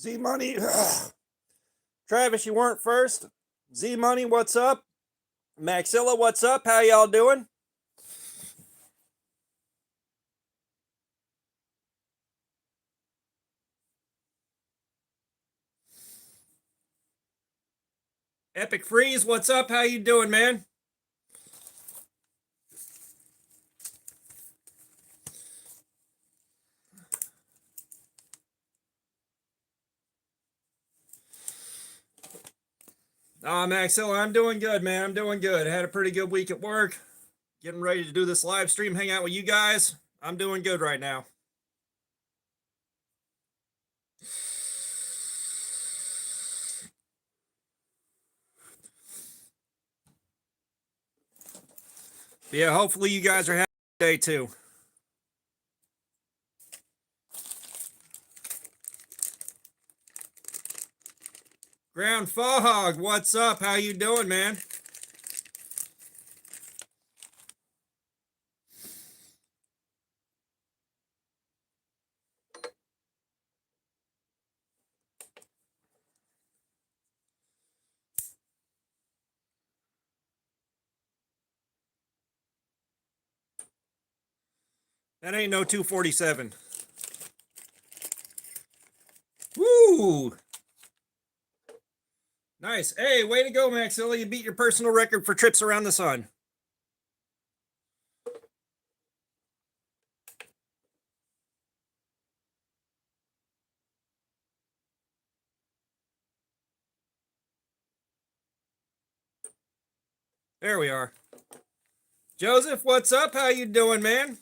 Z Money. Travis, you weren't first. Z Money, what's up? Maxilla, what's up? How y'all doing? Epic Freeze, what's up? How you doing, man? Maxilla, I'm doing good, man. I'm doing good. I had a pretty good week at work. Getting ready to do this live stream, hang out with you guys. I'm doing good right now. Yeah, hopefully you guys are having a day too. Ground Fog, what's up? How you doing, man? That ain't no 247. Woo! Nice. Hey, way to go, Maxilla. You beat your personal record for trips around the sun. There we are. Joseph, what's up? How you doing, man?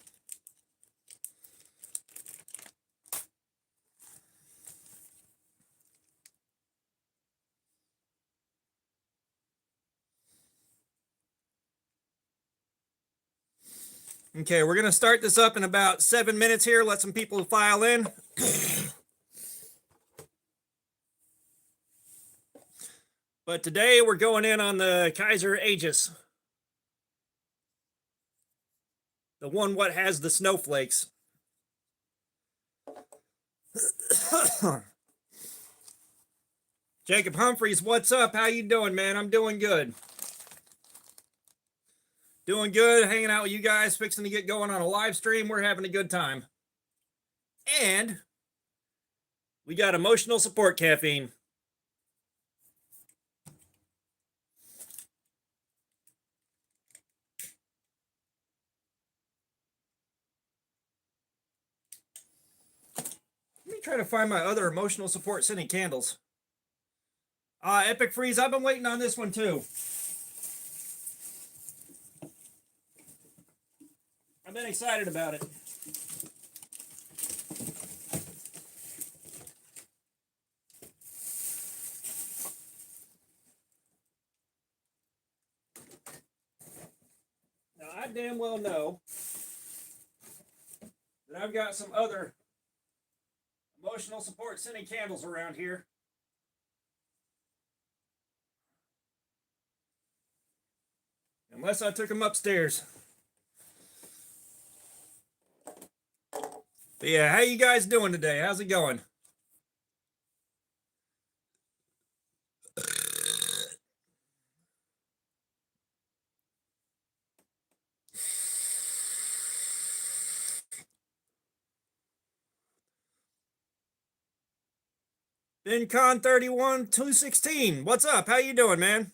Okay, we're going to start this up in about 7 minutes here. Let some people file in. But today we're going in on the Kaiser Aegis. The one what has the snowflakes. Jacob Humphreys, what's up? How you doing, man? I'm doing good. Doing good, hanging out with you guys, fixing to get going on a live stream. We're having a good time. And we got emotional support caffeine. Let me try to find my other emotional support scented candles. Epic Freeze, I've been waiting on this one too. I've been excited about it. Now, I damn well know that I've got some other emotional support scented candles around here. Unless I took them upstairs. But yeah, how you guys doing today? How's it going? BenCon 31 216. What's up? How you doing, man?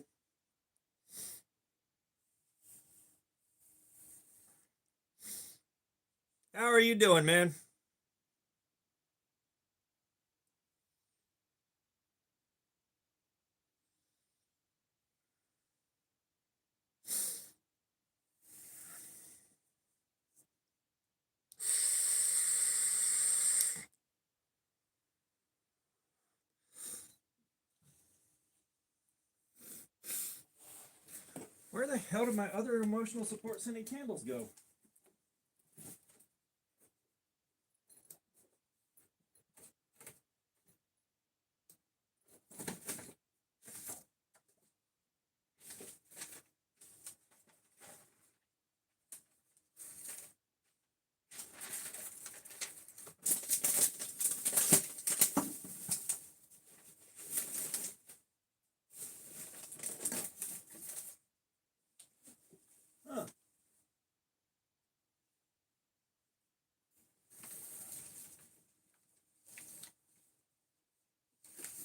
How are you doing, man? Where the hell did my other emotional support scented candles go?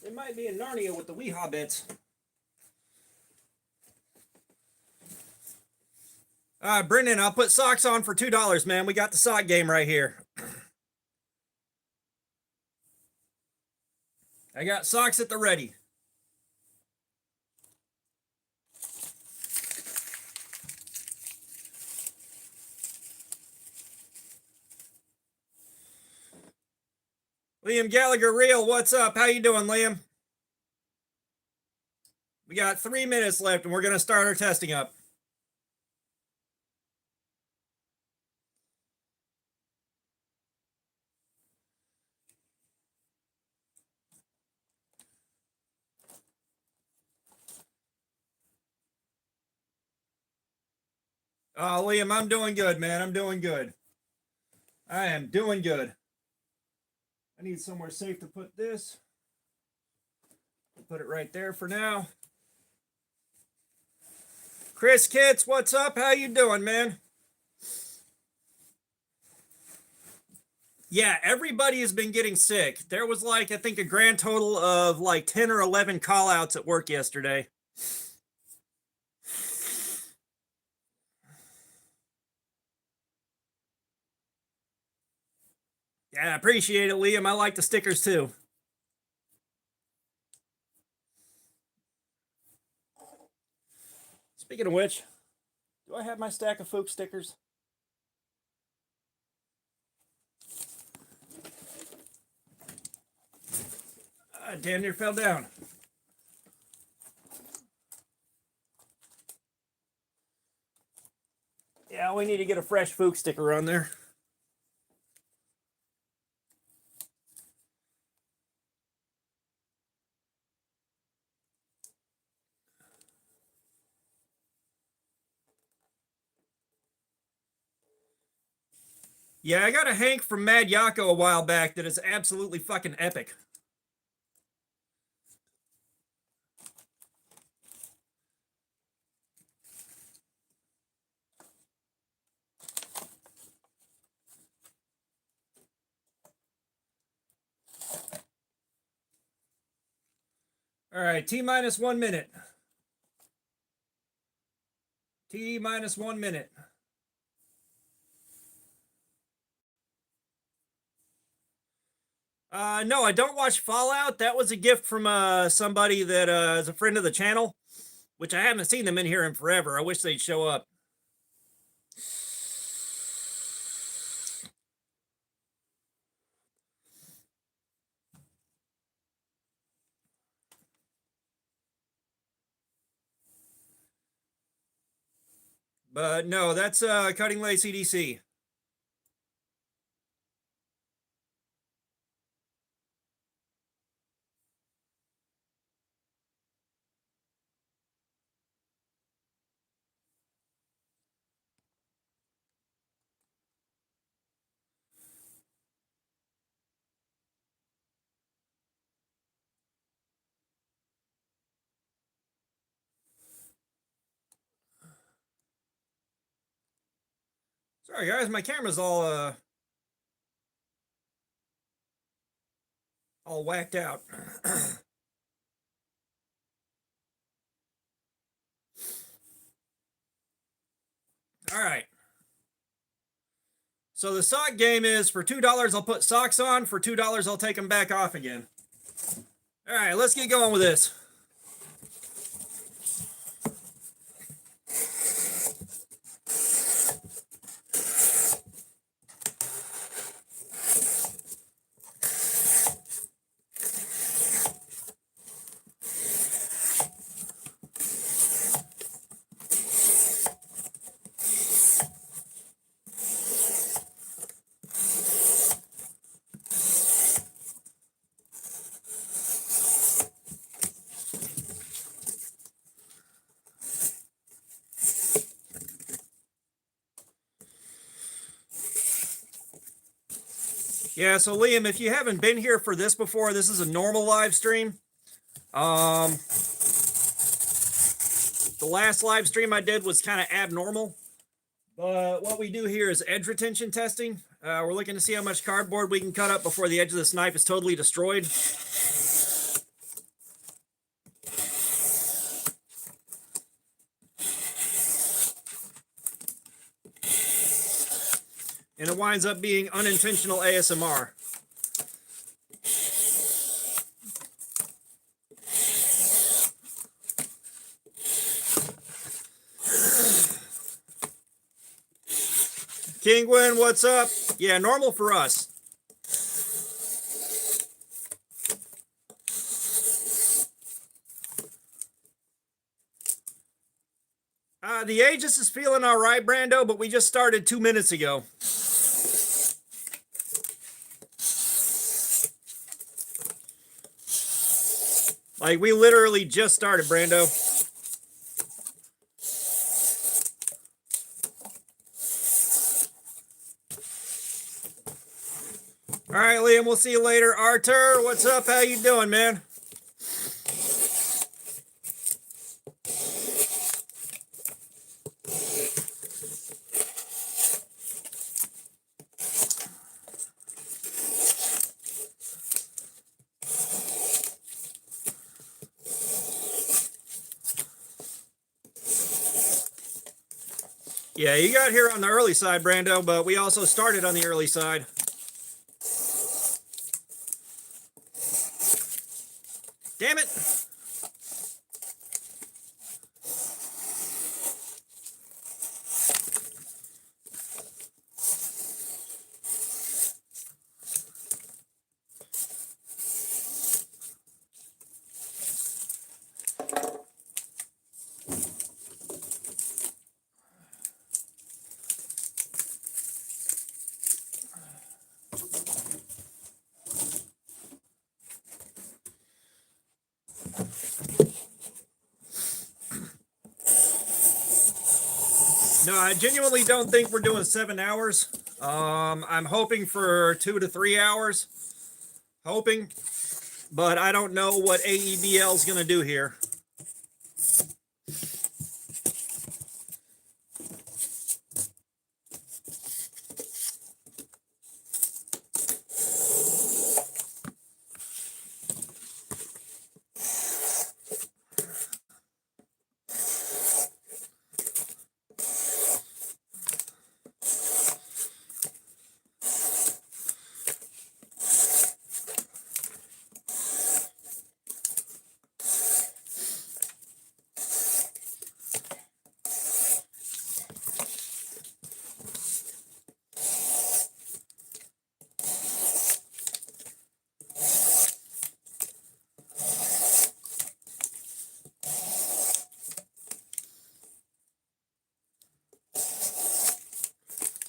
They might be in Narnia with the wee hobbits. Brendan, I'll put socks on for $2, man. We got the sock game right here. I got socks at the ready. Liam Gallagher Real, what's up? How you doing, Liam? We got 3 minutes left and we're going to start our testing up. Oh, Liam, I'm doing good, man. I'm doing good. I am doing good. I need somewhere safe to put this. I'll put it right there for now. Chris Kitts, what's up? How you doing, man? Yeah, everybody has been getting sick. There was like, I think, a grand total of like 10 or 11 call outs at work yesterday. Yeah, I appreciate it, Liam. I like the stickers too. Speaking of which, do I have my stack of Fuchs stickers? Damn near fell down. Yeah, we need to get a fresh Fuchs sticker on there. Yeah, I got a Hank from Mad Yako a while back that is absolutely fucking epic. All right, T minus 1 minute. T minus 1 minute. No, I don't watch Fallout. That was a gift from somebody that is a friend of the channel, which I haven't seen them in here in forever. I wish they'd show up. But no, that's Cutting Lay CDC. Sorry guys, my camera's all whacked out. All right. So the sock game is for $2, I'll put socks on. For $2, I'll take them back off again. All right, let's get going with this. Yeah, so Liam, if you haven't been here for this before, this is a normal live stream. The last live stream I did was kind of abnormal. But what we do here is edge retention testing. We're looking to see how much cardboard we can cut up before the edge of this knife is totally destroyed. and it winds up being unintentional ASMR. Kingwin, what's up? Yeah, normal for us. The Aegis is feeling all right, Brando, but we just started 2 minutes ago. Like, we literally just started, Brando. All right, Liam, we'll see you later. Arthur, what's up? How you doing, man? Yeah, you got here on the early side, Brando, but we also started on the early side. Damn it. No, I genuinely don't think we're doing 7 hours. I'm hoping for 2 to 3 hours. Hoping. But I don't know what AEBL is going to do here.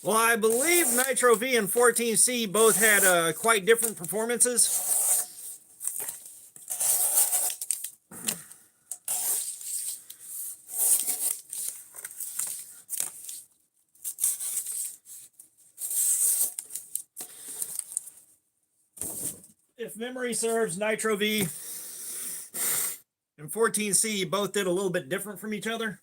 Well, I believe Nitro V and 14C both had quite different performances. If memory serves, Nitro V and 14C both did a little bit different from each other.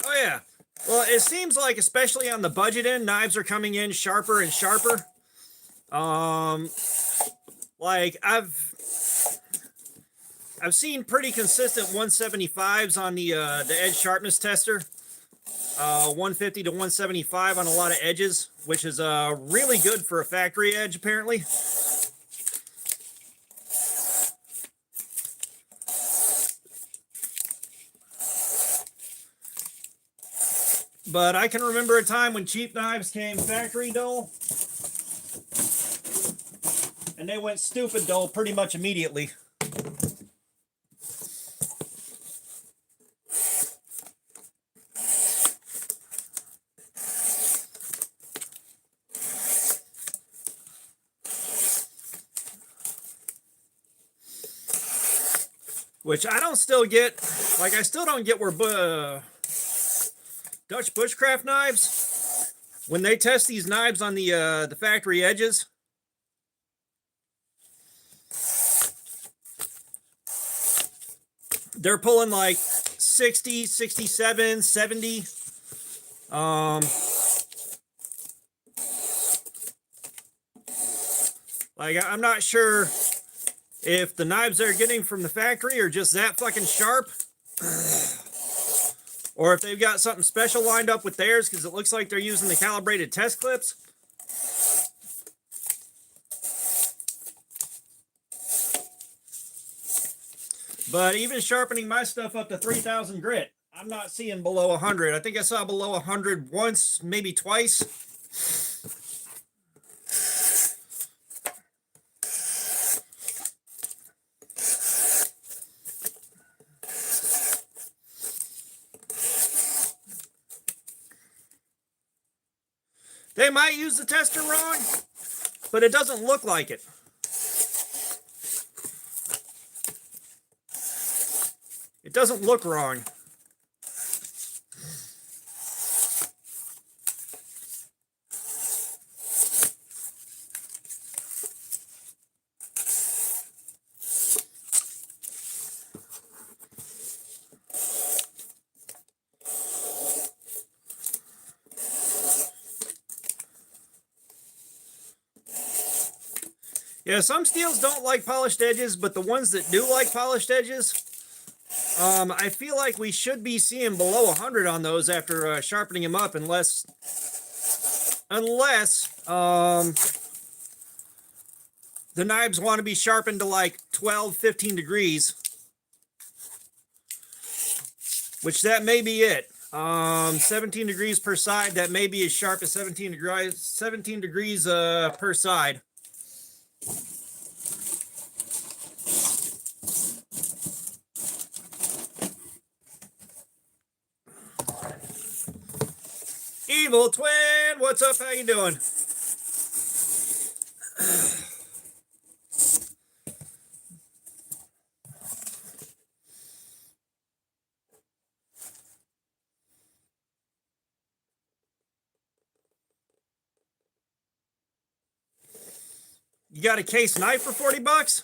Oh yeah. Well, it seems like, especially on the budget end, knives are coming in sharper and sharper. Like I've seen pretty consistent 175s on the edge sharpness tester. 150 to 175 on a lot of edges, which is really good for a factory edge, apparently. But I can remember a time when cheap knives came factory dull, and they went stupid dull pretty much immediately. Which I don't still get. Like, I still don't get where Dutch Bushcraft knives, when they test these knives on the factory edges, they're pulling like 60, 67, 70. Like, I'm not sure if the knives they're getting from the factory are just that fucking sharp, or if they've got something special lined up with theirs, because it looks like they're using the calibrated test clips. But even sharpening my stuff up to 3,000 grit, I'm not seeing below 100. I think I saw below 100 once, maybe twice. They might use the tester wrong, but it doesn't look like it. It doesn't look wrong. Yeah, some steels don't like polished edges, but the ones that do like polished edges, I feel like we should be seeing below 100 on those after sharpening them up, unless the knives want to be sharpened to like 12, 15 degrees, which that may be it. 17 degrees per side, that may be as sharp as 17 degrees per side. Evil Twin, what's up? How you doing? You got a case knife for 40 bucks?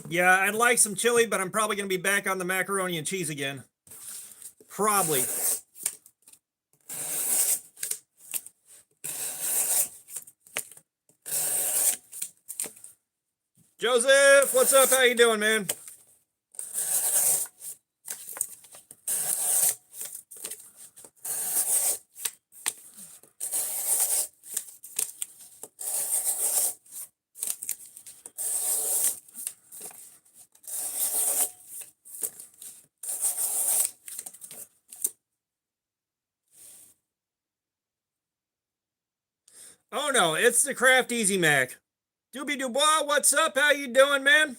Yeah, I'd like some chili, but I'm probably going to be back on the macaroni and cheese again. Probably. Joseph, what's up? How you doing, man? Oh no, it's the Craft Easy Mac. Doobie Dubois, what's up? How you doing, man?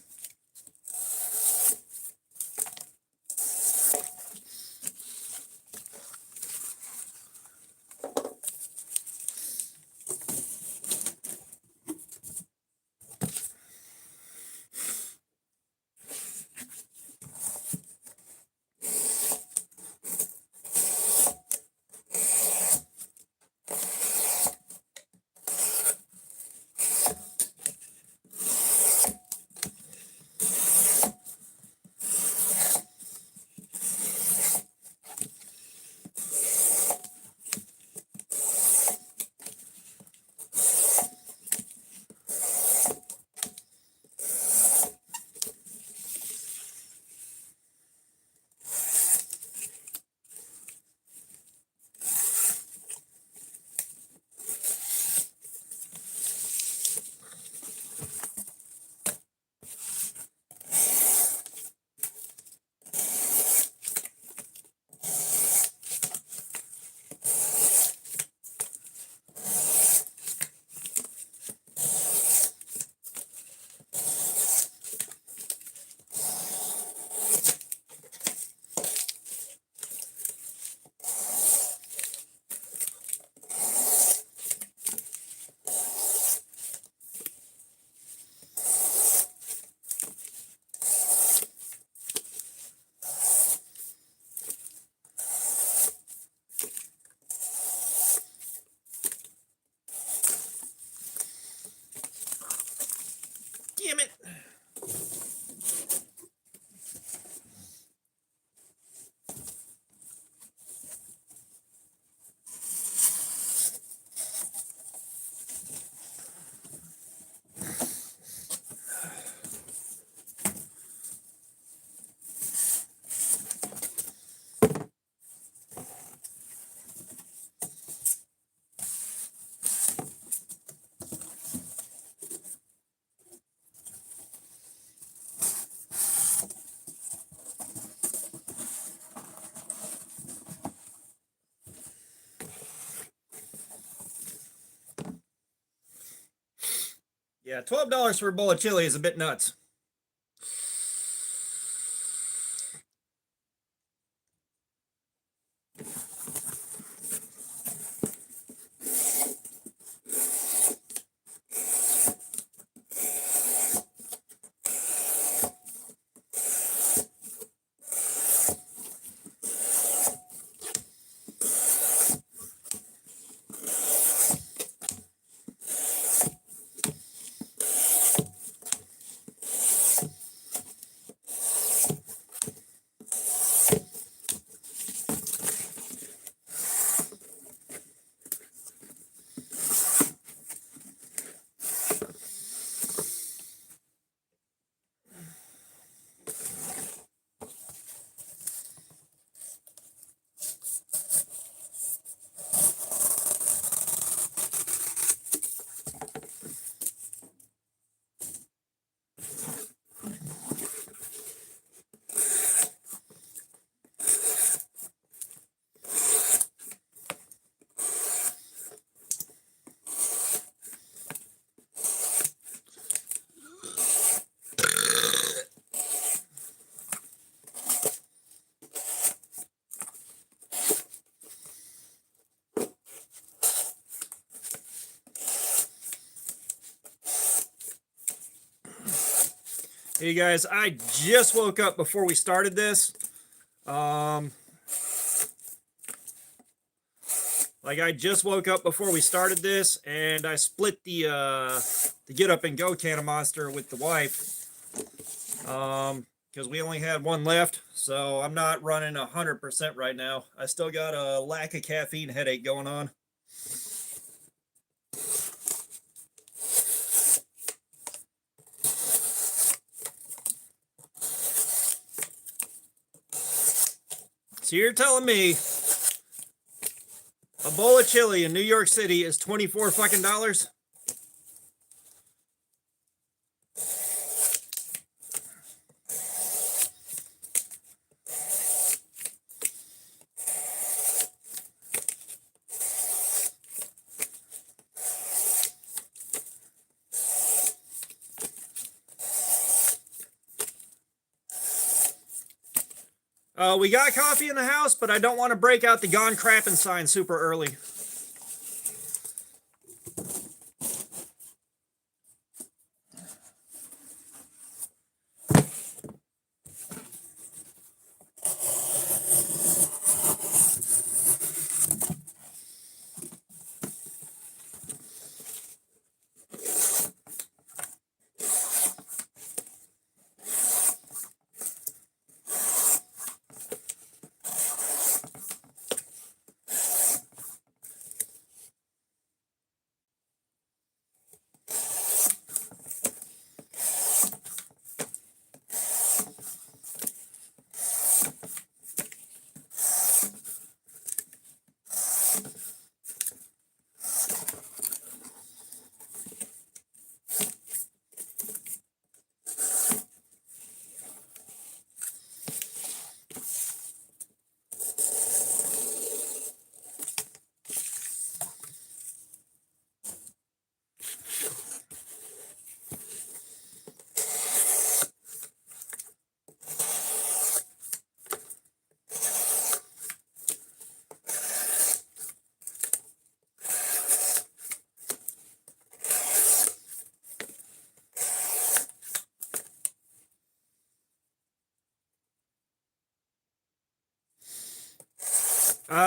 Yeah, $12 for a bowl of chili is a bit nuts. Hey guys, I just woke up before we started this. I just woke up before we started this, and I split the Get Up and Go can of Monster with the wife. Because we only had one left, so I'm not running 100% right now. I still got a lack of caffeine headache going on. So you're telling me a bowl of chili in New York City is $24 fucking dollars? We got coffee in the house, but I don't want to break out the gone crappin' sign super early.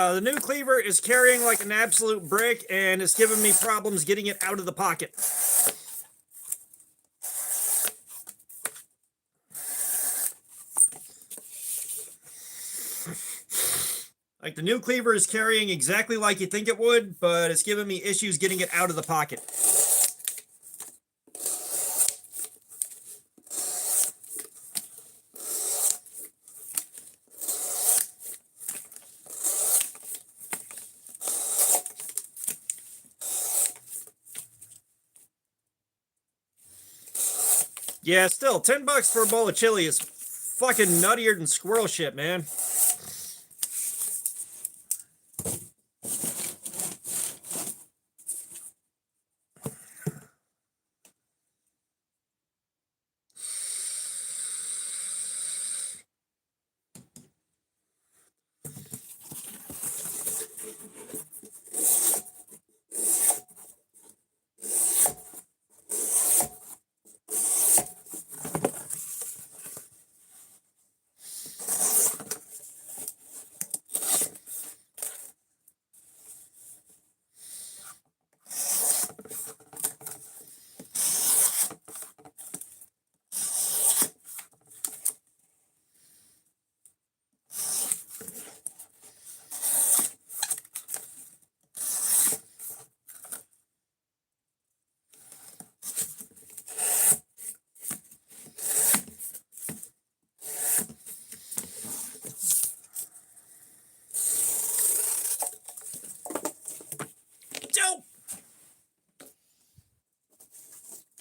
The new cleaver is carrying like an absolute brick, and it's giving me problems getting it out of the pocket. Like the new cleaver is carrying exactly like you think it would, but it's giving me issues getting it out of the pocket. Yeah, still, $10 for a bowl of chili is fucking nuttier than squirrel shit, man.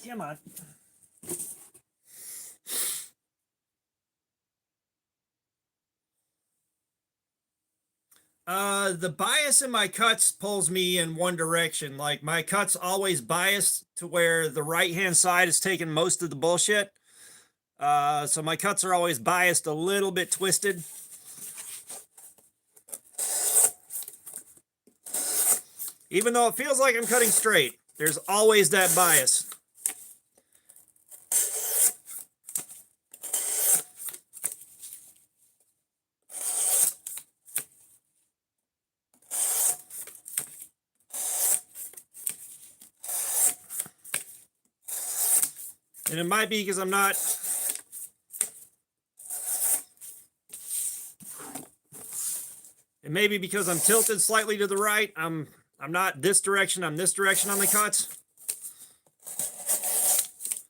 Come on. The bias in my cuts pulls me in one direction. Like my cuts always bias to where the right hand side is taking most of the bullshit. So my cuts are always biased a little bit twisted. Even though it feels like I'm cutting straight, there's always that bias. And it might be because I'm not. It may be because I'm tilted slightly to the right. I'm not this direction, I'm this direction on the cuts.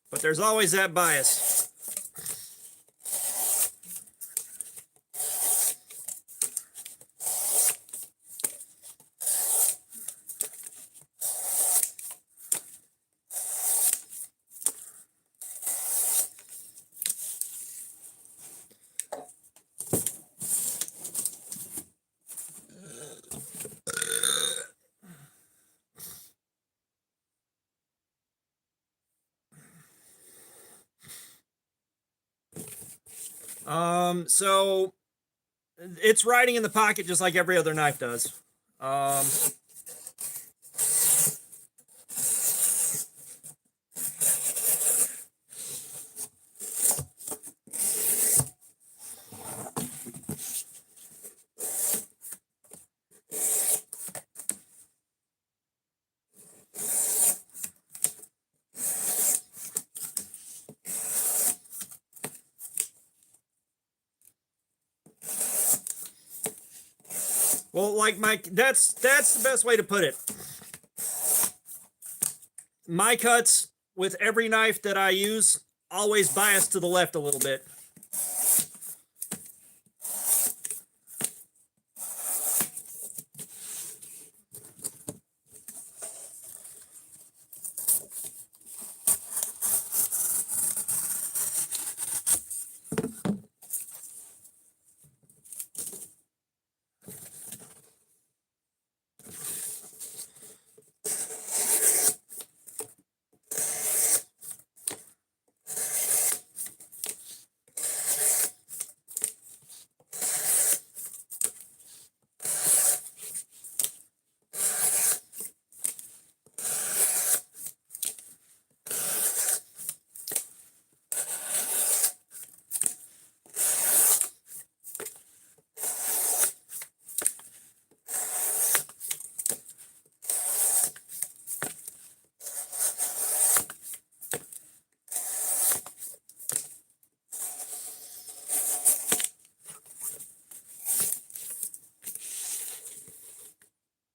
But there's always that bias. So it's riding in the pocket just like every other knife does. Well, like that's the best way to put it. My cuts with every knife that I use always bias to the left a little bit.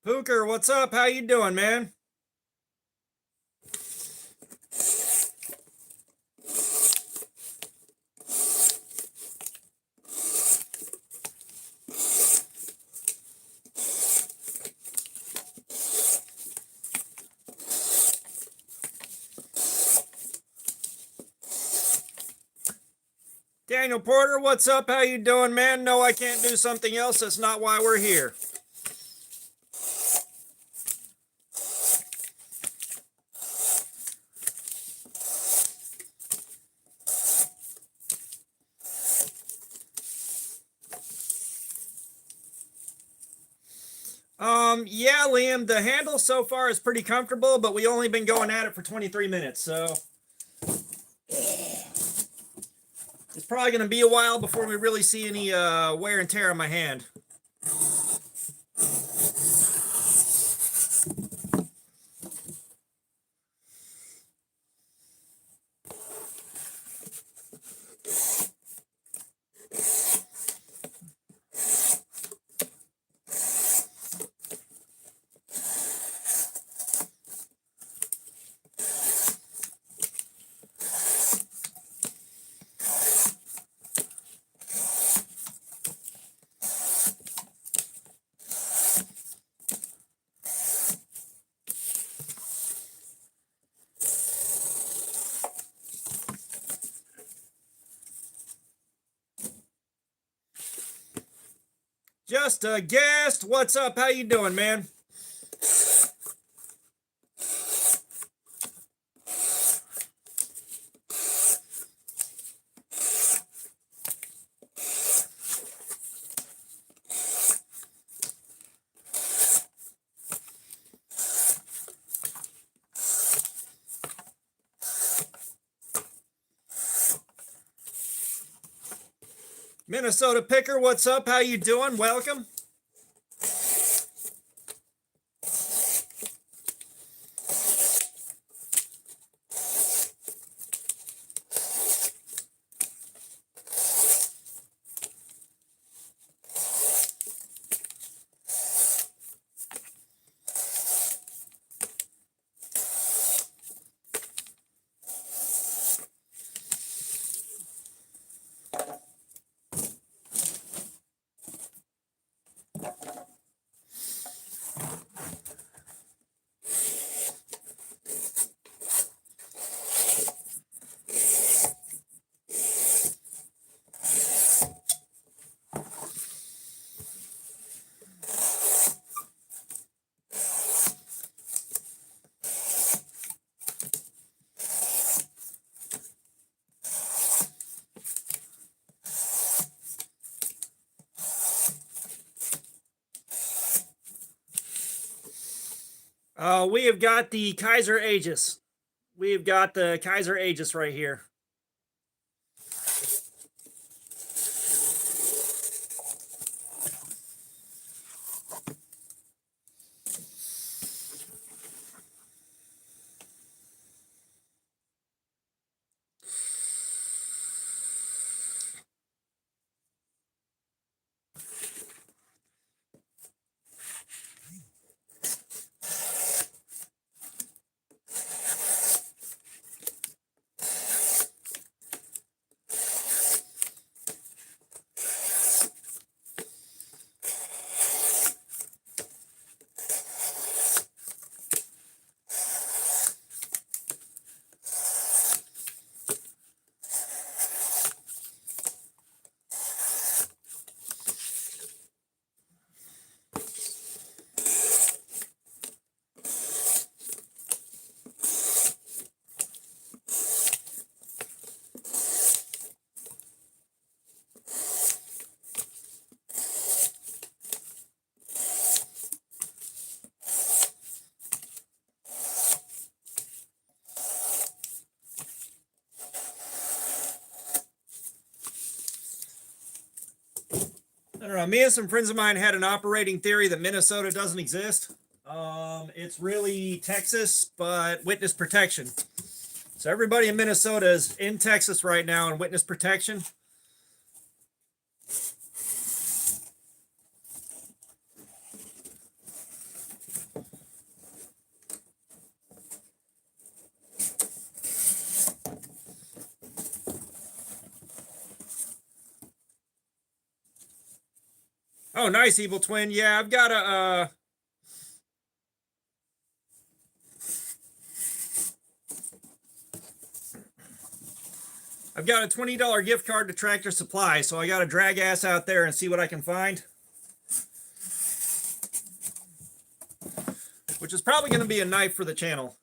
Pooker, what's up? How you doing, man? Daniel Porter, what's up? How you doing, man? No, I can't do something else. That's not why we're here. Yeah, Liam, the handle so far is pretty comfortable, but we only been going at it for 23 minutes, so it's probably going to be a while before we really see any wear and tear on my hand. Just a guest. What's up? How you doing, man? Minnesota Picker, what's up? How you doing? Welcome. We have got the Kaiser Aegis. We've got the Kaiser Aegis right here. I don't know. Me and some friends of mine had an operating theory that Minnesota doesn't exist. It's really Texas, but witness protection. So everybody in Minnesota is in Texas right now in witness protection. Oh, nice, Evil Twin. Yeah, I've got a I've got a $20 gift card to Tractor Supply, so I got to drag ass out there and see what I can find. Which is probably going to be a knife for the channel.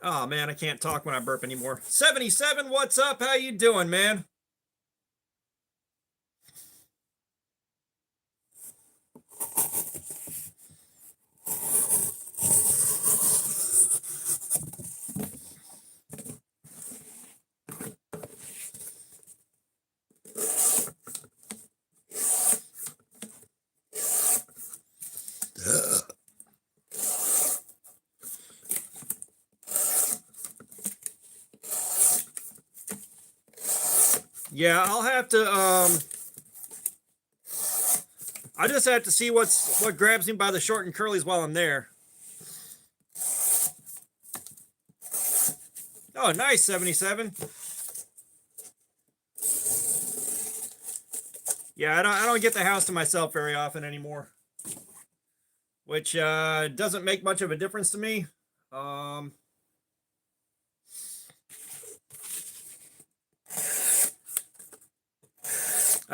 Oh man, I can't talk when I burp anymore. 77, what's up? How you doing, man? Yeah, I'll have to I just have to see what grabs me by the short and curlies while I'm there. Oh, nice, 77. Yeah, I don't get the house to myself very often anymore, which doesn't make much of a difference to me. I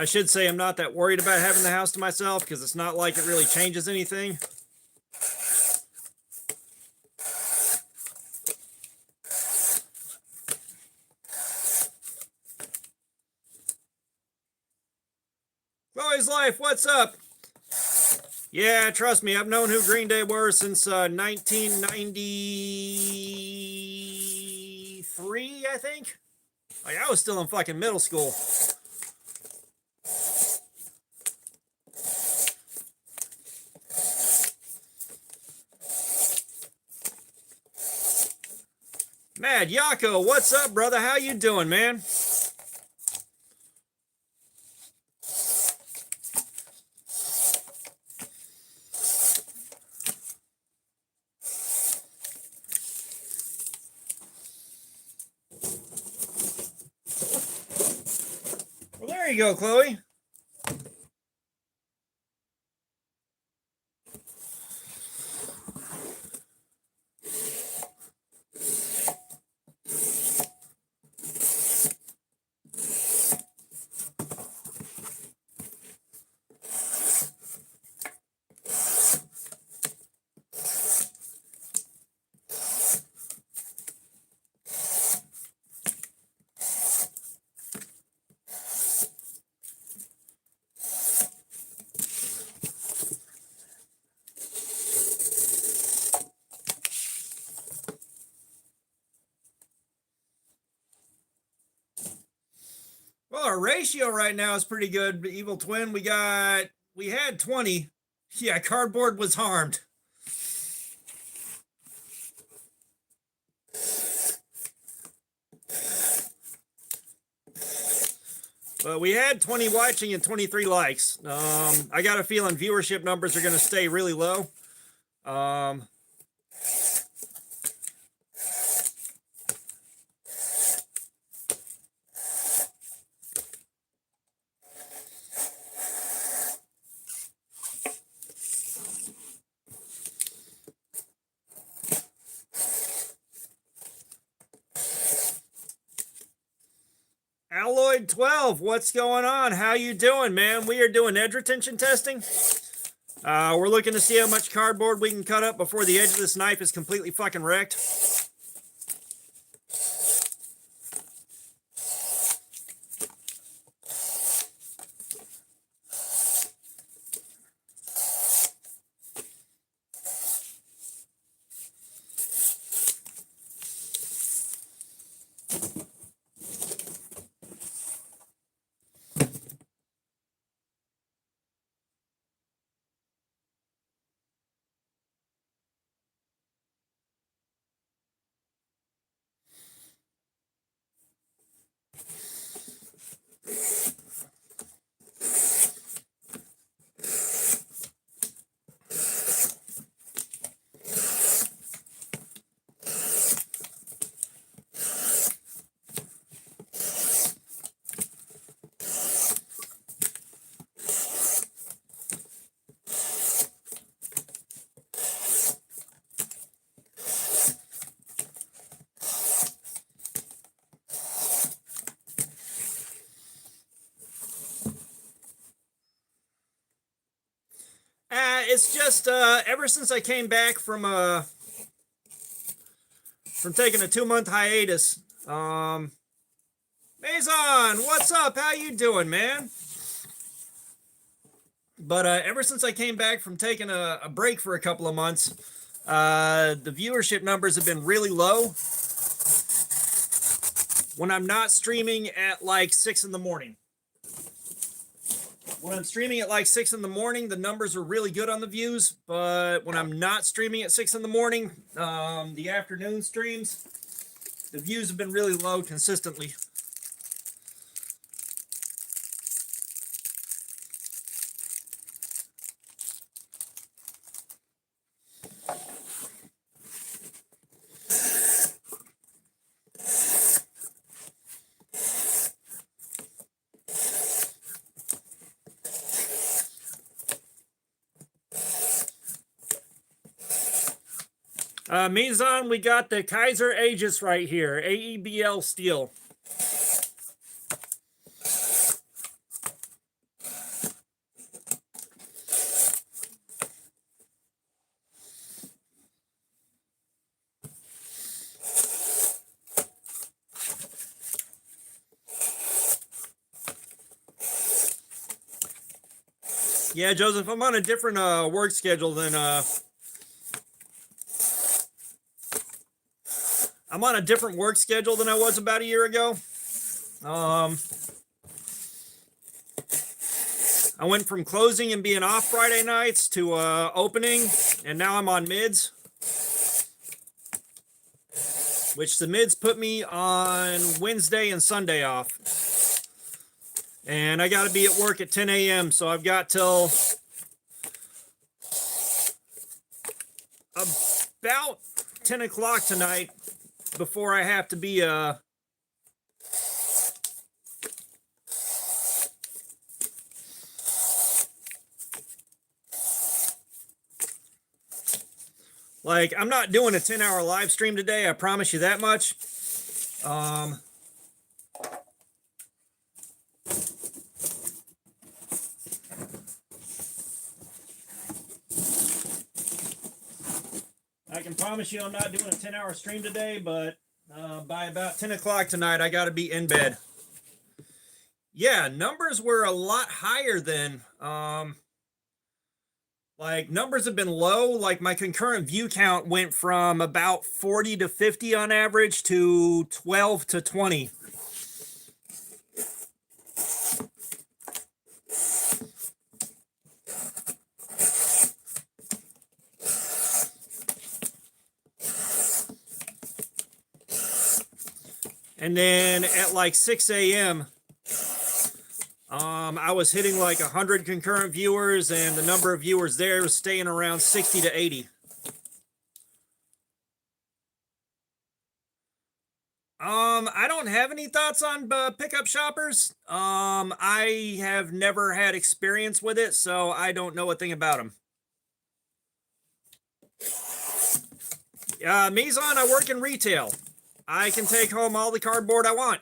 should say I'm not that worried about having the house to myself because it's not like it really changes anything. Chloe's Life, what's up? Yeah, trust me, I've known who Green Day were since 1993, I think. Like, I was still in fucking middle school. Mad Yako, what's up, brother? How you doing, man? Well, there you go, Chloe. Well, our ratio right now is pretty good. Evil Twin, we had 20. Yeah, cardboard was harmed. But we had 20 watching and 23 likes. I got a feeling viewership numbers are going to stay really low. Alloyd 12, what's going on? How you doing, man? We are doing edge retention testing. We're looking to see how much cardboard we can cut up before the edge of this knife is completely fucking wrecked. It's just ever since I came back from taking a 2-month hiatus. Maison, what's up? How you doing, man? But ever since I came back from taking a break for a couple of months, the viewership numbers have been really low when I'm not streaming at like 6 in the morning. When I'm streaming at like 6 in the morning, the numbers are really good on the views. But when I'm not streaming at 6 in the morning, the afternoon streams, the views have been really low consistently. Mizan, we got the Kaiser Aegis right here, AEBL steel. Yeah, Joseph, I'm on a different work schedule than I'm on a different work schedule than I was about a year ago. I went from closing and being off Friday nights to opening, and now I'm on mids, which the mids put me on Wednesday and Sunday off. And I got to be at work at 10 a.m., so I've got till about 10 o'clock tonight before I have to be like, I'm not doing a 10-hour live stream today, I promise you that much. I can promise you I'm not doing a 10-hour stream today, but by about 10 o'clock tonight, I got to be in bed. Yeah, numbers were a lot higher than, like, numbers have been low. Like, my concurrent view count went from about 40 to 50 on average to 12 to 20. And then at like 6 a.m., I was hitting like 100 concurrent viewers, and the number of viewers there was staying around 60 to 80. I don't have any thoughts on pickup shoppers. I have never had experience with it, so I don't know a thing about them. Mizan, I work in retail. I can take home all the cardboard I want.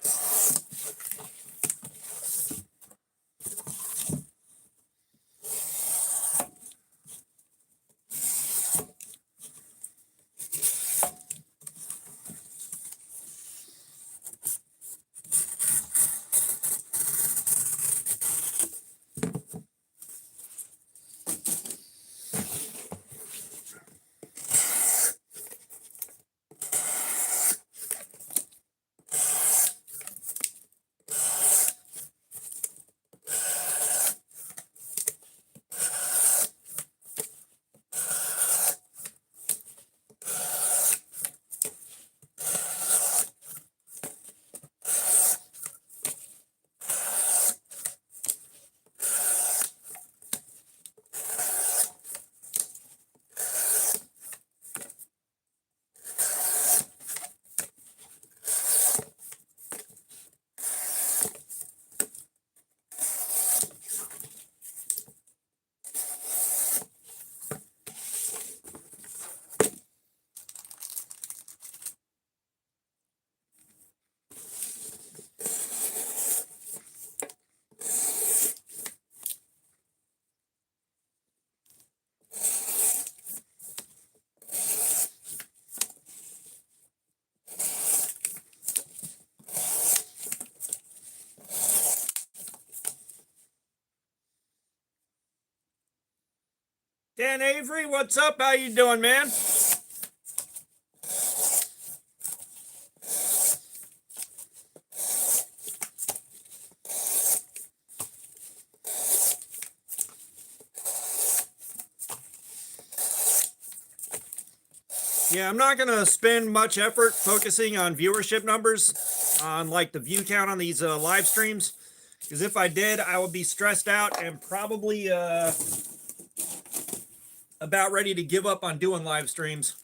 Dan Avery, what's up? How you doing, man? Yeah, I'm not going to spend much effort focusing on viewership numbers, on like the view count on these live streams, because if I did, I would be stressed out and probably about ready to give up on doing live streams.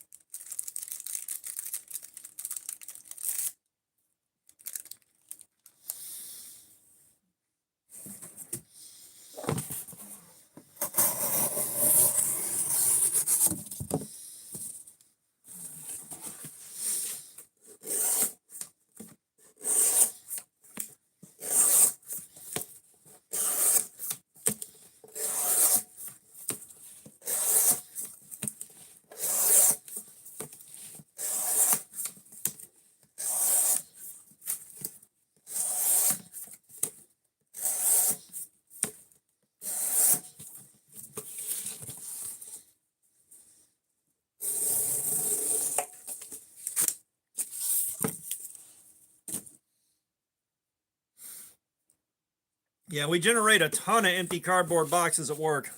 Yeah, we generate a ton of empty cardboard boxes at work.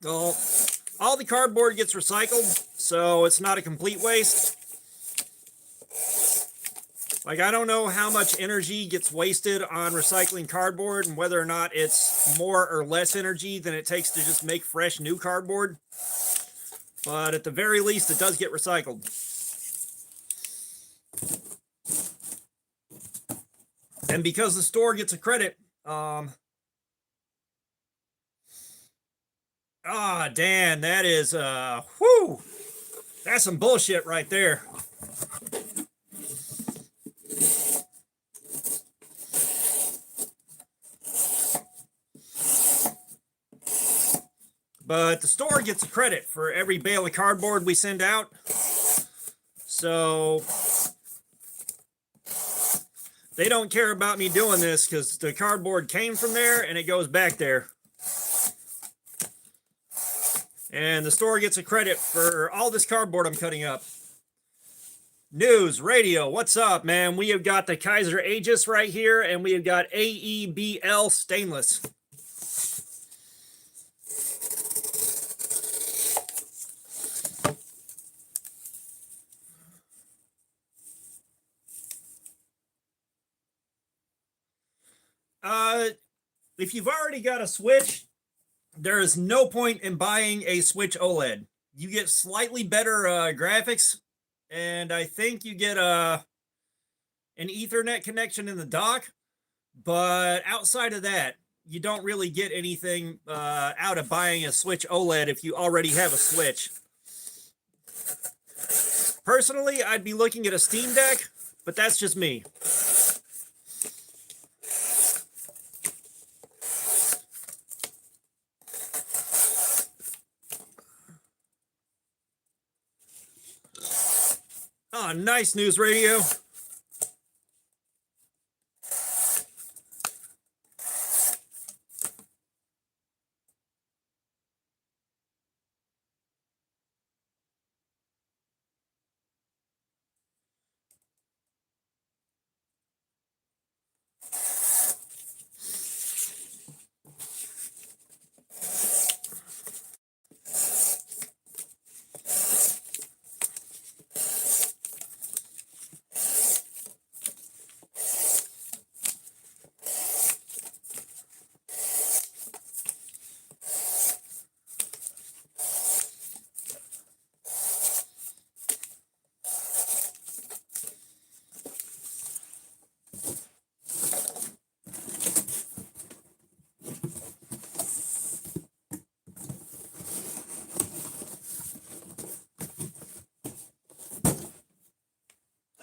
So all the cardboard gets recycled, so it's not a complete waste. Like, I don't know how much energy gets wasted on recycling cardboard and whether or not it's more or less energy than it takes to just make fresh new cardboard. But at the very least, it does get recycled. And because the store gets a credit, Dan, that is, whew, that's some bullshit right there. But the store gets a credit for every bale of cardboard we send out. So they don't care about me doing this because the cardboard came from there and it goes back there. And the store gets a credit for all this cardboard I'm cutting up. News, radio, what's up, man? We have got the Kaiser Aegis right here, and we have got AEBL stainless. If you've already got a Switch, there is no point in buying a Switch OLED. You get slightly better graphics, and I think you get an Ethernet connection in the dock, but outside of that, you don't really get anything out of buying a Switch OLED if you already have a Switch. Personally, I'd be looking at a Steam Deck, but that's just me. Oh, nice, News Radio.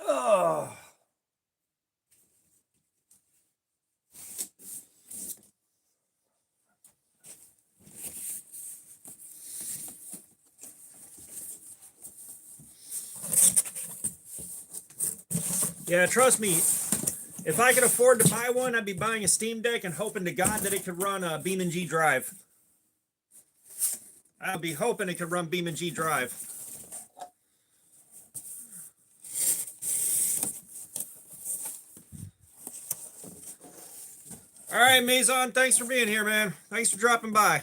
Oh. Yeah, trust me, if I could afford to buy one, I'd be buying a Steam Deck and hoping to God that it could run a BeamNG Drive. I'd be hoping it could run BeamNG Drive. All right, Maison, thanks for being here, man. Thanks for dropping by.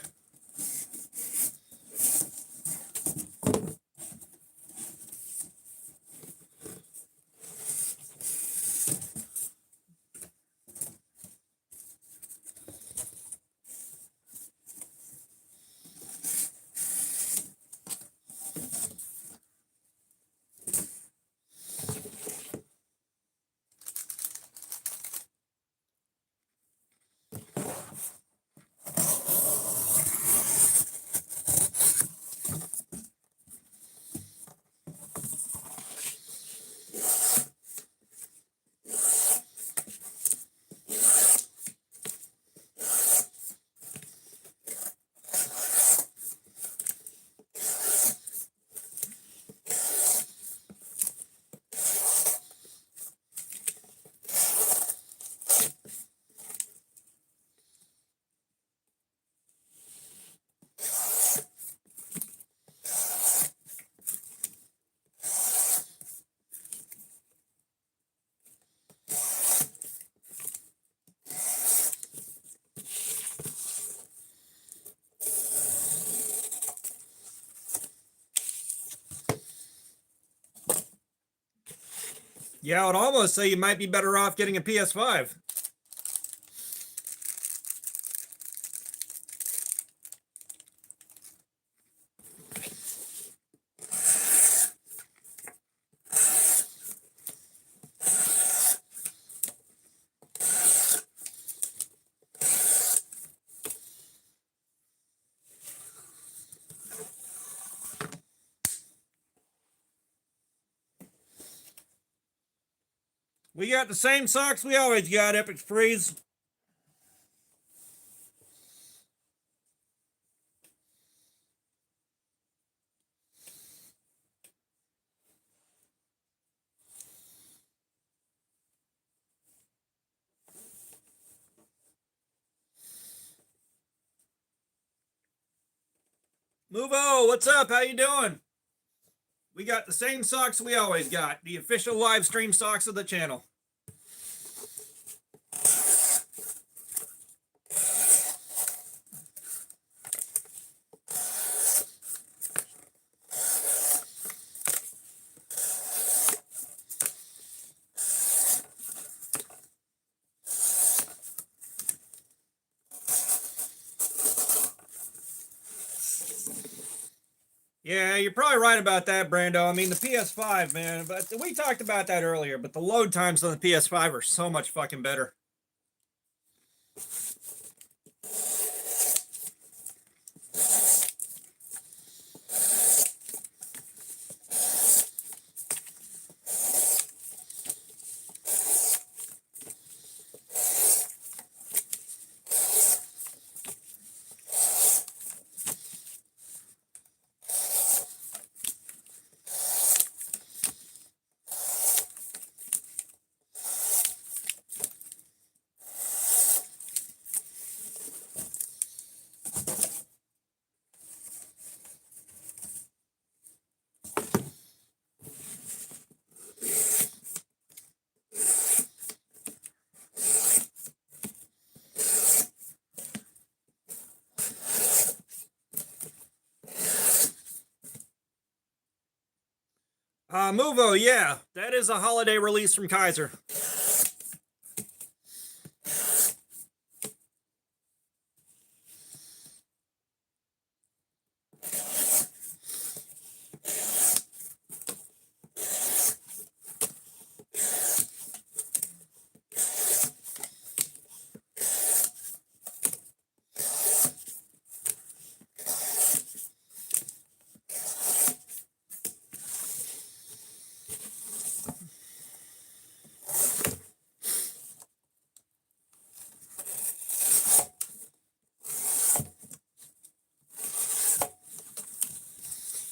Yeah, I would almost say you might be better off getting a PS5. We got the same socks we always got, Epic Freeze. Movo, what's up? How you doing? We got the same socks we always got. The official live stream socks of the channel. Yeah, you're probably right about that, Brando. I mean, the PS5, man, but we talked about that earlier, but the load times on the PS5 are so much fucking better. Movo, yeah, that is a holiday release from Kaiser.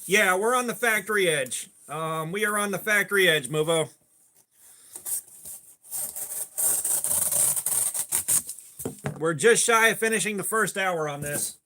Yeah, we're on the factory edge. We are on the factory edge, Movo. We're just shy of finishing the first hour on this.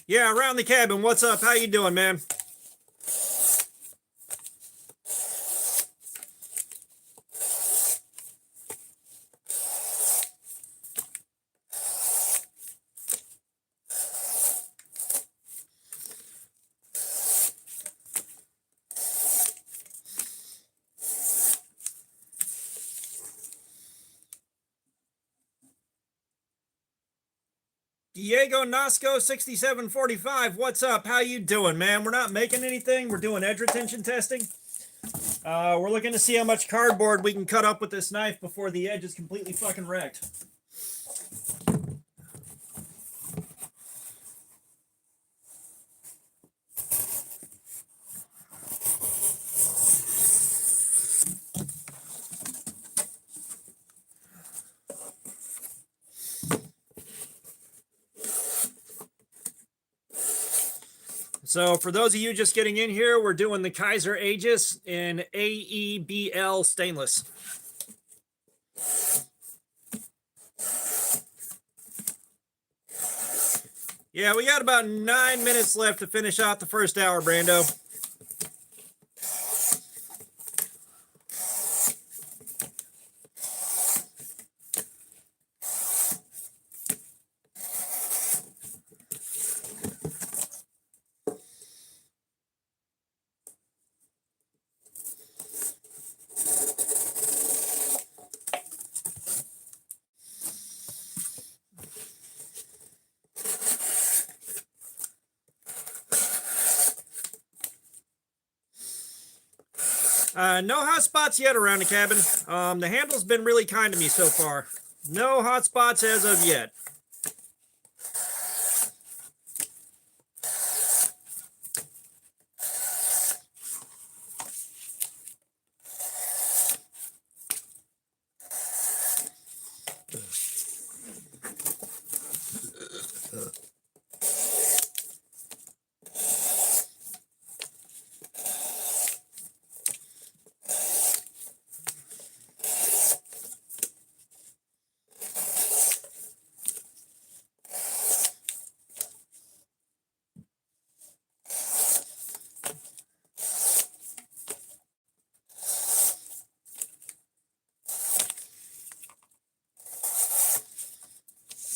Yeah, around the cabin. What's up? How you doing, man? Diego Nasco 6745, what's up? How you doing, man? We're not making anything. We're doing edge retention testing. We're looking to see how much cardboard we can cut up with this knife before the edge is completely fucking wrecked. So for those of you just getting in here, we're doing the Kaiser Aegis in AEBL stainless. Yeah, we got about 9 minutes left to finish out the first hour, Brando. No hot spots yet around the cabin. The handle's been really kind to me so far. No hot spots as of yet.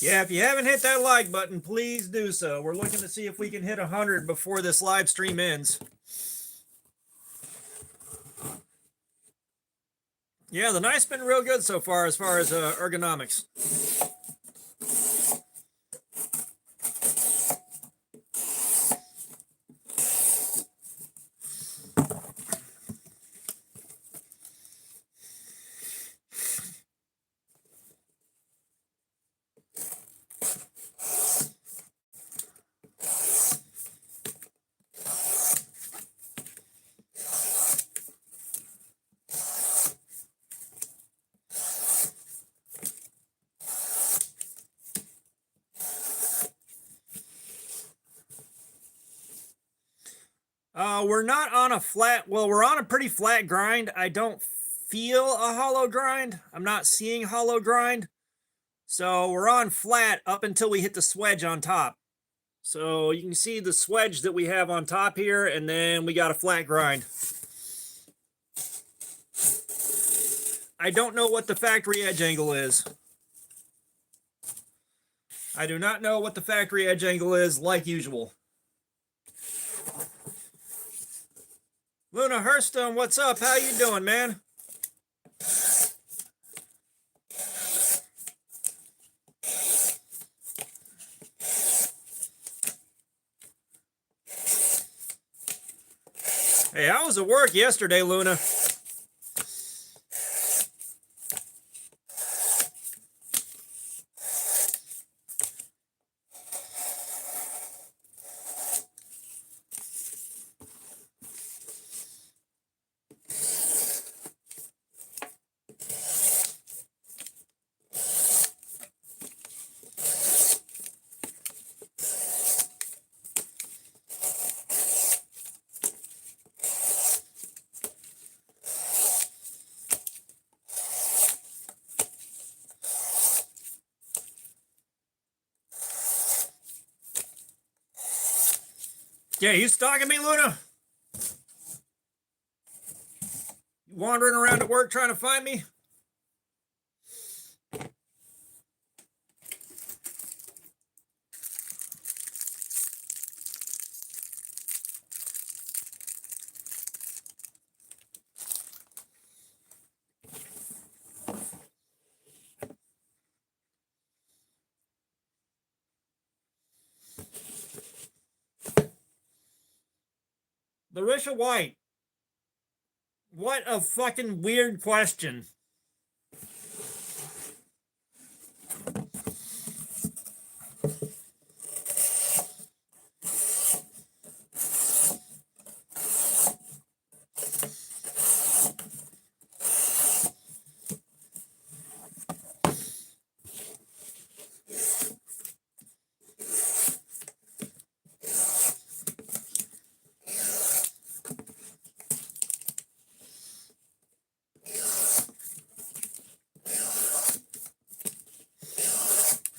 Yeah, if you haven't hit that like button, please do so. We're looking to see if we can hit 100 before this live stream ends. Yeah, the knife's been real good so far as ergonomics. We're not on a flat, well, we're on a pretty flat grind. I don't feel a hollow grind. I'm not seeing hollow grind. So we're on flat up until we hit the swedge on top. So you can see the swedge that we have on top here, and then we got a flat grind. I don't know what the factory edge angle is. I do not know what the factory edge angle is, like usual. Luna Hurston, what's up? How you doing, man? Hey, I was at work yesterday, Luna. Yeah, you stalking me, Luna? You wandering around at work trying to find me? Larisha White. What a fucking weird question.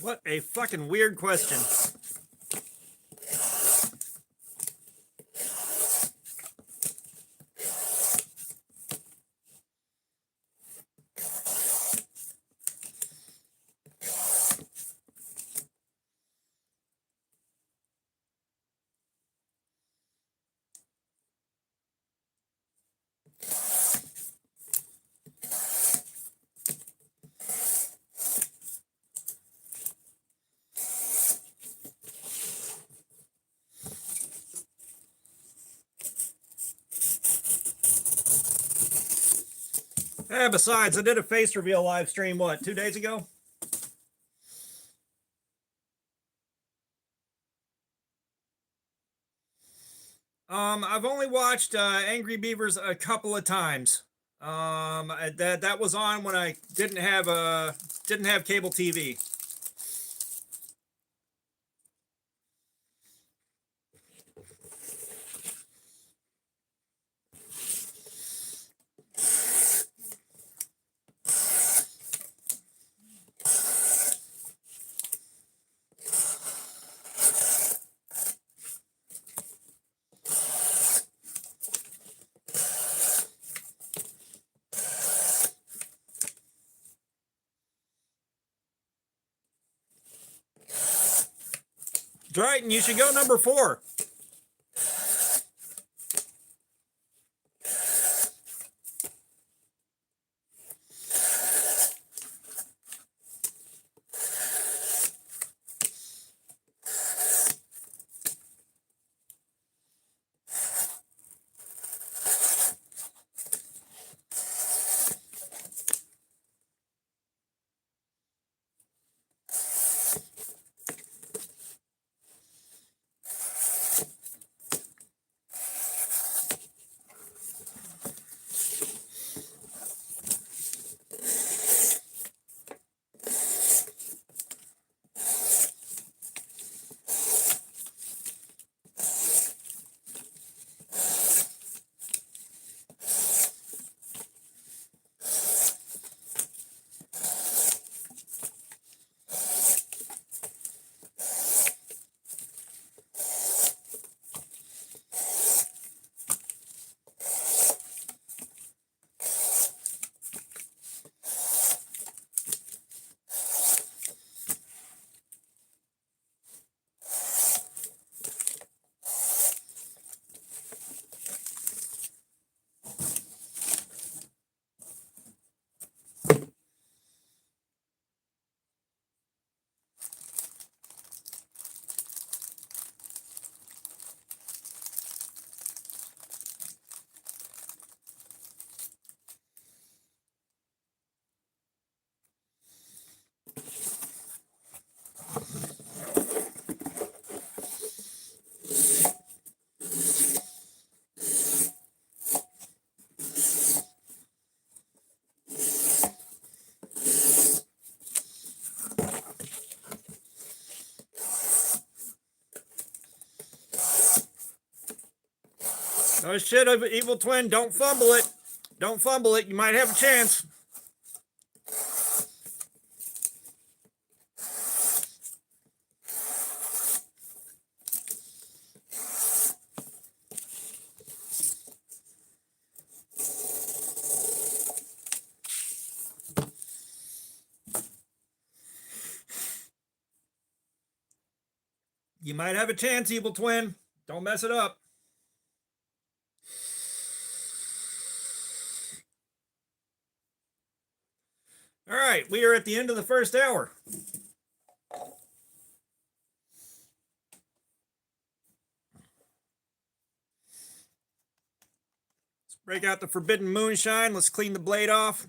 What a fucking weird question. Besides, I did a face reveal live stream, what, 2 days ago? I've only watched Angry Beavers a couple of times. That was on when I didn't have cable TV. Drayton, you should go number 4. Oh shit, Evil Twin, don't fumble it. Don't fumble it. You might have a chance. You might have a chance, Evil Twin. Don't mess it up. All right, we are at the end of the first hour. Break out the Forbidden Moonshine. Let's clean the blade off.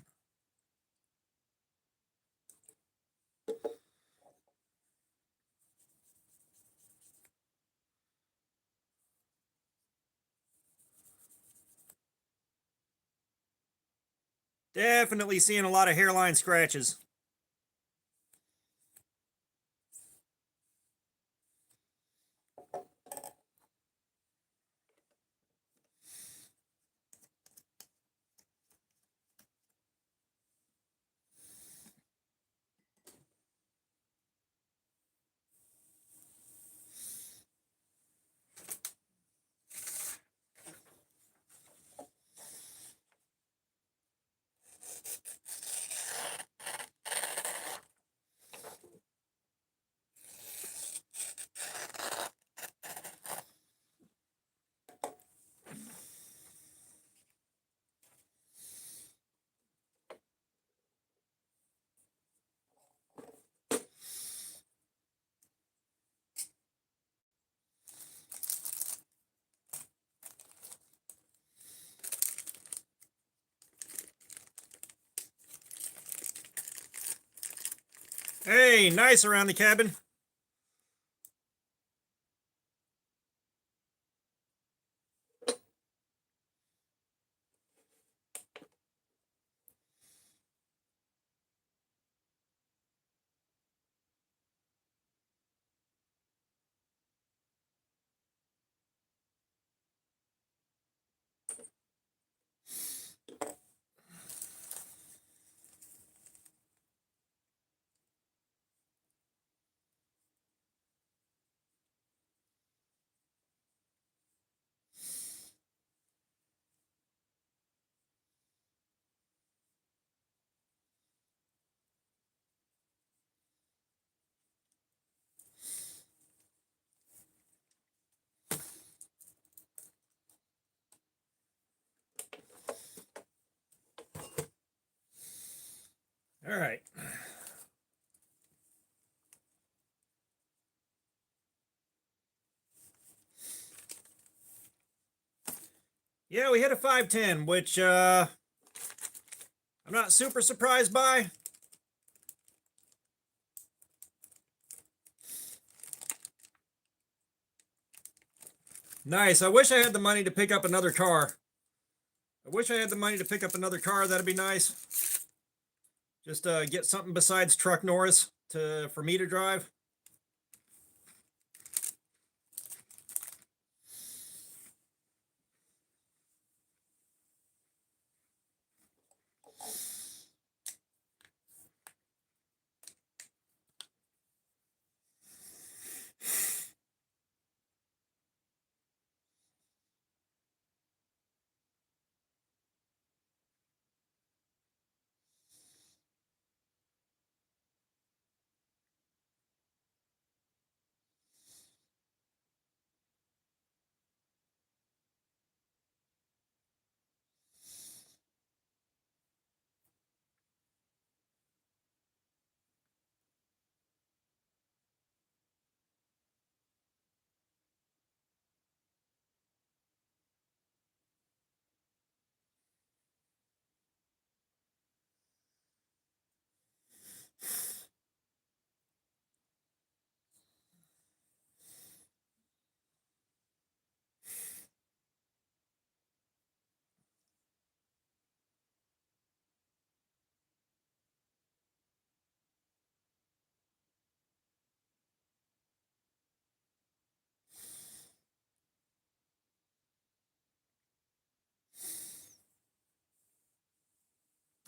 Definitely seeing a lot of hairline scratches. Hey, nice around the cabin. All right. Yeah, we hit a 510, which I'm not super surprised by. Nice. I wish I had the money to pick up another car. That'd be nice. Just get something besides Truck Norris for me to drive.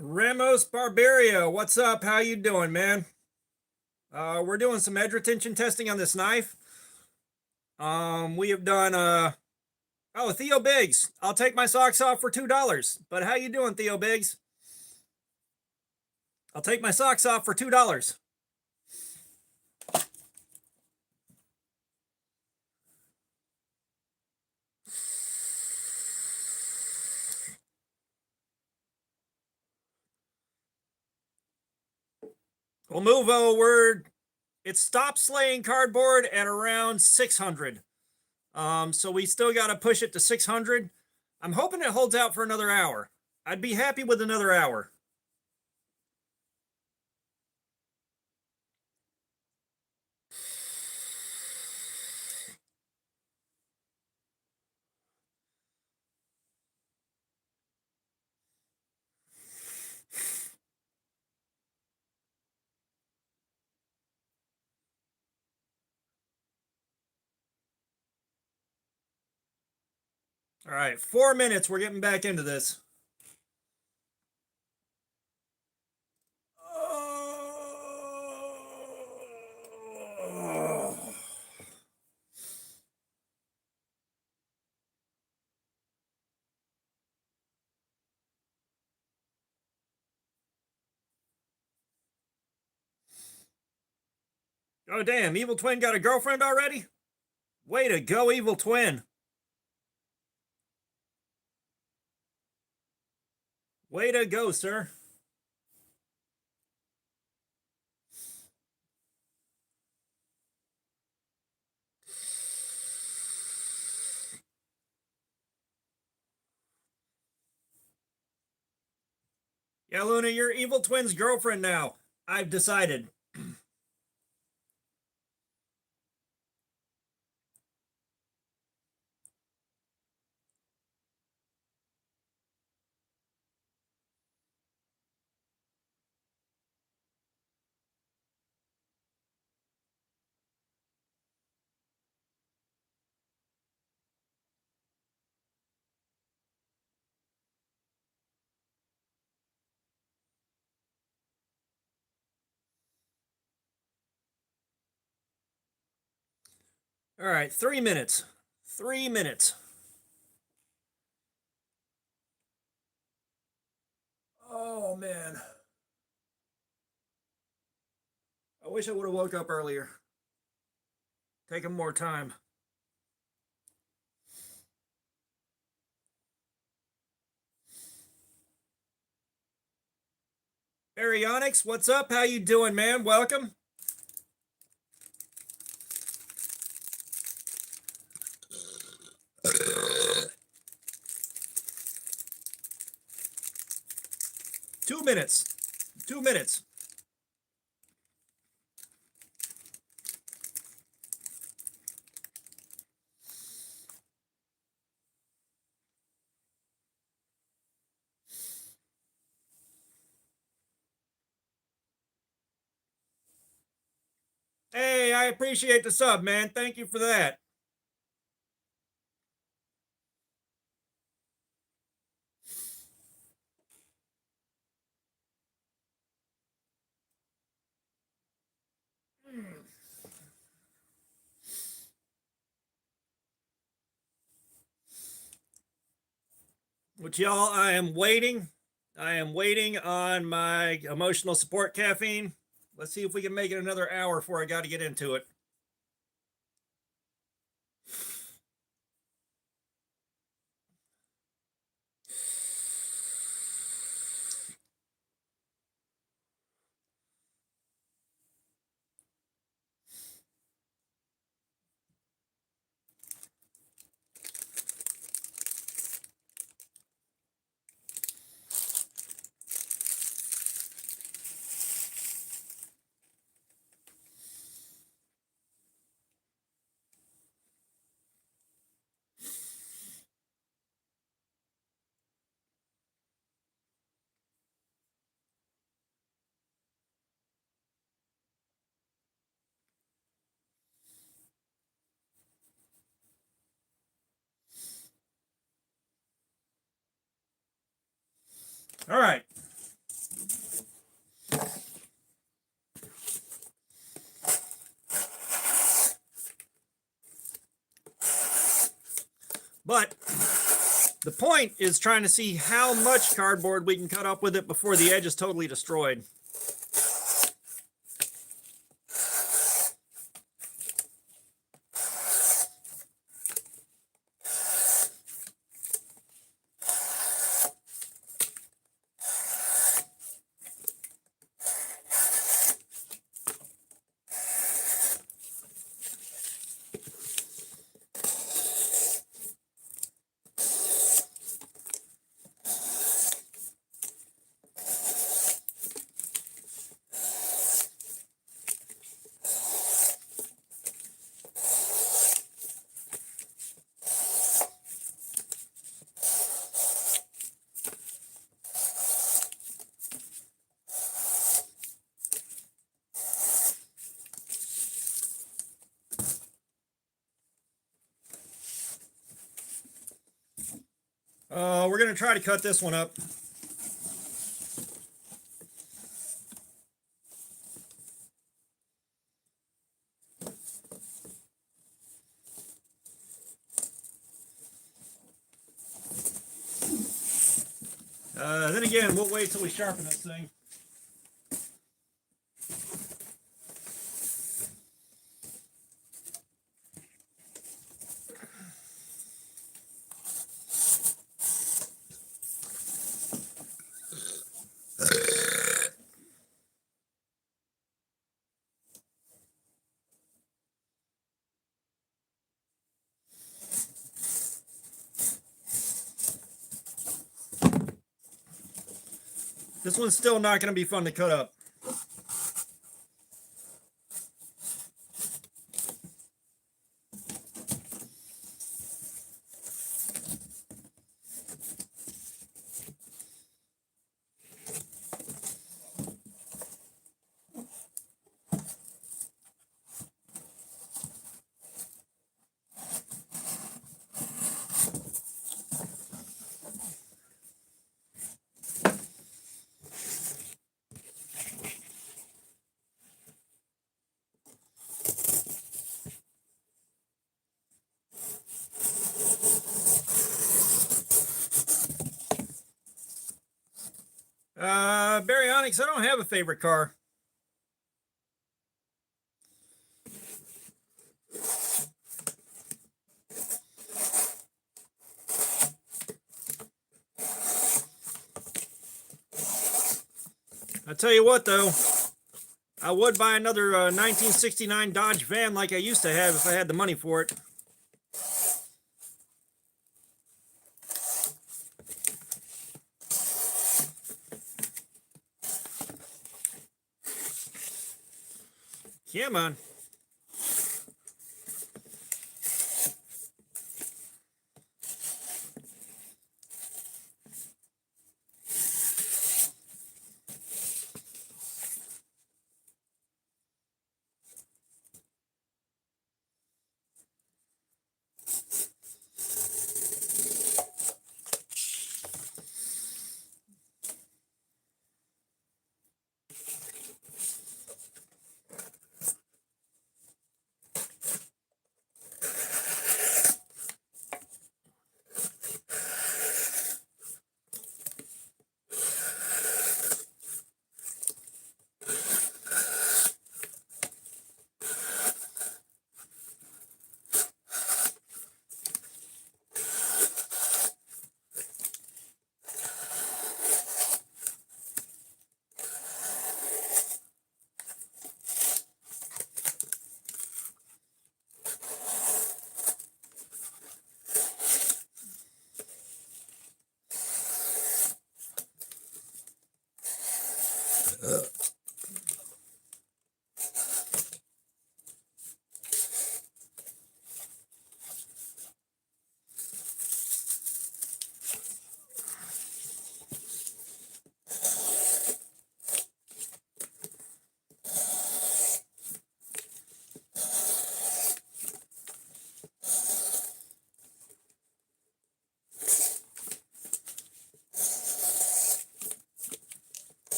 Ramos Barbario, what's up? How you doing, man? We're doing some edge retention testing on this knife. We have done oh, Theo Biggs. I'll take my socks off for $2. But how you doing, Theo Biggs? I'll take my socks off for $2. Well, Movo, it stopped slaying cardboard at around 600. So we still got to push it to 600. I'm hoping it holds out for another hour. I'd be happy with another hour. All right, 4 minutes. We're getting back into this. Oh, damn. Evil Twin got a girlfriend already? Way to go, Evil Twin. Way to go, sir. Yeah, Luna, you're Evil Twin's girlfriend now. I've decided. All right, 3 minutes. 3 minutes. Oh, man. I wish I would have woke up earlier. Taking more time. Baryonyx, what's up? How you doing, man? Welcome. Two minutes. 2 minutes. Hey, I appreciate the sub, man. Thank you for that. Which y'all, I am waiting. I am waiting on my emotional support caffeine. Let's see if we can make it another hour before I got to get into it. All right. But the point is trying to see how much cardboard we can cut up with it before the edge is totally destroyed. We're going to try to cut this one up. Then again, we'll wait till we sharpen this thing. This one's still not going to be fun to cut up. Baryonyx, I don't have a favorite car. I tell you what, though, I would buy another 1969 Dodge van like I used to have if I had the money for it. Come on.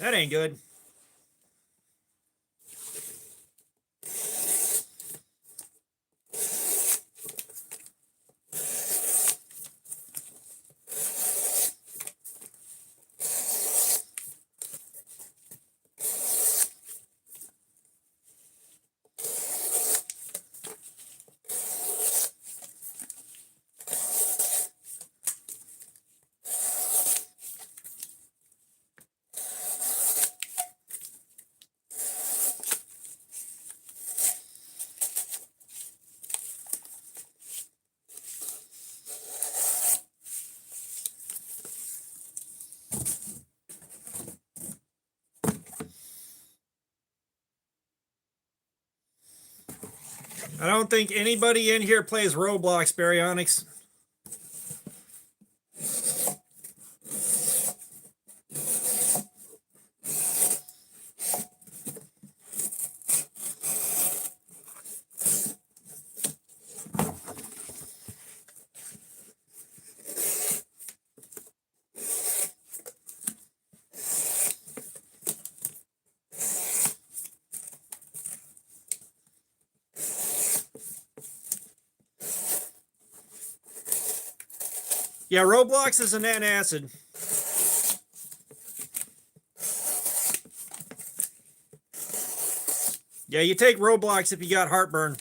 That ain't good. I don't think anybody in here plays Roblox, Baryonyx. Yeah, Roblox is an antacid. Yeah, you take Roblox if you got heartburn.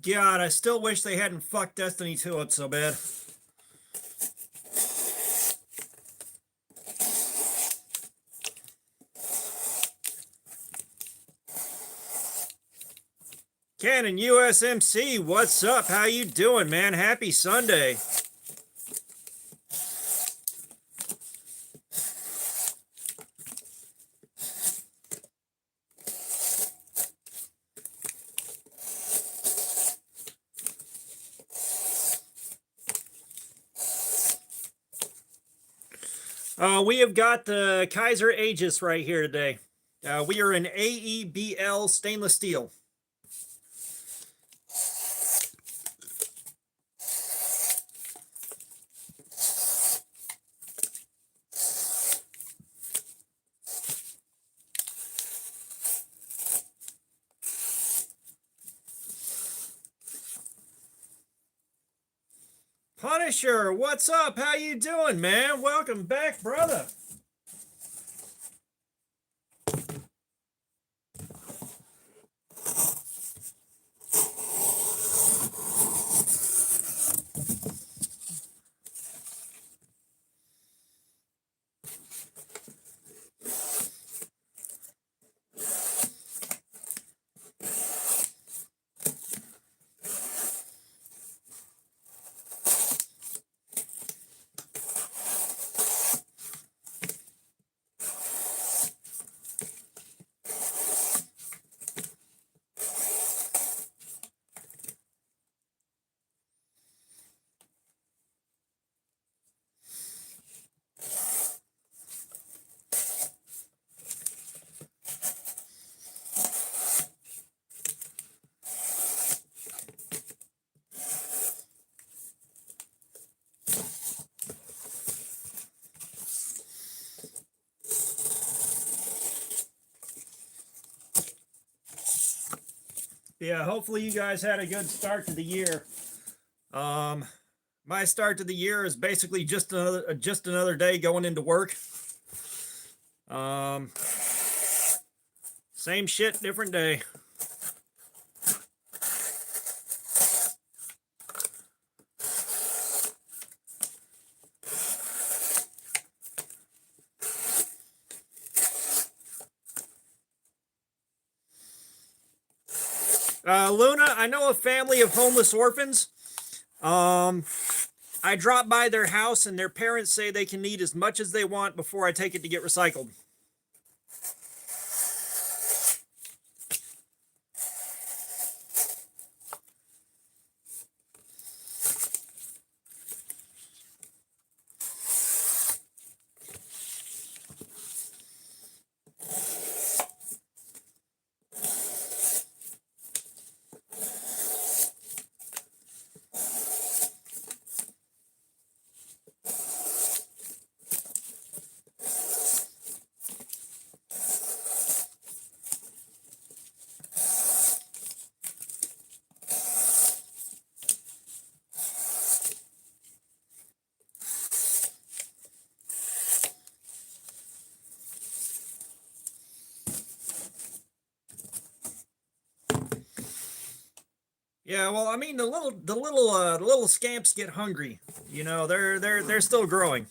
God, I still wish they hadn't fucked Destiny 2 up so bad. Canon USMC, what's up? How you doing, man? Happy Sunday. We have got the Kaiser Aegis right here today. We are in AEBL stainless steel. Punisher, what's up? How you doing, man? Welcome back, brother. Yeah, hopefully you guys had a good start to the year. My start to the year is basically just another day going into work. Same shit, different day. Luna, I know a family of homeless orphans. I dropped by their house and their parents say they can eat as much as they want before I take it to get recycled. Yeah, well, I mean the little scamps get hungry. You know, they're still growing.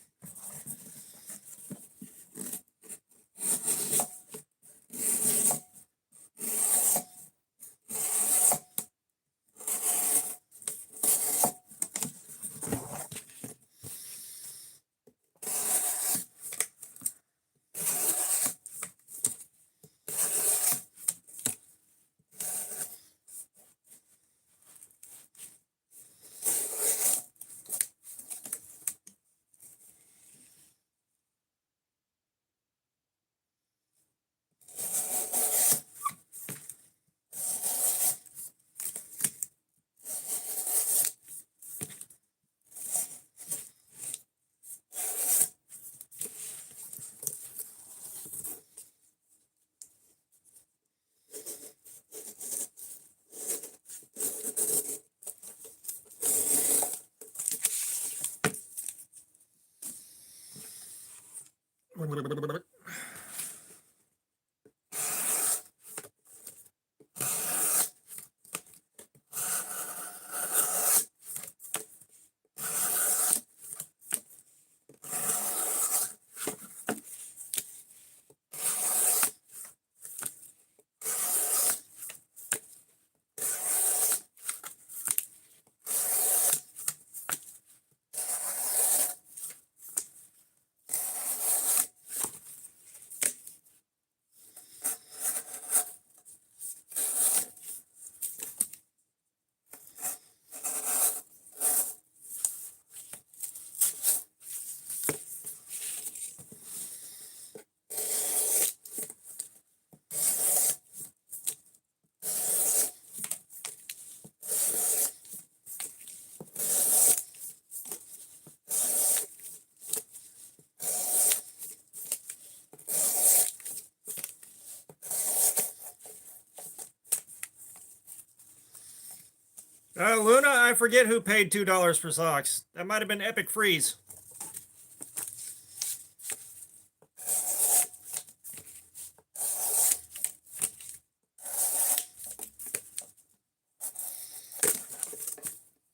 Luna, I forget who paid $2 for socks. That might have been Epic Freeze.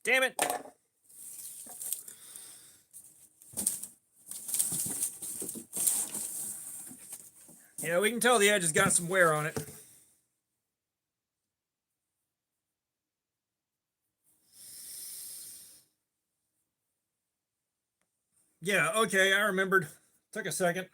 Damn it. Yeah, we can tell the edge has got some wear on it. Yeah, okay, I remembered. Took a second.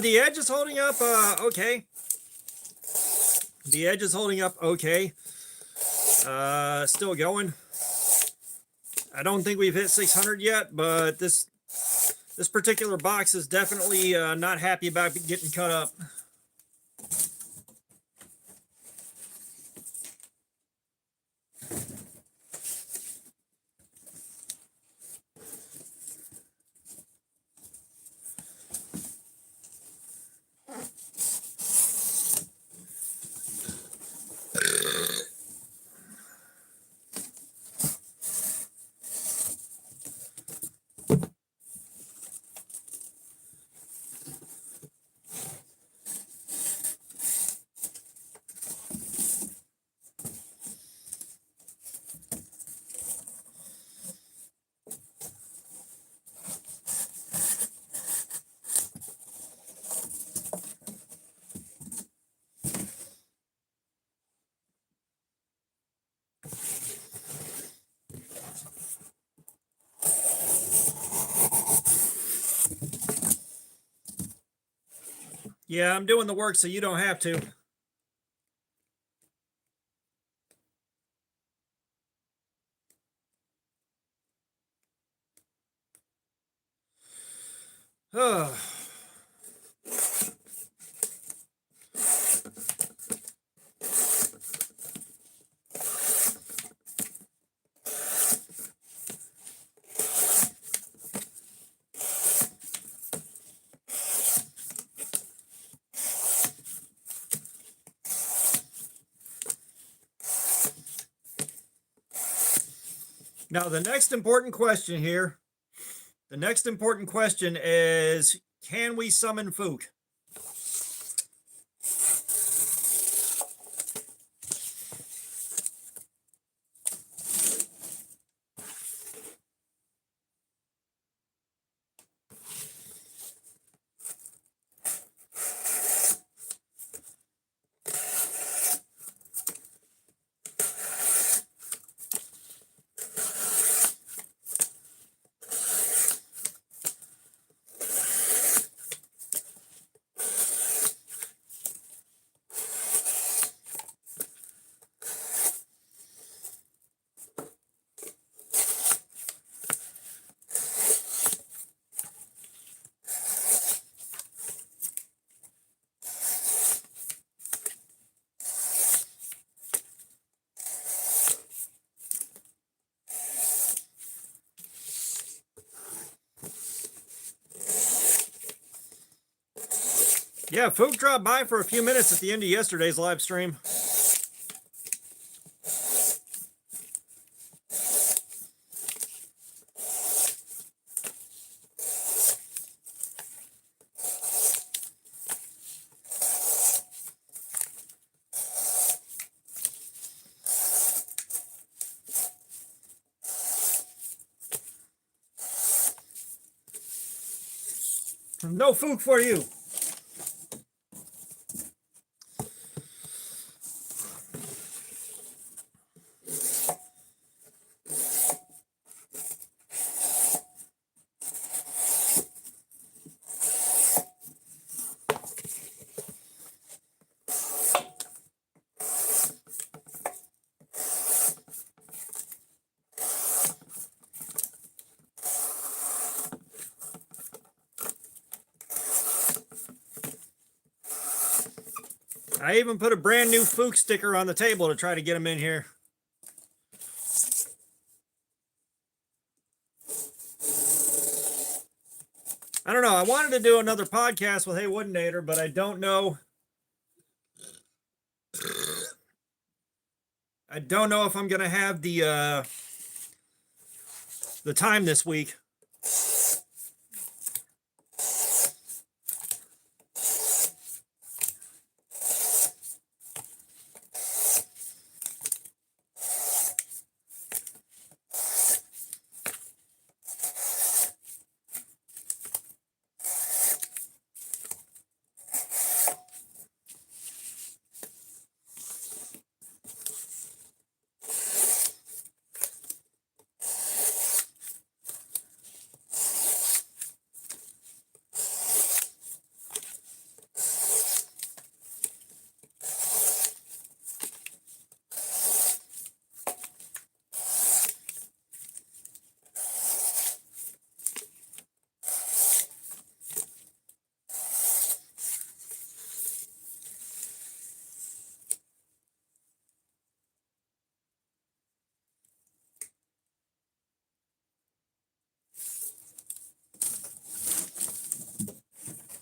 The edge is holding up okay. The edge is holding up okay. Still going. I don't think we've hit 600 yet, but this particular box is definitely not happy about getting cut up. Yeah, I'm doing the work so you don't have to. Oh. Now, the next important question here, the next important question is, can we summon Fook? Yeah, Fook dropped by for a few minutes at the end of yesterday's live stream. No Fook for you. I even put a brand new Fook sticker on the table to try to get him in here. I don't know. I wanted to do another podcast with Hey Woodinator, but I don't know. I don't know if I'm going to have the time this week.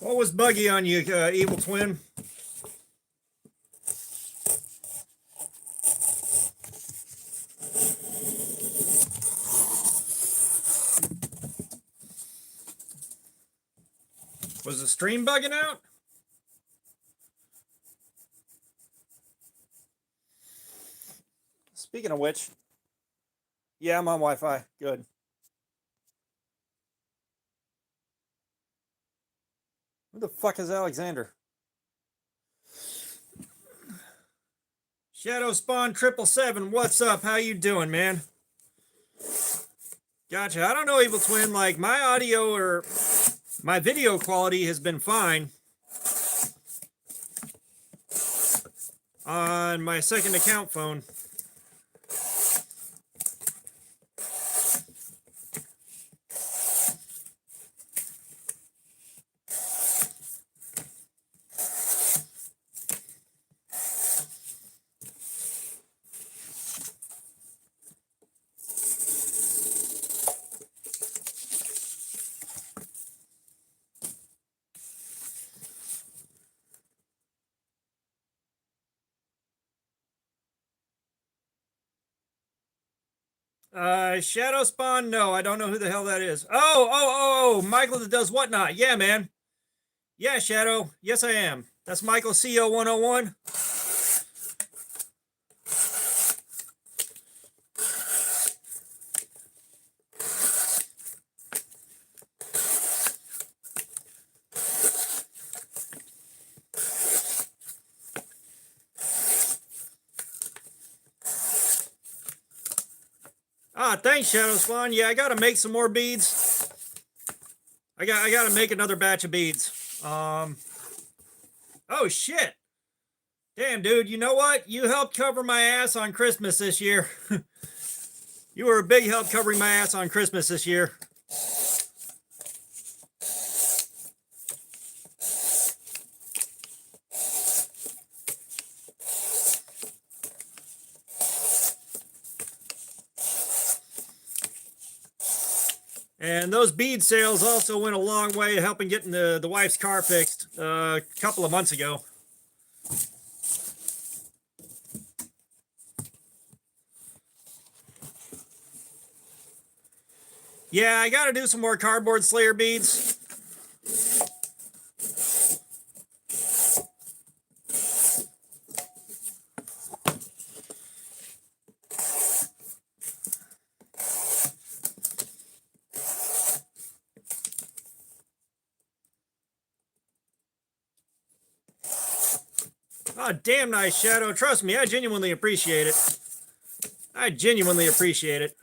What was buggy on you, Evil Twin? Was the stream bugging out? Speaking of which, yeah, I'm on Wi-Fi. Good. Who the fuck is Alexander? Shadow Spawn 777, what's up? How you doing, man? Gotcha. I don't know, Evil Twin. Like, my audio or my video quality has been fine on my second account phone. Shadow Spawn, no, I don't know who the hell that is. Oh, Michael that does whatnot. Yeah, man. Yeah, Shadow. Yes, I am. That's Michael CO 101. Thanks, Shadow Spawn. Yeah, I gotta make some more beads. I gotta make another batch of beads. Oh shit. Damn, dude, you know what? You helped cover my ass on Christmas this year. You were a big help covering my ass on Christmas this year. And those bead sales also went a long way helping getting the wife's car fixed a couple of months ago. Yeah, I got to do some more Cardboard Slayer beads. Oh, damn nice, Shadow. Trust me, I genuinely appreciate it. I genuinely appreciate it.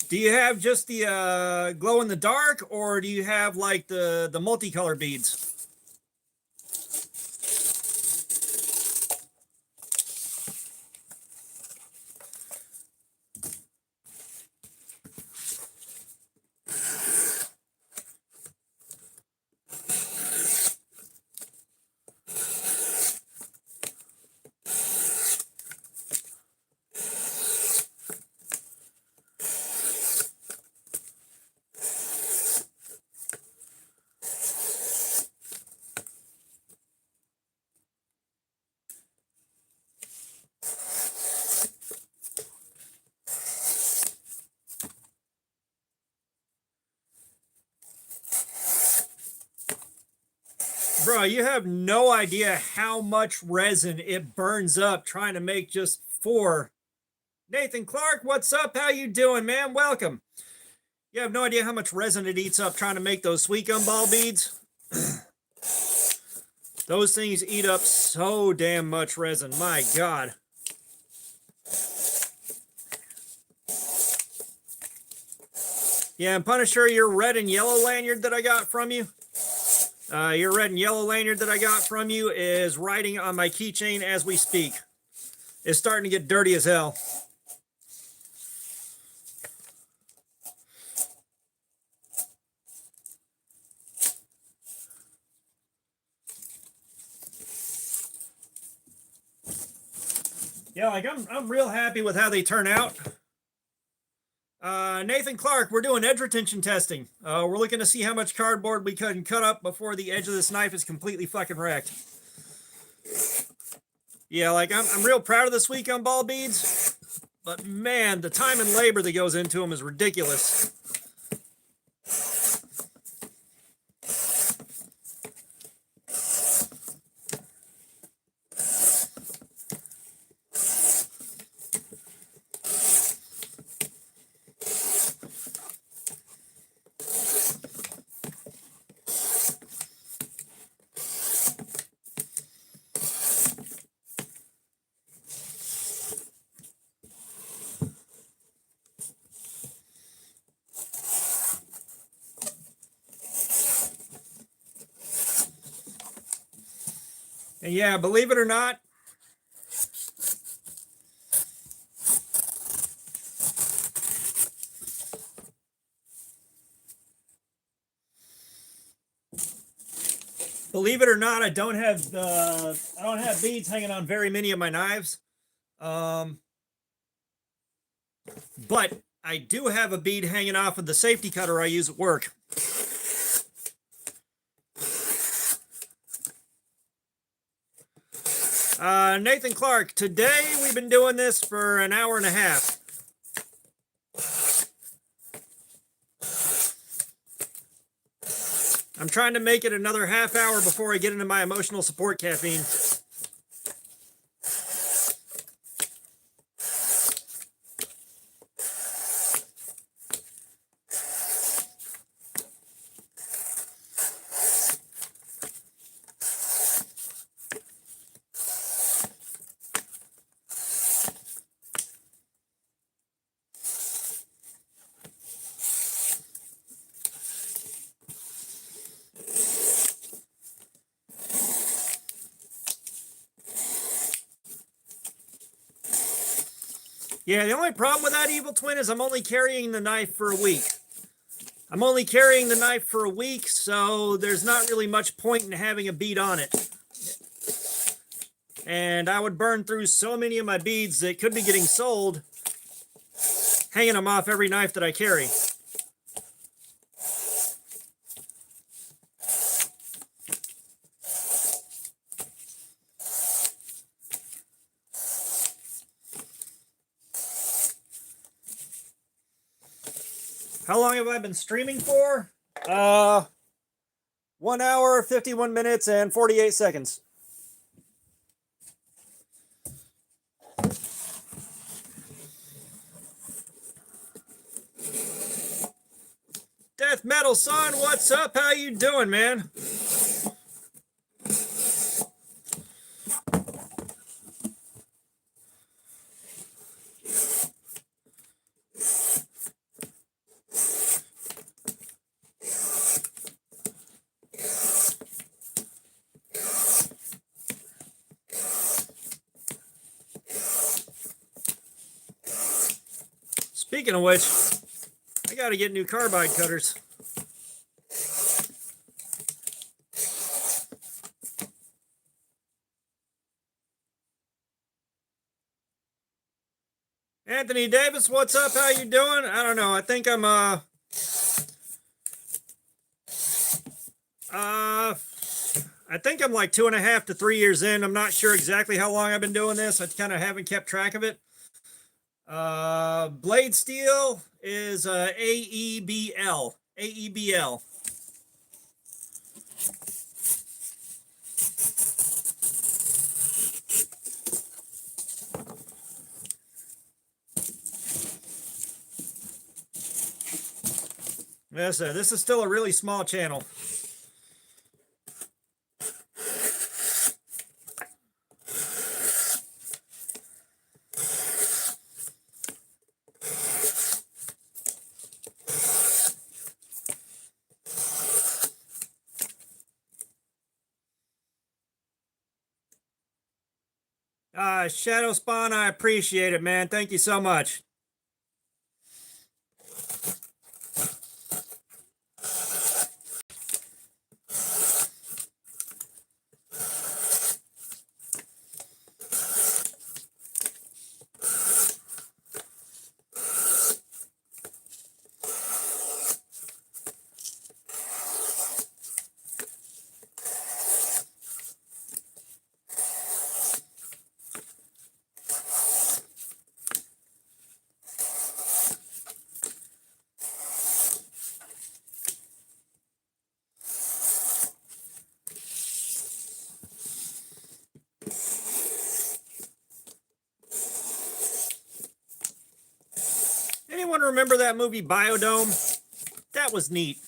Do you have just the glow in the dark, or do you have like the multicolor beads? Bro, you have no idea how much resin it burns up trying to make just 4. Nathan Clark, what's up? How you doing, man? Welcome. You have no idea how much resin it eats up trying to make those sweet gum ball beads. Those things eat up so damn much resin. My God. Yeah, and Punisher, your red and yellow lanyard that I got from you. Your red and yellow lanyard that I got from you is riding on my keychain as we speak. It's starting to get dirty as hell. Yeah, like I'm real happy with how they turn out. Nathan Clark, we're doing edge retention testing. We're looking to see how much cardboard we can cut up before the edge of this knife is completely fucking wrecked. Yeah, like I'm real proud of this week on ball beads, but man, the time and labor that goes into them is ridiculous. And yeah, believe it or not, I don't have beads hanging on very many of my knives. But I do have a bead hanging off of the safety cutter I use at work. Nathan Clark, today we've been doing this for an hour and a half. I'm trying to make it another half hour before I get into my emotional support caffeine. Yeah, the only problem with that Evil Twin is I'm only carrying the knife for a week. So there's not really much point in having a bead on it. And I would burn through so many of my beads that could be getting sold, hanging them off every knife that I carry. How long have I been streaming for? 1 hour, 51 minutes, and 48 seconds. Death Metal Son, what's up? How you doing, man? Speaking of which, I gotta get new carbide cutters. Anthony Davis, what's up? How you doing? I don't know. I think I'm like 2.5 to 3 years in. I'm not sure exactly how long I've been doing this. I kind of haven't kept track of it. Blade Steel is AEBL. AEBL. Yes, this is still a really small channel. Shadow Spawn, I appreciate it, man. Thank you so much. anyone remember that movie Biodome? That was neat.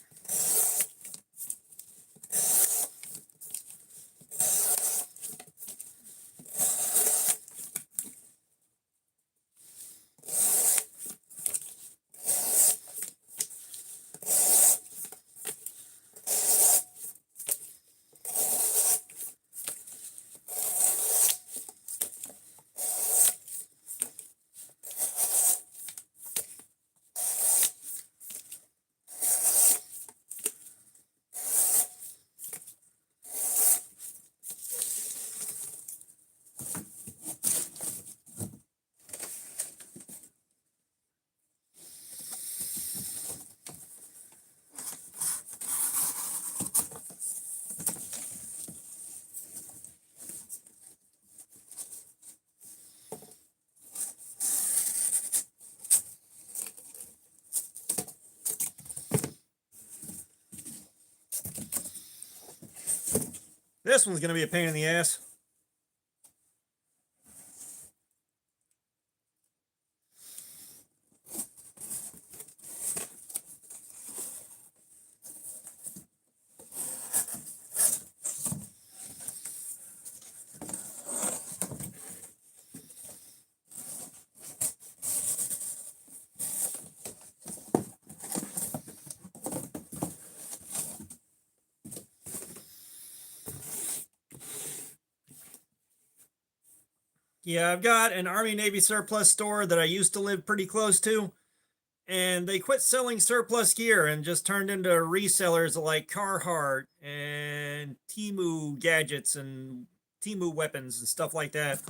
This one's going to be a pain in the ass. Yeah, I've got an Army Navy surplus store that I used to live pretty close to, and they quit selling surplus gear and just turned into resellers like Carhartt and Temu gadgets and Temu weapons and stuff like that.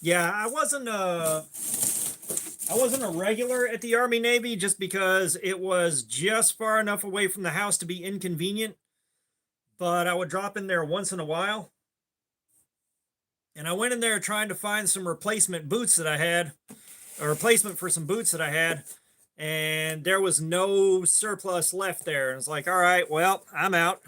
Yeah, I wasn't a regular at the Army Navy just because it was just far enough away from the house to be inconvenient. But I would drop in there once in a while. And I went in there trying to find some replacement boots that I had, a replacement for some boots that I had, and there was no surplus left there. And it's like, all right, well, I'm out.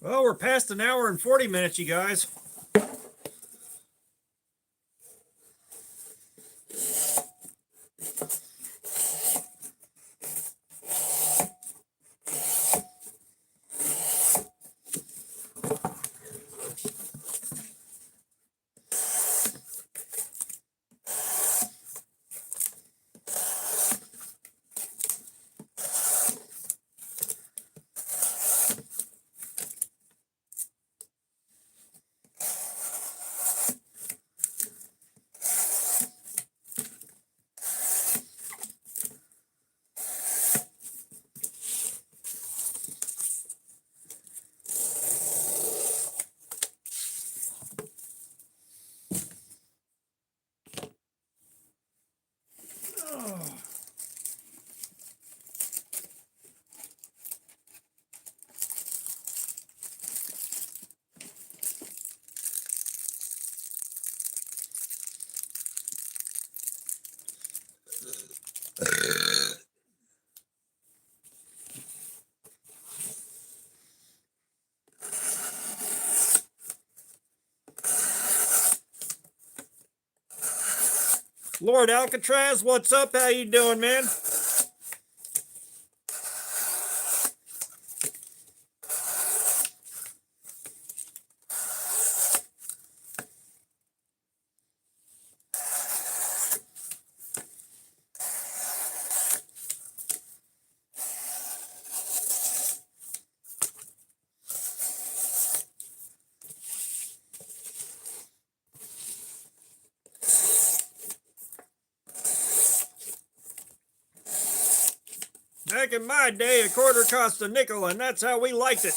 Well, we're past an hour and 40 minutes, you guys. Lord Alcatraz, what's up? How you doing, man? Back in my day, a quarter cost a nickel, and that's how we liked it.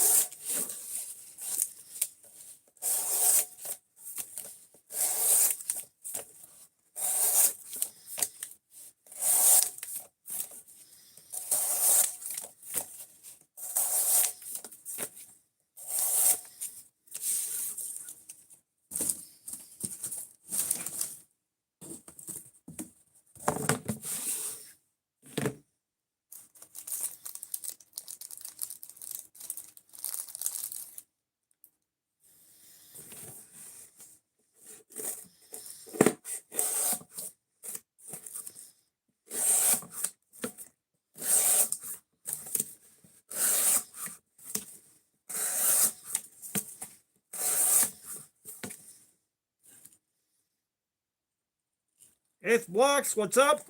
Eighth Blocks, what's up?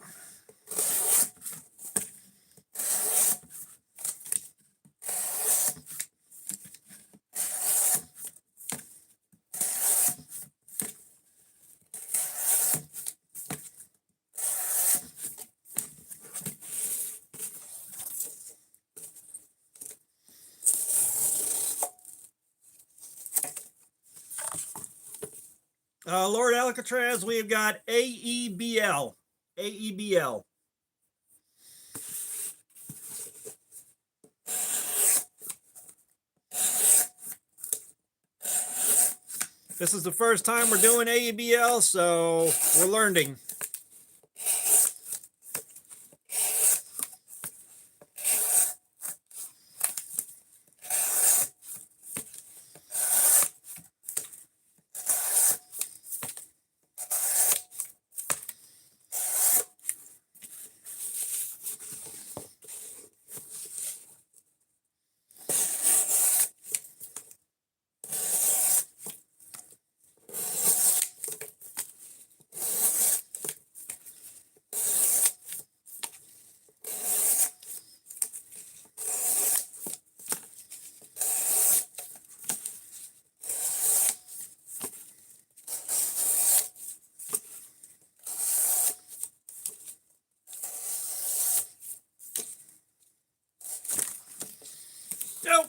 Lord Alcatraz, we've got AEBL. AEBL. This is the first time we're doing AEBL, so we're learning. Nope.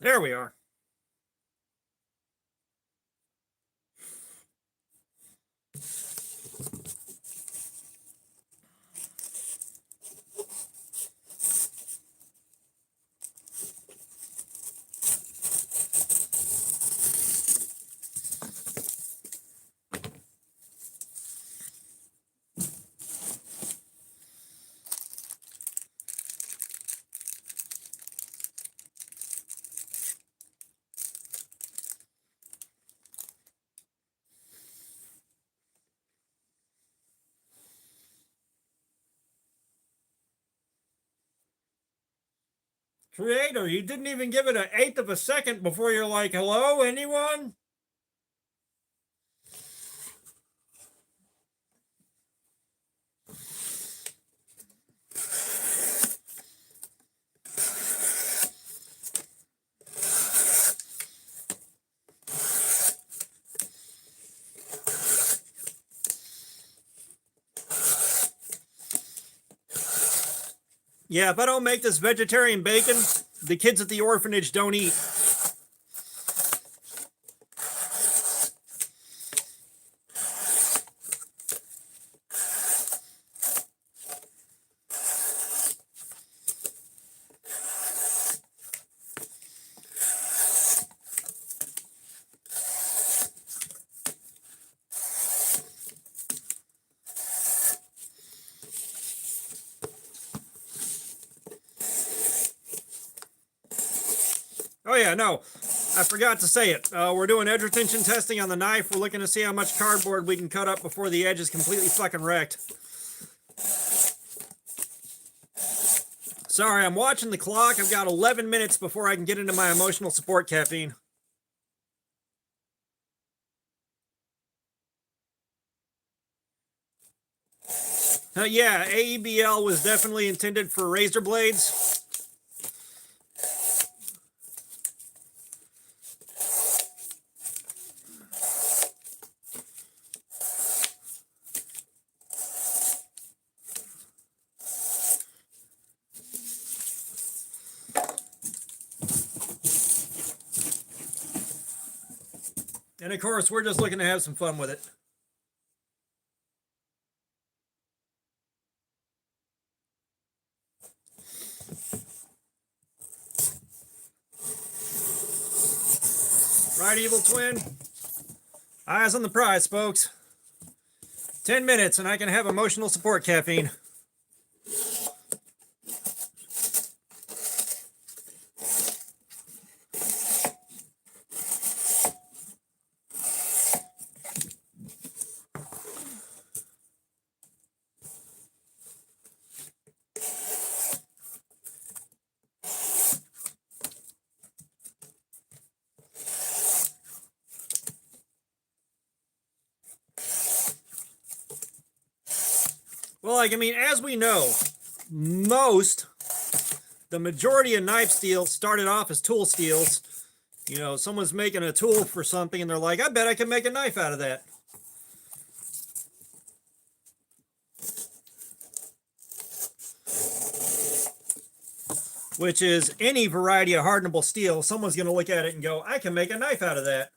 There we are. Creator, you didn't even give it an eighth of a second before you're like, hello, anyone? Yeah, if I don't make this vegetarian bacon, the kids at the orphanage don't eat. Oh yeah, no, I forgot to say it. We're doing edge retention testing on the knife. We're looking to see how much cardboard we can cut up before the edge is completely fucking wrecked. Sorry, I'm watching the clock. I've got 11 minutes before I can get into my emotional support caffeine. Yeah, AEBL was definitely intended for razor blades. And of course, we're just looking to have some fun with it. Right, Evil Twin? Eyes on the prize, folks. 10 minutes and I can have emotional support caffeine. Well, like, I mean, as we know, the majority of knife steels started off as tool steels. You know, someone's making a tool for something and they're like, I bet I can make a knife out of that. Which is any variety of hardenable steel. Someone's going to look at it and go, I can make a knife out of that.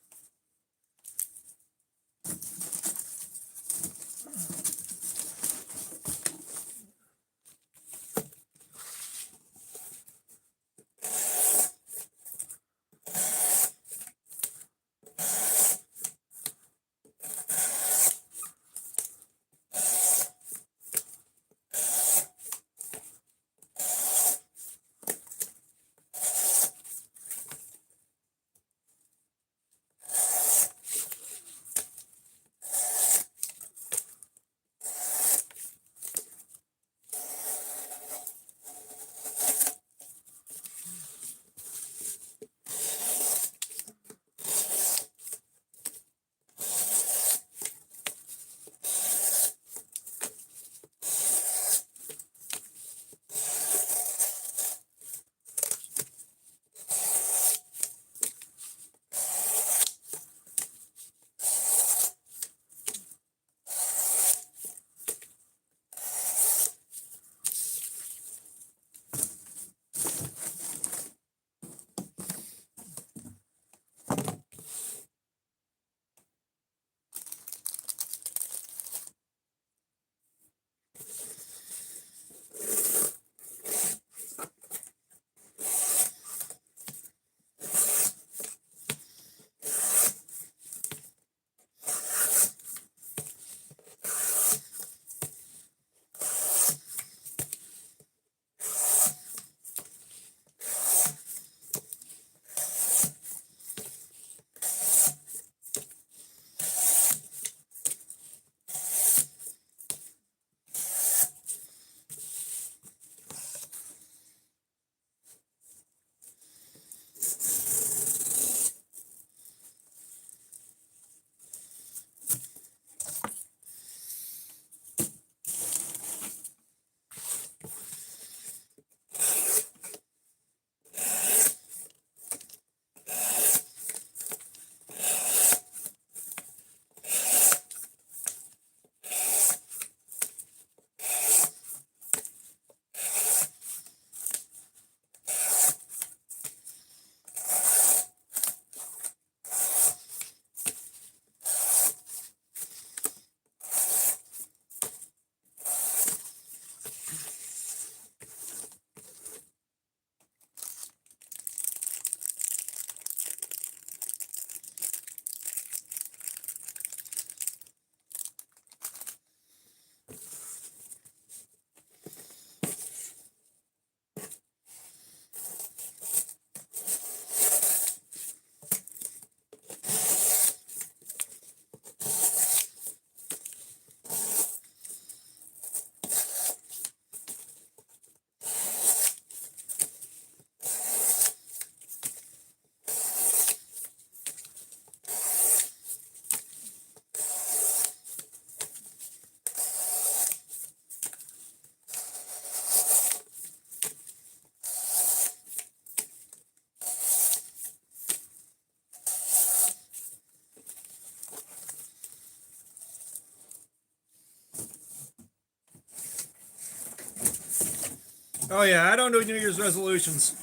Oh yeah, I don't do New Year's resolutions.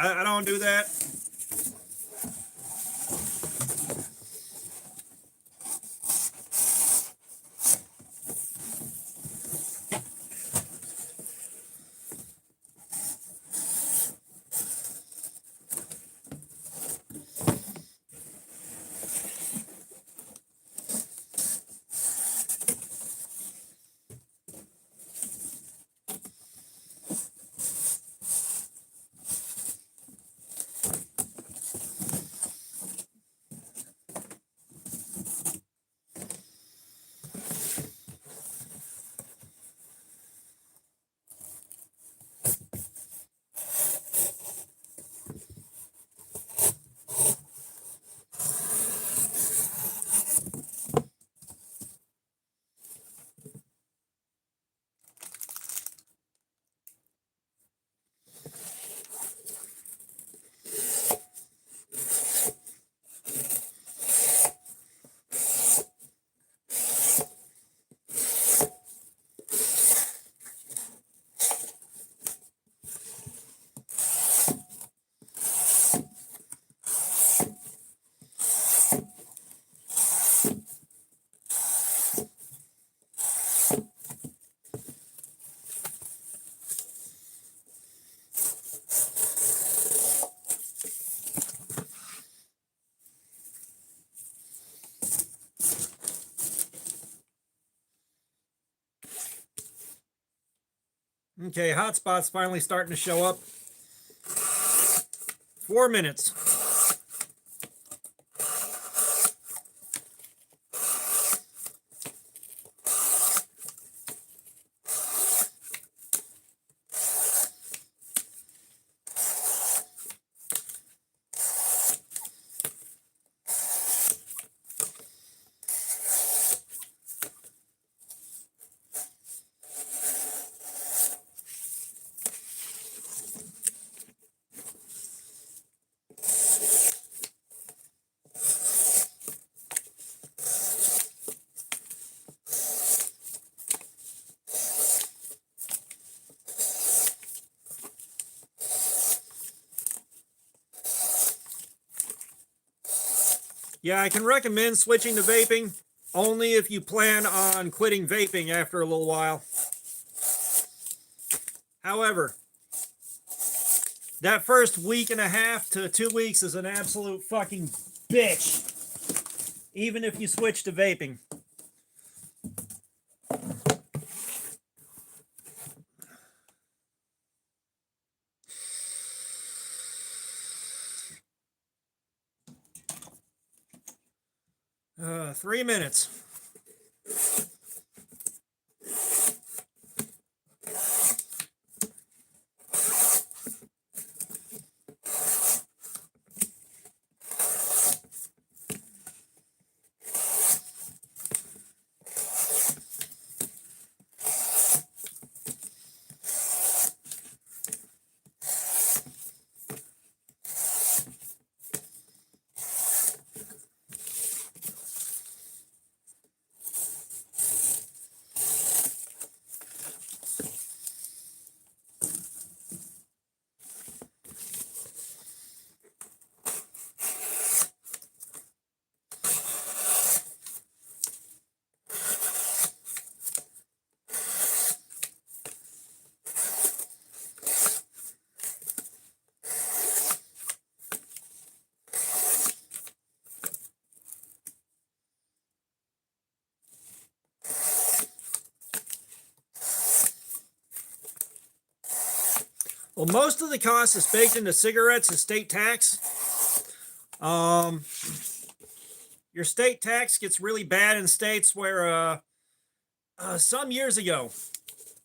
I don't do that. Okay, hotspot's finally starting to show up. 4 minutes. Yeah, I can recommend switching to vaping only if you plan on quitting vaping after a little while. However, that first week and a half to 2 weeks is an absolute fucking bitch, even if you switch to vaping. Uh, 3 minutes. Well, most of the cost is baked into cigarettes is state tax. Your state tax gets really bad in states where some years ago,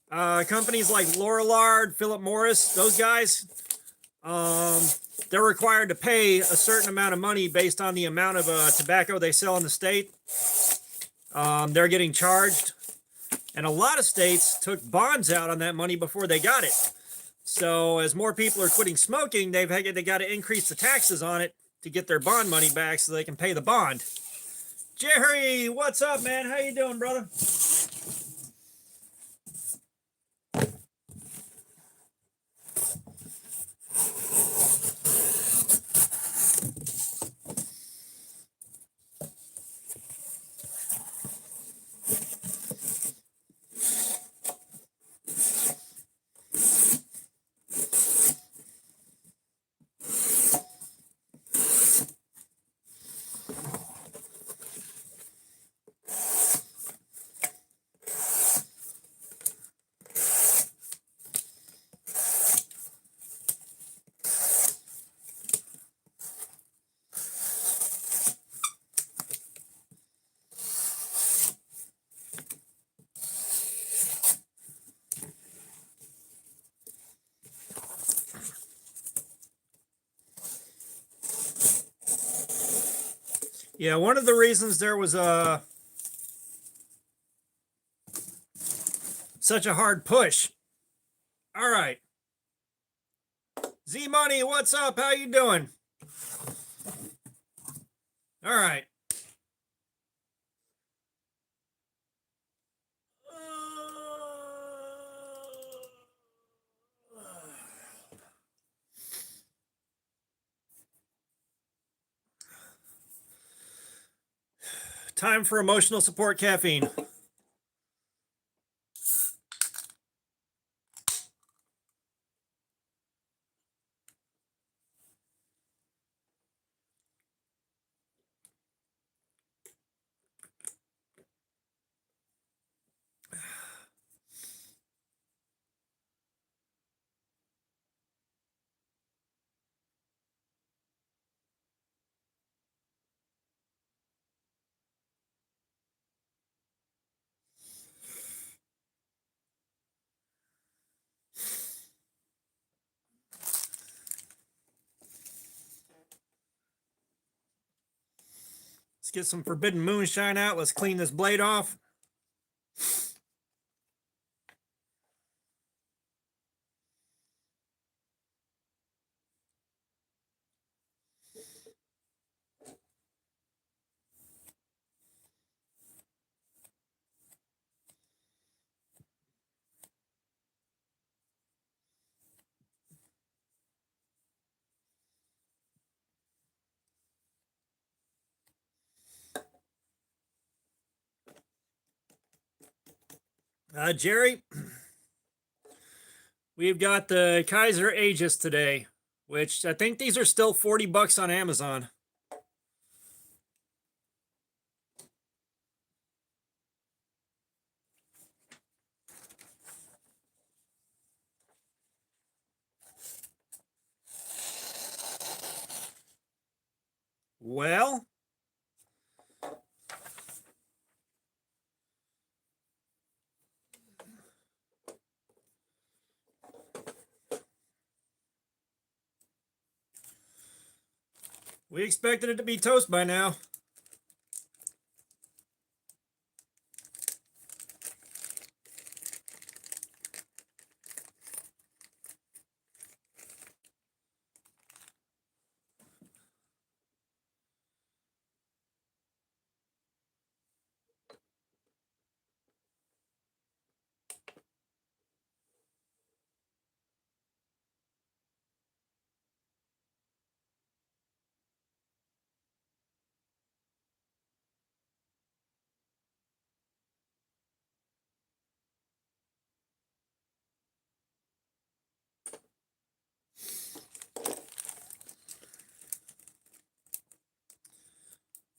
companies like Lorillard, Philip Morris, those guys, they're required to pay a certain amount of money based on the amount of tobacco they sell in the state. They're getting charged. And a lot of states took bonds out on that money before they got it. So as more people are quitting smoking, they got to increase the taxes on it to get their bond money back so they can pay the bond. Jerry, what's up, man? How you doing, brother? Yeah, one of the reasons there was such a hard push. All right. Z Money, what's up? How you doing? All right. Time for emotional support caffeine. Let's get some Forbidden Moonshine out. Let's clean this blade off. Jerry, we've got the Kaiser Aegis today, which I think these are still $40 on Amazon. Well, we expected it to be toast by now.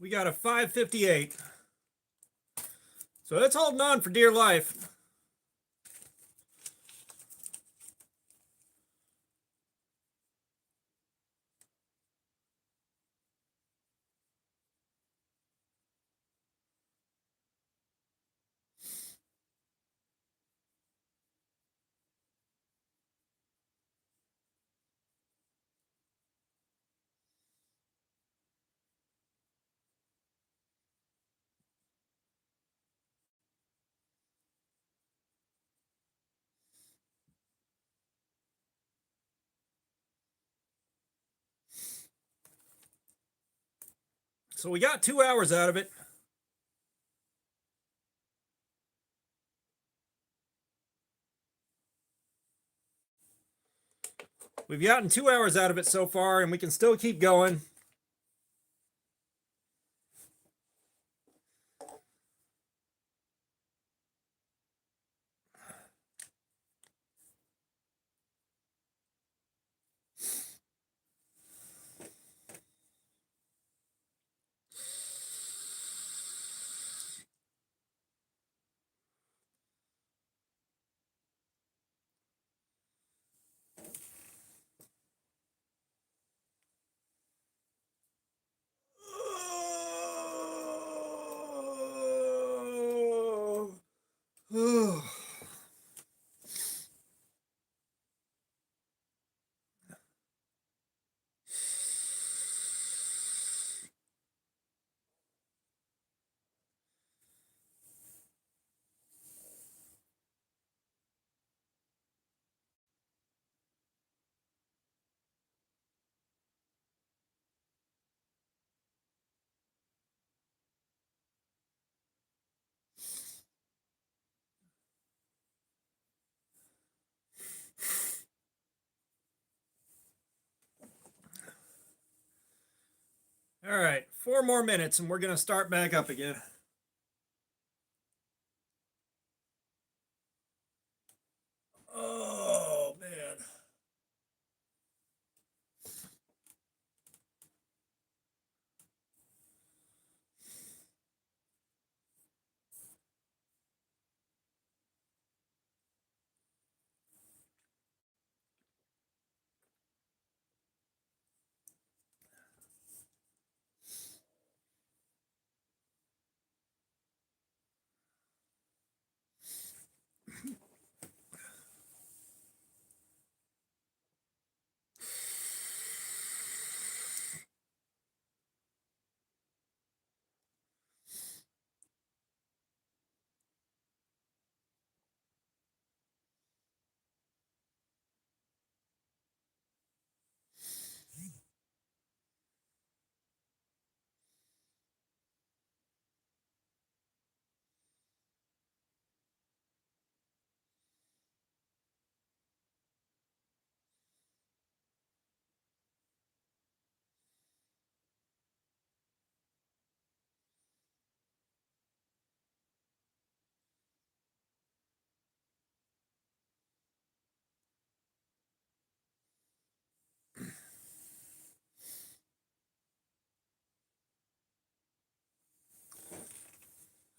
We got a 558. So it's holding on for dear life. So we got 2 hours out of it. We've gotten 2 hours out of it so far, and we can still keep going. All right, 4 more minutes and we're going to start back up again. Oh, man.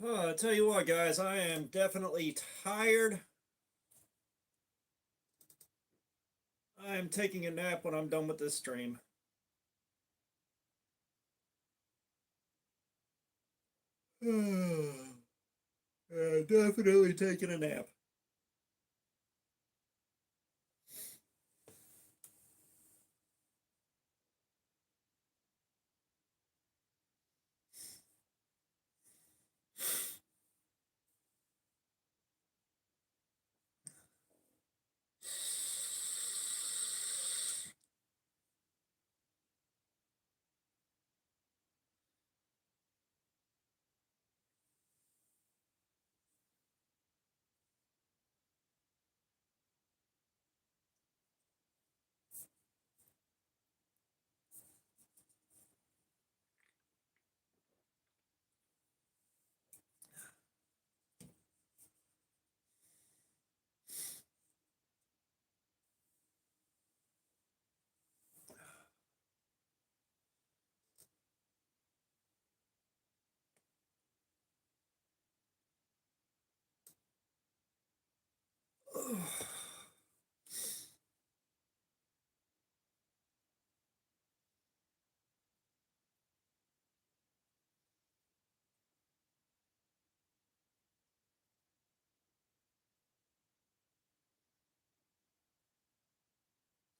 Oh, I tell you what, guys, I am definitely tired. I am taking a nap when I'm done with this stream. Definitely taking a nap.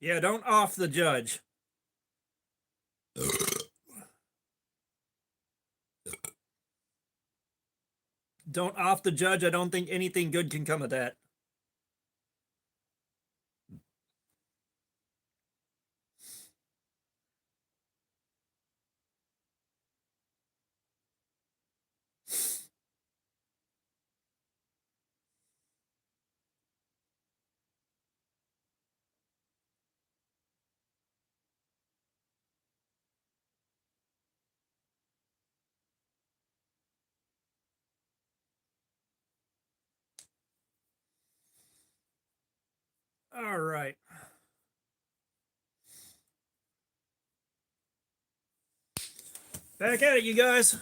Yeah, don't off the judge. Don't off the judge. I don't think anything good can come of that. All right. Back at it, you guys.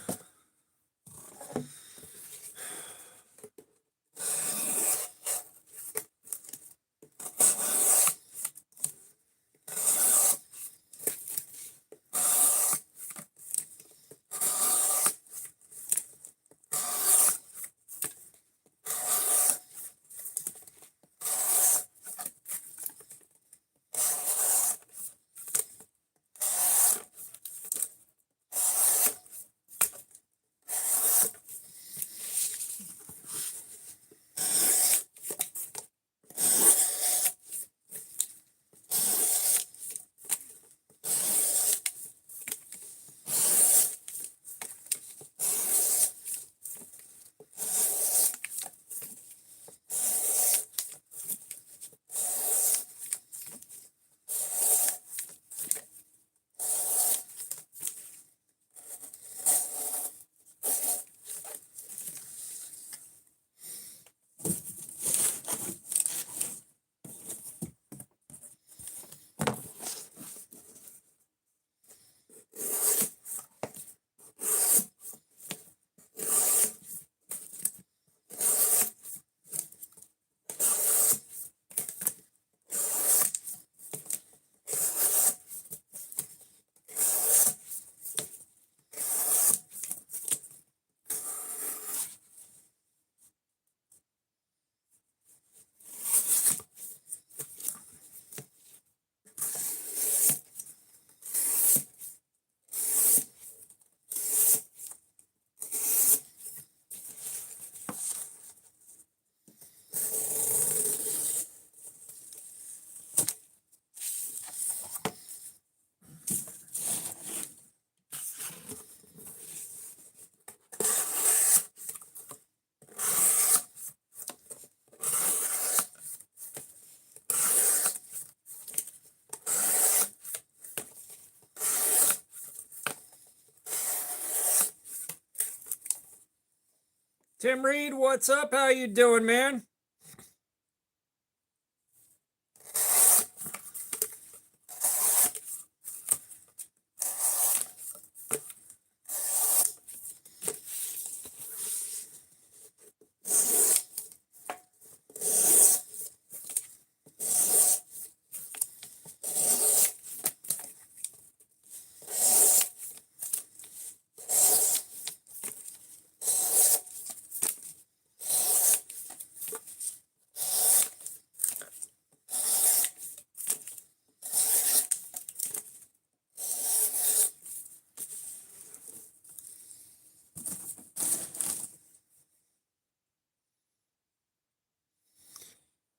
Tim Reed, what's up? How you doing, man?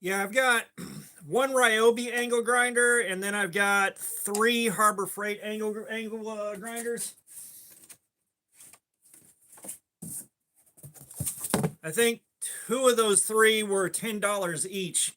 Yeah, I've got one Ryobi angle grinder, and then I've got 3 Harbor Freight angle grinders. I think 2 of those 3 were $10 each.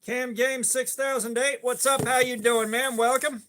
Cam Game 6008, what's up? How you doing, man? Welcome.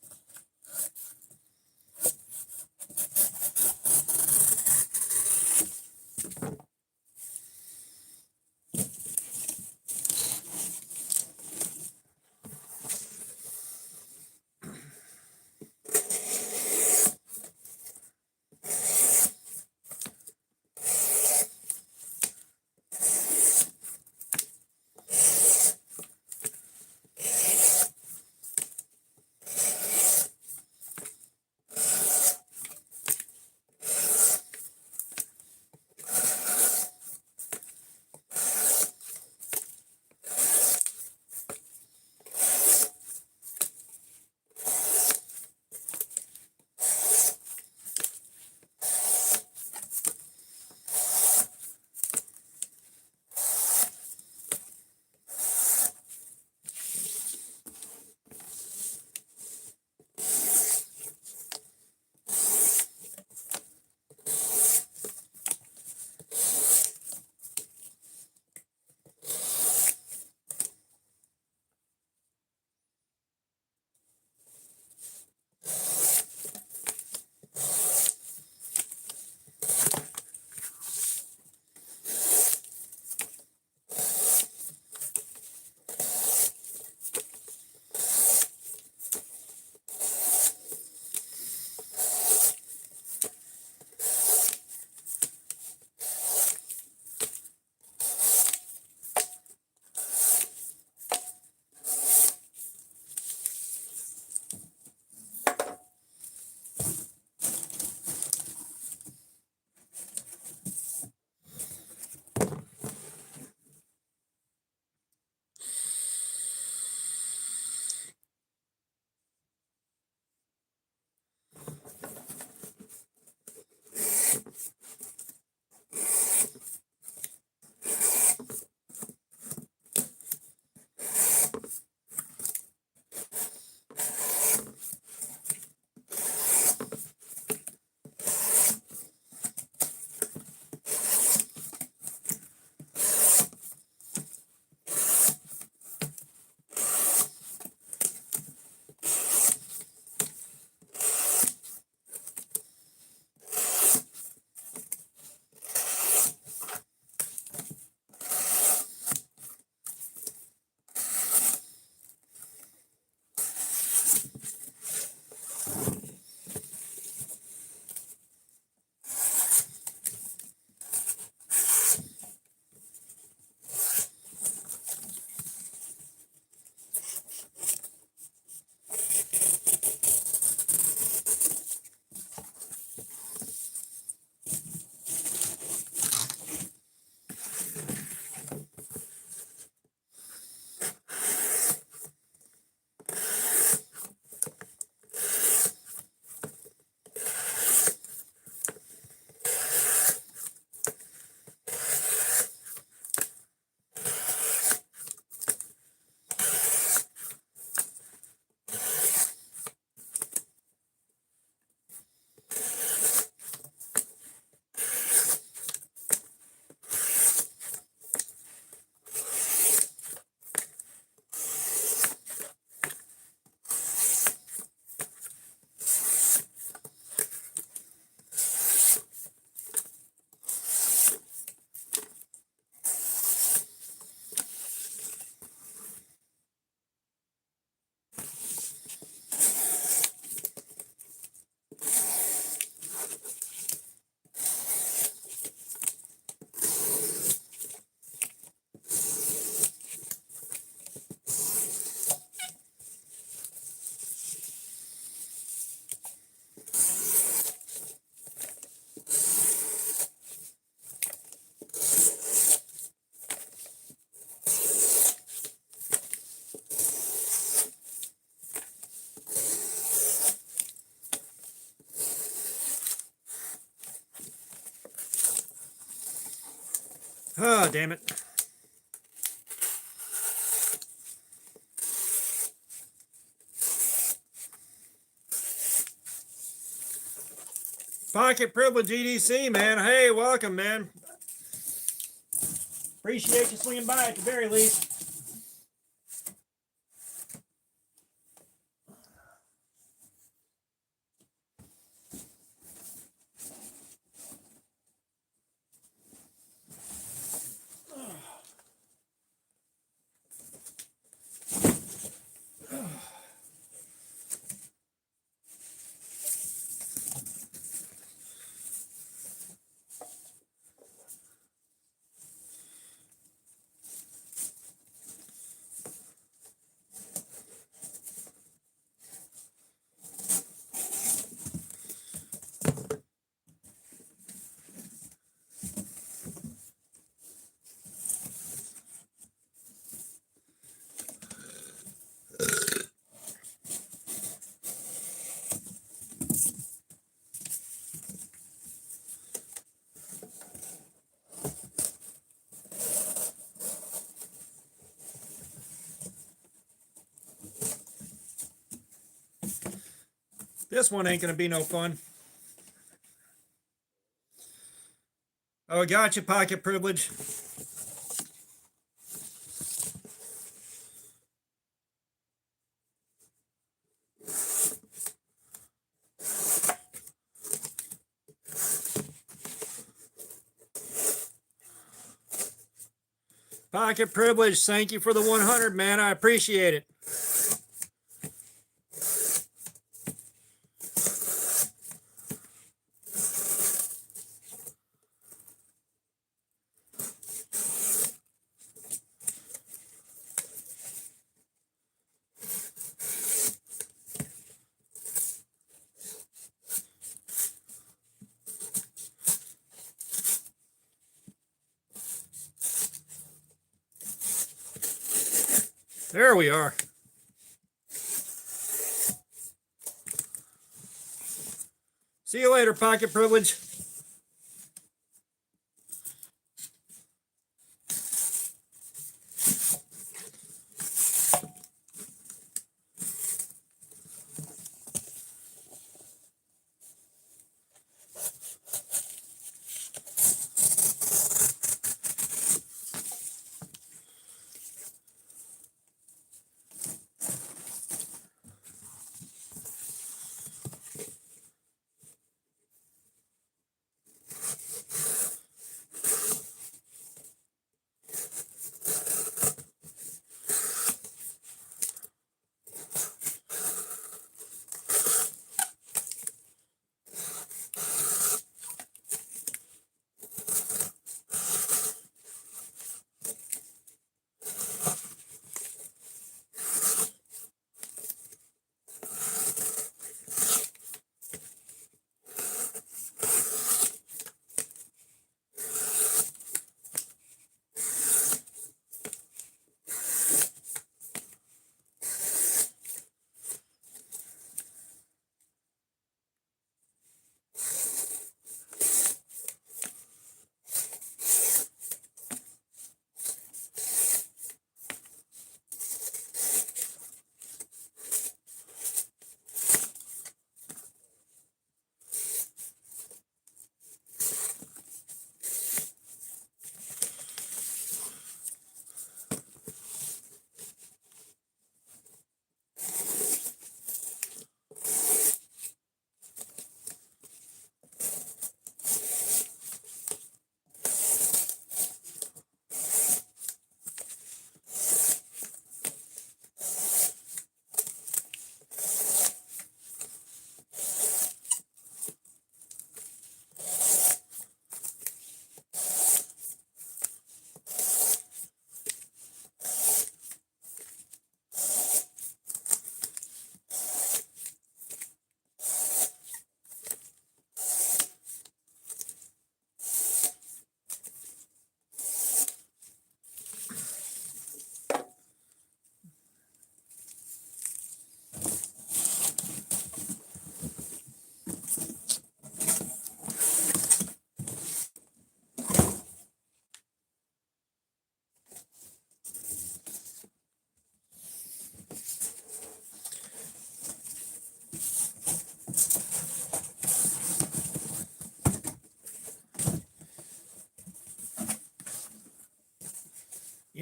Oh, damn it. Pocket Privilege EDC, man. Hey, welcome, man. Appreciate you swinging by at the very least. This one ain't gonna be no fun. Oh, I got you, Pocket Privilege. Pocket Privilege, thank you for the 100, man. I appreciate it. There we are. See you later, Pocket Privilege.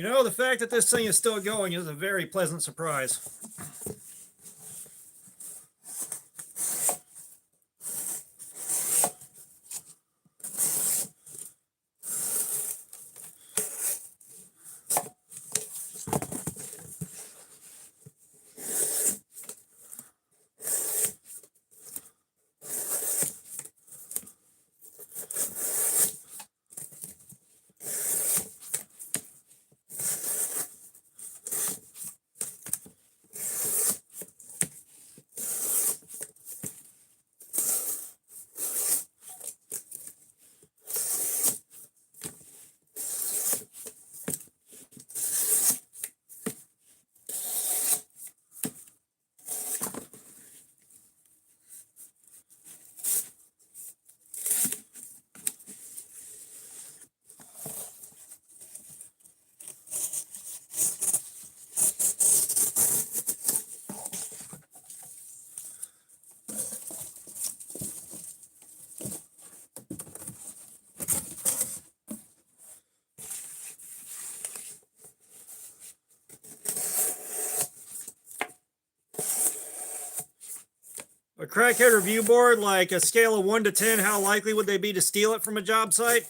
You know, the fact that this thing is still going is a very pleasant surprise. A crackhead review board, like a scale of 1 to 10, how likely would they be to steal it from a job site?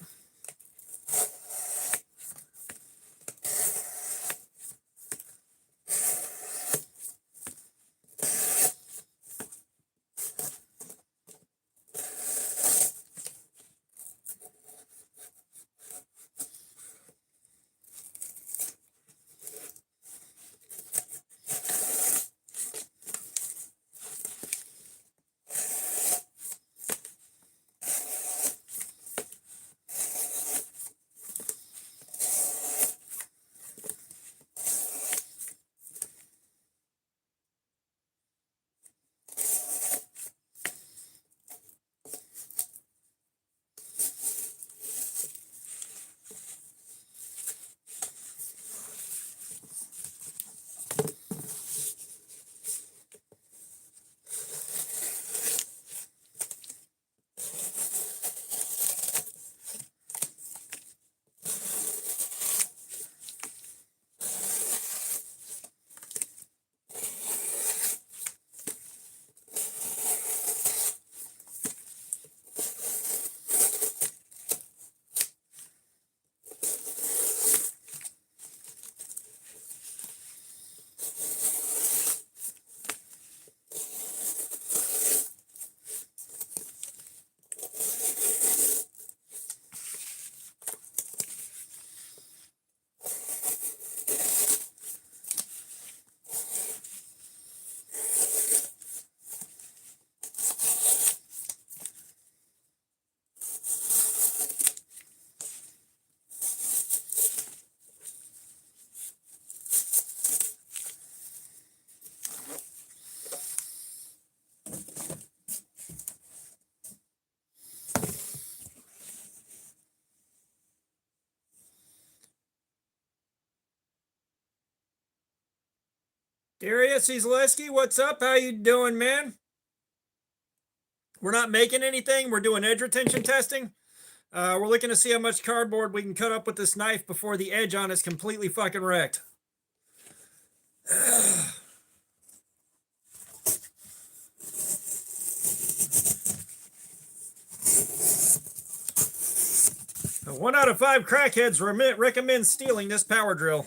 Darius Zaleski, what's up? How you doing, man? We're not making anything. We're doing edge retention testing. We're looking to see how much cardboard we can cut up with this knife before the edge on it's completely fucking wrecked. One out of 5 crackheads recommend stealing this power drill.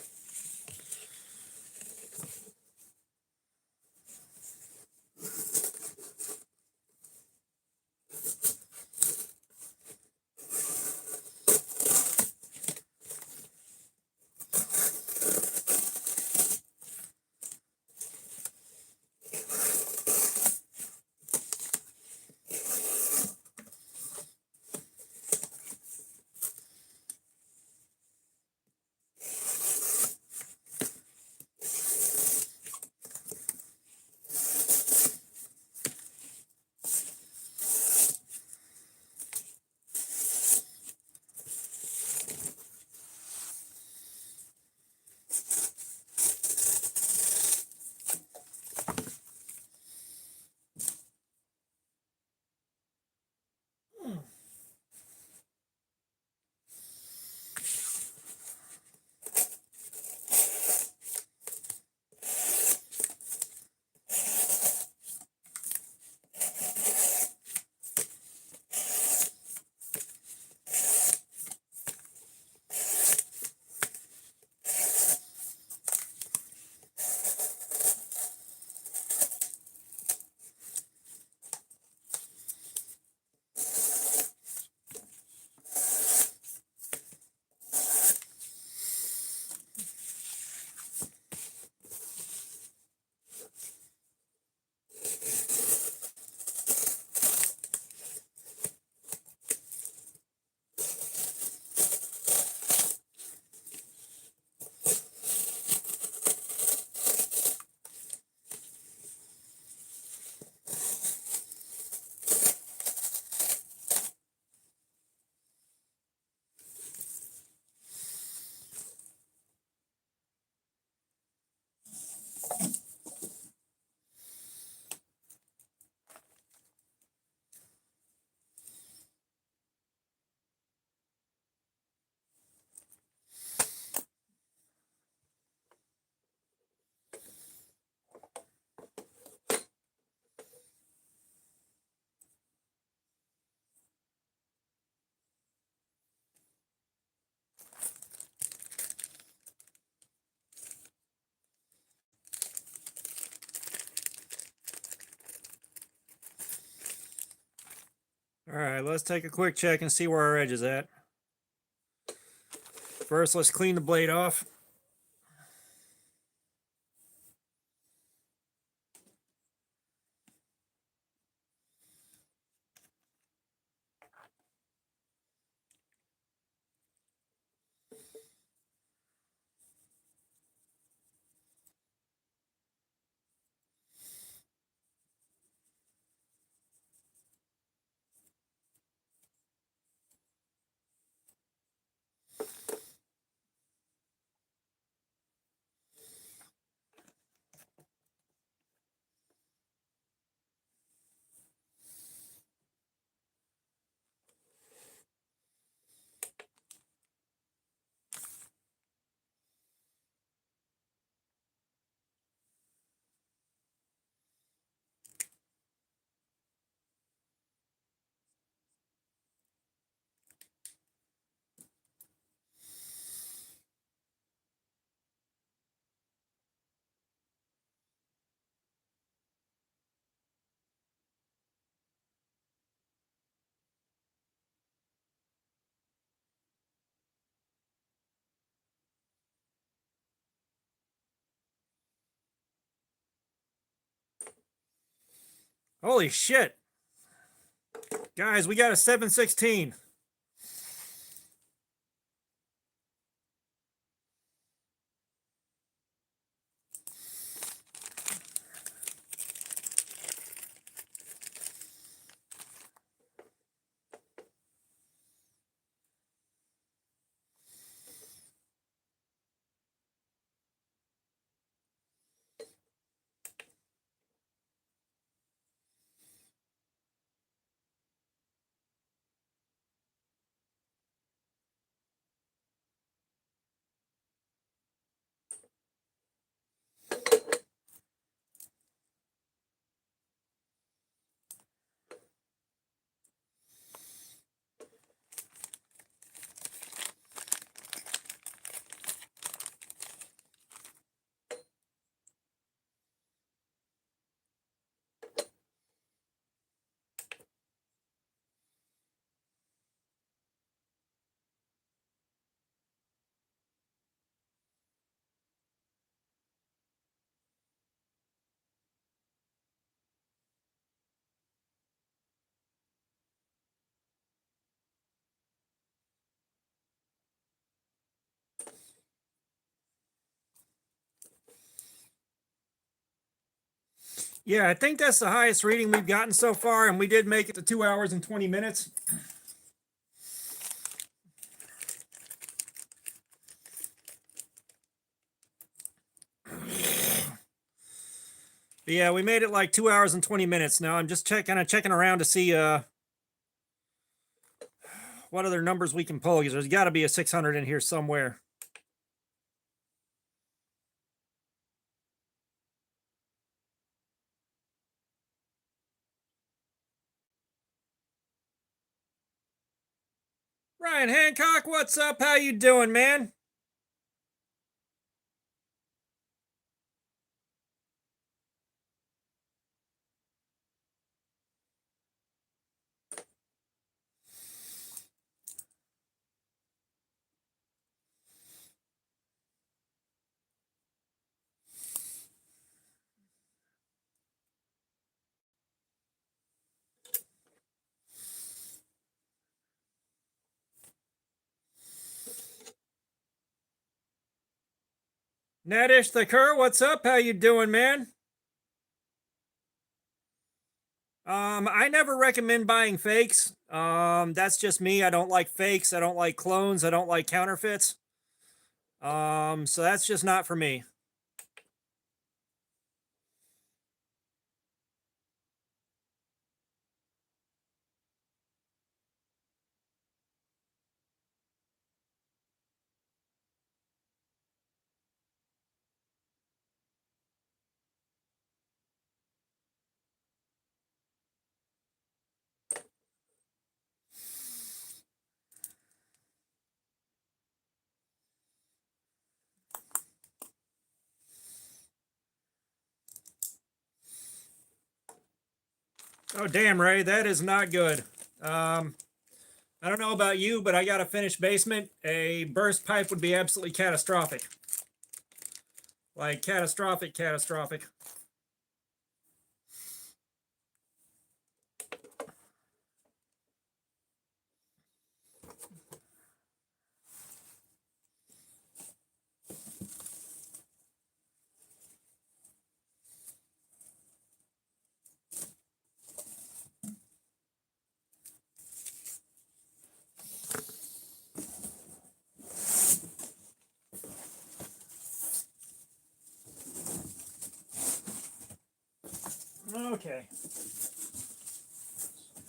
All right, let's take a quick check and see where our edge is at. First, let's clean the blade off. Holy shit. Guys, we got a 7/16. Yeah, I think that's the highest reading we've gotten so far, and we did make it to 2 hours and 20 minutes. But yeah, we made it like 2 hours and 20 minutes. Now I'm just kind of checking around to see what other numbers we can pull, because there's got to be a 600 in here somewhere. Ryan Hancock, what's up? How you doing, man? Nadish the Cur, what's up? How you doing, man? I never recommend buying fakes. That's just me. I don't like fakes. I don't like clones. I don't like counterfeits. So that's just not for me. Oh, damn, Ray, that is not good. I don't know about you, but I got a finished basement. A burst pipe would be absolutely catastrophic. Like catastrophic, catastrophic. Okay.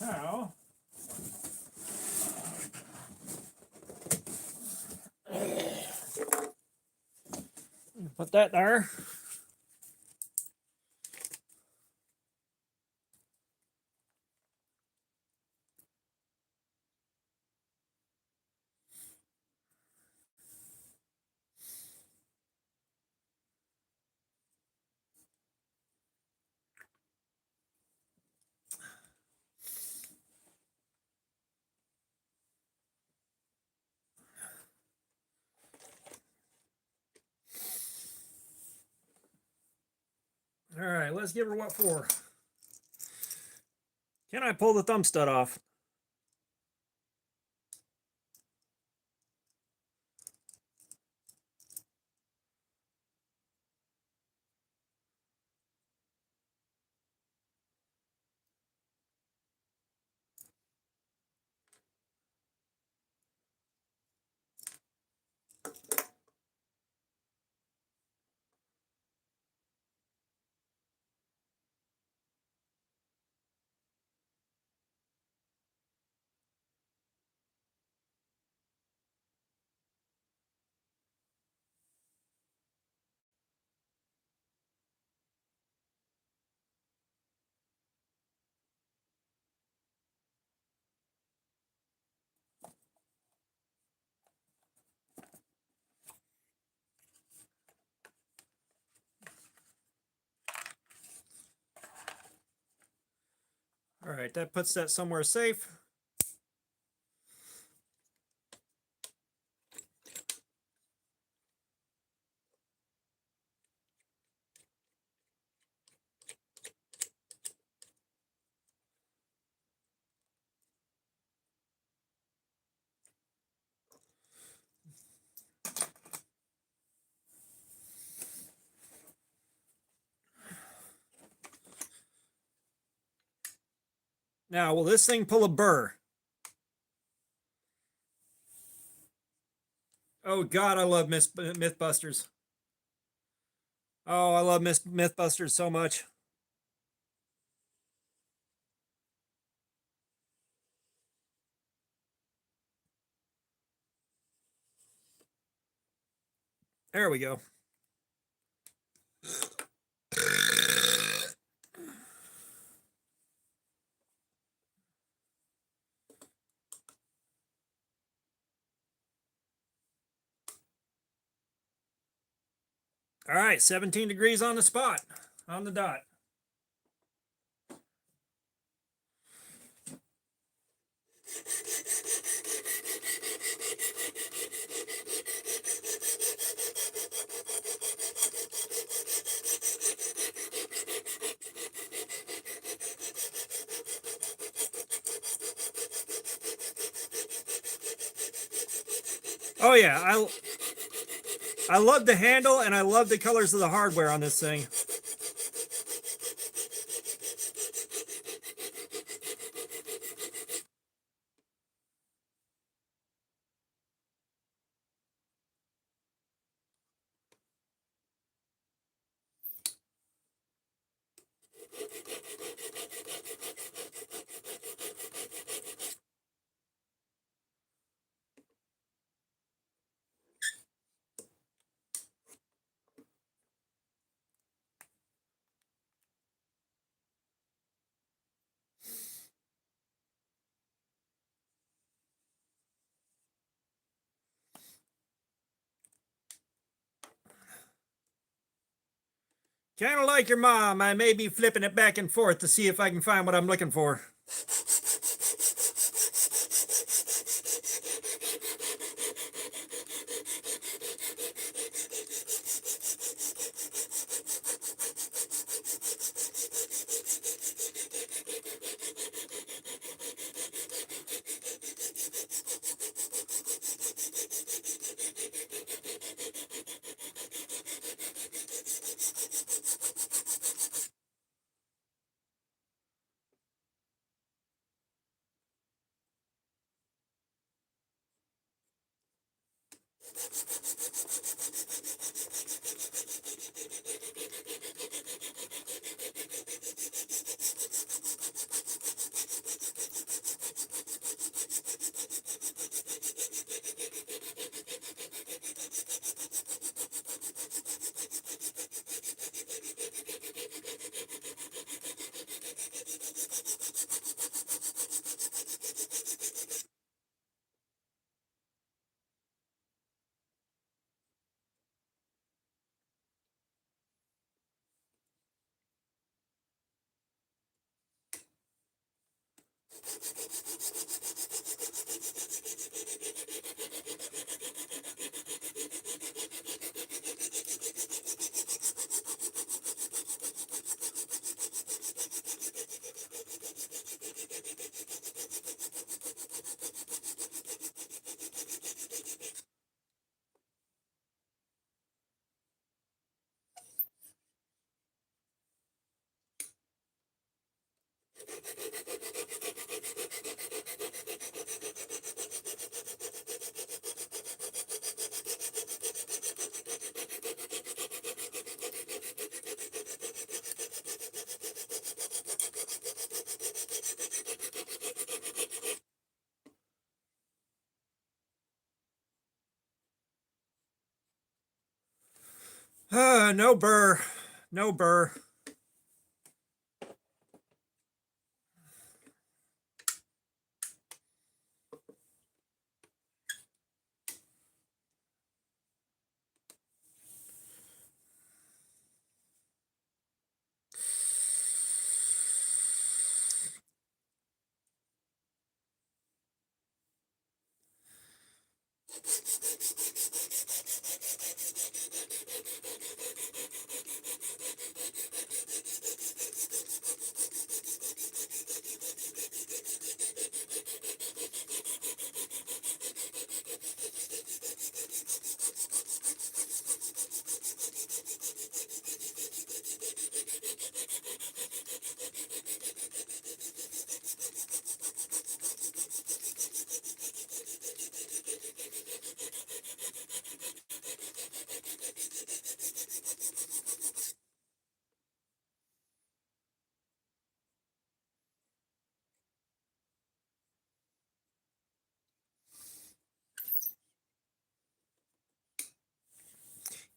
Now, put that there. All right, let's give her what for. Can I pull the thumb stud off? All right, that puts that somewhere safe. Now, will this thing pull a burr? Oh God, I love Mythbusters. Oh, I love Mythbusters so much. There we go. All right, 17 degrees on the spot, on the dot. Oh yeah, I love the handle and I love the colors of the hardware on this thing. Kind of like your mom, I may be flipping it back and forth to see if I can find what I'm looking for. No burr. No burr.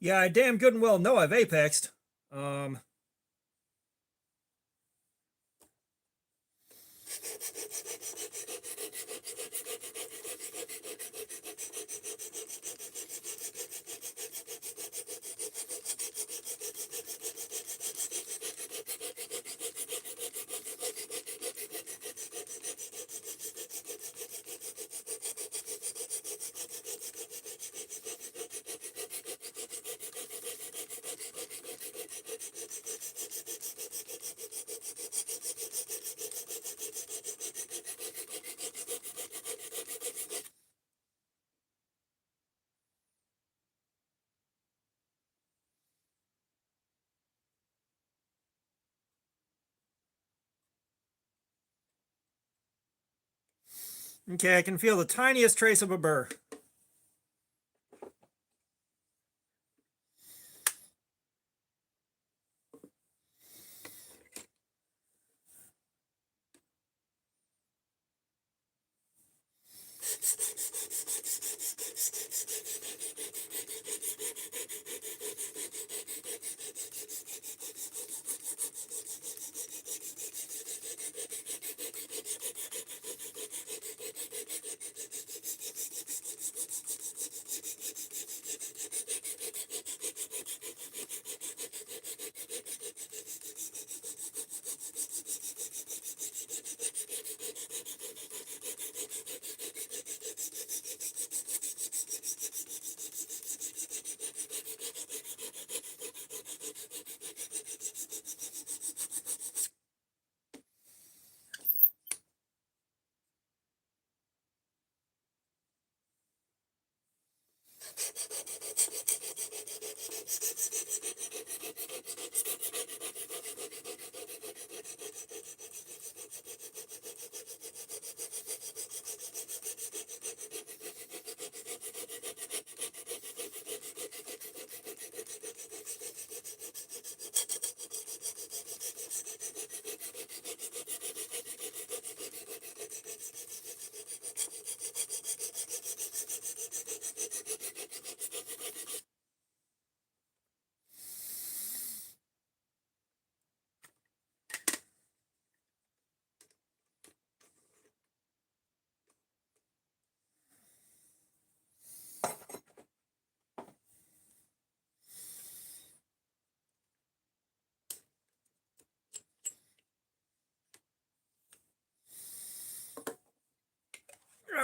Yeah, I damn good and well know I've apexed. Okay, I can feel the tiniest trace of a burr.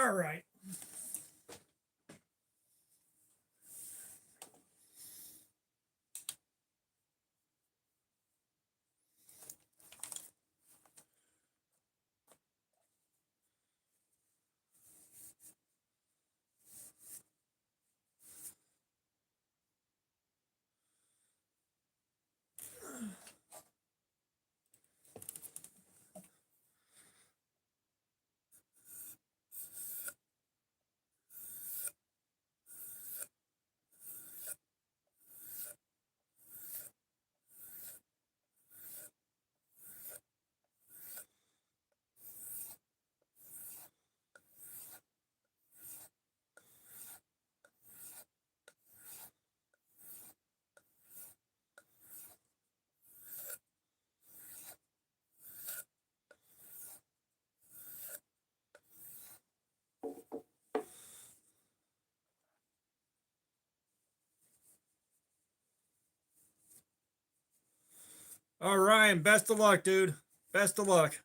All right. All right, best of luck, dude. Best of luck.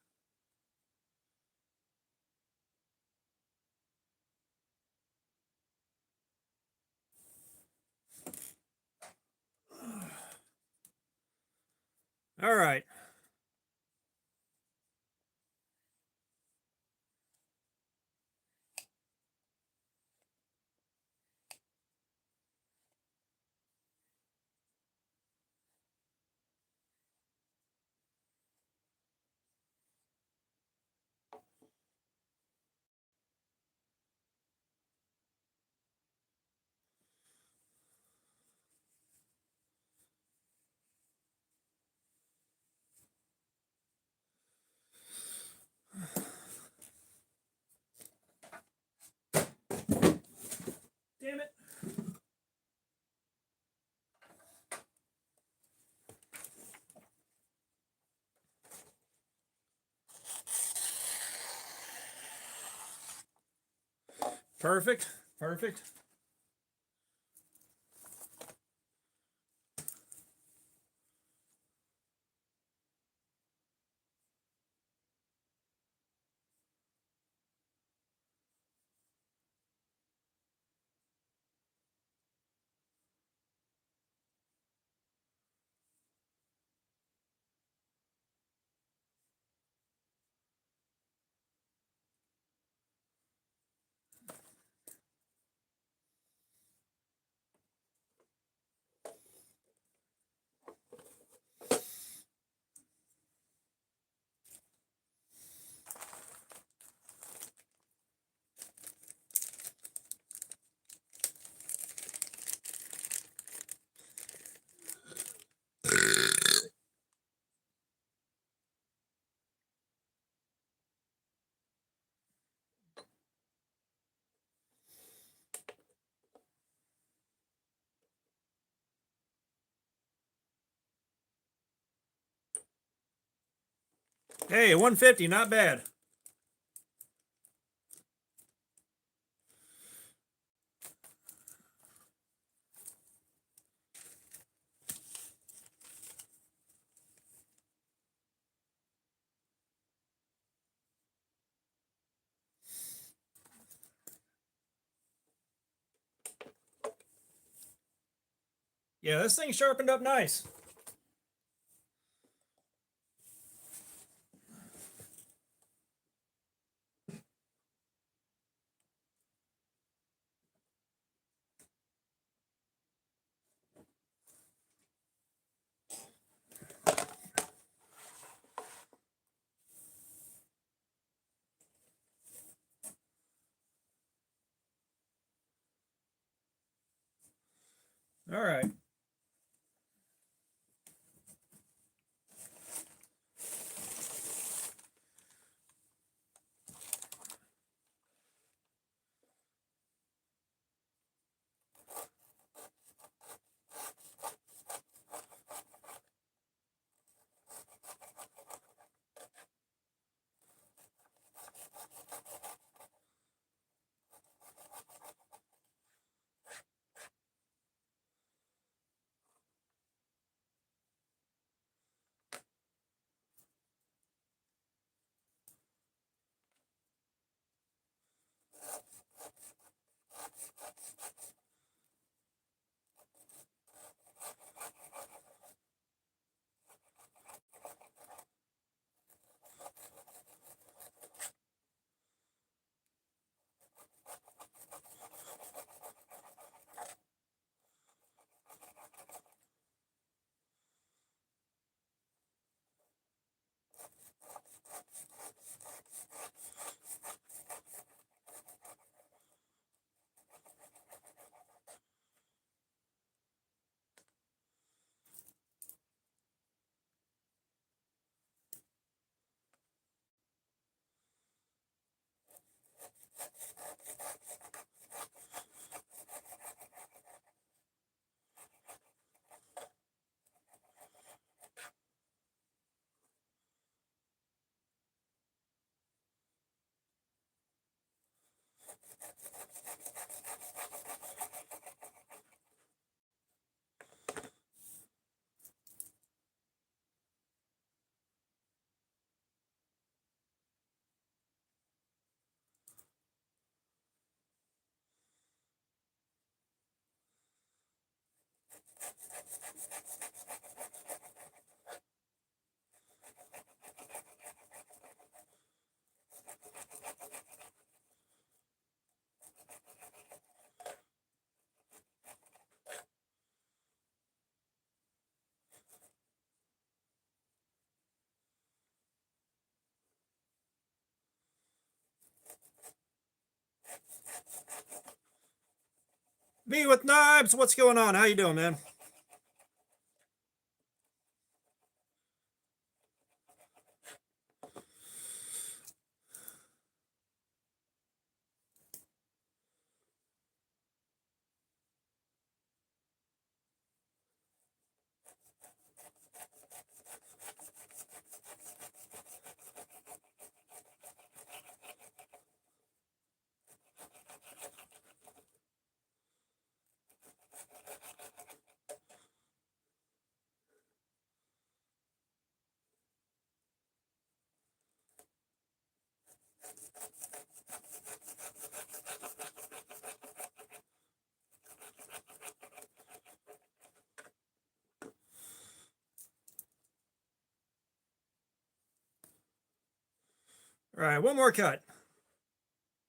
All right. Damn it. Perfect. Perfect. Hey, 150, not bad. Yeah, this thing sharpened up nice. All right. Me with Knives, what's going on? How you doing, man? All right, one more cut.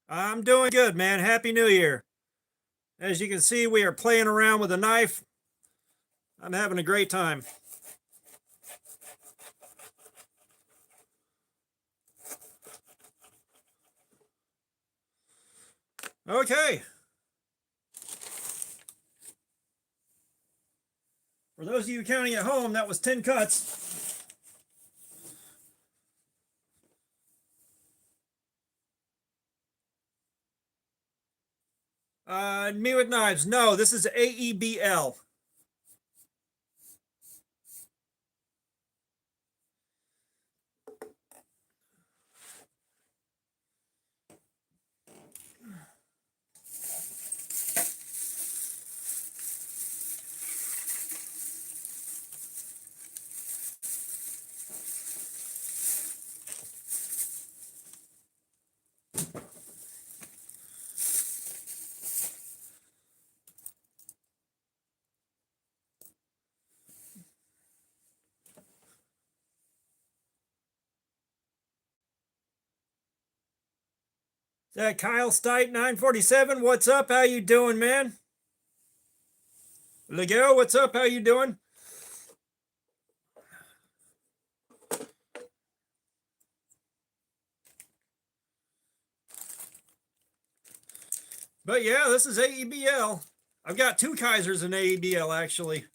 I'm doing good, man. Happy New Year. As you can see, we are playing around with a knife. I'm having a great time. Okay. For those of you counting at home, that was 10 cuts. Me with Knives. No, this is AEBL. Is that Kyle Stite 947? What's up? How you doing, man? Lego, what's up? How you doing? But yeah, this is AEBL. I've got two Kaisers in AEBL actually.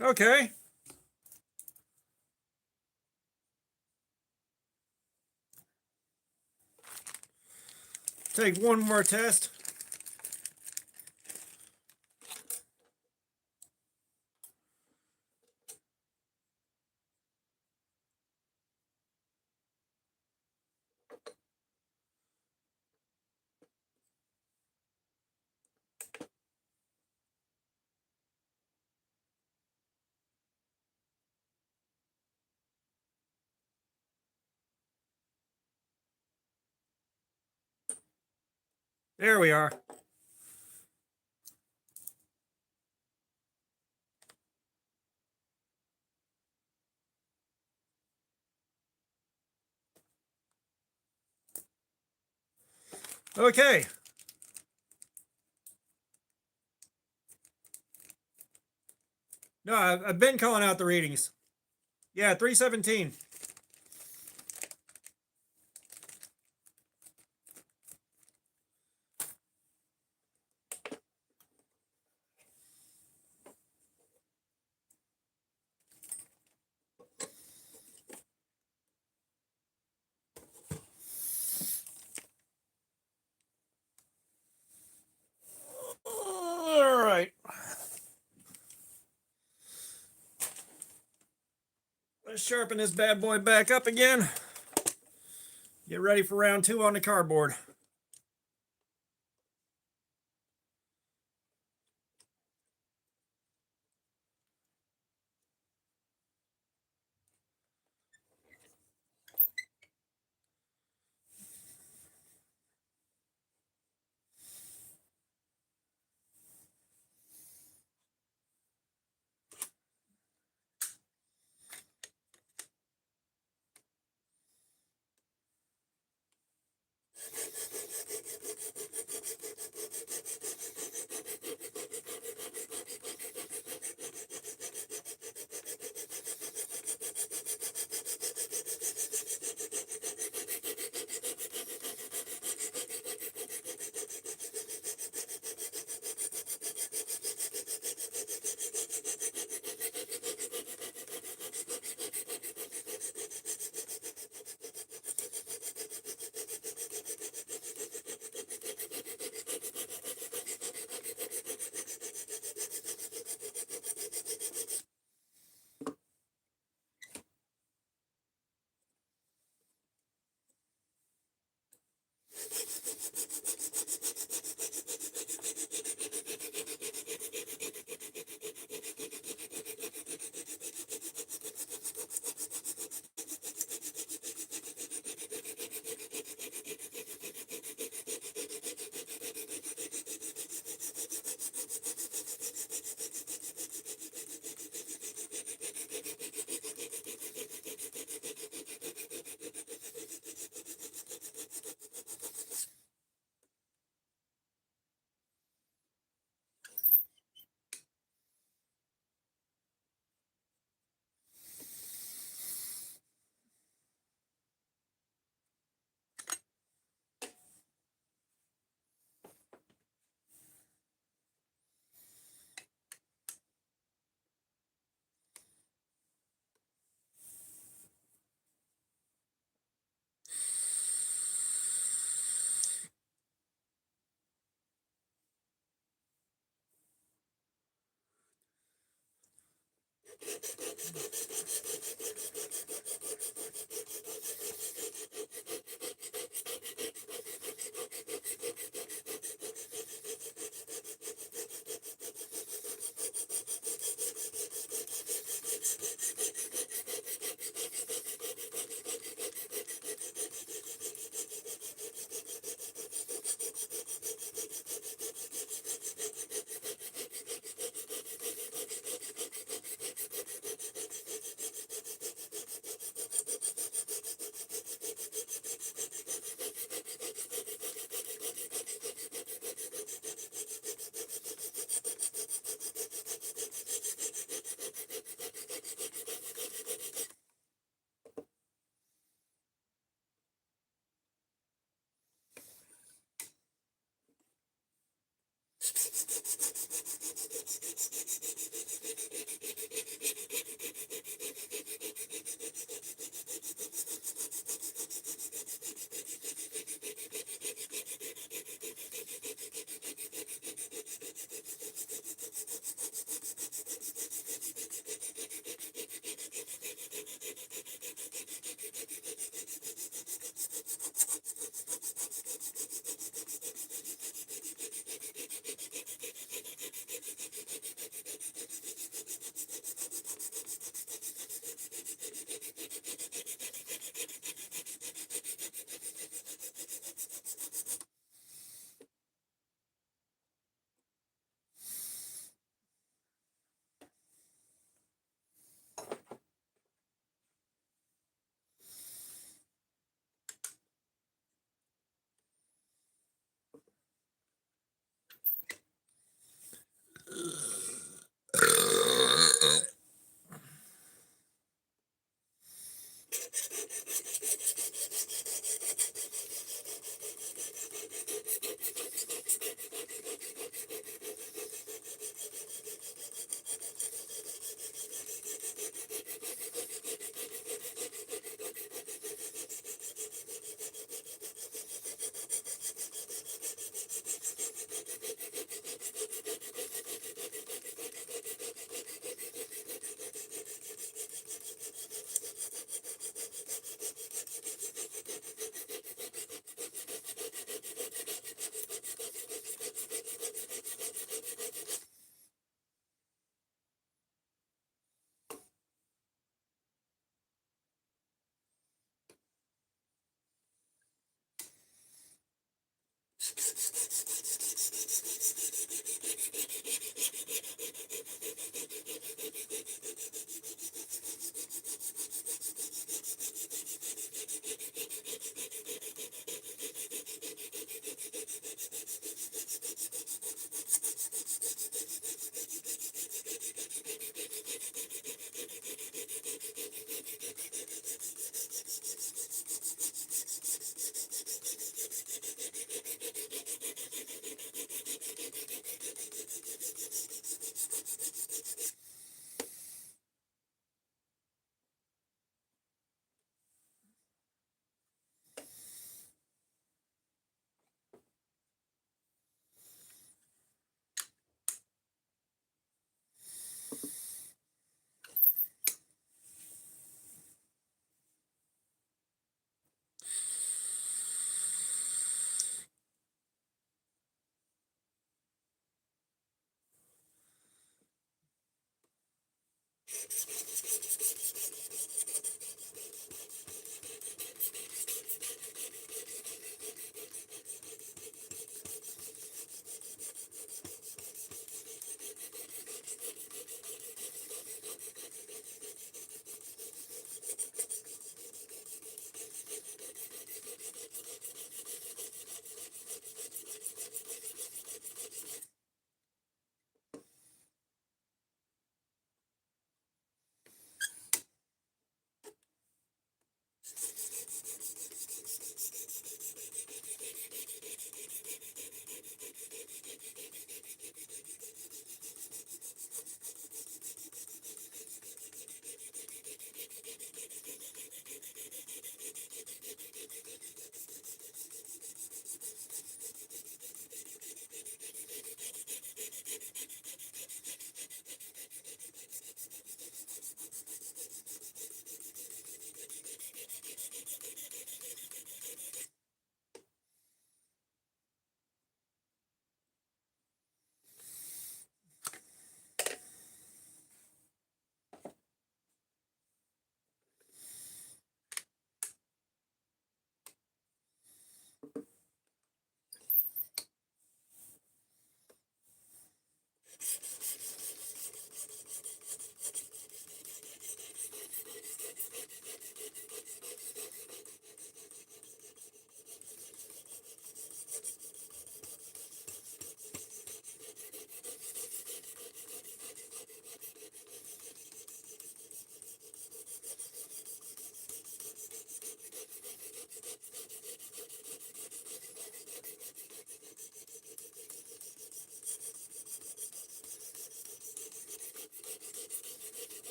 Okay. Take one more test. There we are. Okay. No, I've been calling out the readings. Yeah, 317. All right. Let's sharpen this bad boy back up again. Get ready for round 2 on the cardboard.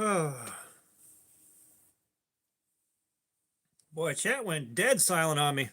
Oh. Boy, chat went dead silent on me.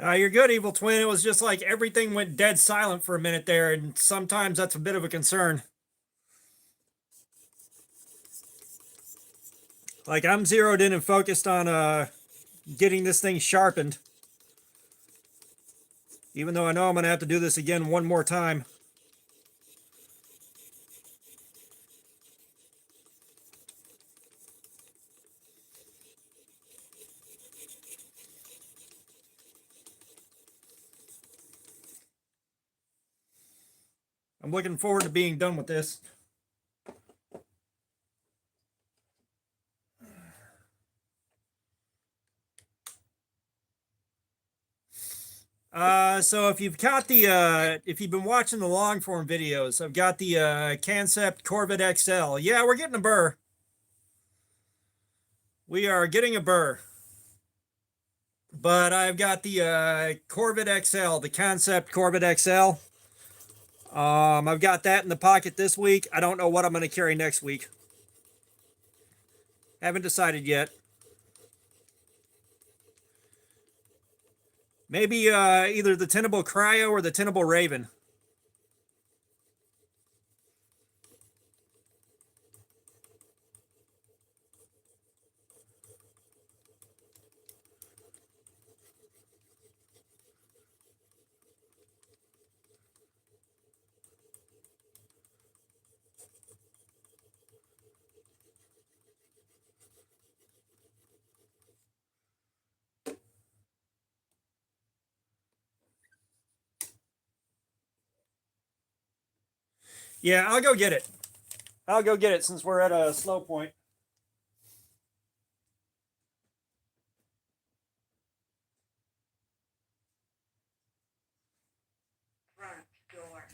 You're good, Evil Twin. It was just like everything went dead silent for a minute there, and sometimes that's a bit of a concern. Like I'm zeroed in and focused on getting this thing sharpened. Even though I know I'm going to have to do this again one more time. I'm looking forward to being done with this. So if you've got the if you've been watching the long form videos, I've got the Concept Corvette XL. Yeah, we're getting a burr. We are getting a burr. But I've got the Corvette XL, the Concept Corvette XL. I've got that in the pocket this week. I don't know what I'm going to carry next week. Haven't decided yet. Maybe either the Tenable Cryo or the Tenable Raven. Yeah, I'll go get it. I'll go get it since we're at a slow point. Front door.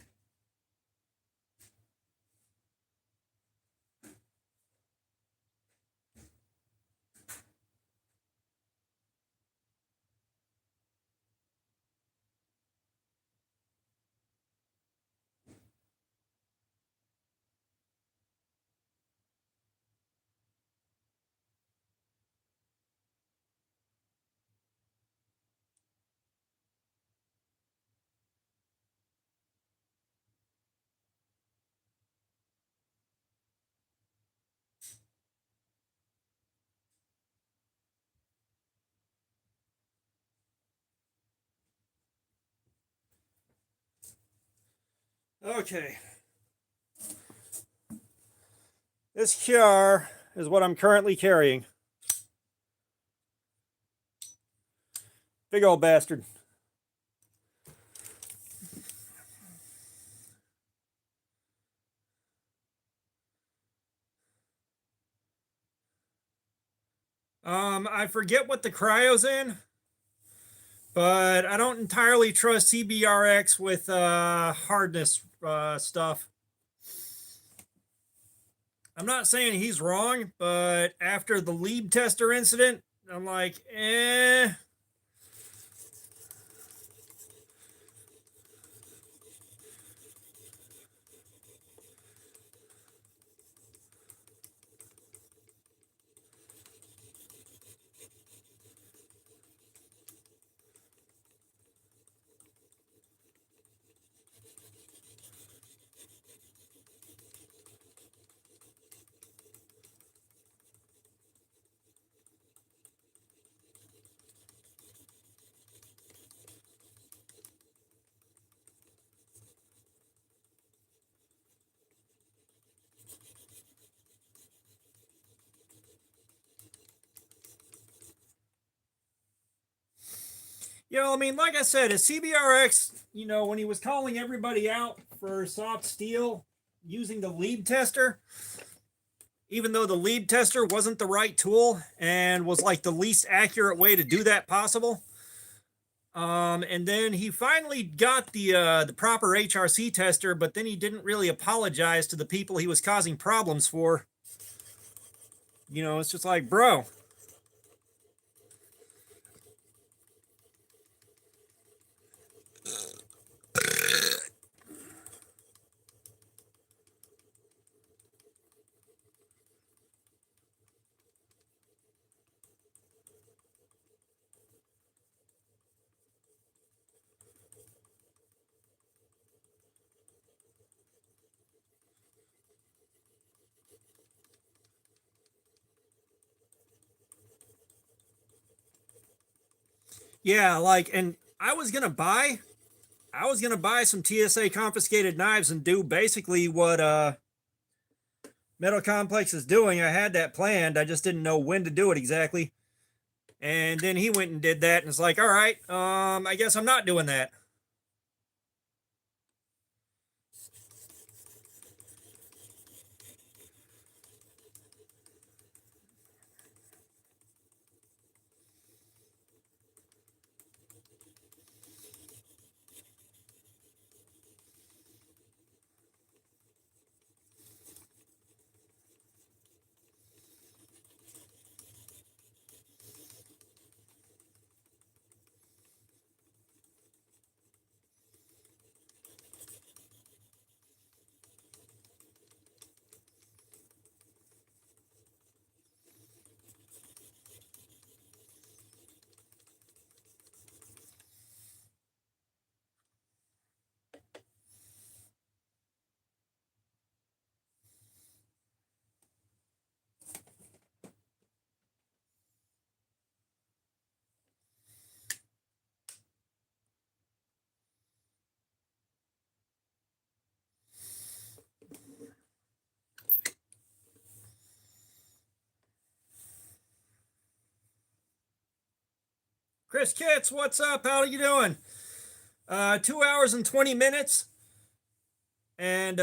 Okay. This here is what I'm currently carrying. Big old bastard. I forget what the cryo's in, but I don't entirely trust CBRX with hardness stuff. I'm not saying he's wrong, but after the lead tester incident, I'm like, eh. I mean, like I said, a CBRX, when he was calling everybody out for soft steel using the lead tester, even though the lead tester wasn't the right tool and was like the least accurate way to do that possible. And then he finally got the proper HRC tester, but then he didn't really apologize to the people he was causing problems for. It's just like, bro. Yeah, like, and I was gonna buy some TSA confiscated knives and do basically what Metal Complex is doing. I had that planned. I just didn't know when to do it exactly. And then he went and did that, and it's like, all right, I guess I'm not doing that. Chris Kitts, what's up? How are you doing? 2 hours and 20 minutes. And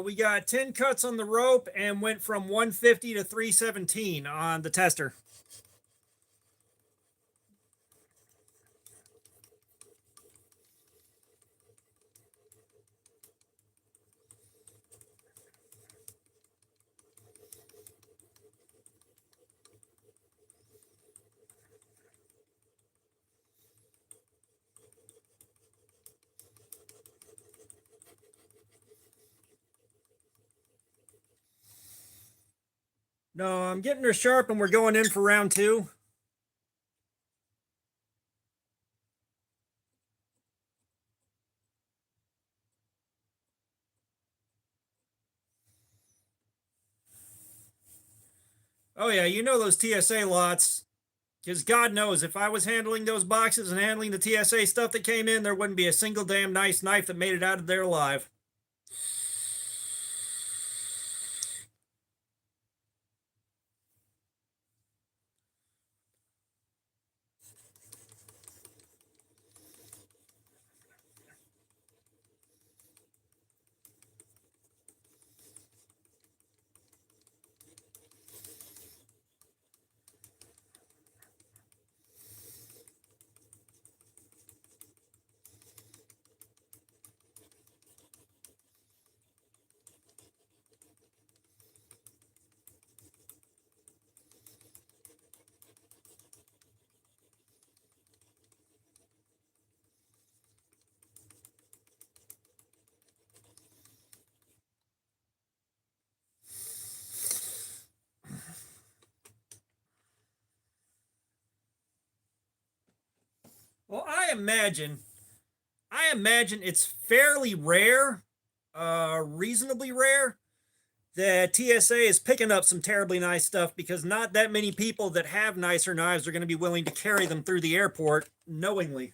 we got 10 cuts on the rope and went from 150 to 317 on the tester. No, I'm getting her sharp and we're going in for round two. Oh, yeah, you know those TSA lots. Because God knows, if I was handling those boxes and handling the TSA stuff that came in, there wouldn't be a single damn nice knife that made it out of there alive. Well, I imagine it's fairly rare, reasonably rare, that TSA is picking up some terribly nice stuff because not that many people that have nicer knives are going to be willing to carry them through the airport knowingly.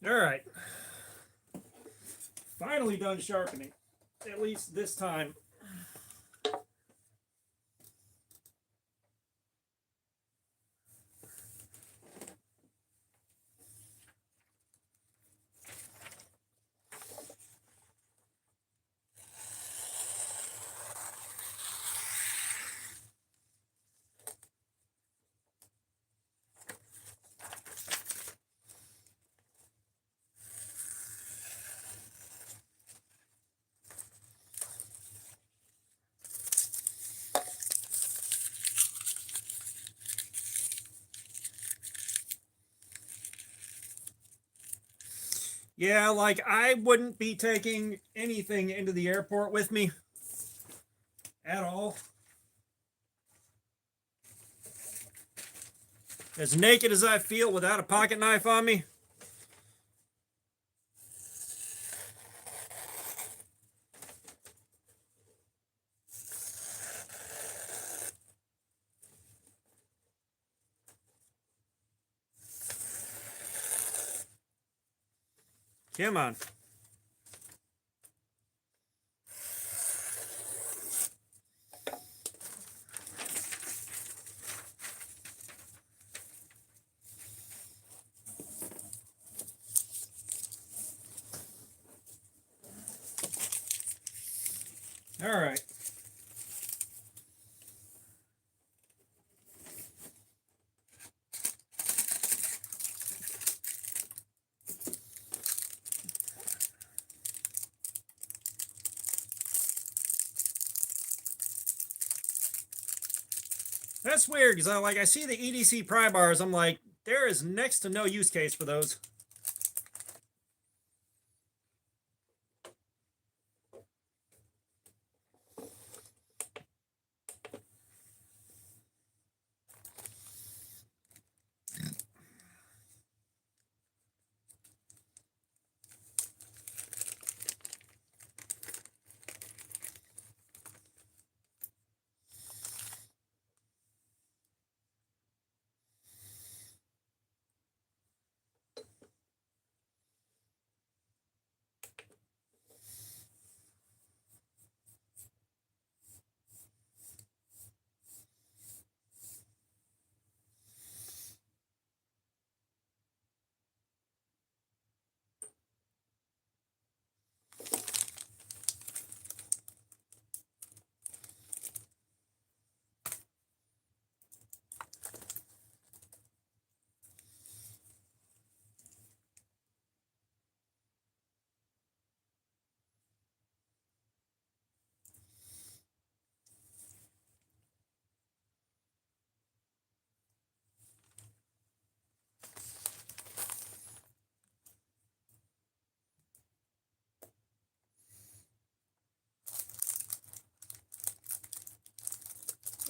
All right. Finally done sharpening. At least this time. Yeah, like I wouldn't be taking anything into the airport with me at all. As naked as I feel without a pocket knife on me. Come on. All right. That's weird because I see the EDC pry bars. I'm like, there is next to no use case for those.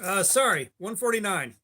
Sorry, 149.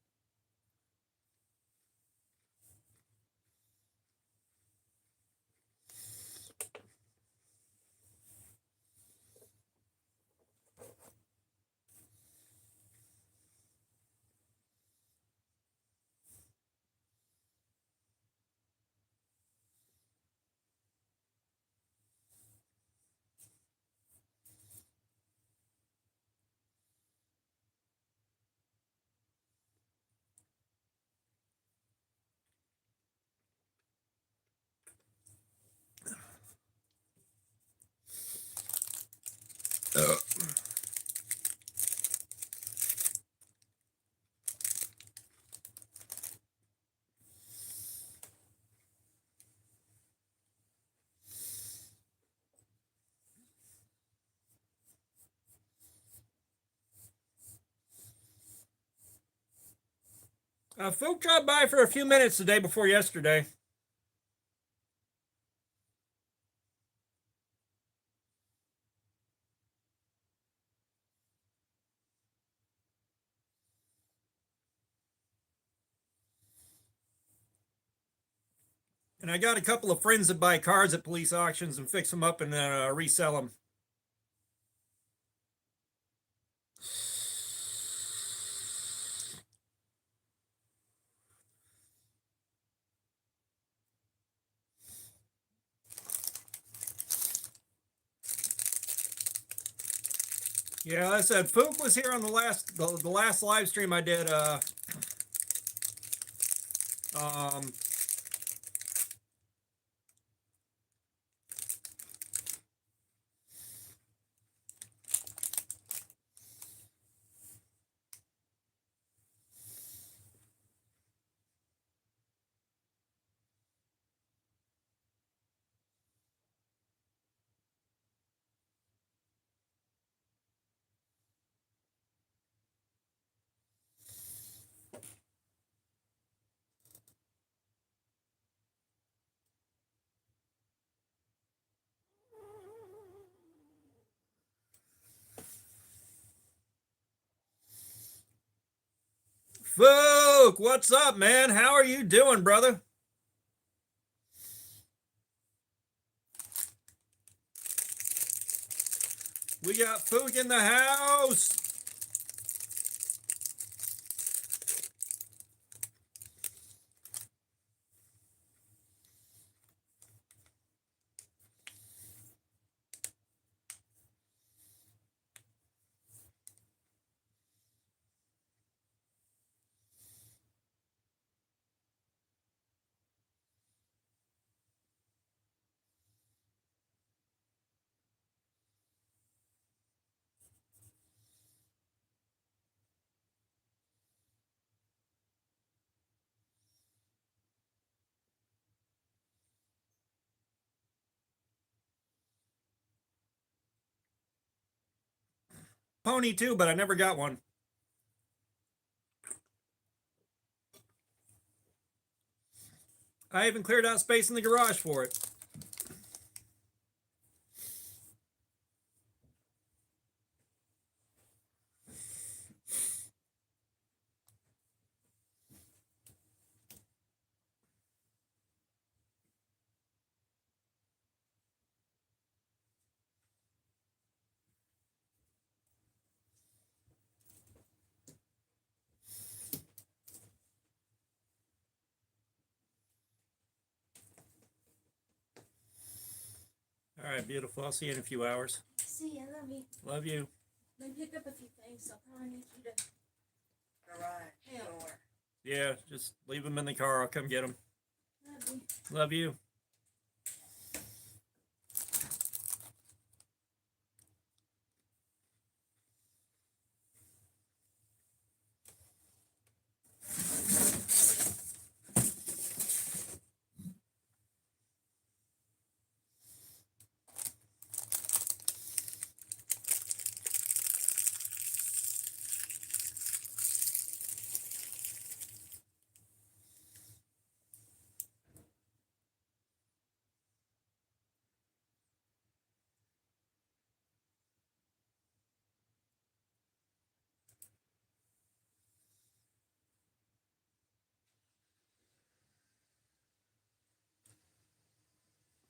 Folk dropped by for a few minutes the day before yesterday. And I got a couple of friends that buy cars at police auctions and fix them up and resell them. Yeah, like I said, Fook was here on the last live stream I did. Um, Fook, what's up, man? How are you doing, brother? We got Fook in the house. Pony too, but I never got one. I even cleared out space in the garage for it. All right, beautiful. I'll see you in a few hours. See ya, love you. Love you. I picked up a few things, so I'll probably need you to. Garage door. Yeah, just leave them in the car. I'll come get them. Love you. Love you.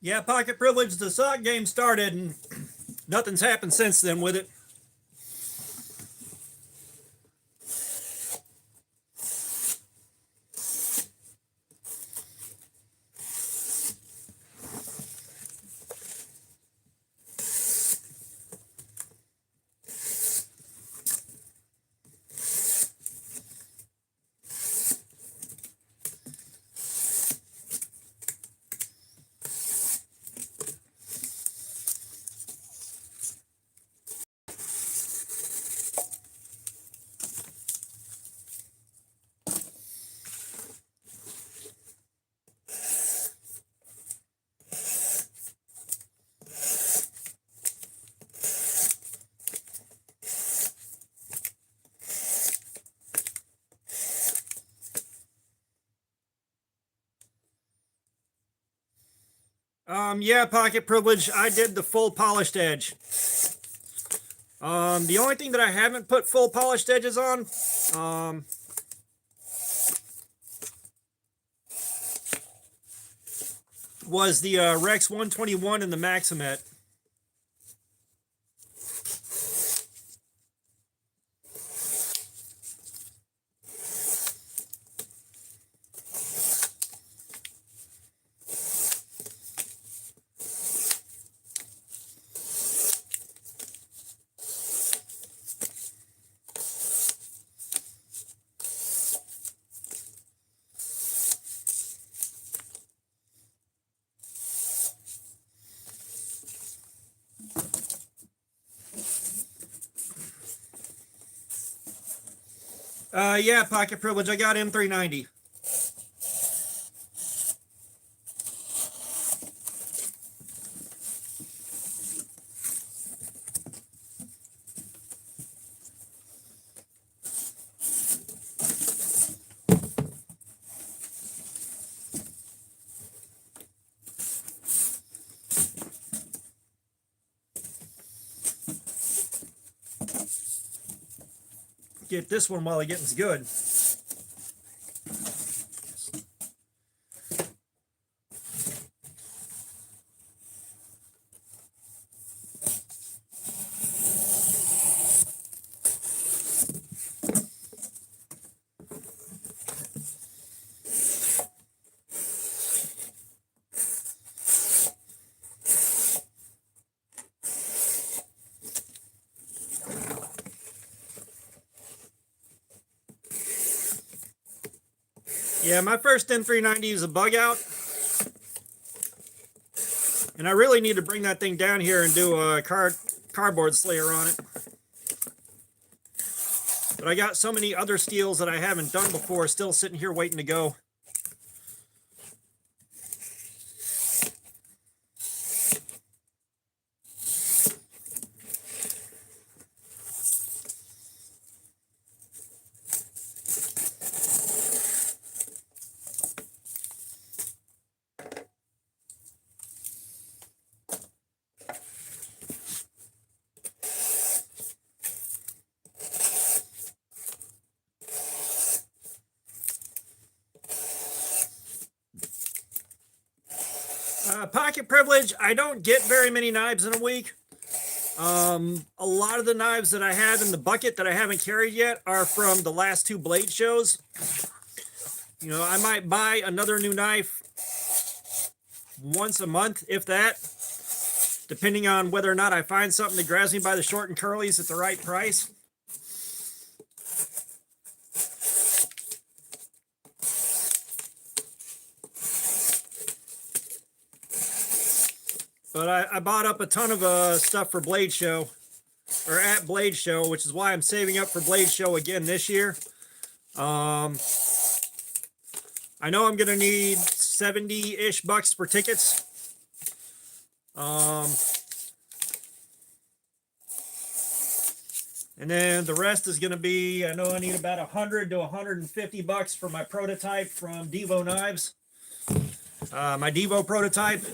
Yeah, Pocket Privilege, the sock game started and nothing's happened since then with it. Yeah, Pocket Privilege, I did the full polished edge. The only thing that I haven't put full polished edges on, was the Rex 121 and the Maximet. Yeah, Pocket Privilege, I got M390. Get this one while it gets good. Yeah, my first M390 is a bug out. And I really need to bring that thing down here and do a cardboard slayer on it. But I got so many other steels that I haven't done before still sitting here waiting to go. Pocket Privilege, I don't get very many knives in a week. A lot of the knives that I have in the bucket that I haven't carried yet are from the last two blade shows. You know, I might buy another new knife once a month, if that, depending on whether or not I find something that grabs me by the short and curlies at the right price. But I bought up a ton of stuff for Blade Show, or at Blade Show, which is why I'm saving up for Blade Show again this year. I know I'm going to need 70-ish bucks for tickets. And then the rest is going to be, I know I need about 100 to 150 bucks for my prototype from Devo Knives. My Devo prototype.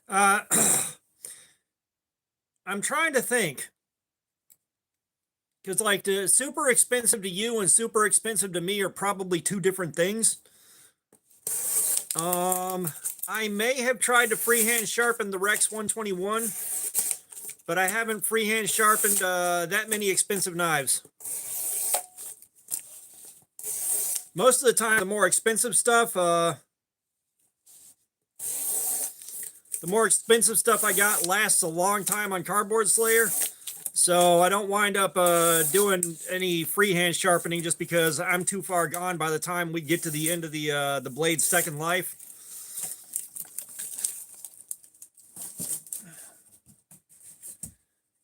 Uh, I'm trying to think. Because like the super expensive to you and super expensive to me are probably two different things. I may have tried to freehand sharpen the Rex 121, but I haven't freehand sharpened that many expensive knives. Most of the time, the more expensive stuff, I got lasts a long time on Cardboard Slayer. So I don't wind up doing any freehand sharpening just because I'm too far gone by the time we get to the end of the blade's second life.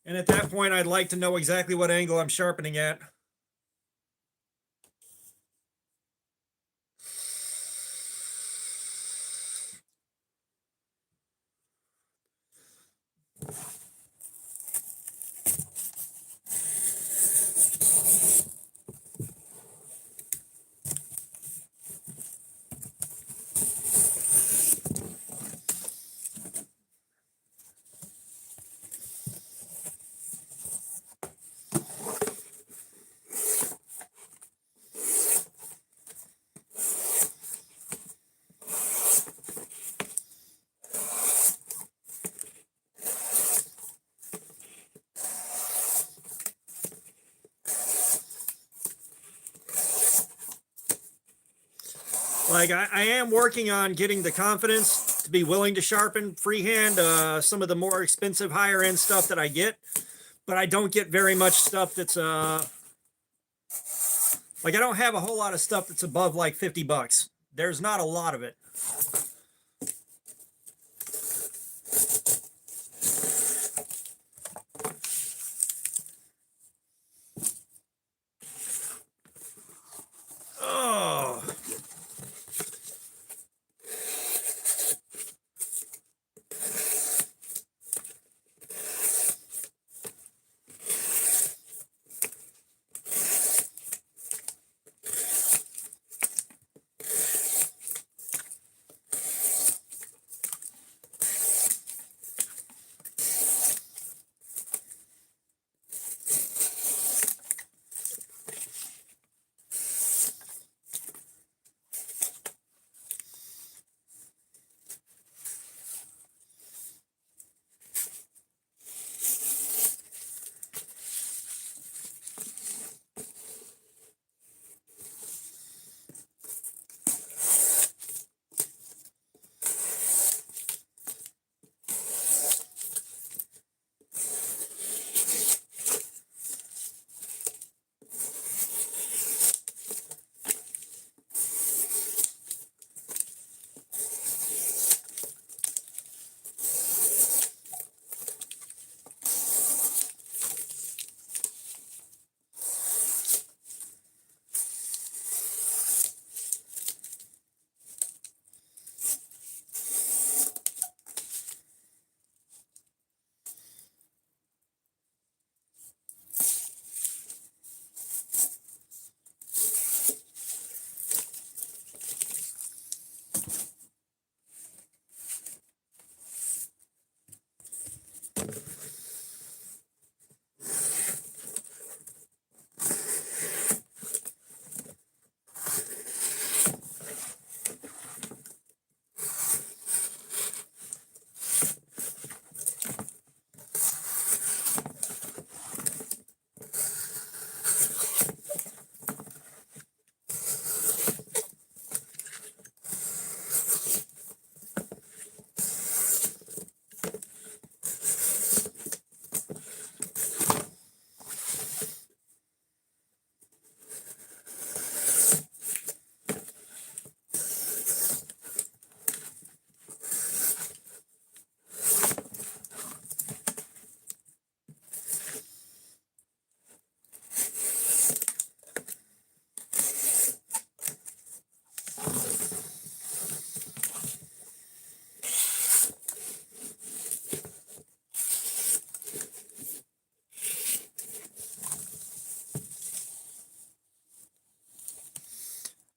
And at that point, I'd like to know exactly what angle I'm sharpening at. Like I am working on getting the confidence to be willing to sharpen freehand some of the more expensive higher end stuff that I get, but I don't get very much stuff that's like I don't have a whole lot of stuff that's above like 50 bucks. There's not a lot of it. Oh.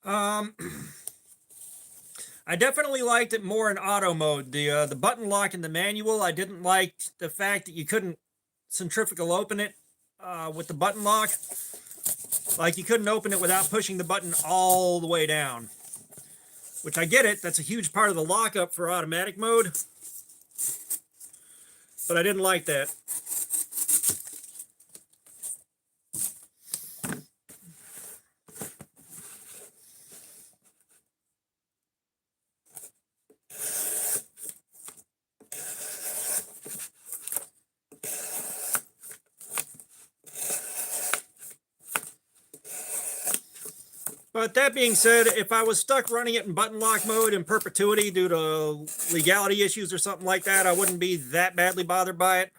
Um, I definitely liked it more in auto mode. The button lock in the manual, I didn't like the fact that you couldn't centrifugal open it with the button lock. Like you couldn't open it without pushing the button all the way down. Which I get it, that's a huge part of the lockup for automatic mode. But I didn't like that. But that being said, if I was stuck running it in button lock mode in perpetuity due to legality issues or something like that, I wouldn't be that badly bothered by it.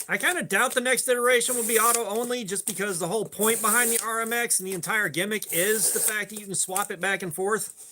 I kind of doubt the next iteration will be auto only just because the whole point behind the RMX and the entire gimmick is the fact that you can swap it back and forth.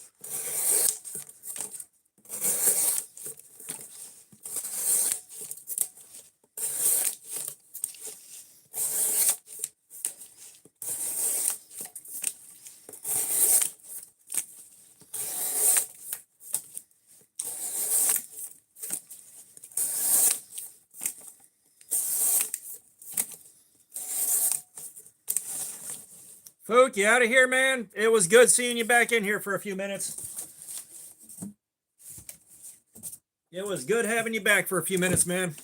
Fook, you out of here, man? It was good seeing you back in here for a few minutes. It was good having you back for a few minutes, man.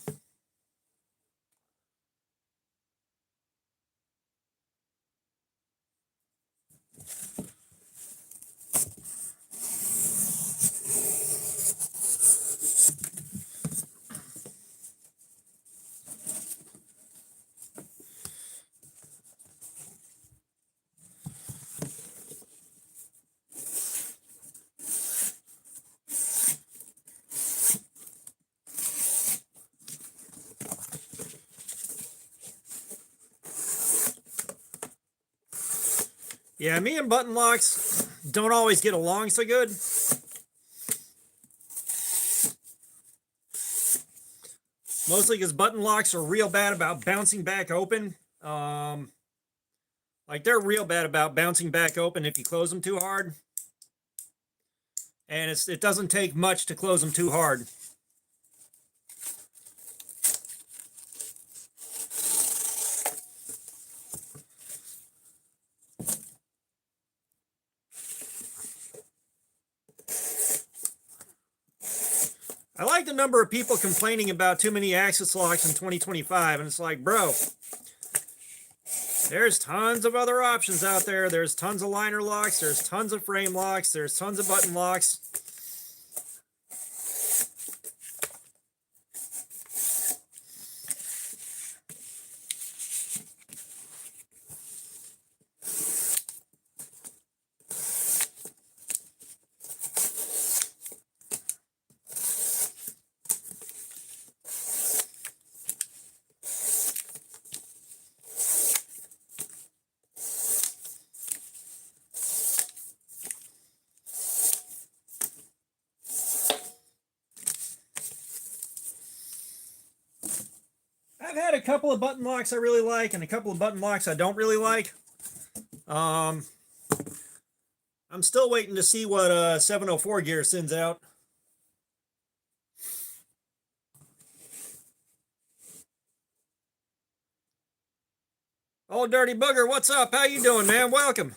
Yeah, me and button locks don't always get along so good. Mostly because button locks are real bad about bouncing back open. Like they're real bad about bouncing back open if you close them too hard. And it doesn't take much to close them too hard. I like the number of people complaining about too many axis locks in 2025, and it's like, bro, there's tons of other options out there. There's tons of liner locks, there's tons of frame locks, there's tons of button locks. I've had a couple of button locks I really like and a couple of button locks I don't really like. I'm still waiting to see what 704 gear sends out. Old Dirty Booger, what's up? How you doing, man? Welcome.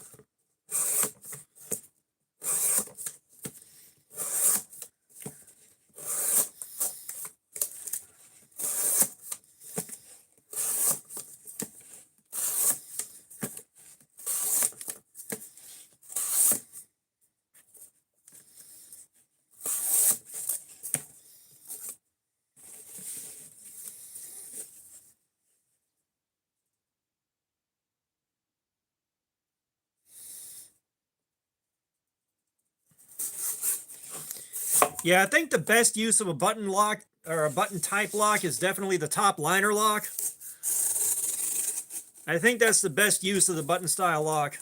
Yeah, I think the best use of a button lock or a button type lock is definitely the top liner lock. I think that's the best use of the button style lock.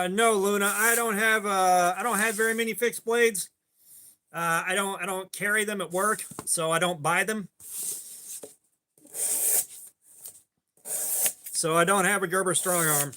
No, Luna, I don't have very many fixed blades. I don't carry them at work, so I don't buy them. So I don't have a Gerber strong arm.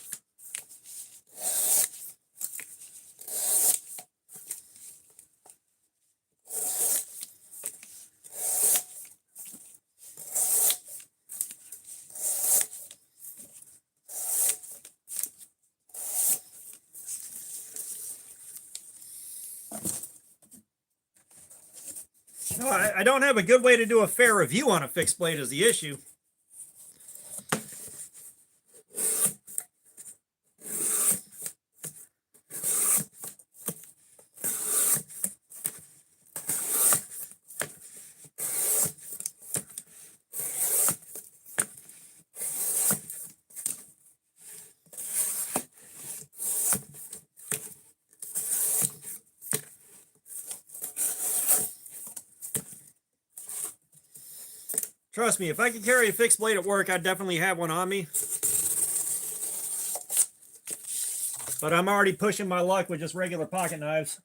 No, I don't have a good way to do a fair review on a fixed blade is the issue. Trust me, if I could carry a fixed blade at work, I'd definitely have one on me. But I'm already pushing my luck with just regular pocket knives.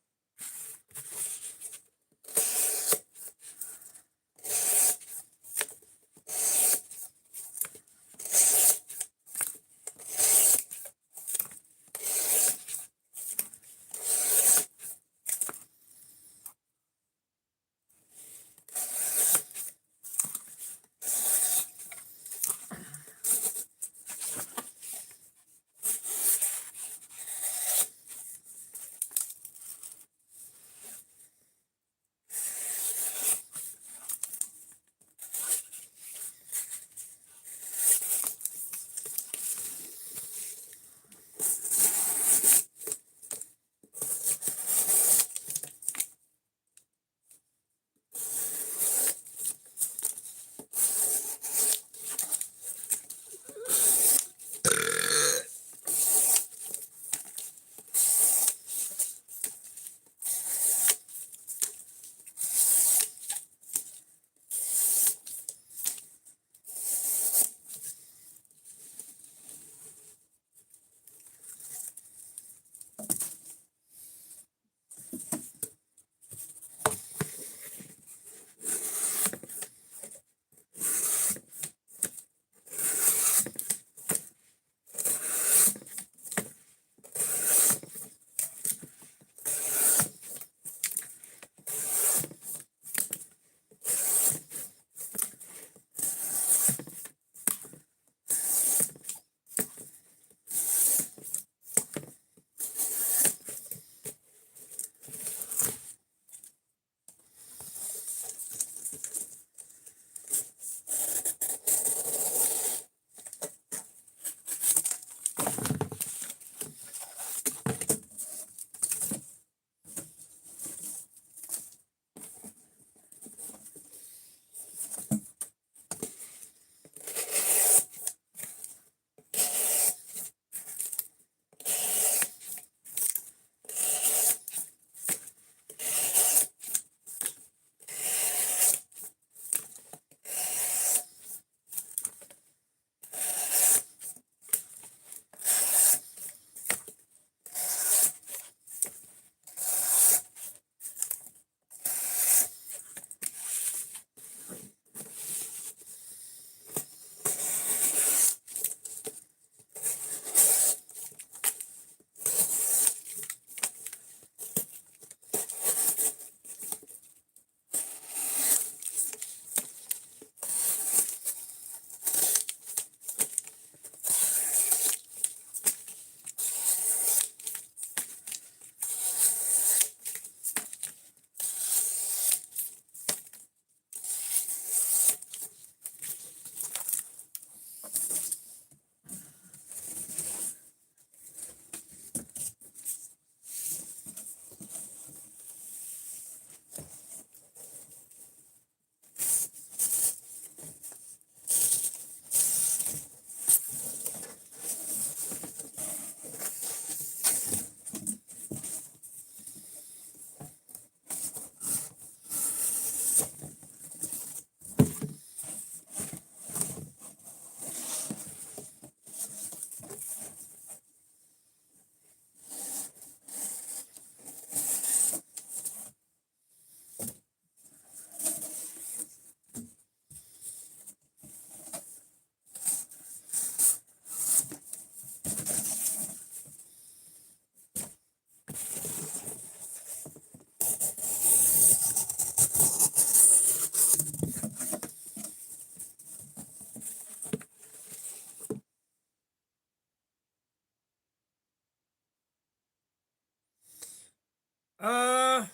The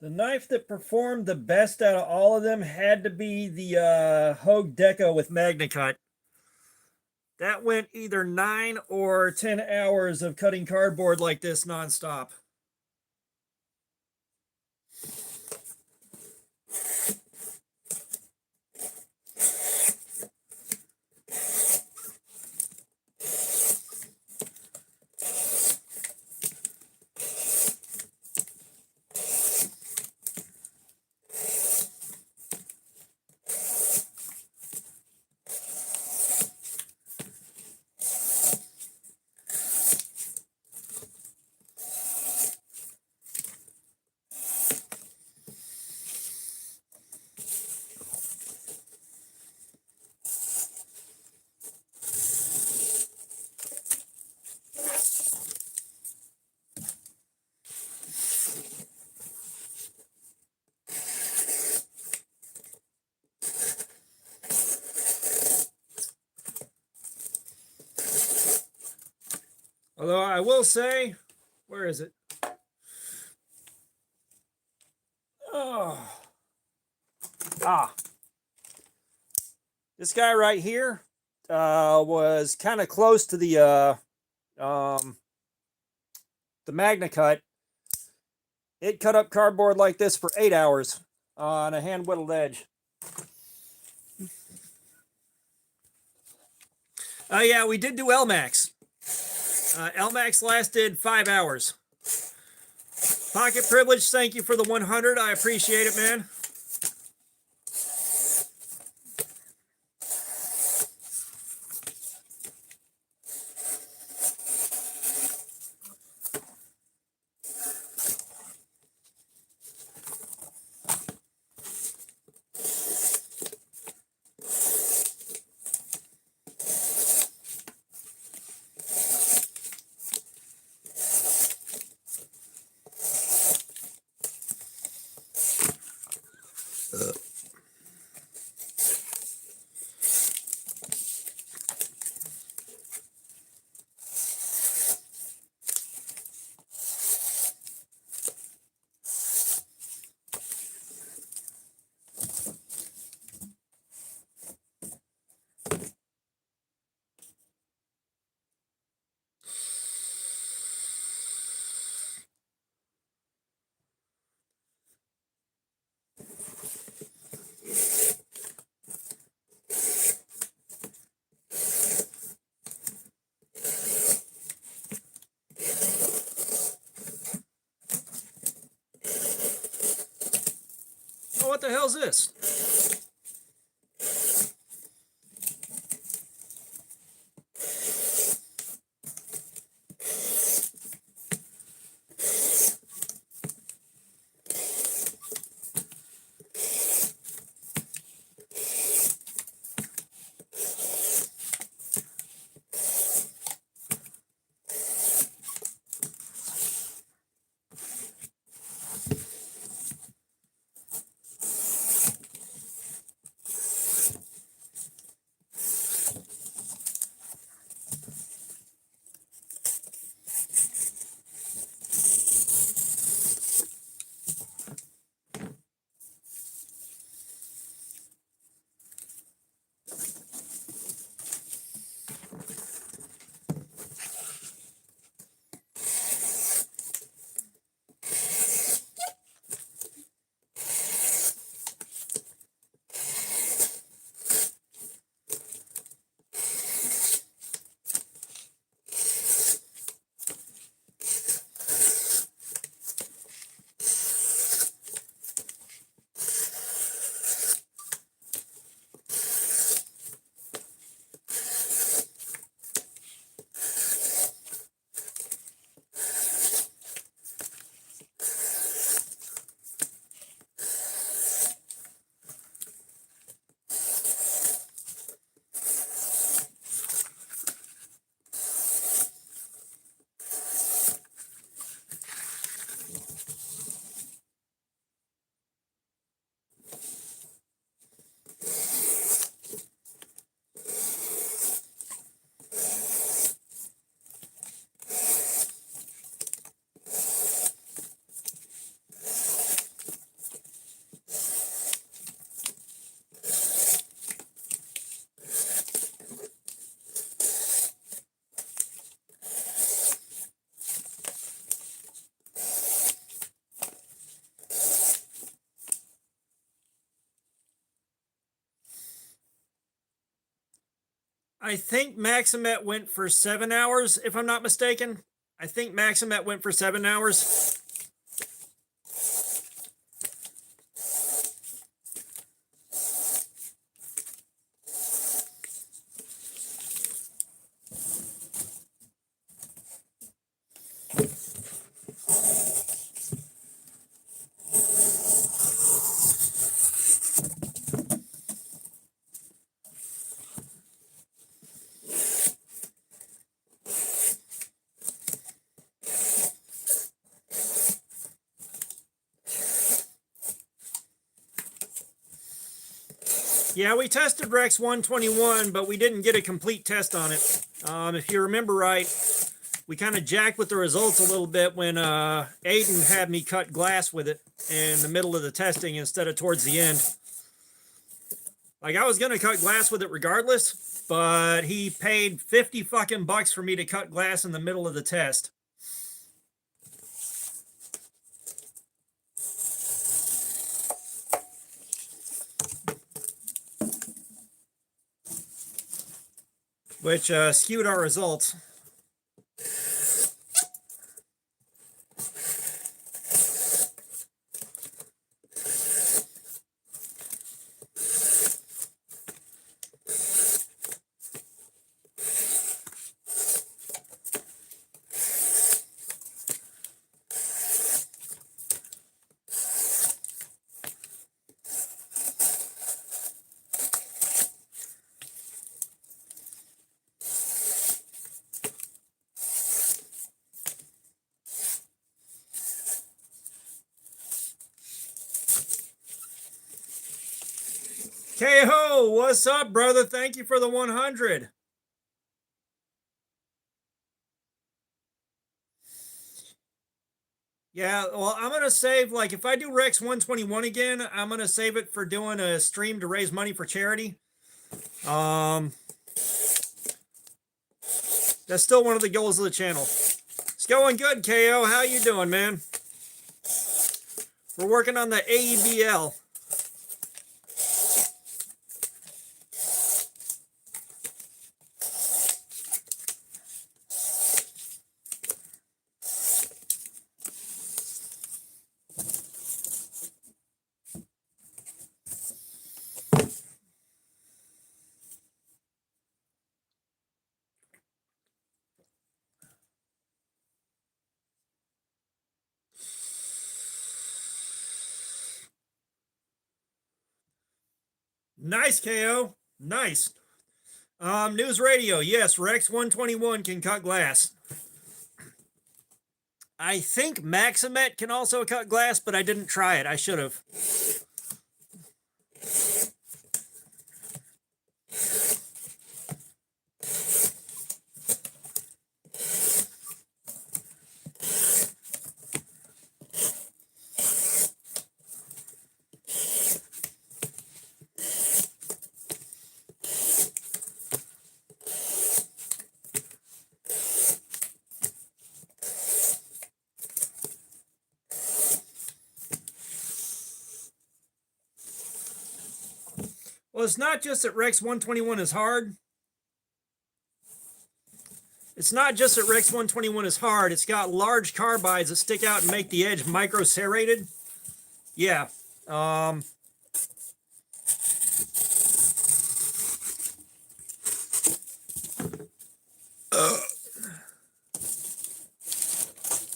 knife that performed the best out of all of them had to be the Hogue Deco with MagnaCut. That went either 9 or 10 hours of cutting cardboard like this nonstop. Although I will say, where is it? Oh. This guy right here was kind of close to the MagnaCut. It cut up cardboard like this for 8 hours on a hand whittled edge. Yeah, we did do LMAX. LMAX lasted 5 hours. Pocket Privilege, thank you for the 100. I appreciate it, man. Oh, what the hell's this? I think Maximet went for 7 hours, if I'm not mistaken. I think Maximet went for 7 hours. Yeah, we tested Rex 121, but we didn't get a complete test on it. If you remember right, we kind of jacked with the results a little bit when Aiden had me cut glass with it in the middle of the testing instead of towards the end. Like, I was going to cut glass with it regardless, but he paid 50 fucking bucks for me to cut glass in the middle of the test. Which skewed our results. K-Ho, what's up, brother? Thank you for the 100. Yeah, well, I'm going to save, like, if I do Rex 121 again, I'm going to save it for doing a stream to raise money for charity. That's still one of the goals of the channel. It's going good, KO. How you doing, man? We're working on the AEBL. Nice, KO. Nice. News radio. Yes, Rex 121 can cut glass. I think Maximet can also cut glass, but I didn't try it. I should have. Well, it's not just that Rex 121 is hard. It's not just that Rex 121 is hard. It's got large carbides that stick out and make the edge micro-serrated. Yeah. And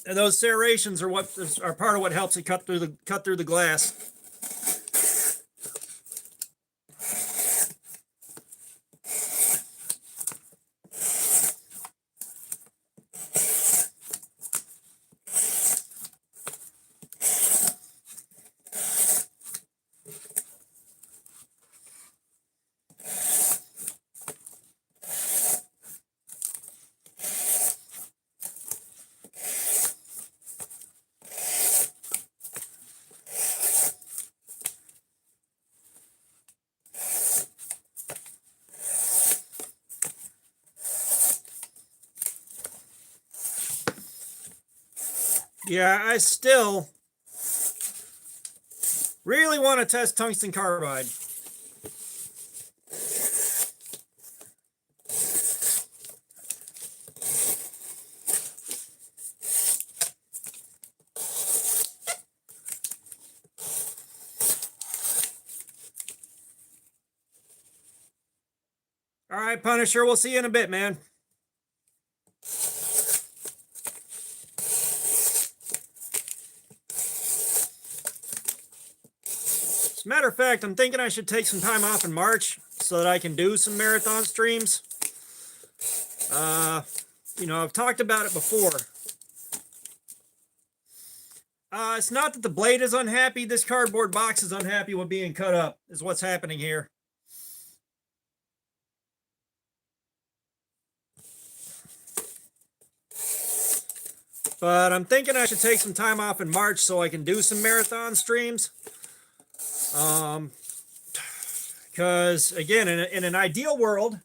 those serrations are what are part of what helps it cut through the glass. Yeah, I still really want to test tungsten carbide. right, Punisher. We'll see you in a bit, man. As a matter of fact, I'm thinking I should take some time off in March so that I can do some marathon streams. You know, I've talked about it before. It's not that the blade is unhappy. This cardboard box is unhappy with being cut up, is what's happening here. But I'm thinking I should take some time off in March so I can do some marathon streams. Because, again, in an ideal world,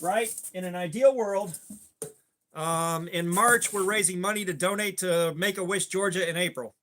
right? In an ideal world, in March, we're raising money to donate to Make-A-Wish, Georgia in April.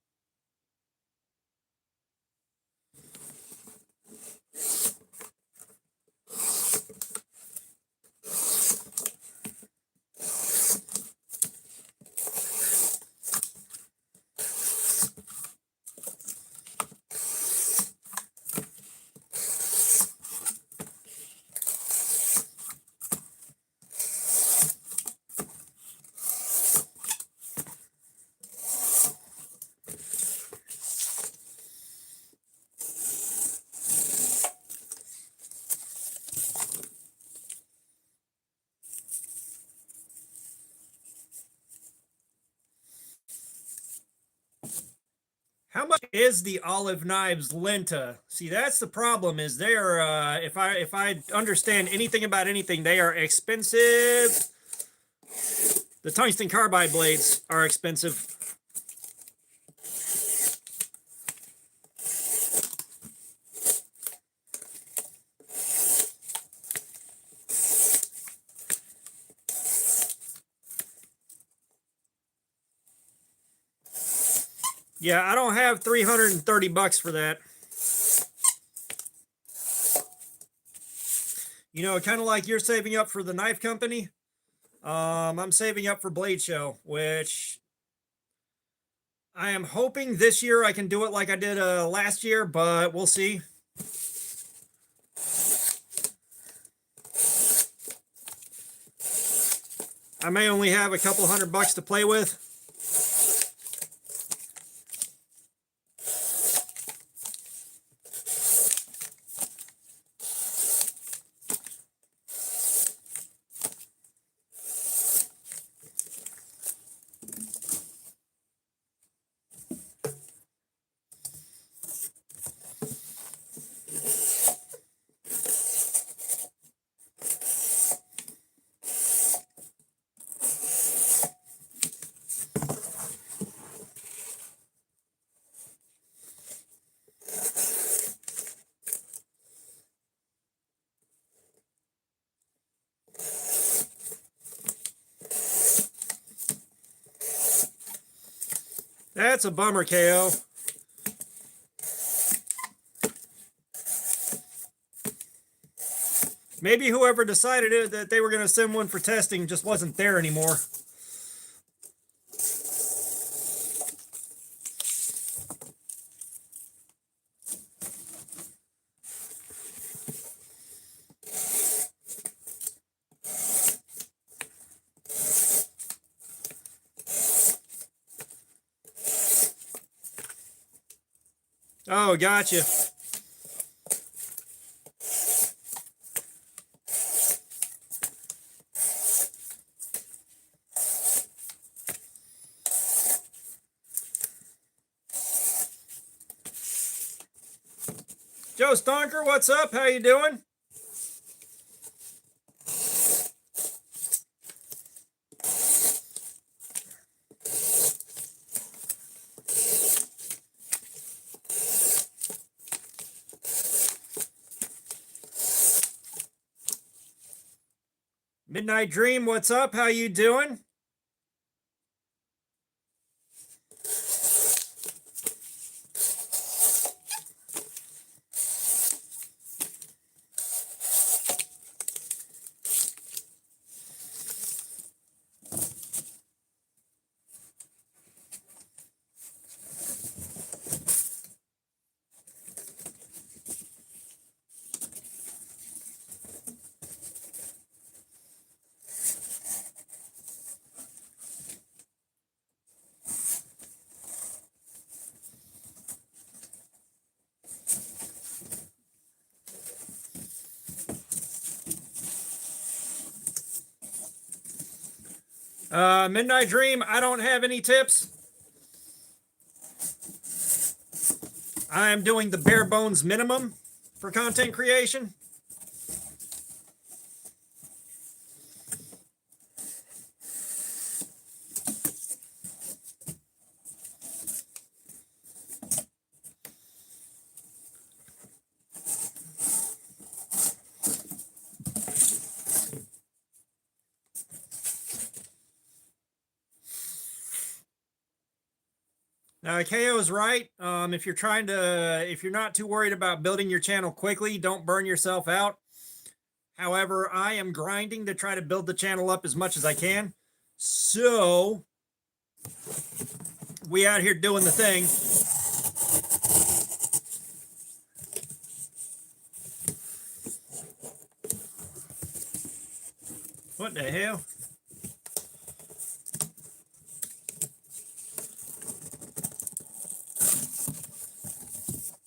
How much is the Olive Knives Lenta? See, that's the problem. Is they're if I understand anything about anything, they are expensive. The tungsten carbide blades are expensive. Yeah, I don't have $330 for that. You know, kind of like you're saving up for the knife company. I'm saving up for Blade Show, which I am hoping this year I can do it like I did last year, but we'll see. I may only have a couple $100 to play with. That's a bummer, KO. Maybe whoever decided it, that they were going to send one for testing just wasn't there anymore. Oh, gotcha. Joe Stonker, what's up? How you doing? Midnight Dream, what's up? How you doing? Midnight Dream, I don't have any tips. I am doing the bare bones minimum for content creation. KO is right. If you're not too worried about building your channel quickly, don't burn yourself out. However, I am grinding to try to build the channel up as much as I can. So we out here doing the thing. What the hell?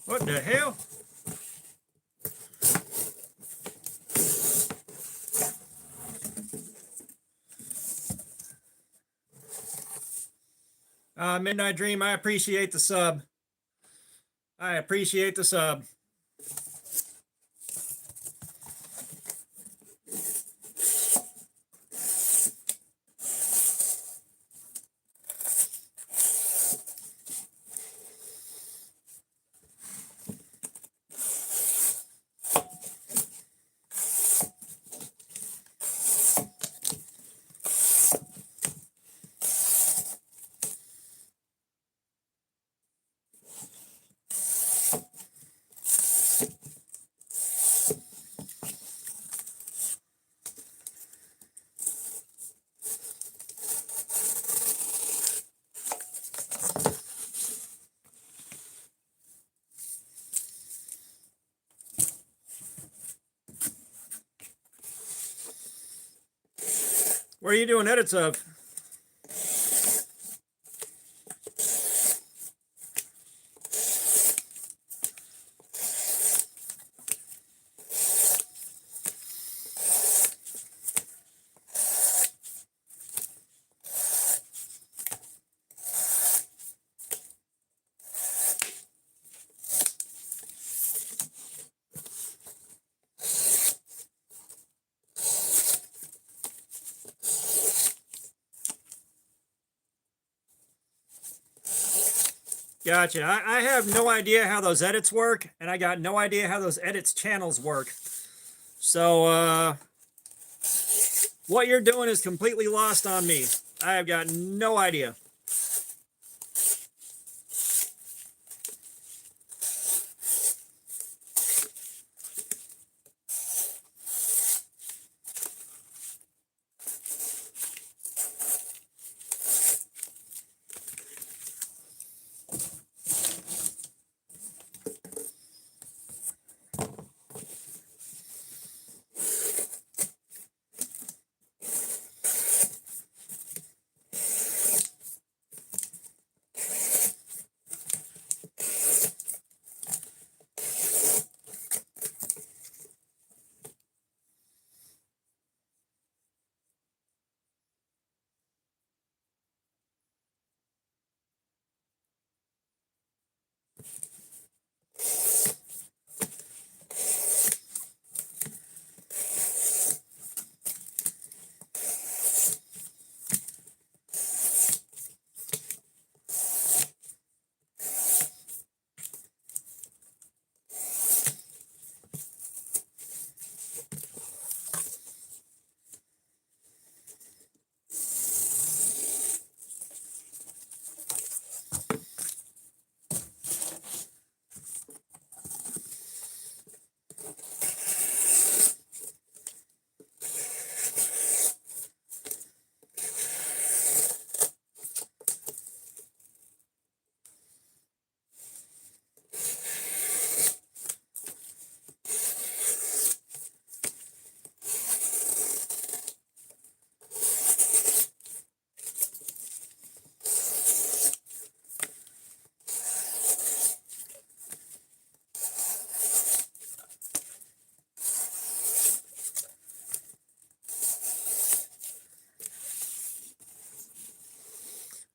What the hell? Midnight Dream, I appreciate the sub. I appreciate the sub. What are you doing edits of? Gotcha. I have no idea how those edits work, and I got no idea how those edits channels work. So, what you're doing is completely lost on me. I have got no idea.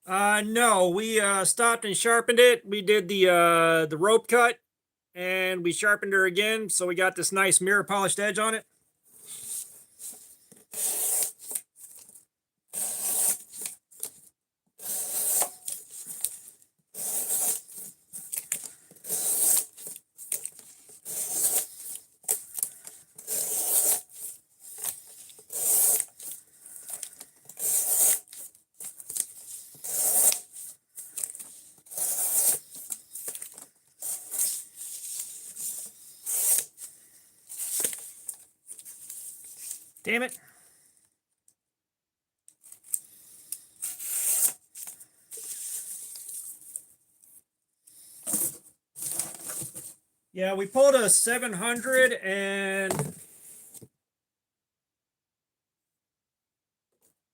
No, we stopped and sharpened it. We did the rope cut, and we sharpened her again, so we got this nice mirror polished edge on it. Damn it. Yeah, we pulled a 700 and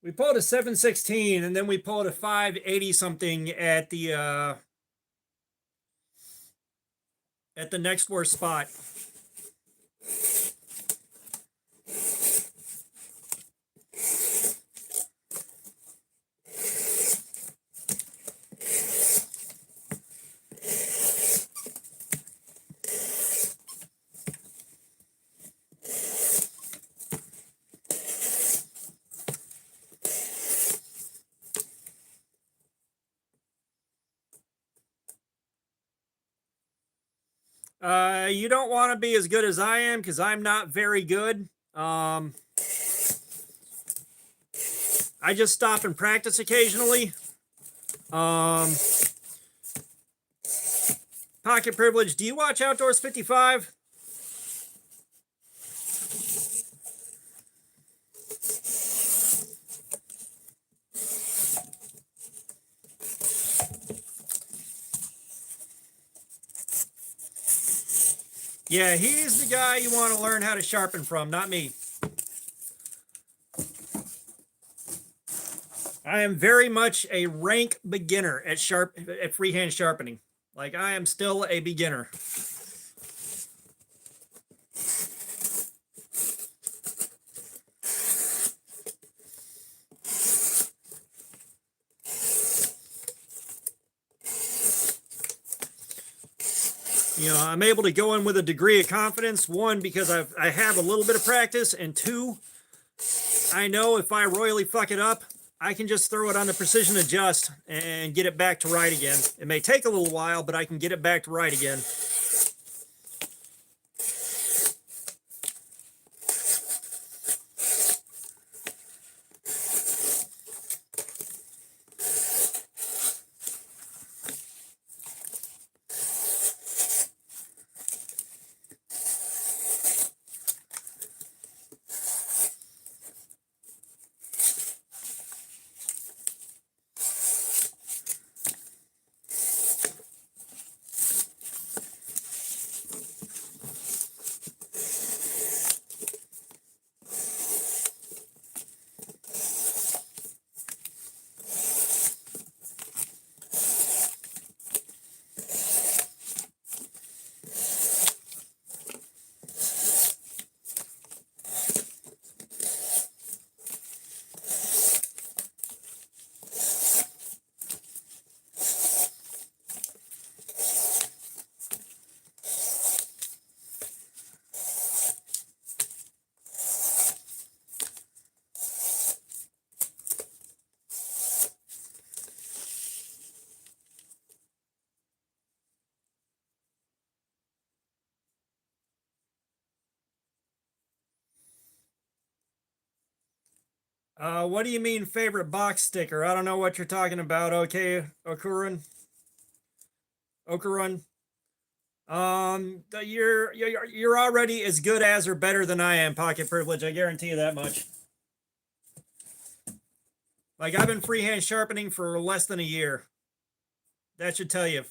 we pulled a 716, and then we pulled a 580 something at the next worst spot. You don't want to be as good as I am because I'm not very good. I just stop and practice occasionally. Pocket Privilege, do you watch Outdoors 55? Yeah, he's the guy you want to learn how to sharpen from, not me. I am very much a rank beginner at freehand sharpening. Like, I am still a beginner. You know, I'm able to go in with a degree of confidence. One, because I have a little bit of practice, and two, I know if I royally fuck it up, I can just throw it on the precision adjust and get it back to right again. It may take a little while, but I can get it back to right again. What do you mean favorite box sticker? I don't know what you're talking about. Okay, Okurun. You're already as good as or better than I am, Pocket Privilege. I guarantee you that much. Like, I've been freehand sharpening for less than a year. That should tell you.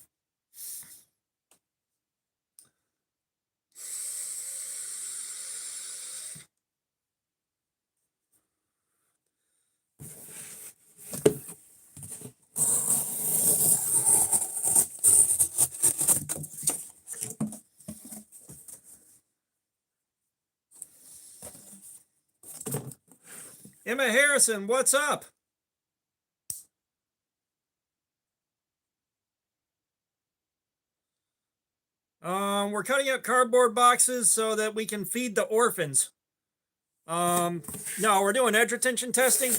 Emma Harrison, what's up? We're cutting up cardboard boxes so that we can feed the orphans. No, we're doing edge retention testing.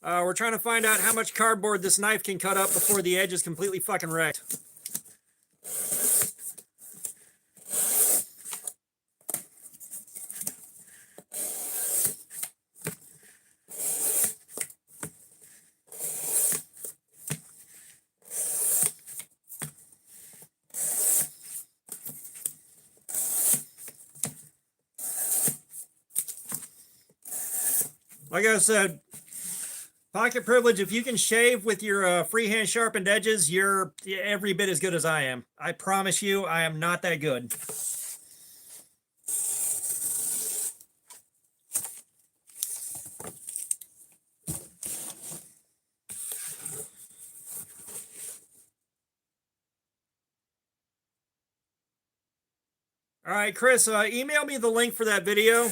We're trying to find out how much cardboard this knife can cut up before the edge is completely fucking wrecked. Like I said, pocket privilege, if you can shave with your freehand sharpened edges, you're every bit as good as I am. I promise you, I am not that good. All right, Chris, email me the link for that video.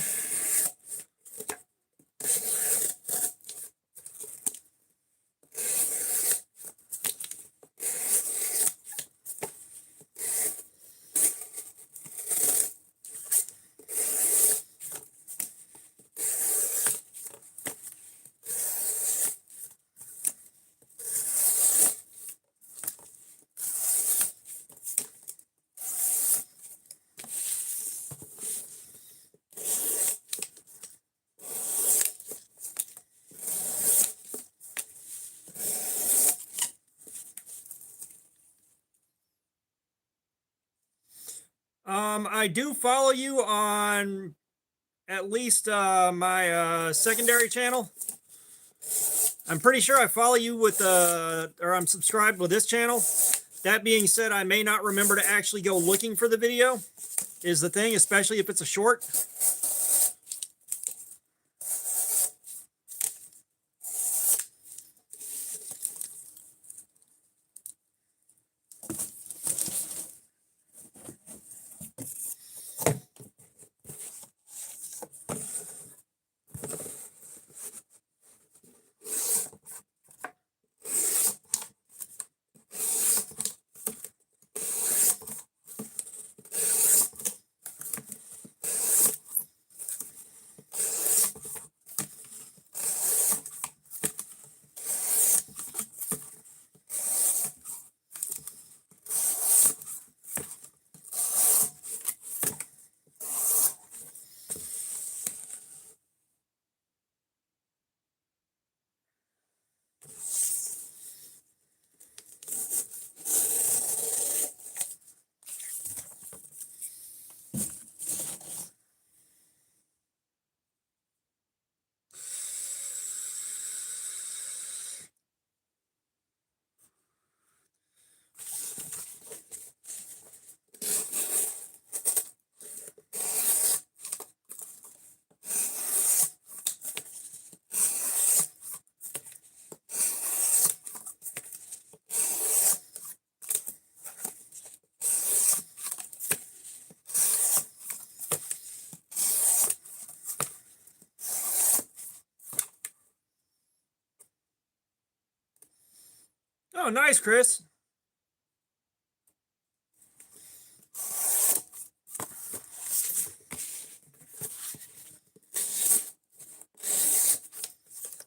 I do follow you on at least my secondary channel. I'm pretty sure I follow you with or I'm subscribed with this channel. That being said, I may not remember to actually go looking for the video, is the thing, especially if it's a short. Oh, nice, Chris.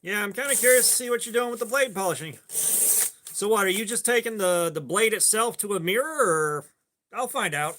Yeah, I'm kind of curious to see what you're doing with the blade polishing. So what, are you just taking the blade itself to a mirror, or I'll find out.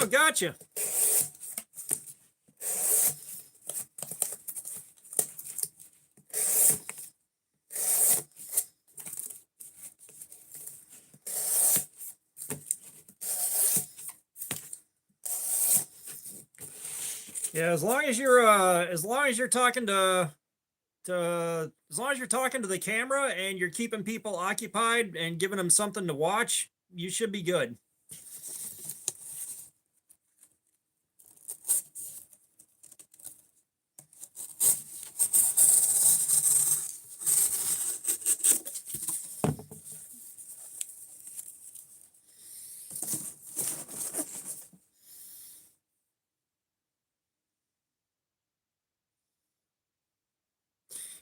Oh, gotcha. Yeah, as long as you're talking as long as you're talking to the camera and you're keeping people occupied and giving them something to watch, you should be good.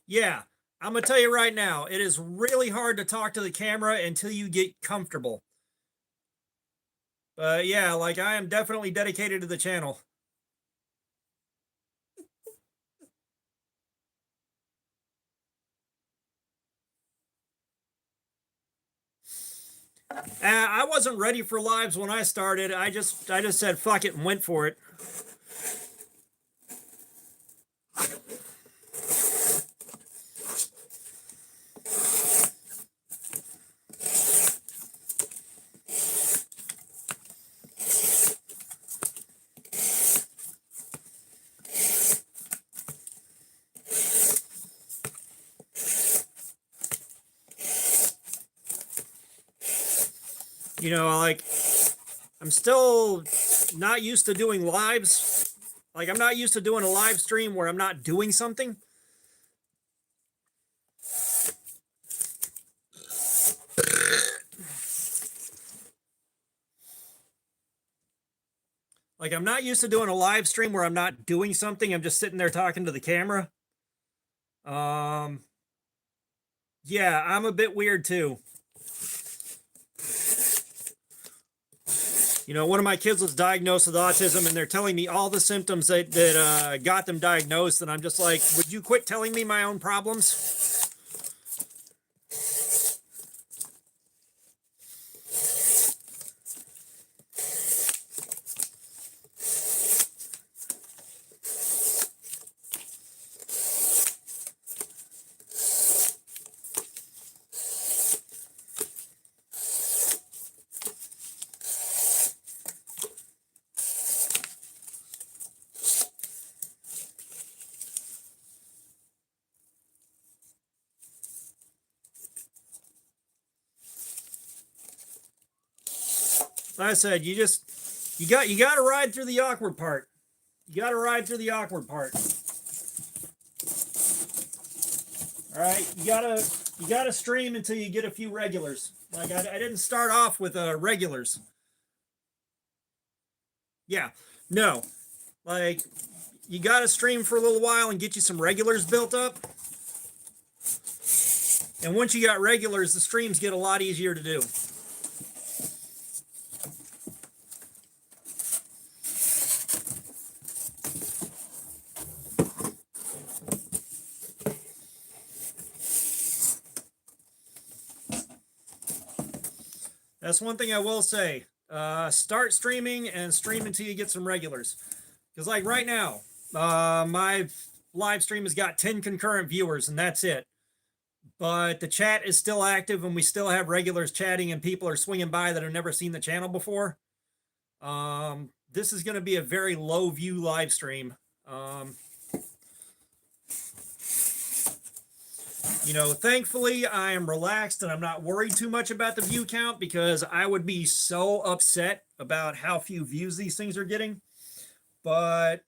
Yeah, I'm gonna tell you right now, it is really hard to talk to the camera until you get comfortable. But yeah, like I am definitely dedicated to the channel. I wasn't ready for lives when I started. I just said fuck it and went for it. You know, like I'm still not used to doing lives. Like I'm not used to doing a live stream where I'm not doing something. Like I'm not used to doing a live stream where I'm not doing something. I'm just sitting there talking to the camera. Yeah, I'm a bit weird too. You know, one of my kids was diagnosed with autism and they're telling me all the symptoms that got them diagnosed. And I'm just like, would you quit telling me my own problems? Like I said, you got to ride through the awkward part. You got to ride through the awkward part. All right, you gotta stream until you get a few regulars. Like I didn't start off with regulars. Yeah, no, like you gotta stream for a little while and get you some regulars built up. And once you got regulars, the streams get a lot easier to do. That's one thing I will say. Start streaming and stream until you get some regulars. Because like right now, my live stream has got 10 concurrent viewers and that's it. But the chat is still active and we still have regulars chatting and people are swinging by that have never seen the channel before. This is going to be a very low view live stream. You know, thankfully I am relaxed and I'm not worried too much about the view count because I would be so upset about how few views these things are getting. But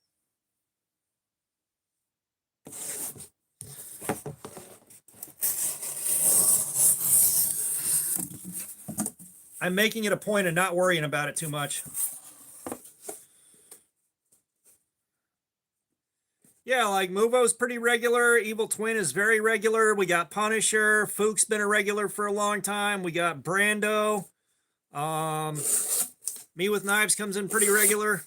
I'm making it a point of not worrying about it too much. Yeah, like Muvo's pretty regular. Evil Twin is very regular. We got Punisher. Fook's been a regular for a long time. We got Brando. Me with Knives comes in pretty regular.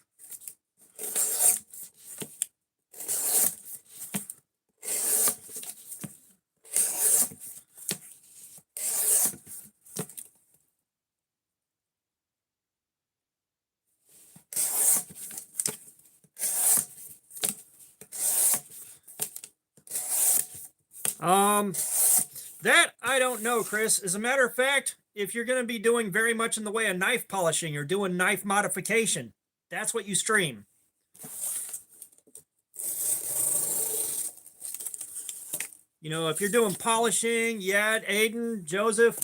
That I don't know, Chris. As a matter of fact, if you're going to be doing very much in the way of knife polishing or doing knife modification, that's what you stream. You know, if you're doing polishing, yeah, Aiden, Joseph,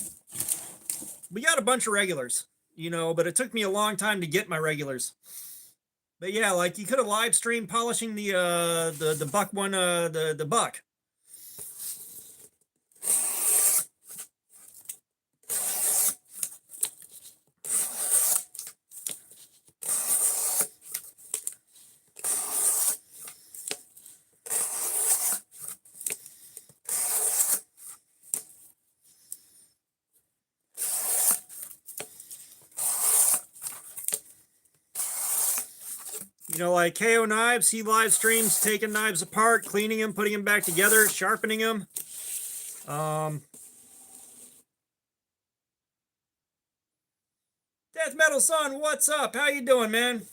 we got a bunch of regulars, you know, but it took me a long time to get my regulars. But yeah, like you could have live streamed polishing the buck one, the buck. You know, like KO Knives, he live streams taking knives apart, cleaning them, putting them back together, sharpening them. Death Metal Son, what's up? How you doing, man?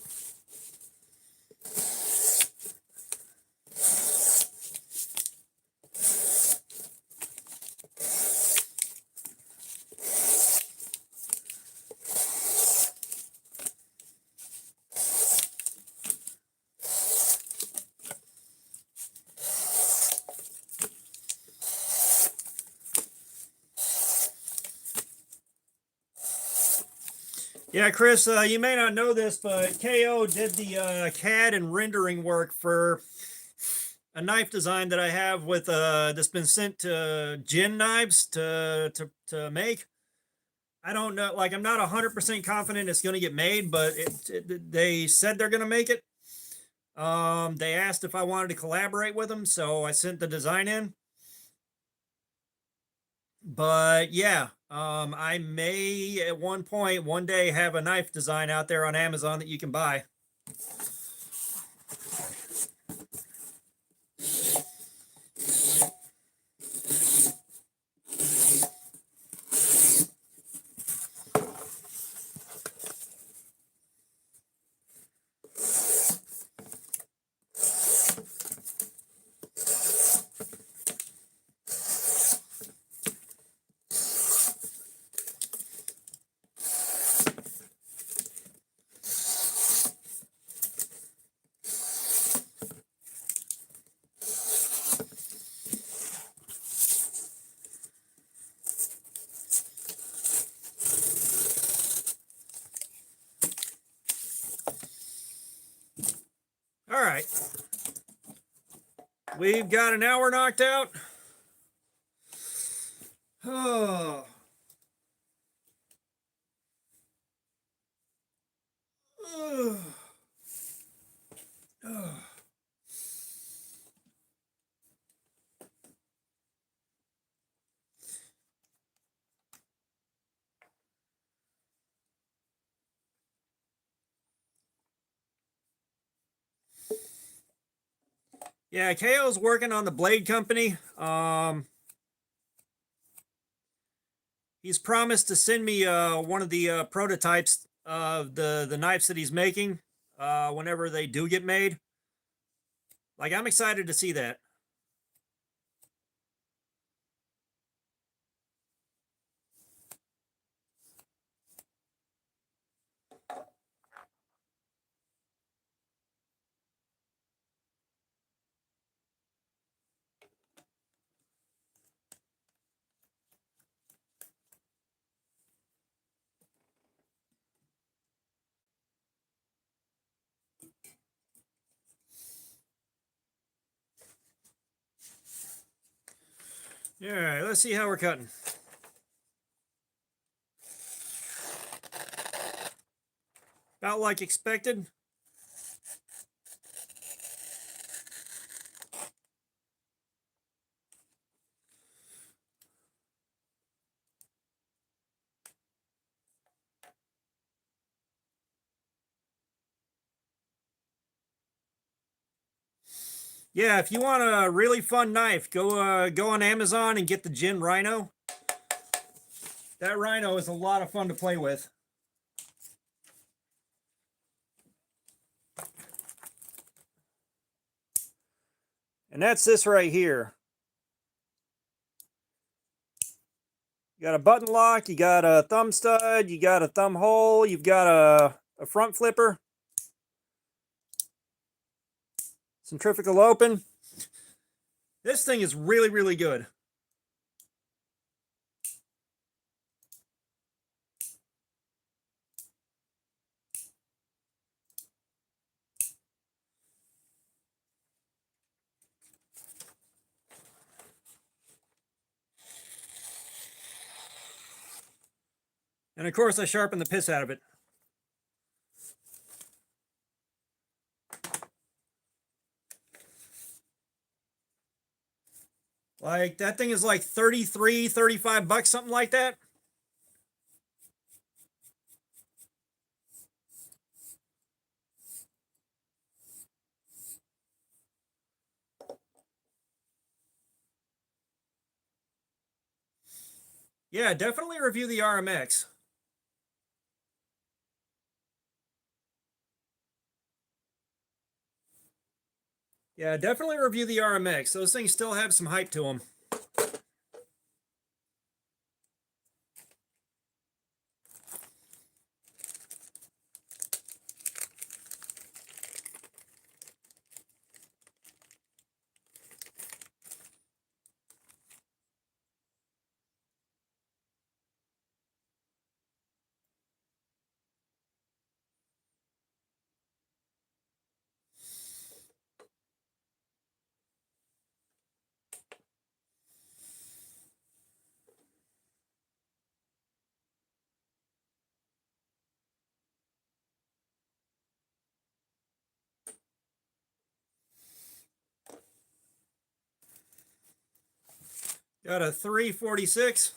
Yeah, Chris, you may not know this, but KO did the CAD and rendering work for a knife design that I have with that's been sent to Gin Knives to make. I don't know, like I'm not 100% confident it's going to get made, but they said they're going to make it. They asked if I wanted to collaborate with them, so I sent the design in. But yeah, I may at one day have a knife design out there on Amazon that you can buy. All right. We've got an hour knocked out. Oh. Yeah, KO's working on the blade company. He's promised to send me one of the prototypes of the knives that he's making whenever they do get made. Like, I'm excited to see that. All right, let's see how we're cutting. About like expected. Yeah, if you want a really fun knife, go on Amazon and get the Gin Rhino. That Rhino is a lot of fun to play with. And that's this right here. You got a button lock, you got a thumb stud, you got a thumb hole, you've got a front flipper, centrifugal open. This thing is really, really good. And of course, I sharpen the piss out of it. Like, that thing is like 33, 35 bucks, something like that. Yeah, definitely review the RMX. Yeah, definitely review the RMX. Those things still have some hype to them. Got a 346.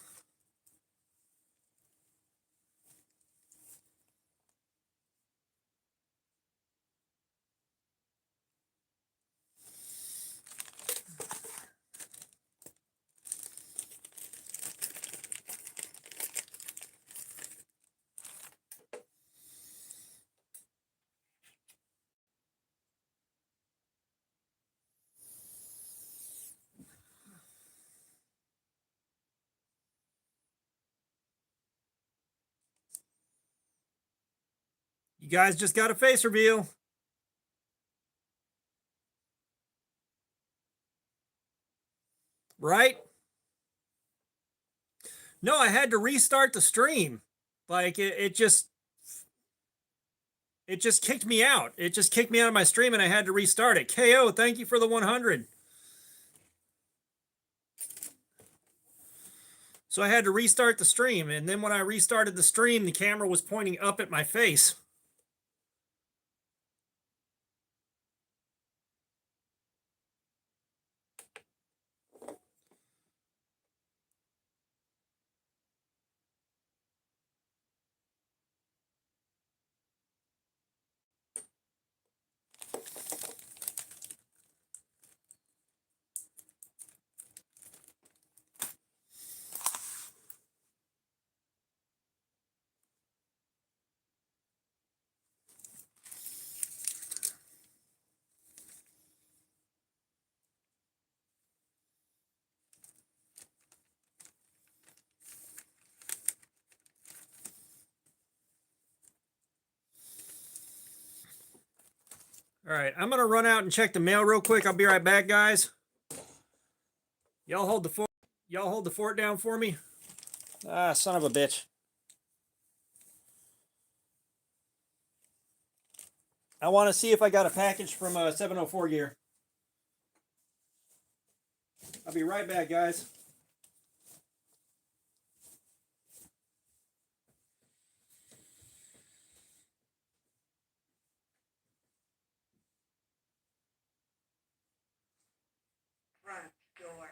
You guys just got a face reveal. Right? No, I had to restart the stream. Like, it just kicked me out. It just kicked me out of my stream and I had to restart it. KO, thank you for the 100. So I had to restart the stream. And then when I restarted the stream, the camera was pointing up at my face. All right, I'm gonna run out and check the mail real quick. I'll be right back, guys. Y'all hold the fort. Y'all hold the fort down for me. Ah, son of a bitch. I want to see if I got a package from 704 Gear. I'll be right back, guys. Front door.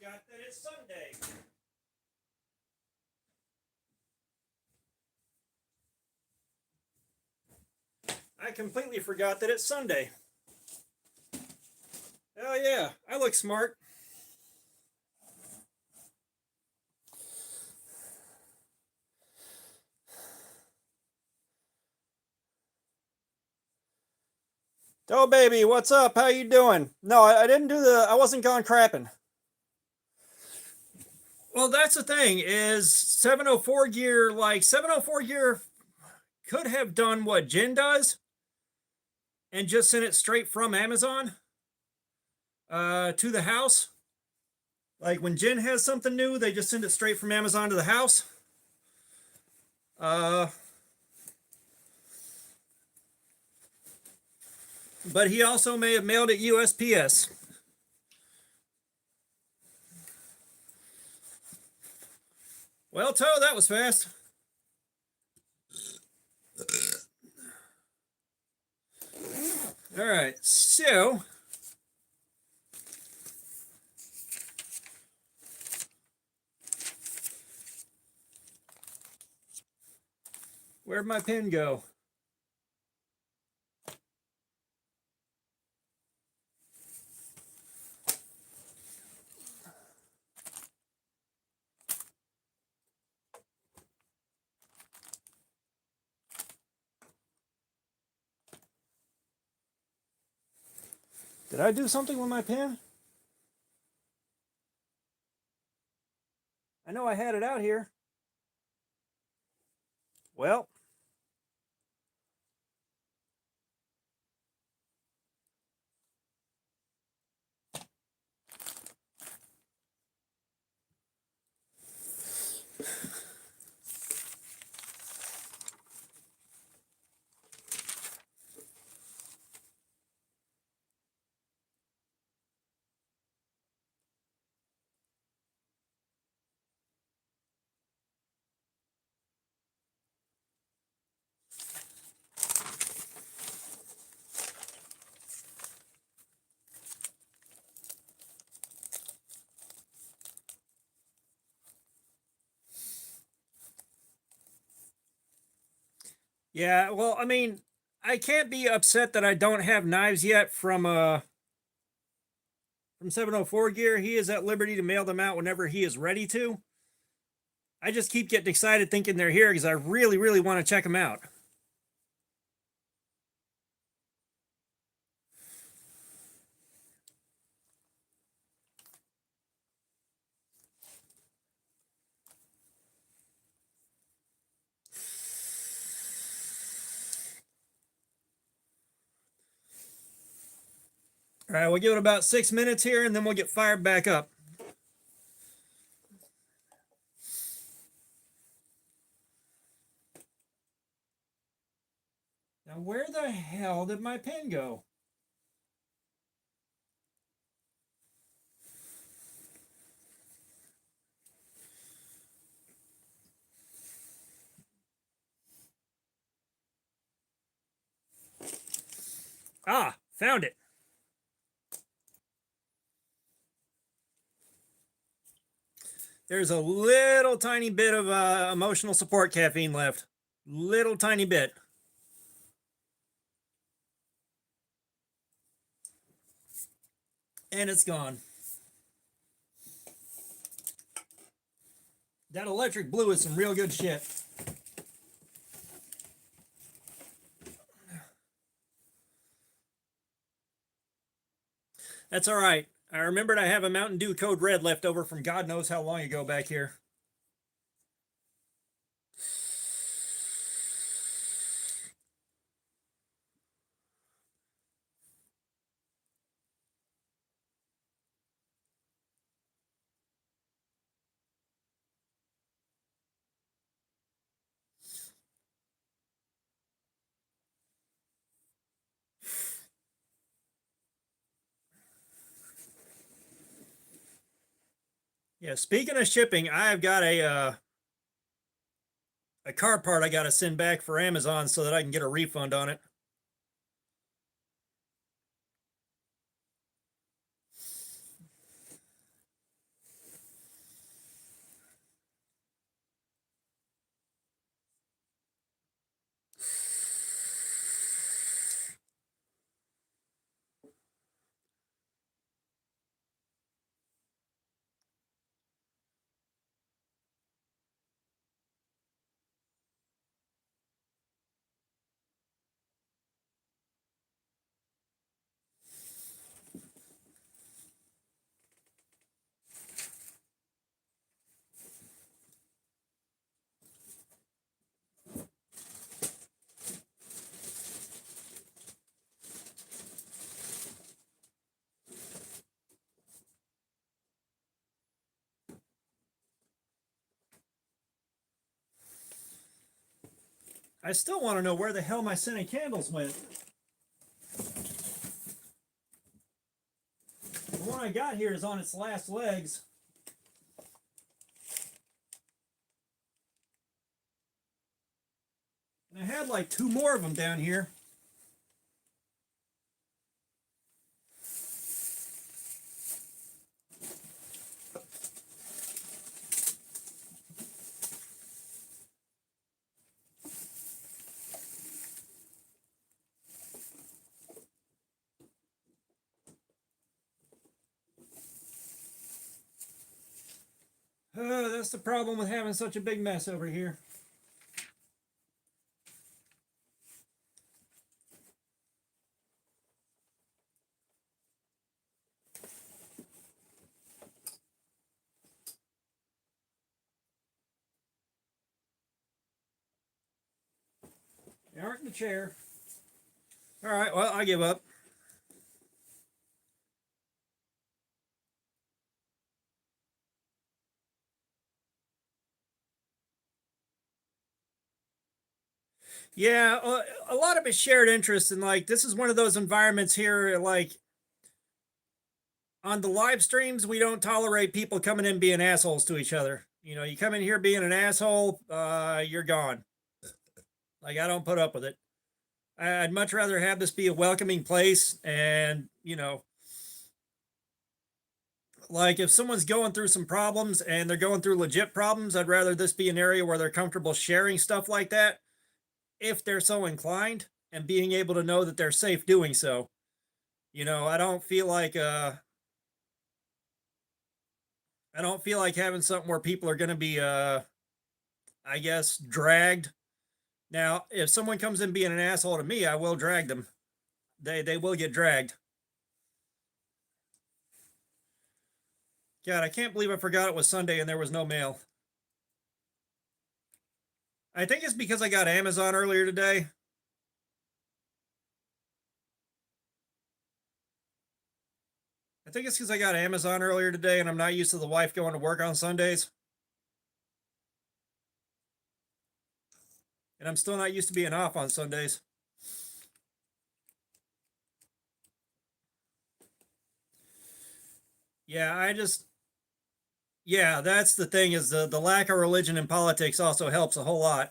forgot that it's Sunday. I completely forgot that it's Sunday. Oh yeah, I look smart. Oh baby, what's up? How you doing? No, I didn't do I wasn't gone crapping. Well, that's the thing is 704 gear, like 704 gear could have done what Jen does and just sent it straight from Amazon to the house. Like when Jen has something new, they just send it straight from Amazon to the house. But he also may have mailed it USPS. Well, Toe, that was fast. All right, so where'd my pen go? Did I do something with my pen? I know I had it out here. Well, yeah, well, I mean, I can't be upset that I don't have knives yet from 704 Gear. He is at liberty to mail them out whenever he is ready to. I just keep getting excited thinking they're here because I really, really want to check them out. All right, we'll give it about 6 minutes here and then we'll get fired back up. Now, where the hell did my pen go? Ah, found it. There's a little tiny bit of emotional support caffeine left. Little tiny bit. And it's gone. That electric blue is some real good shit. That's all right. I remembered I have a Mountain Dew Code Red left over from God knows how long ago back here. Yeah, speaking of shipping, I've got a car part I got to send back for Amazon so that I can get a refund on it. I still want to know where the hell my scented candles went. The one I got here is on its last legs. And I had like 2 more of them down here. That's the problem with having such a big mess over here. They aren't in the chair. All right, well, I give up. Yeah, a lot of it's shared interest, and like this is one of those environments here. Like on the live streams, we don't tolerate people coming in being assholes to each other. You know, you come in here being an asshole, you're gone. Like I don't put up with it. I'd much rather have this be a welcoming place, and you know, like if someone's going through some problems and they're going through legit problems, I'd rather this be an area where they're comfortable sharing stuff like that, if they're so inclined, and being able to know that they're safe doing so. You know, I don't feel like having something where people are going to be I guess dragged. Now, if someone comes in being an asshole to me, I will drag them. They will get dragged. God, I can't believe I forgot it was Sunday and there was no mail. I think it's because I got Amazon earlier today. I think it's because I got Amazon earlier today and I'm not used to the wife going to work on Sundays. And I'm still not used to being off on Sundays. Yeah, yeah, that's the thing, is the lack of religion in politics also helps a whole lot.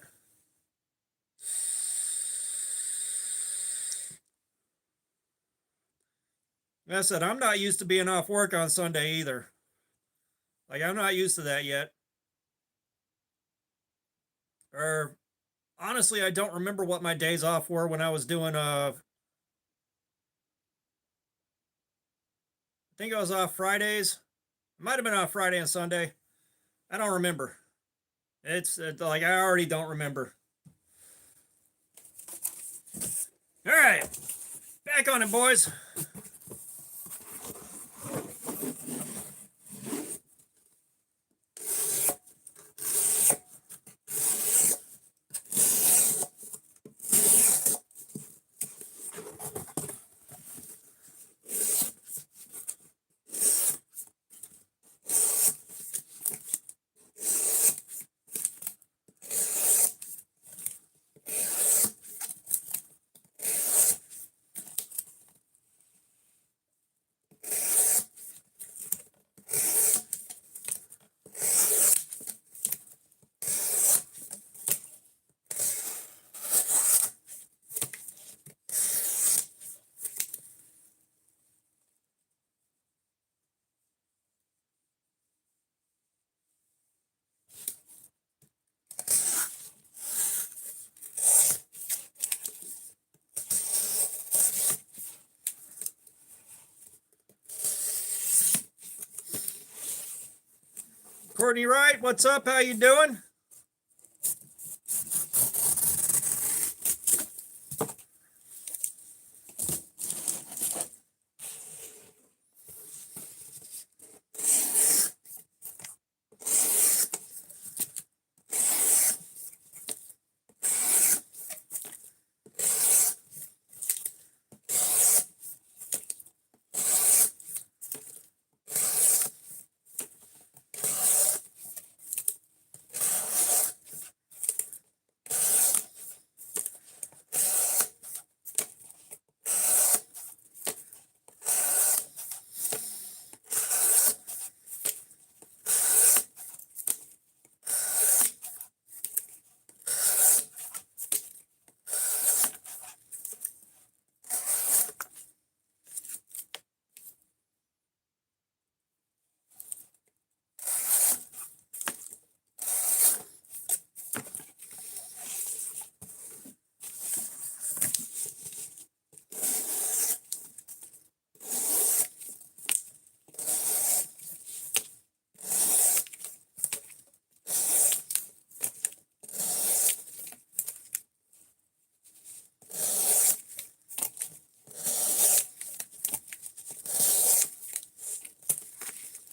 Like I said, I'm not used to being off work on Sunday either. Like, I'm not used to that yet. Or, honestly, I don't remember what my days off were when I was doing, I think I was off Fridays. It might have been off Friday and Sunday. I don't remember. It's like I already don't remember. All right, back on it, boys. Courtney Wright, what's up? How you doing?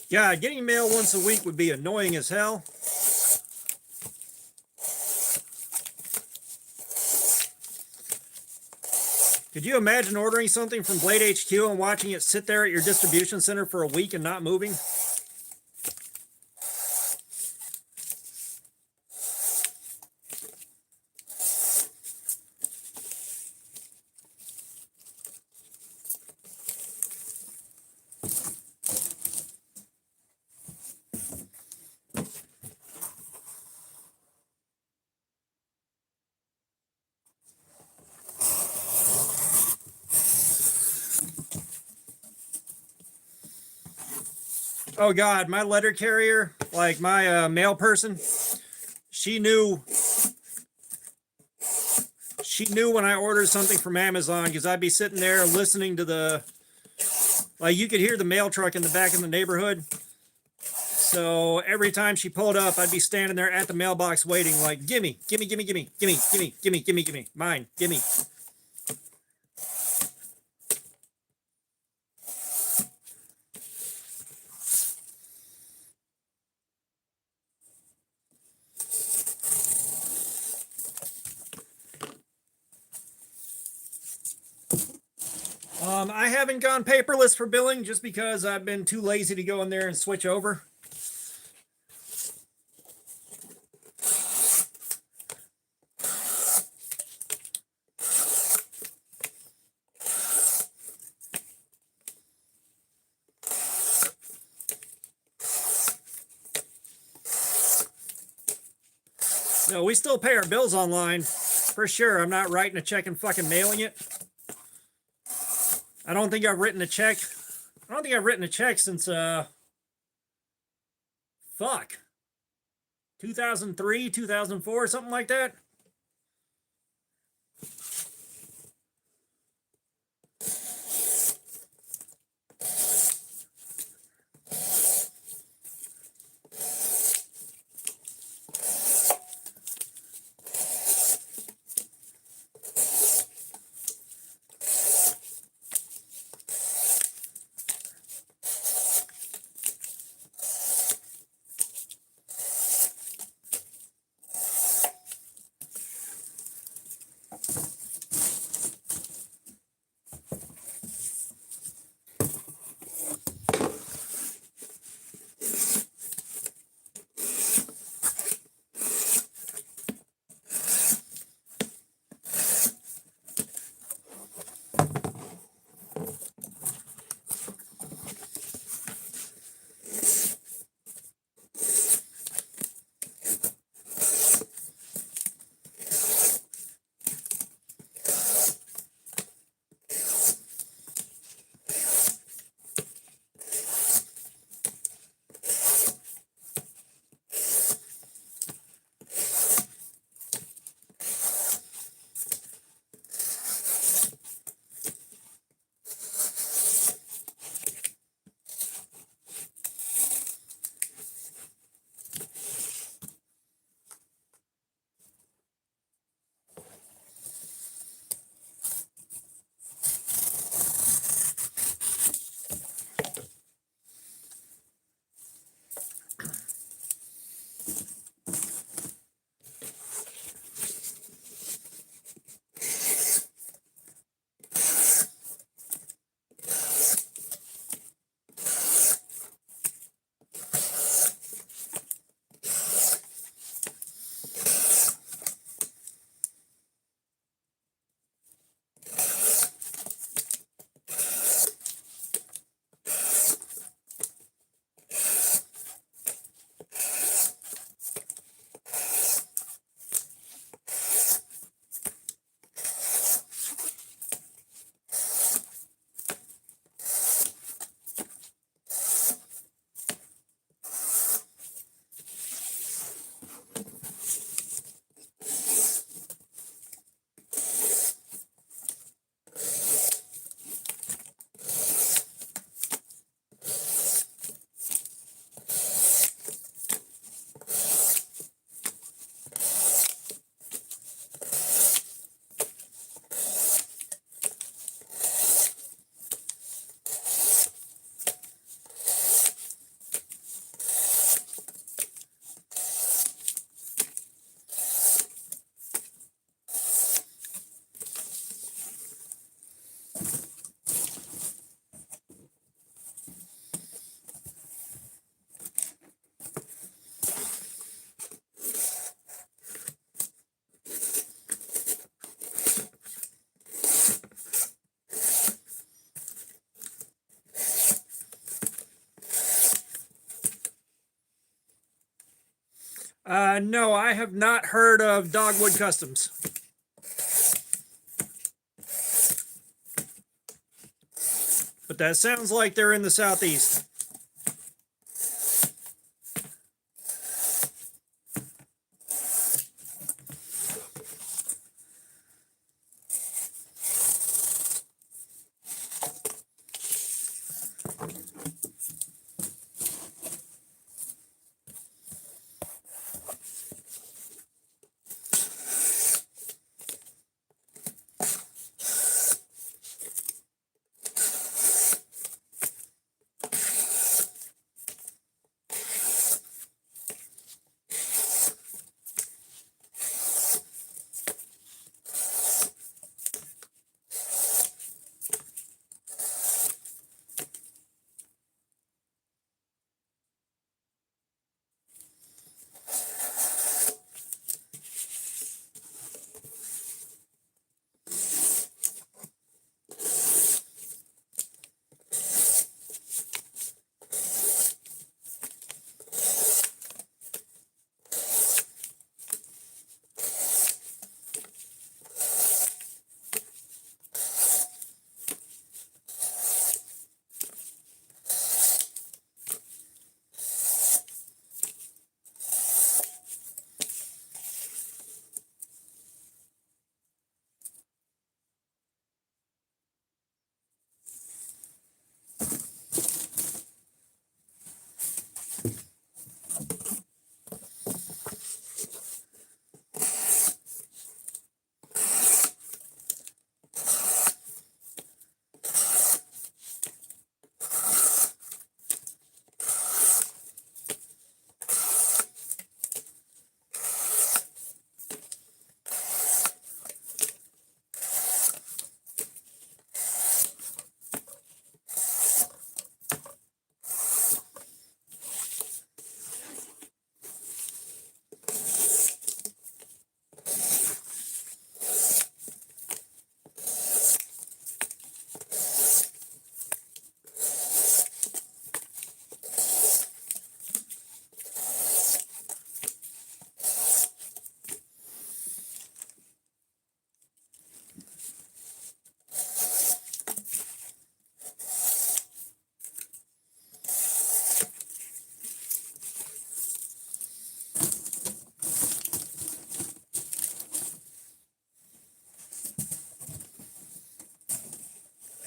God, getting mail once a week would be annoying as hell. Could you imagine ordering something from Blade HQ and watching it sit there at your distribution center for a week and not moving? Oh God, my letter carrier, like my mail person, she knew when I ordered something from Amazon because I'd be sitting there listening to the, like you could hear the mail truck in the back of the neighborhood. So every time she pulled up, I'd be standing there at the mailbox waiting, like, gimme, gimme, gimme, gimme, gimme, gimme, gimme, gimme, gimme, mine, gimme. I haven't gone paperless for billing just because I've been too lazy to go in there and switch over. No, we still pay our bills online for sure. I'm not writing a check and fucking mailing it. I don't think I've written a check. I don't think I've written a check since fuck 2003, 2004, something like that. No, I have not heard of Dogwood Customs. But that sounds like they're in the southeast.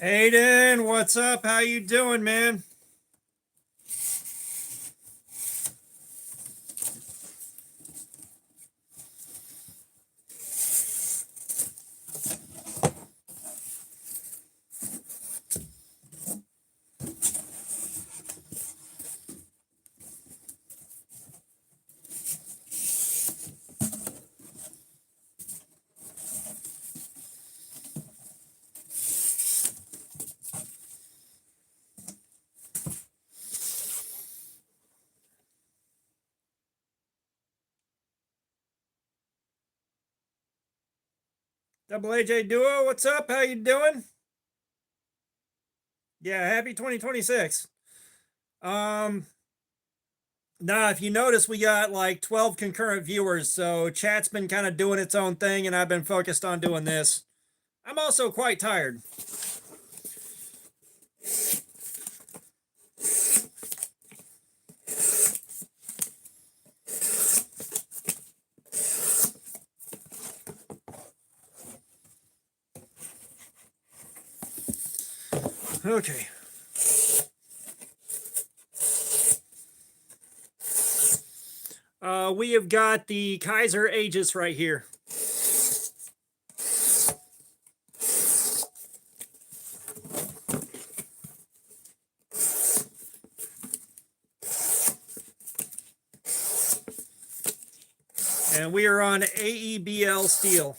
Aiden, what's up? How you doing, man? Double AJ Duo, what's up? How you doing? Yeah, happy 2026. Now, if you notice, we got like 12 concurrent viewers, so chat's been kind of doing its own thing, and I've been focused on doing this. I'm also quite tired. Okay. We have got the Kaiser Aegis right here. And we are on AEBL steel.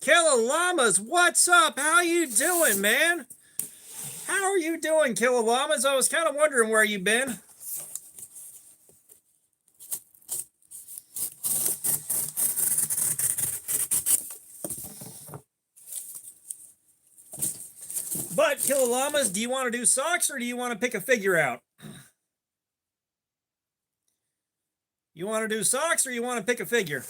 Killer Llamas, what's up? How you doing, man? How are you doing, Killer Llamas? I was kind of wondering where you've been. But, Killer Llamas, do you want to do socks or do you want to pick a figure out? You want to do socks or you want to pick a figure?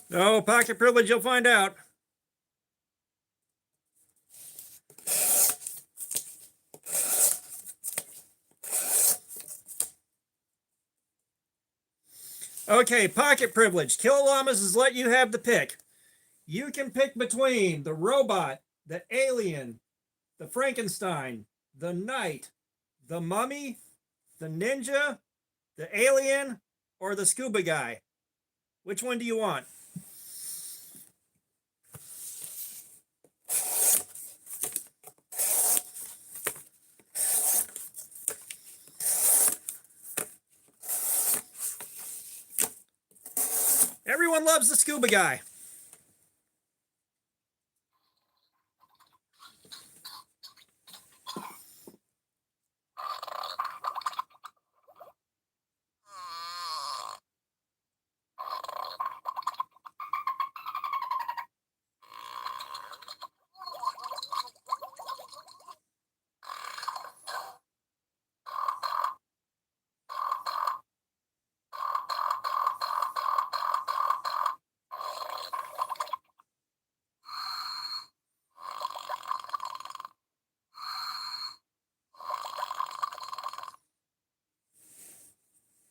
No, pocket privilege, you'll find out. Okay, pocket privilege. Killallamas has let you have the pick. You can pick between the robot, the alien, the Frankenstein, the knight, the mummy, the ninja, the alien, or the scuba guy. Which one do you want? Everyone loves the scuba guy.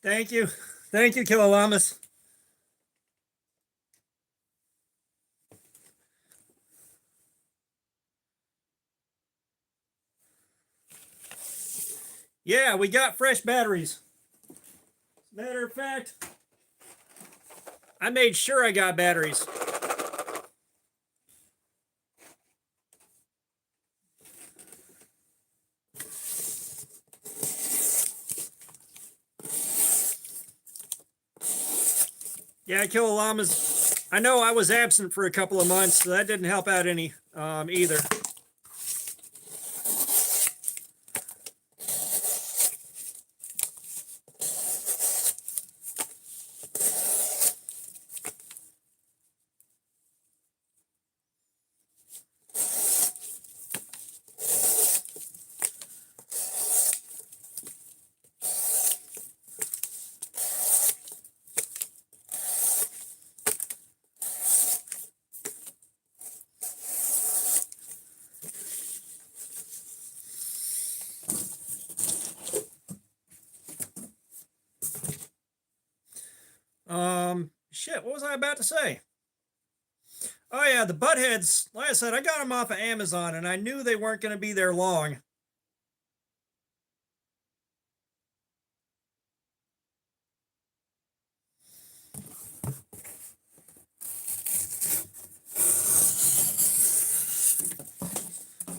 Thank you. Thank you, Killallamas. Yeah, we got fresh batteries. Matter of fact, I made sure I got batteries. Yeah, Killallamas. I know I was absent for a couple of months, so that didn't help out any either. Shit, what was I about to say? Oh yeah, the Buttheads, like I said, I got them off of Amazon and I knew they weren't going to be there long.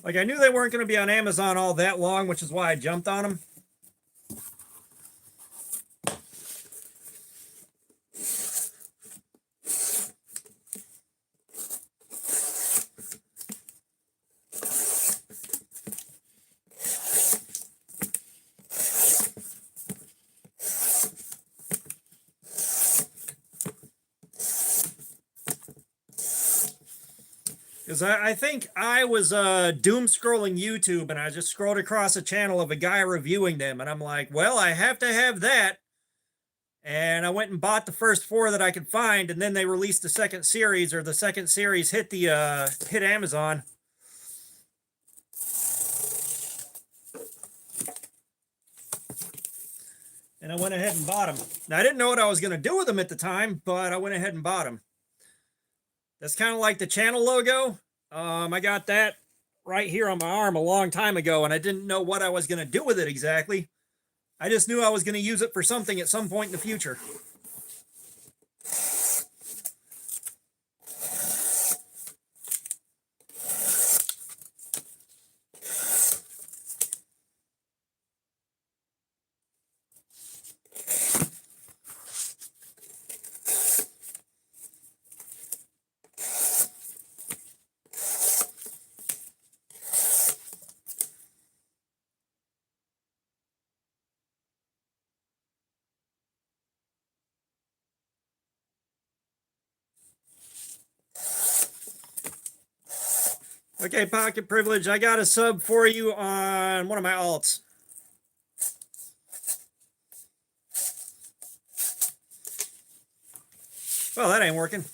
Like I knew they weren't going to be on Amazon all that long, which is why I jumped on them. Because I think I was doom scrolling YouTube and I just scrolled across a channel of a guy reviewing them. And I'm like, well, I have to have that. And I went and bought the first 4 that I could find. And then they released the second series, or the second series hit Amazon. And I went ahead and bought them. Now, I didn't know what I was going to do with them at the time, but I went ahead and bought them. That's kind of like the channel logo. I got that right here on my arm a long time ago, and I didn't know what I was going to do with it exactly. I just knew I was going to use it for something at some point in the future. Okay, Pocket Privilege, I got a sub for you on one of my alts. Well, that ain't working.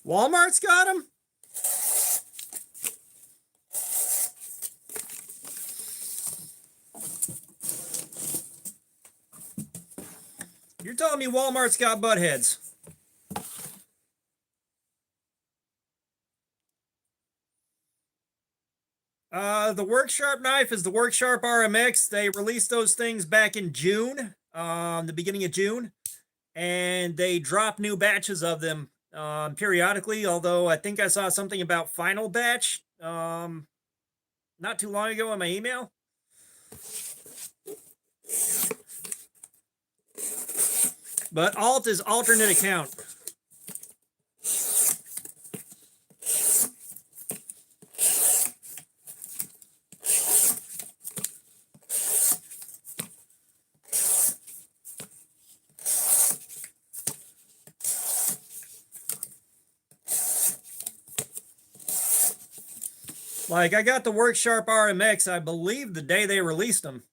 Walmart's got them? You're telling me Walmart's got butt heads? The Worksharp knife is the Worksharp RMX. They released those things back in June, the beginning of June, and they drop new batches of them periodically. Although I think I saw something about final batch not too long ago in my email. But alt is alternate account. Like, I got the Worksharp RMX, I believe, the day they released them.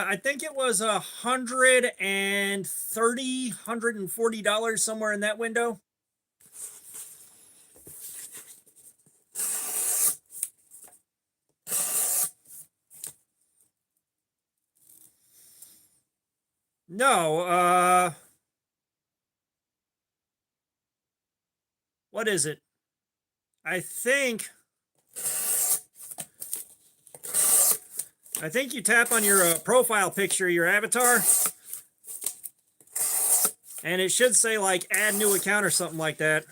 I think it was $140, somewhere in that window. No, what is it? I think you tap on your profile picture, your avatar, and it should say like add new account or something like that.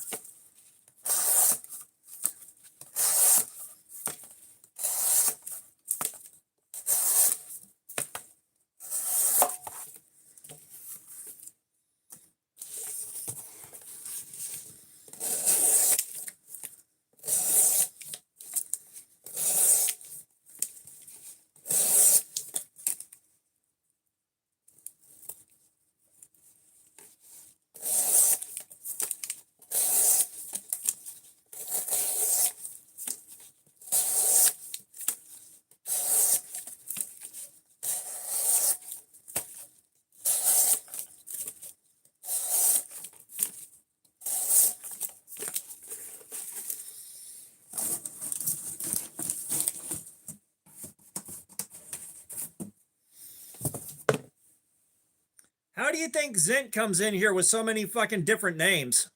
How do you think Zint comes in here with so many fucking different names?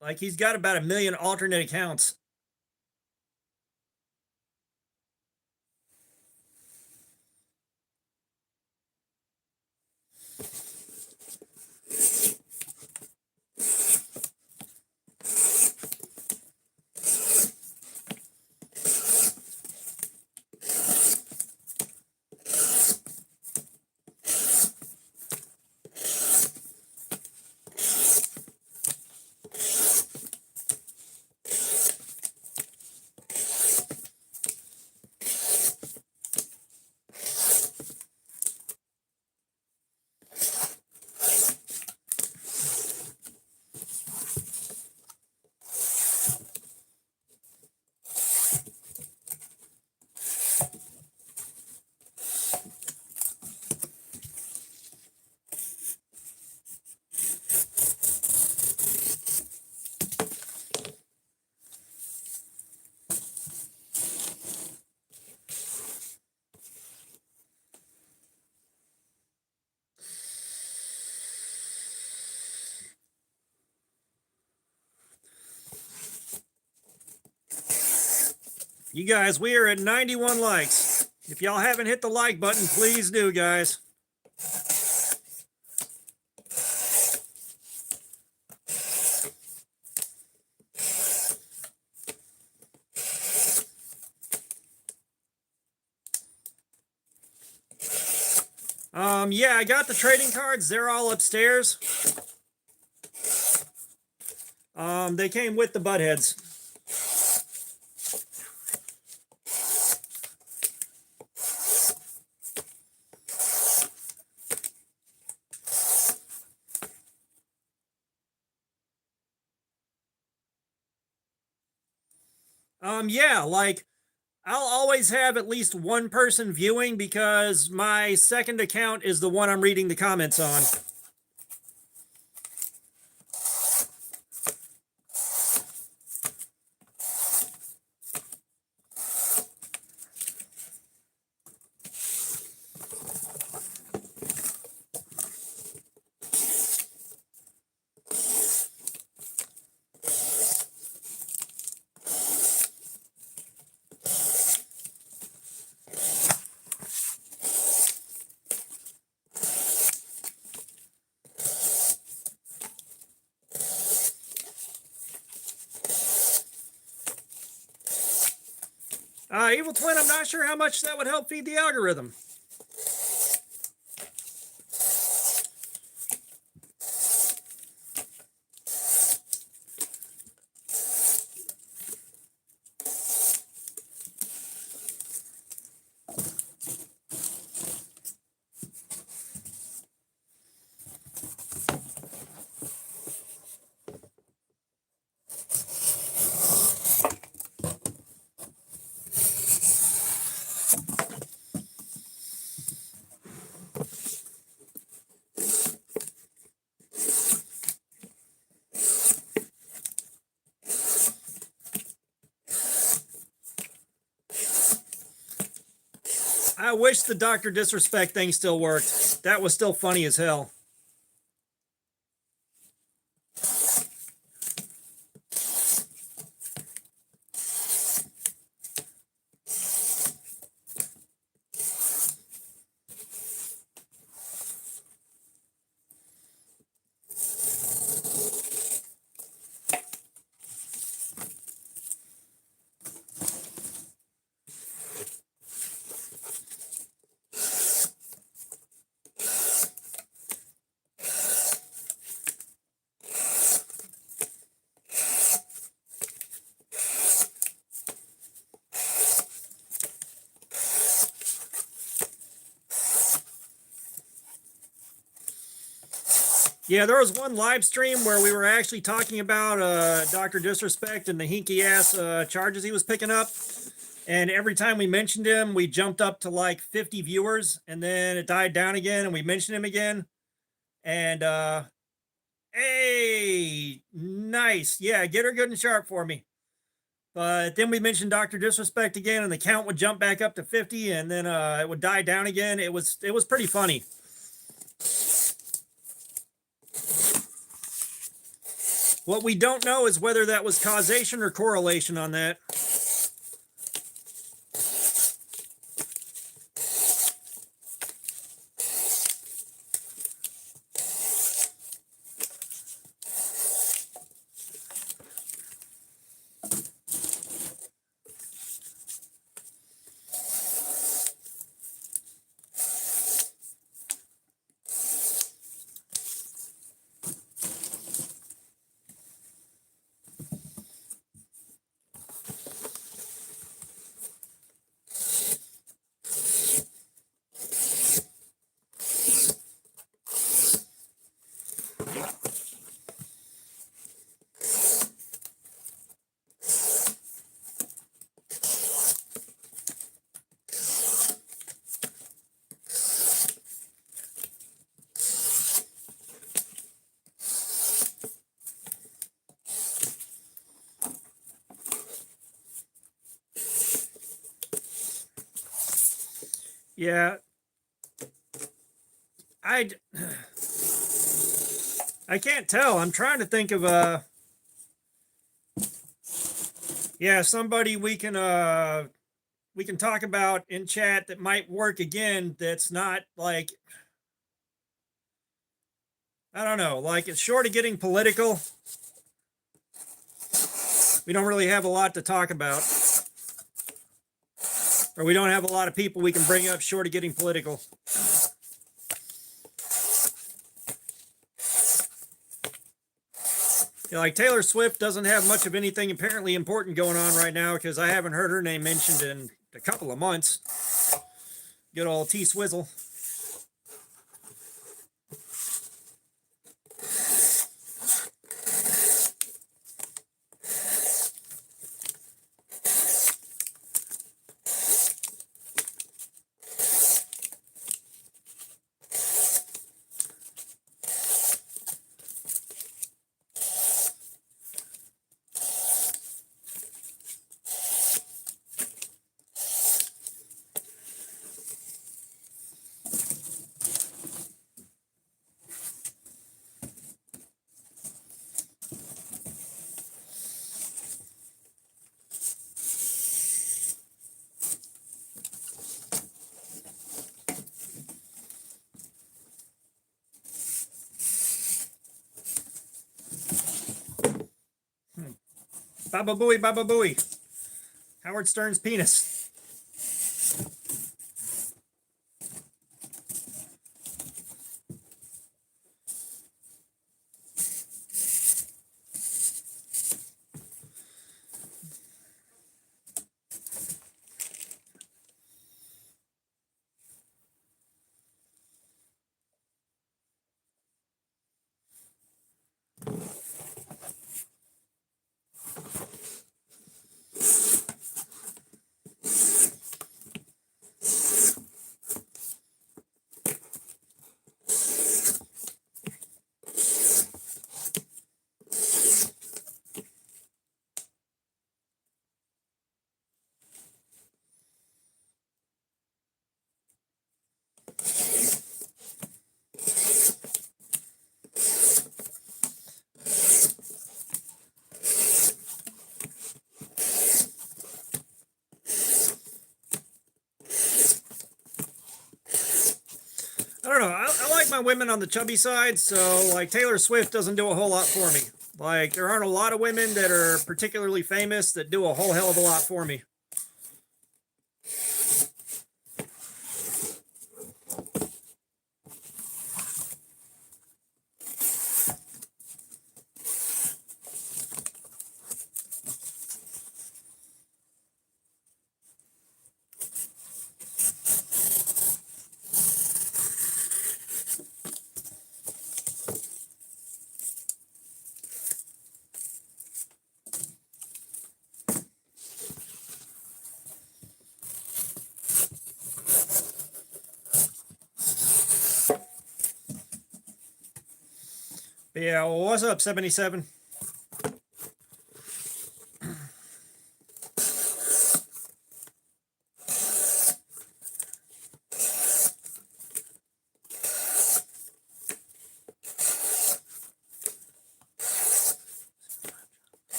Like, he's got about 1 million alternate accounts. You guys, we are at 91 likes. If y'all haven't hit the like button, please do, guys. Yeah, I got the trading cards. They're all upstairs. They came with the butt heads. Yeah, like I'll always have at least one person viewing because my second account is the one I'm reading the comments on. Evil Twin, I'm not sure how much that would help feed the algorithm. I wish the Dr. Disrespect thing still worked. That was still funny as hell. Yeah, there was one live stream where we were actually talking about Dr. Disrespect and the hinky ass charges he was picking up. And every time we mentioned him, we jumped up to like 50 viewers, and then it died down again, and we mentioned him again. And hey, nice. Yeah, get her good and sharp for me. But then we mentioned Dr. Disrespect again, and the count would jump back up to 50, and then it would die down again. It was pretty funny. What we don't know is whether that was causation or correlation on that. Yeah. I can't tell. I'm trying to think of somebody we can talk about in chat that might work again, that's not like, I don't know, like it's short of getting political. We don't really have a lot to talk about. Or we don't have a lot of people we can bring up short of getting political. Yeah, like Taylor Swift doesn't have much of anything apparently important going on right now because I haven't heard her name mentioned in a couple of months. Good old T Swizzle. Baba Booey, Baba Booey. Howard Stern's penis. I don't know. I like my women on the chubby side, so like Taylor Swift doesn't do a whole lot for me. Like there aren't a lot of women that are particularly famous that do a whole hell of a lot for me. But yeah, well, what's up, 77?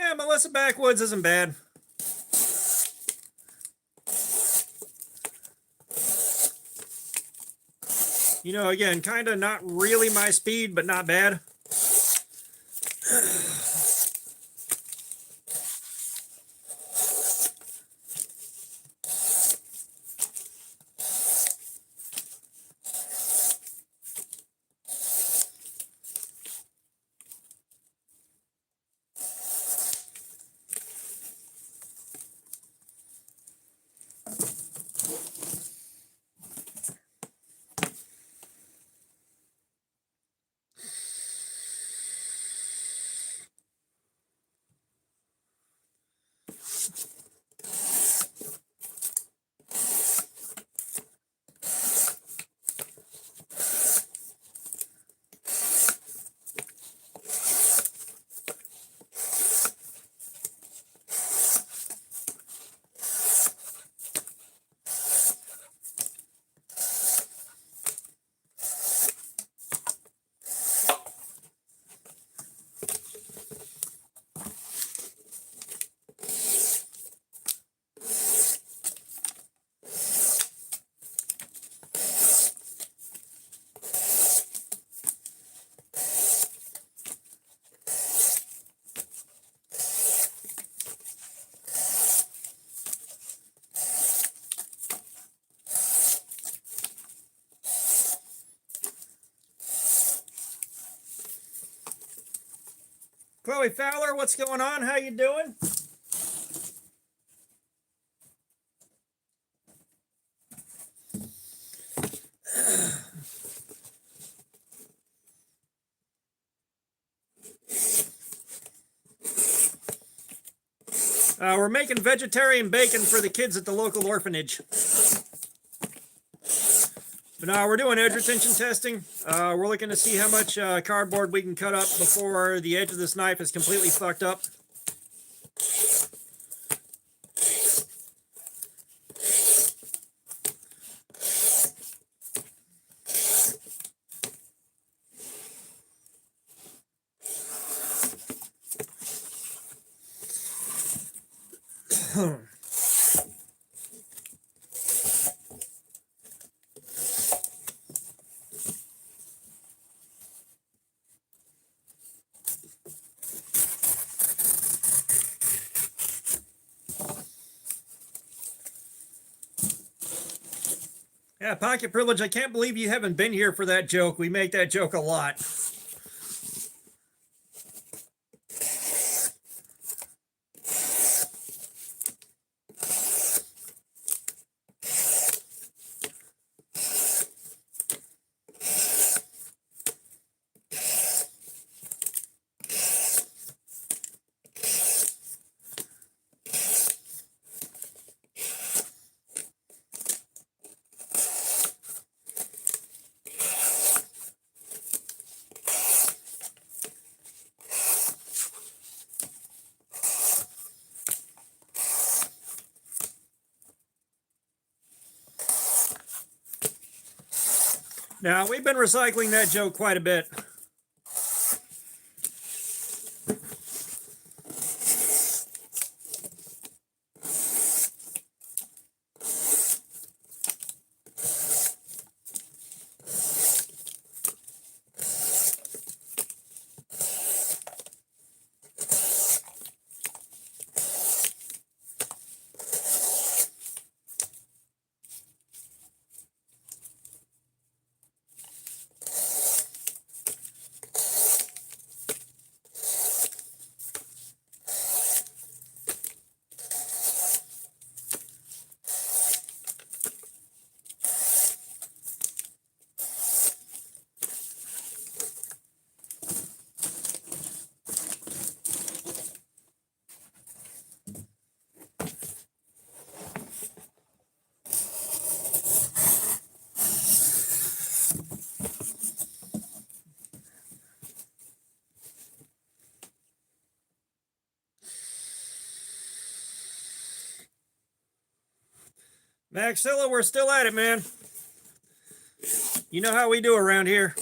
Yeah, Melissa Backwoods isn't bad. You know, again, kind of not really my speed, but not bad. Chloe Fowler, what's going on? How you doing? We're making vegetarian bacon for the kids at the local orphanage. But now we're doing edge retention testing. We're looking to see how much cardboard we can cut up before the edge of this knife is completely fucked up. Yeah, Pocket Privilege, I can't believe you haven't been here for that joke. We make that joke a lot. Now, we've been recycling that joke quite a bit. Maxilla, we're still at it, man. You know how we do around here.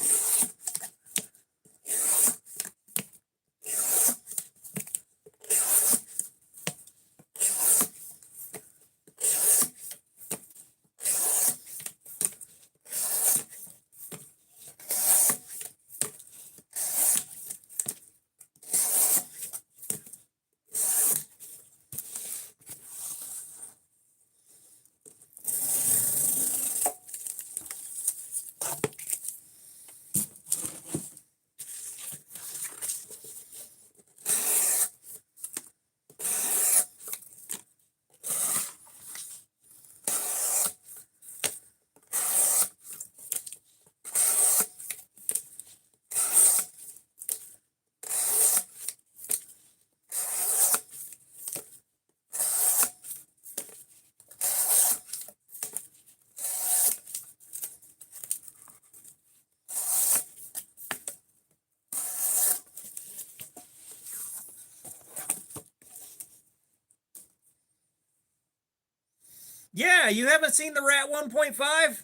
Yeah, you haven't seen the Rat 1.5?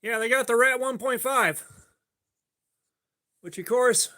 Yeah, they got the Rat 1.5. Which, of course,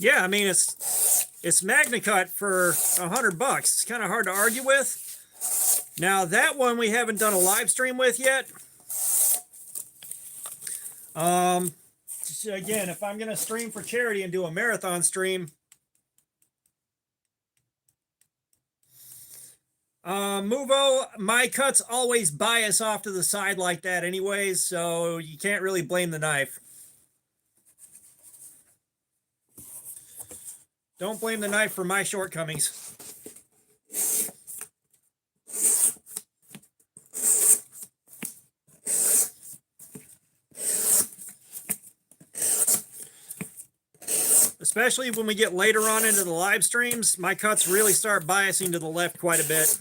Yeah, I mean it's MagnaCut for $100. It's kind of hard to argue with. Now that one we haven't done a live stream with yet. Again, if I'm gonna stream for charity and do a marathon stream, Muvo, my cuts always bias off to the side like that anyways, so you can't really blame the knife. Don't blame the knife for my shortcomings. Especially when we get later on into the live streams, my cuts really start biasing to the left quite a bit.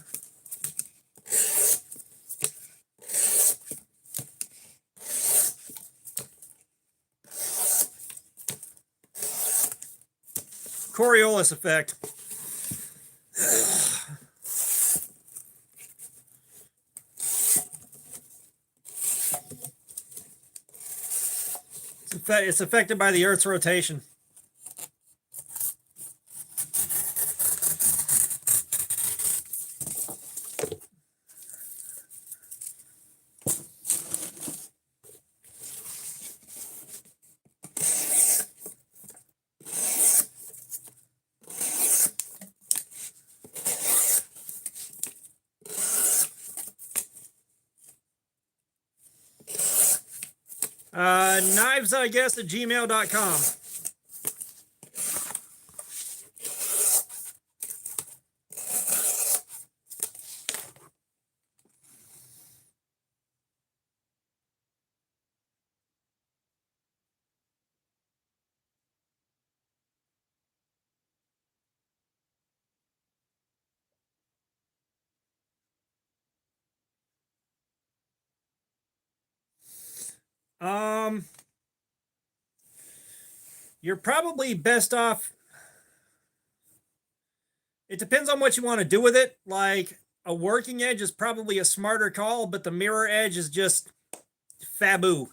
Coriolis effect. It's affected by the Earth's rotation. Knives, I guess, at gmail.com. You're probably best off. It depends on what you want to do with it. Like a working edge is probably a smarter call, but the mirror edge is just faboo.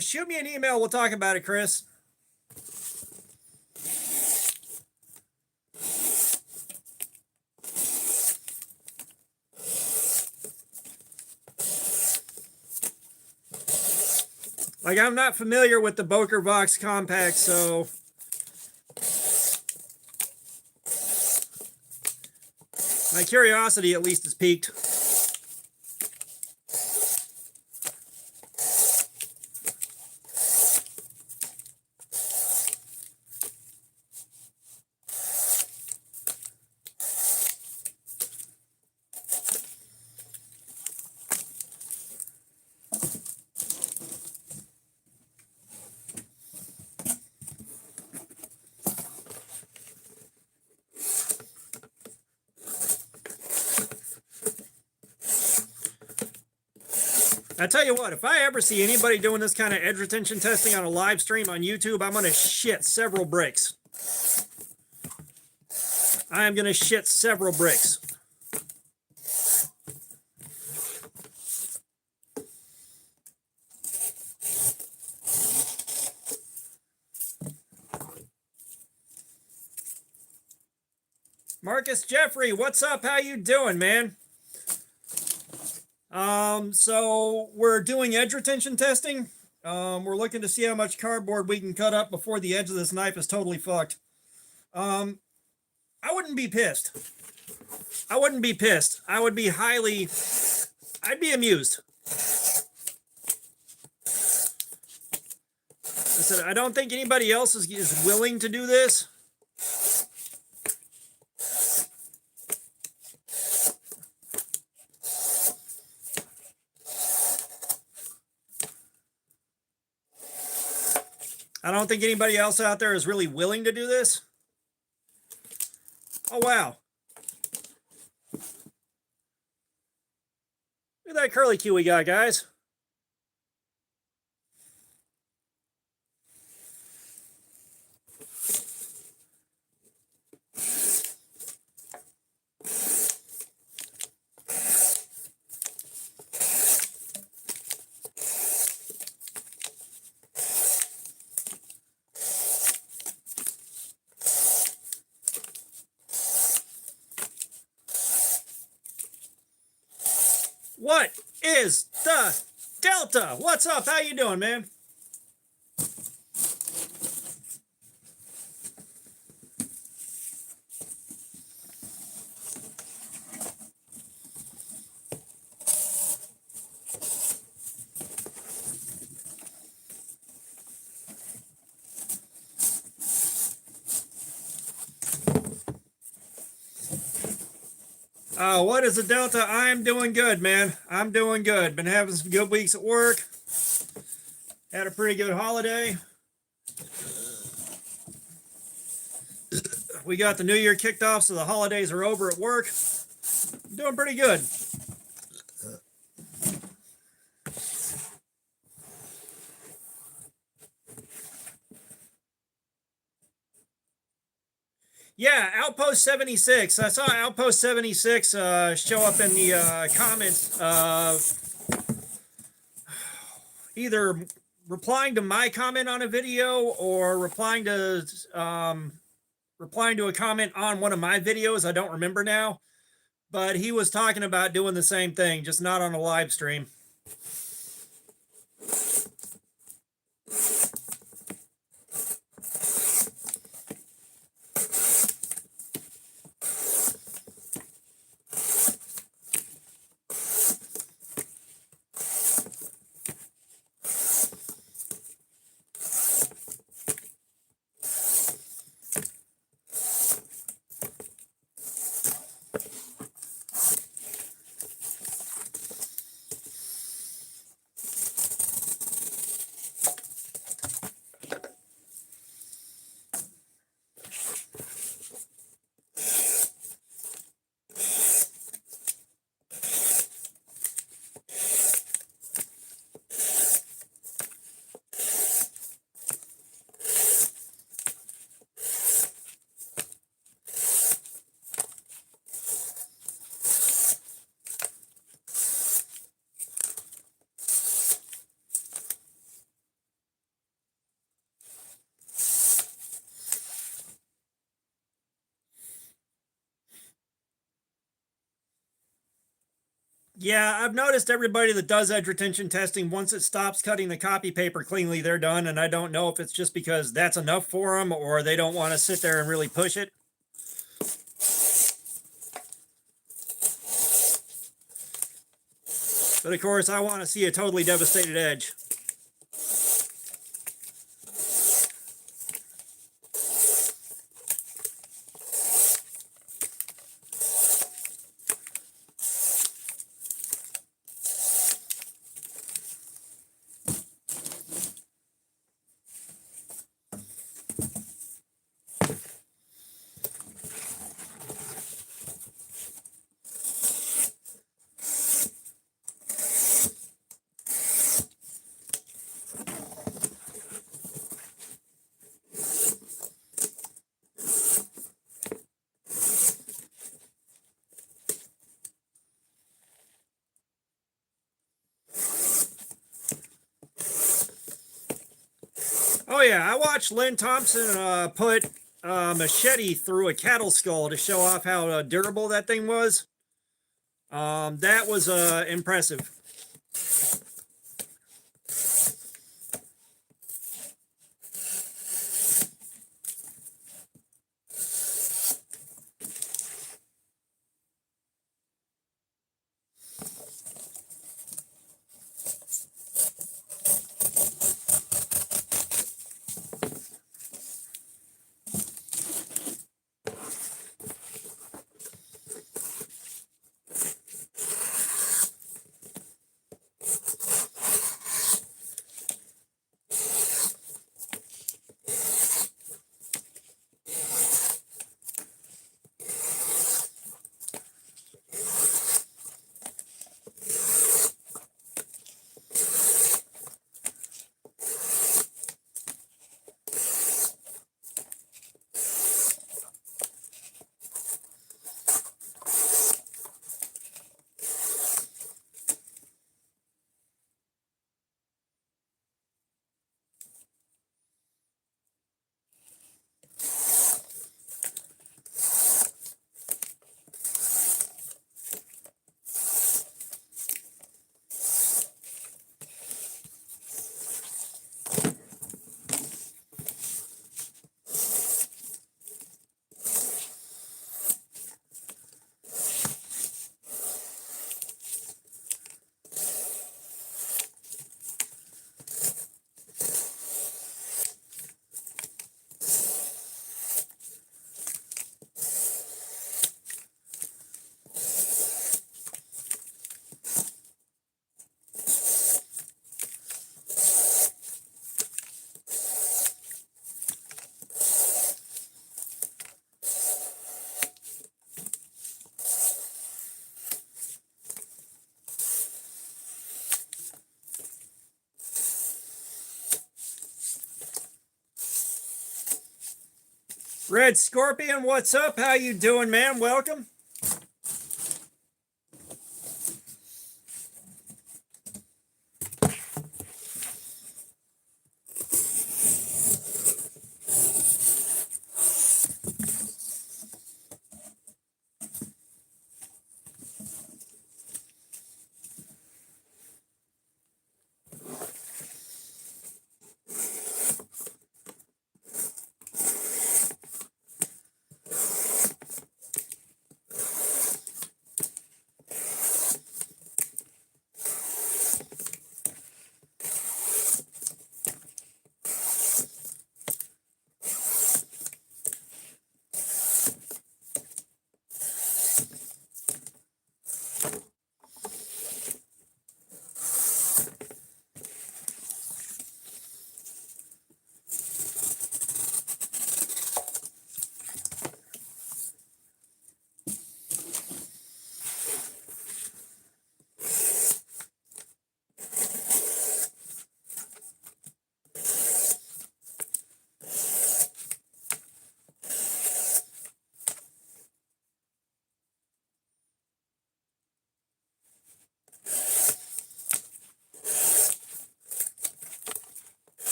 Shoot me an email. We'll talk about it, Chris. Like, I'm not familiar with the Boker Vox Compact, so my curiosity at least is piqued. I tell you what, if I ever see anybody doing this kind of edge retention testing on a live stream on YouTube, I'm going to shit several bricks. I am going to shit several bricks. Marcus Jeffrey, what's up? How you doing, man? So we're doing edge retention testing. We're looking to see how much cardboard we can cut up before the edge of this knife is totally fucked. I wouldn't be pissed. I wouldn't be pissed. I would be I'd be amused. I said, I don't think anybody else is willing to do this. I don't think anybody else out there is really willing to do this. Oh, wow. Look at that curly Q we got, guys. What is the Delta? What's up? How you doing, man? What is the Delta? I'm doing good, man. I'm doing good. Been having some good weeks at work. Had a pretty good holiday. We got the new year kicked off, so the holidays are over at work. I'm doing pretty good. Yeah, Outpost 76. I saw Outpost 76 show up in the comments, either replying to my comment on a video or replying to a comment on one of my videos. I don't remember now, but he was talking about doing the same thing, just not on a live stream. Yeah, I've noticed everybody that does edge retention testing, once it stops cutting the copy paper cleanly, they're done. And I don't know if it's just because that's enough for them or they don't want to sit there and really push it. But of course, I want to see a totally devastated edge. Oh yeah, I watched Lynn Thompson put a machete through a cattle skull to show off how durable that thing was. That was impressive. Red Scorpion, what's up? How you doing, man? Welcome.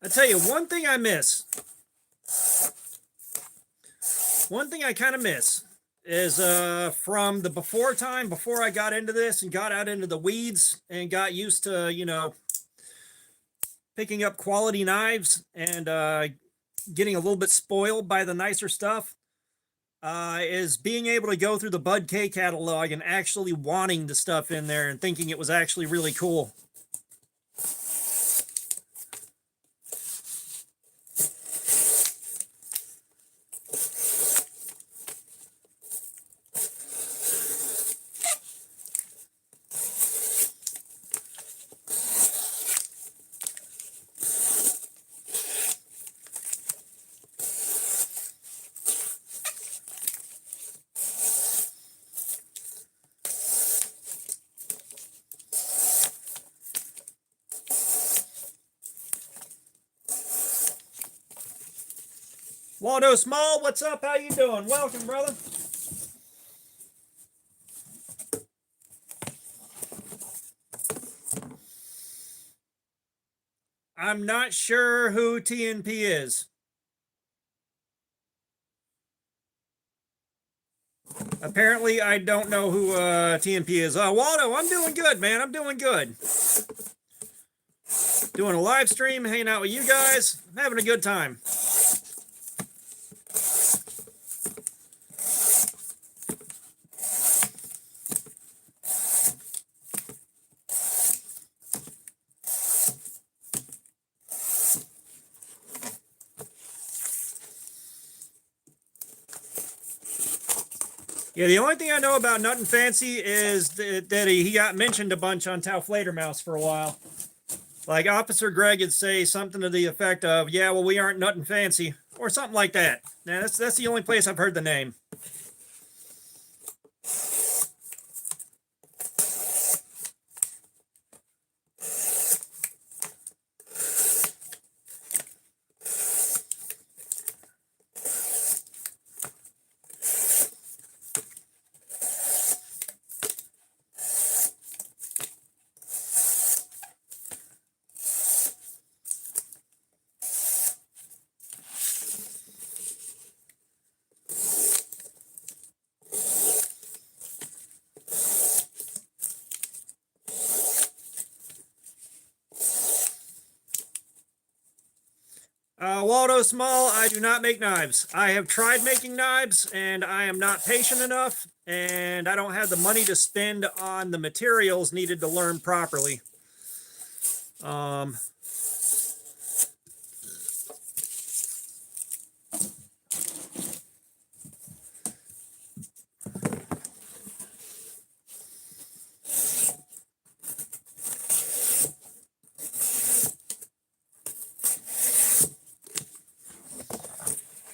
I tell you, one thing I miss. One thing I kind of miss is from the before time, before I got into this and got out into the weeds and got used to, you know, picking up quality knives and getting a little bit spoiled by the nicer stuff, is being able to go through the Bud K catalog and actually wanting the stuff in there and thinking it was actually really cool. Waldo Small, what's up? How you doing? Welcome, brother. I'm not sure who TNP is. Apparently, I don't know who TNP is. Waldo, I'm doing good, man. I'm doing good. Doing a live stream, hanging out with you guys, having a good time. Yeah, the only thing I know about Nuttin' Fancy is that he got mentioned a bunch on Tau Flatermouse for a while. Like Officer Greg would say something to the effect of, yeah, well, we aren't Nuttin' Fancy, or something like that. Now, that's the only place I've heard the name. Waldo Small, I do not make knives. I have tried making knives, and I am not patient enough, and I don't have the money to spend on the materials needed to learn properly.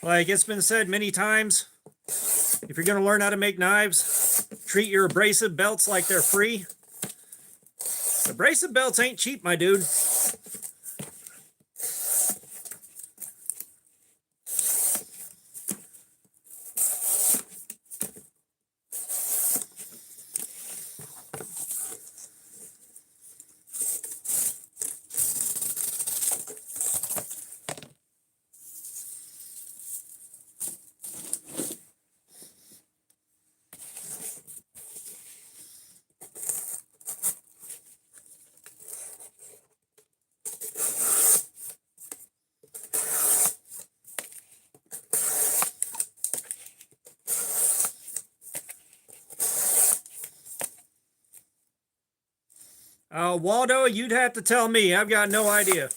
Like it's been said many times, if you're going to learn how to make knives, treat your abrasive belts like they're free. Abrasive belts ain't cheap, my dude. Waldo, you'd have to tell me. I've got no idea.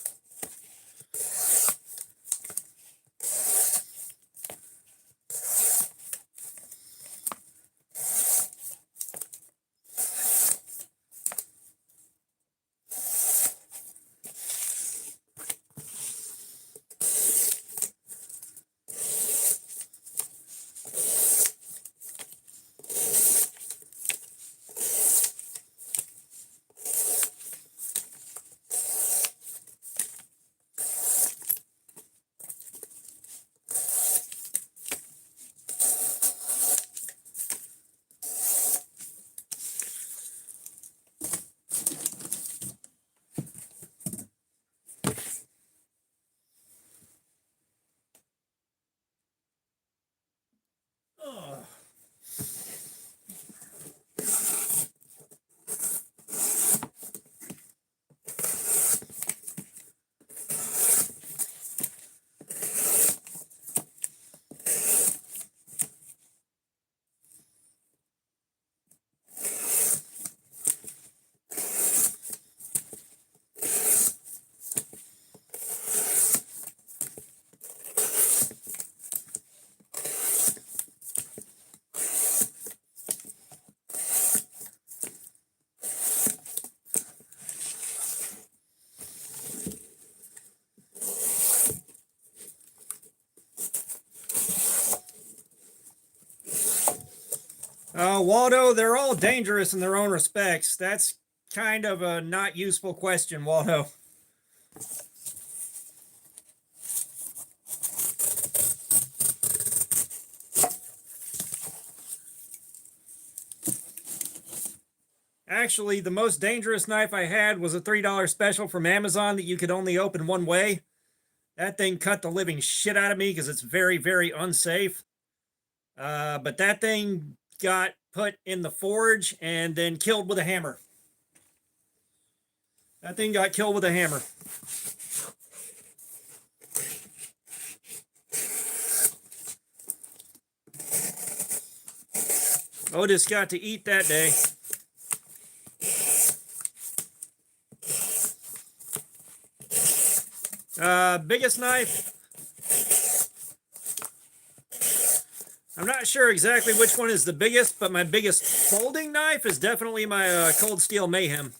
Waldo, they're all dangerous in their own respects. That's kind of a not useful question, Waldo. Actually, the most dangerous knife I had was a $3 special from Amazon that you could only open one way. That thing cut the living shit out of me because it's very, very unsafe. But that thing got put in the forge and then killed with a hammer. That thing got killed with a hammer. Otis got to eat that day. Biggest knife. I'm not sure exactly which one is the biggest, but my biggest folding knife is definitely my Cold Steel Mayhem.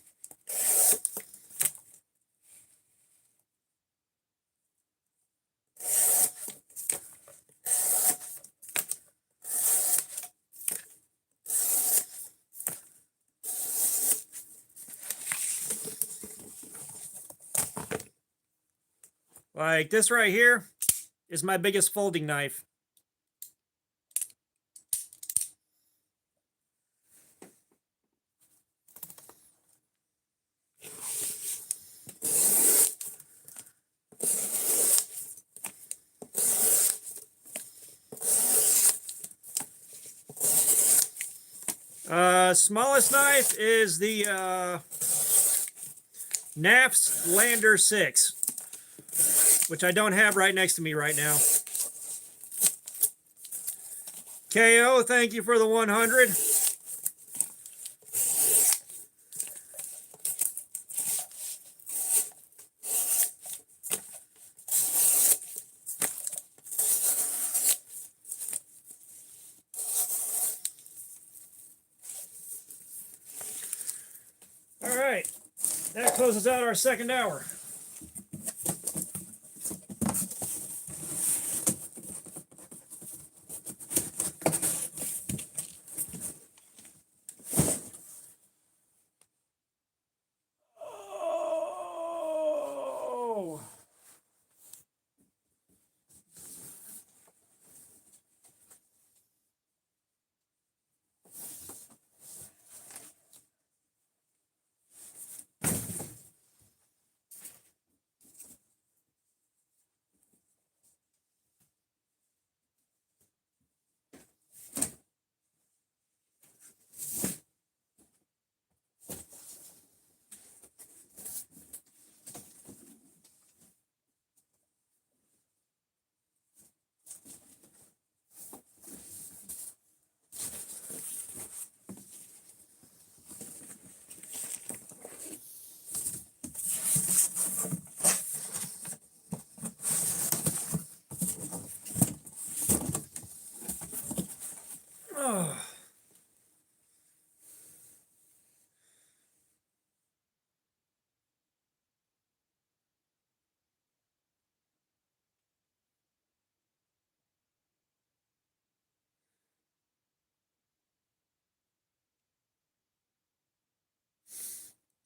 Like this right here is my biggest folding knife. Smallest knife is the Naf's Lander 6, which I don't have right next to me right now. KO, thank you for the 100. All right, that closes out our second hour. Oh.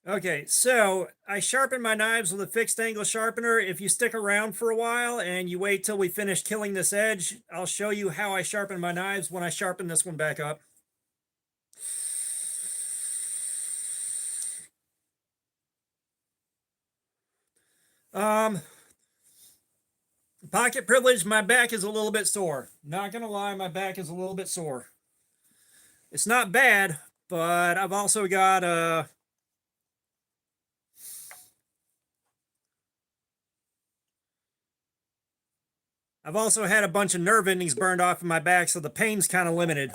Okay, so I sharpen my knives with a fixed angle sharpener. If you stick around for a while and you wait till we finish killing this edge, I'll show you how I sharpen my knives when I sharpen this one back up. Pocket privilege, my back is a little bit sore. Not gonna lie, my back is a little bit sore. It's not bad, but I've also got I've also had a bunch of nerve endings burned off in my back, so the pain's kind of limited.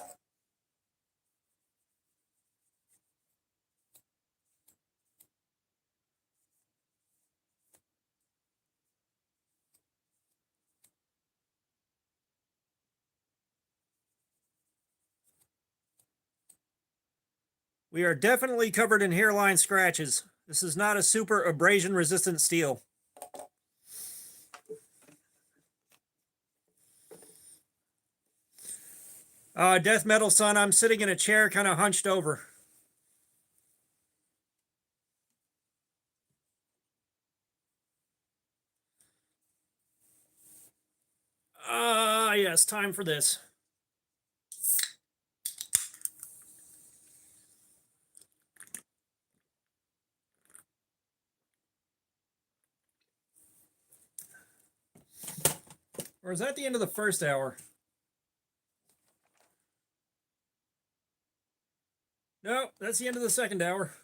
We are definitely covered in hairline scratches. This is not a super abrasion resistant steel. Death Metal Son, I'm sitting in a chair kind of hunched over. Yes, time for this. Or is that the end of the first hour? No, that's the end of the second hour.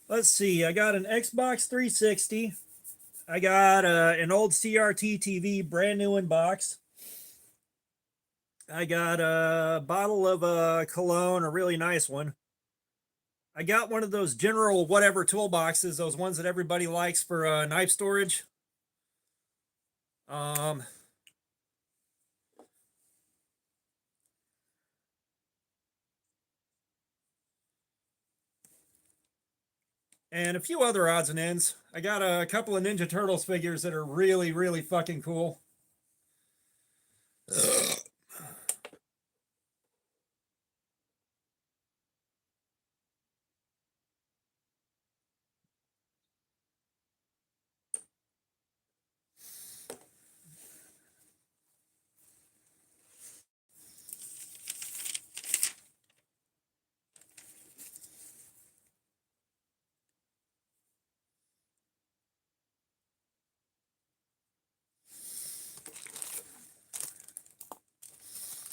Let's see. I got an Xbox 360. I got an old CRT TV, brand new in box. I got a bottle of cologne, a really nice one. I got one of those general whatever toolboxes, those ones that everybody likes for knife storage. And a few other odds and ends. I got a couple of Ninja Turtles figures that are really, really fucking cool.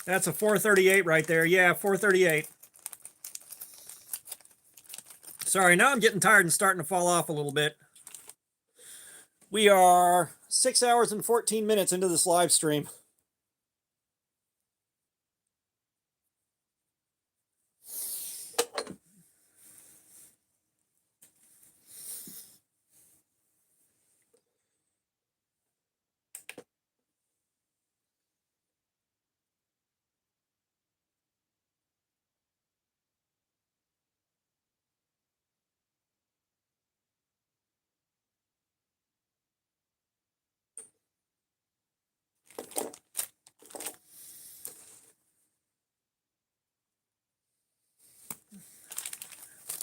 That's a 438 right there. Yeah, 438. Sorry, now I'm getting tired and starting to fall off a little bit. We are 6 hours and 14 minutes into this live stream.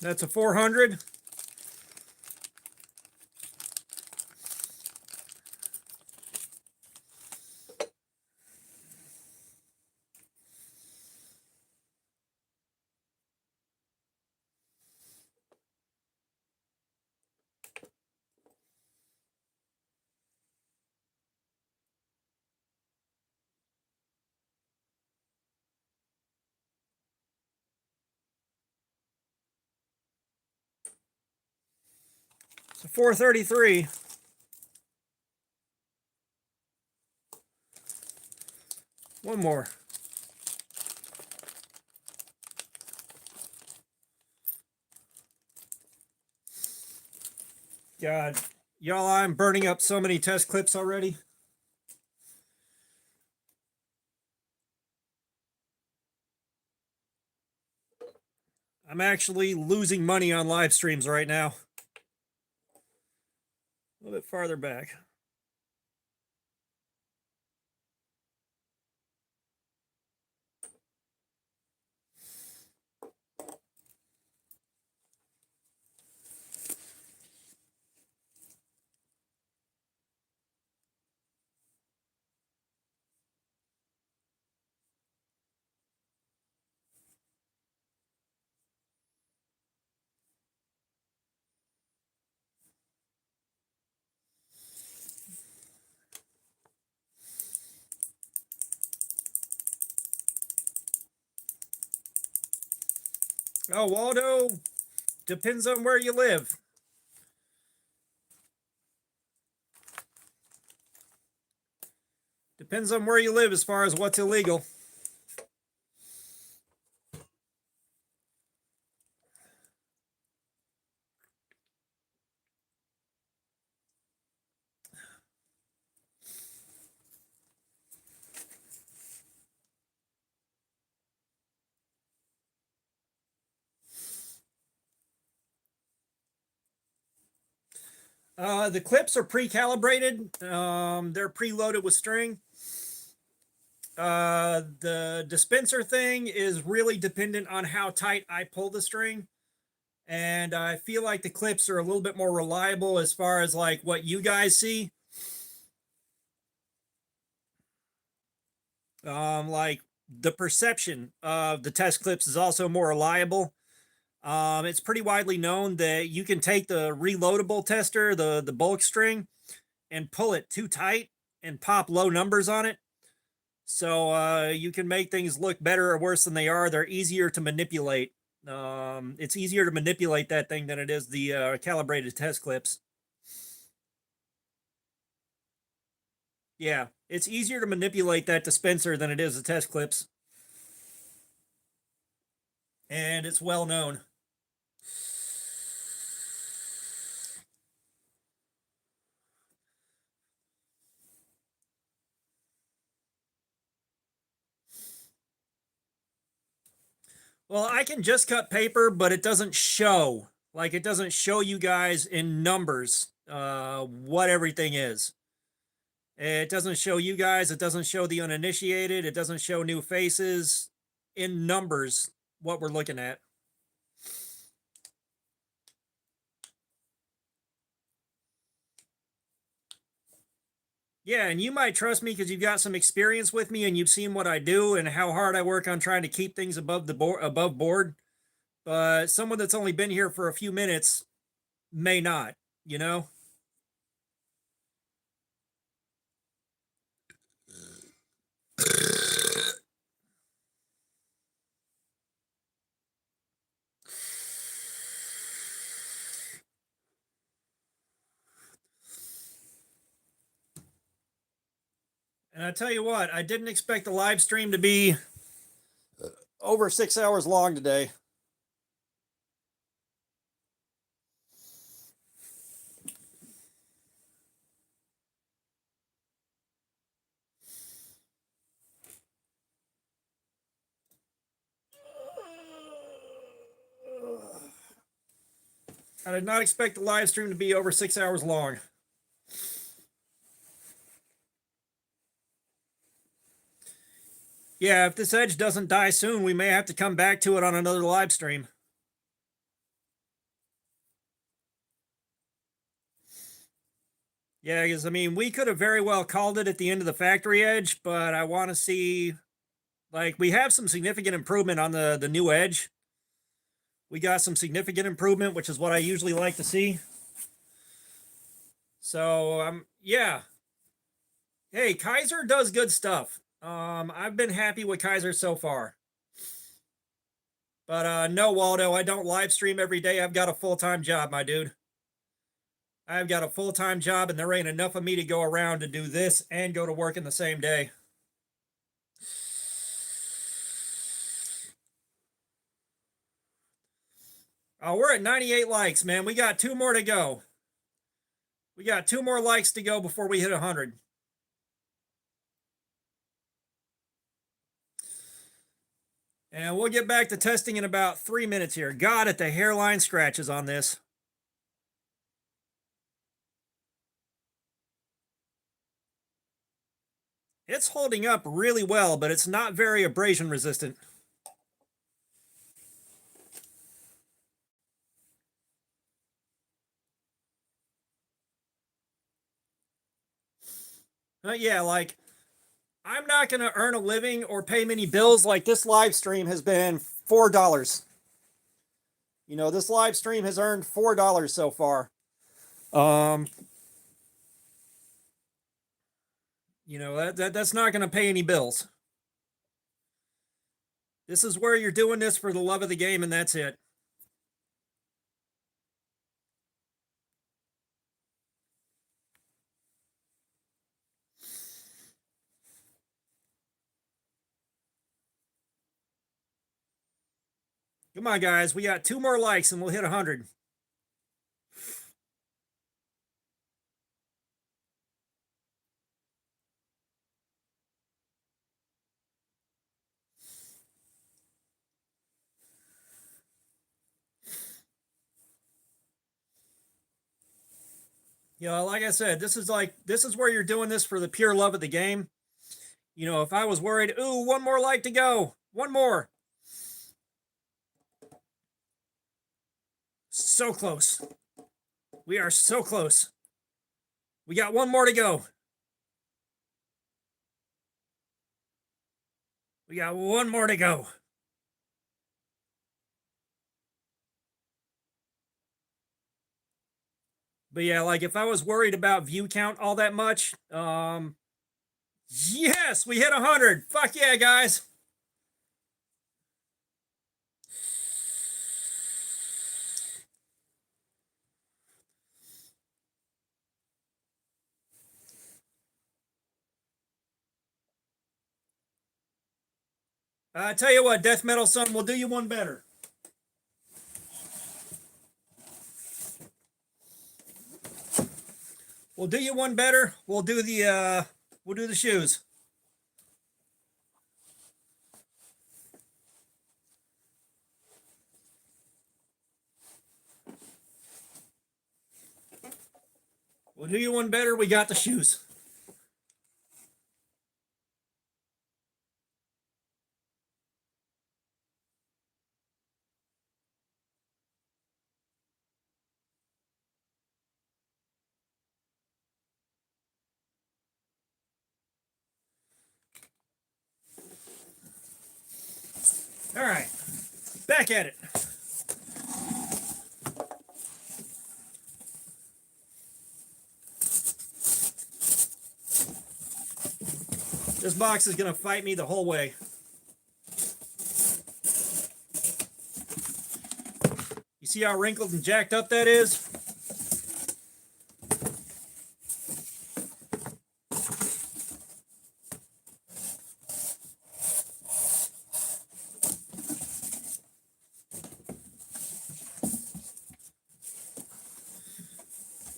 That's a 400. It's a 433. One more. God, y'all, I'm burning up so many test clips already. I'm actually losing money on live streams right now. A little bit farther back. Oh, Waldo, depends on where you live. Depends on where you live as far as what's illegal. The clips are pre-calibrated. They're preloaded with string. The dispenser thing is really dependent on how tight I pull the string. And I feel like the clips are a little bit more reliable as far as like what you guys see. Like the perception of the test clips is also more reliable. It's pretty widely known that you can take the reloadable tester, the bulk string, and pull it too tight and pop low numbers on it. So you can make things look better or worse than they are. They're easier to manipulate. It's easier to manipulate that thing than it is the calibrated test clips. Yeah, it's easier to manipulate that dispenser than it is the test clips. And it's well known. Well, I can just cut paper, but it doesn't show. Like, it doesn't show you guys in numbers what everything is. It doesn't show you guys. It doesn't show the uninitiated. It doesn't show new faces in numbers what we're looking at. Yeah, and you might trust me because you've got some experience with me and you've seen what I do and how hard I work on trying to keep things above board. But someone that's only been here for a few minutes may not, you know? And I tell you what, I didn't expect the live stream to be over 6 hours long today. I did not expect the live stream to be over 6 hours long. Yeah, if this edge doesn't die soon, we may have to come back to it on another live stream. Yeah, because I mean, we could have very well called it at the end of the factory edge, but I want to see, like, we have some significant improvement on the new edge. We got some significant improvement, which is what I usually like to see. So, yeah. Hey, Kaiser does good stuff. I've been happy with Kaiser so far. But no, Waldo, I don't live stream every day. I've got a full-time job, my dude. I've got a full-time job, and there ain't enough of me to go around to do this and go to work in the same day. Oh, we're at 98 likes, man. We got 2 more to go. We got 2 more likes to go before we hit 100. And we'll get back to testing in about 3 minutes here. Got it, the hairline scratches on this. It's holding up really well, but it's not very abrasion resistant. Yeah, like, I'm not going to earn a living or pay many bills. Like, this live stream has been $4. You know, this live stream has earned $4 so far. You know, that's not going to pay any bills. This is where you're doing this for the love of the game, and that's it. Come on, guys. We got 2 more likes and we'll hit 100. You know, like I said, this is where you're doing this for the pure love of the game. You know, if I was worried, ooh, 1 more like to go. 1 more. So close. We are so close. We got 1 more to go. We got 1 more to go. But yeah, like if I was worried about view count all that much, yes, we hit 100. Fuck yeah, guys. I tell you what, Death Metal Son, we'll do you one better. We'll do you one better. We'll do the shoes. We'll do you one better. We got the shoes. All right, back at it. This box is going to fight me the whole way. You see how wrinkled and jacked up that is?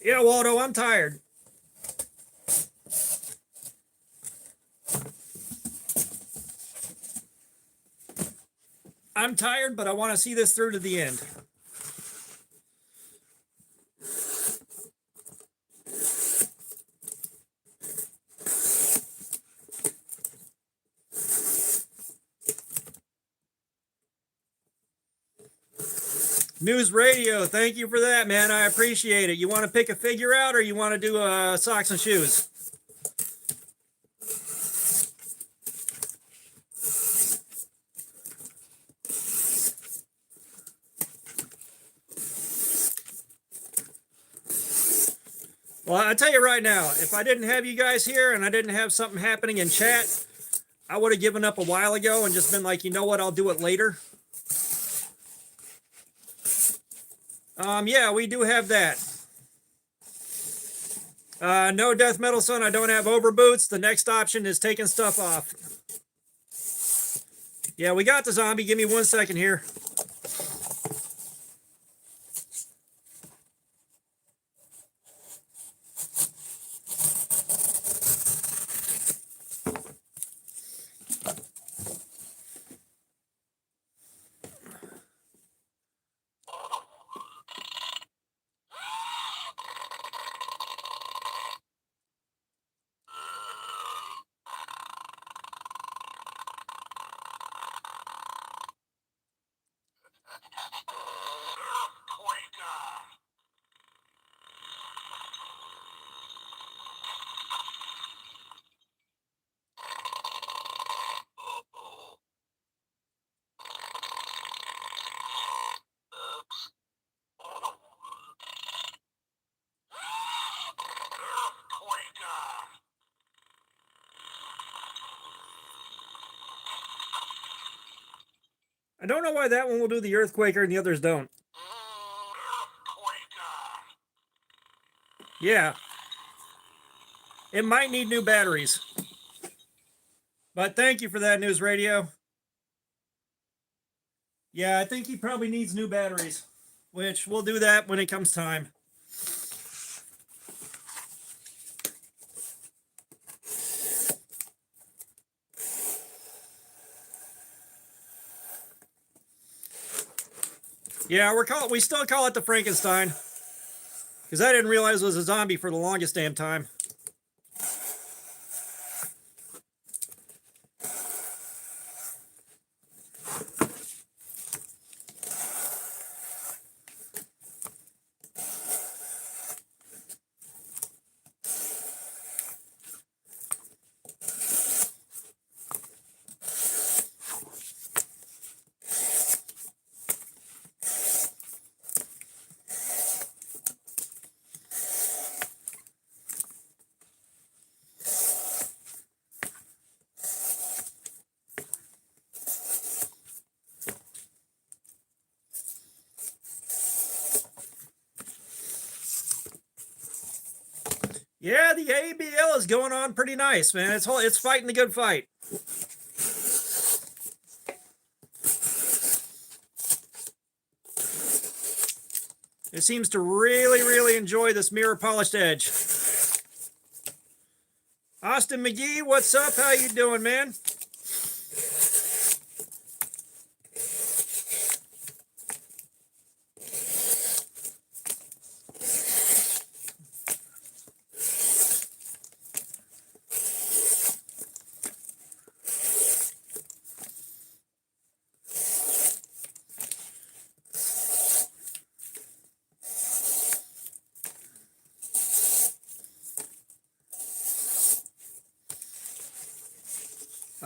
Yeah, Waldo, I'm tired. I'm tired, but I want to see this through to the end. News Radio, thank you for that, man. I appreciate it. You want to pick a figure out or you want to do socks and shoes? Well, I tell you right now, if I didn't have you guys here and I didn't have something happening in chat, I would have given up a while ago and just been like, you know what, I'll do it later. Yeah, we do have that. No, Death Metal Son, I don't have overboots. The next option is taking stuff off. Yeah, we got the zombie. Give me 1 second here. I don't know why that one will do the Earthquaker and the others don't. Yeah. It might need new batteries. But thank you for that, News Radio. Yeah, I think he probably needs new batteries, which we'll do that when it comes time. Yeah, we still call it the Frankenstein. Because I didn't realize it was a zombie for the longest damn time. Yeah, the ABL is going on pretty nice, man. It's fighting the good fight. It seems to really, really enjoy this mirror polished edge. Austin McGee, what's up? How you doing, man?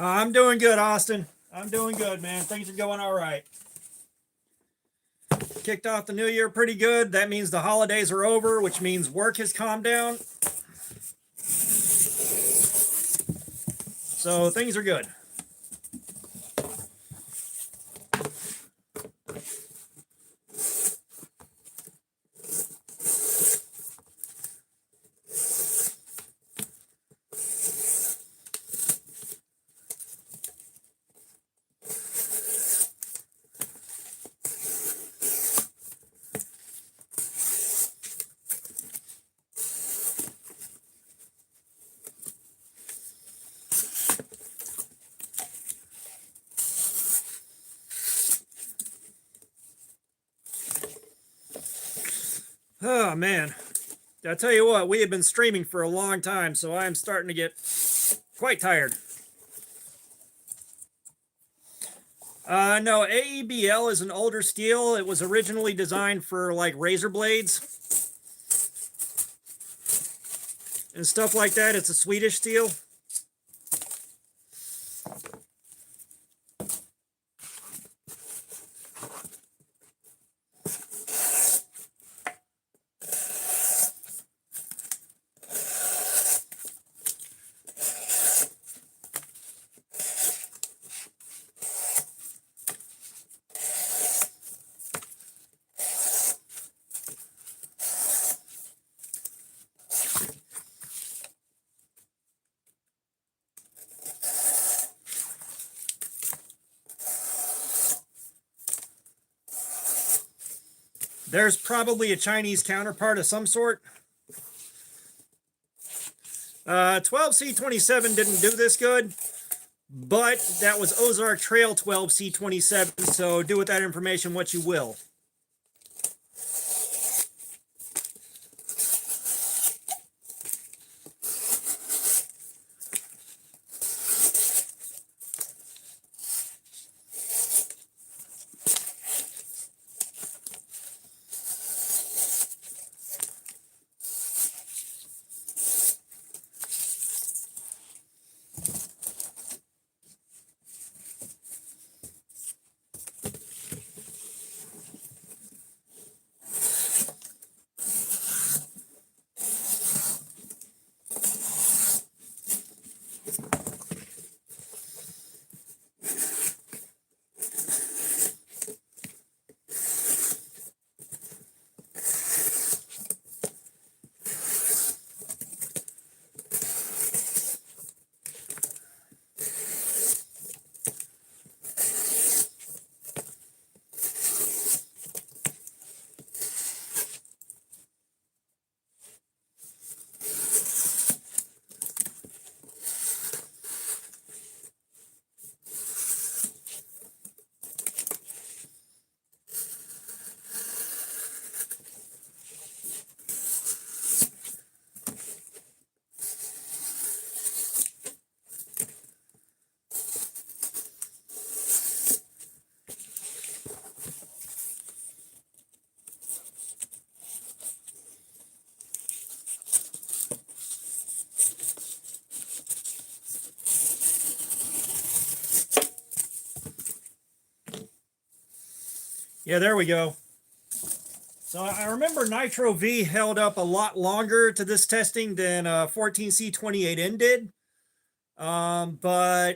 I'm doing good, Austin. I'm doing good, man. Things are going all right. Kicked off the new year pretty good. That means the holidays are over, which means work has calmed down. So things are good. Oh, man. I tell you what, we have been streaming for a long time, so I'm starting to get quite tired. No, AEBL is an older steel. It was originally designed for like razor blades and stuff like that. It's a Swedish steel. There's probably a Chinese counterpart of some sort. 12C27 didn't do this good, but that was Ozark Trail 12C27, so do with that information what you will. Yeah, there we go. So I remember Nitro V held up a lot longer to this testing than 14C28N did. But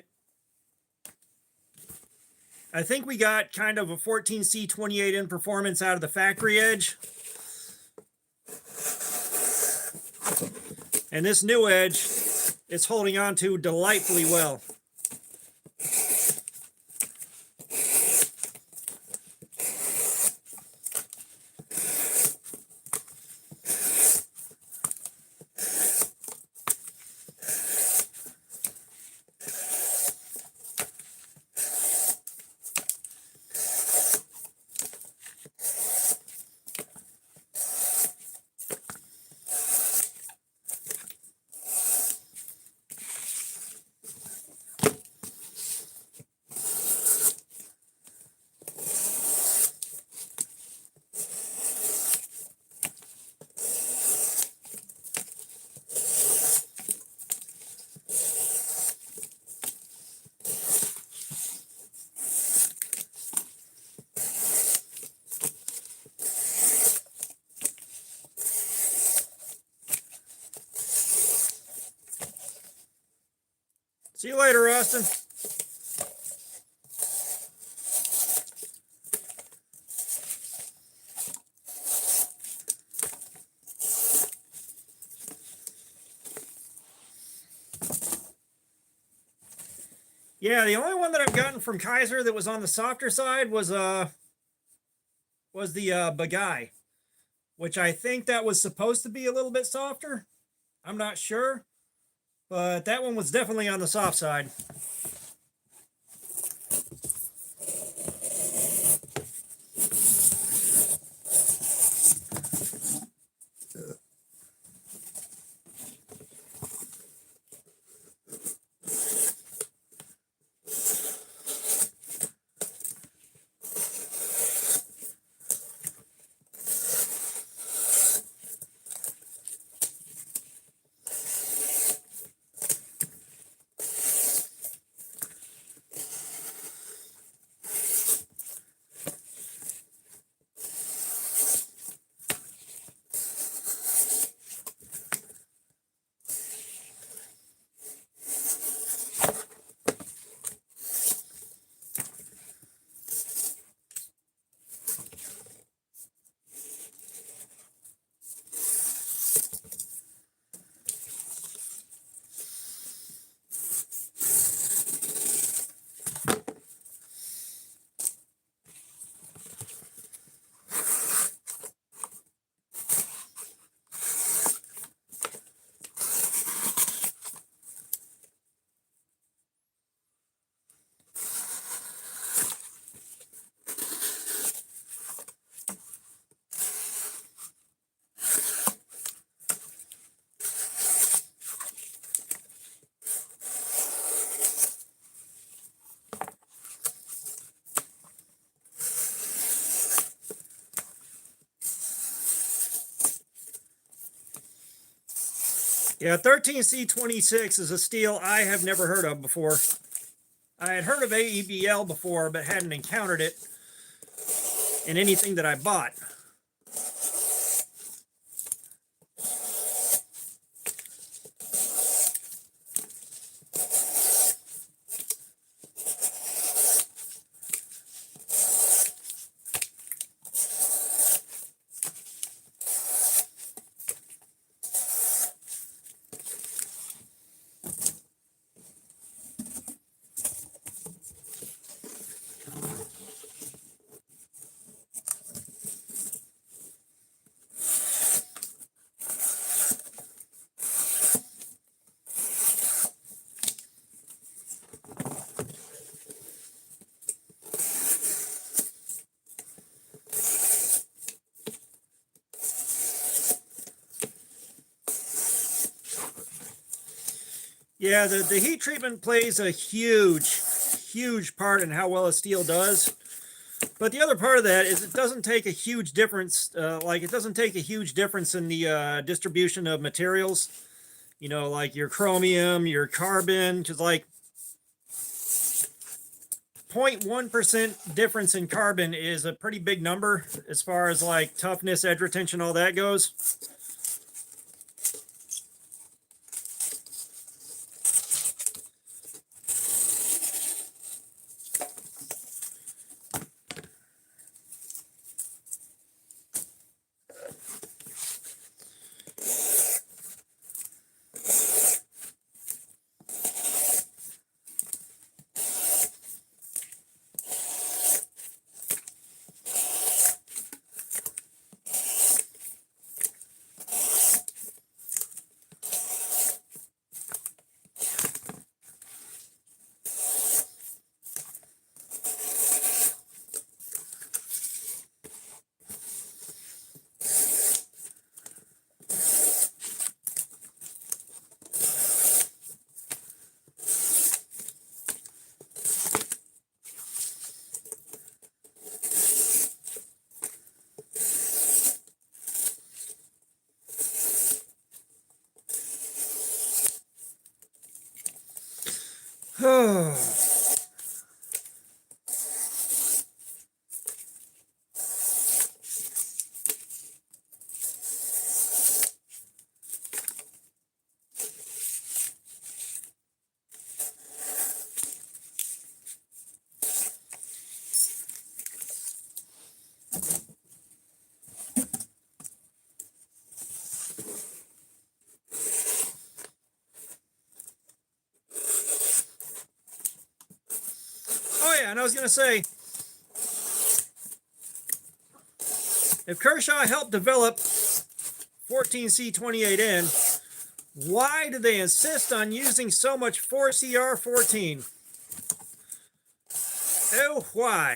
I think we got kind of a 14C28N performance out of the factory edge. And this new edge is holding on to delightfully well. See you later, Austin. Yeah, the only one that I've gotten from Kaiser that was on the softer side was the Bagai, which I think that was supposed to be a little bit softer. I'm not sure, but that one was definitely on the soft side. Yeah, 13C26 is a steel I have never heard of before. I had heard of AEBL before, but hadn't encountered it in anything that I bought. Yeah, the heat treatment plays a huge part in how well a steel does. But the other part of that is it doesn't take a huge difference. It doesn't take a huge difference in the distribution of materials. You know, like your chromium, your carbon, because like 0.1% difference in carbon is a pretty big number as far as like toughness, edge retention, all that goes. Oh yeah, and I was gonna say, if Kershaw helped develop 14C28N, why do they insist on using so much 4CR14? Oh, why?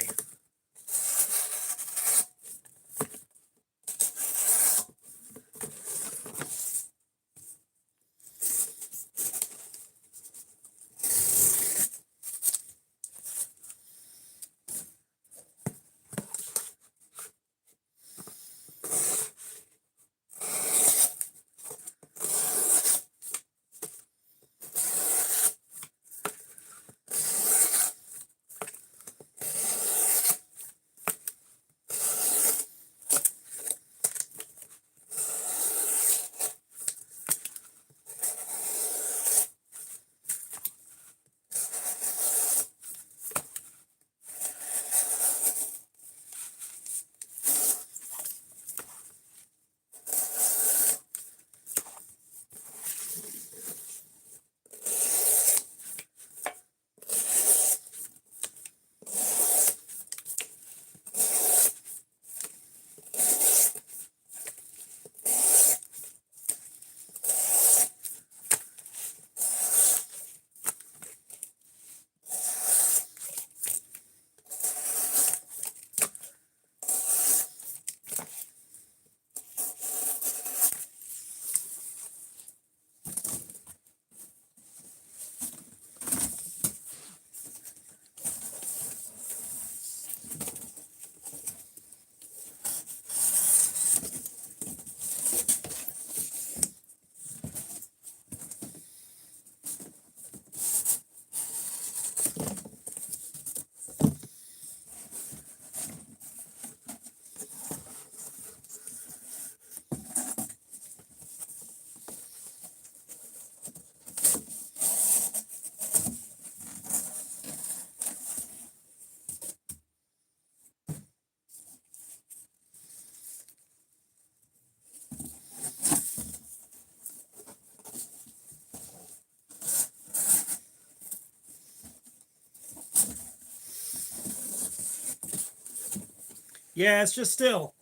Yeah, it's just still.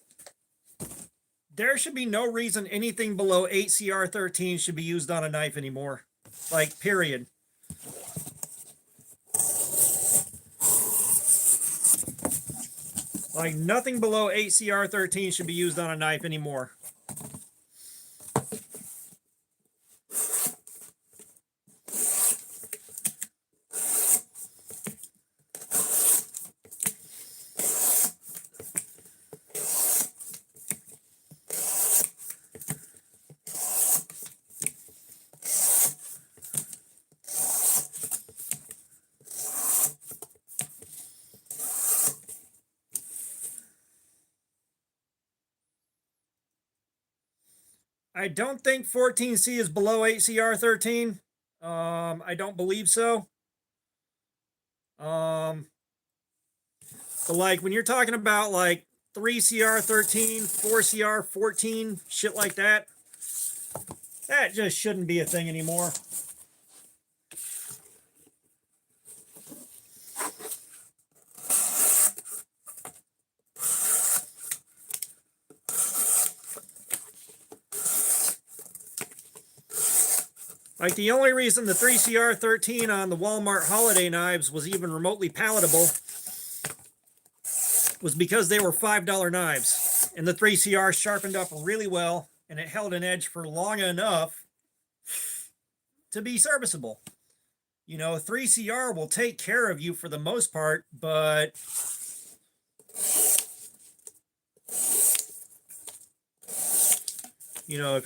There should be no reason anything below 8CR13 should be used on a knife anymore. Like, period. Like, nothing below 8CR13 should be used on a knife anymore. I don't think 14C is below 8CR13. I don't believe so. But like when you're talking about like 3CR13, 4CR14, shit like that, that just shouldn't be a thing anymore. Like the only reason the 3CR13 on the Walmart holiday knives was even remotely palatable was because they were $5 knives. And the 3CR sharpened up really well and it held an edge for long enough to be serviceable. You know, 3CR will take care of you for the most part, but you know,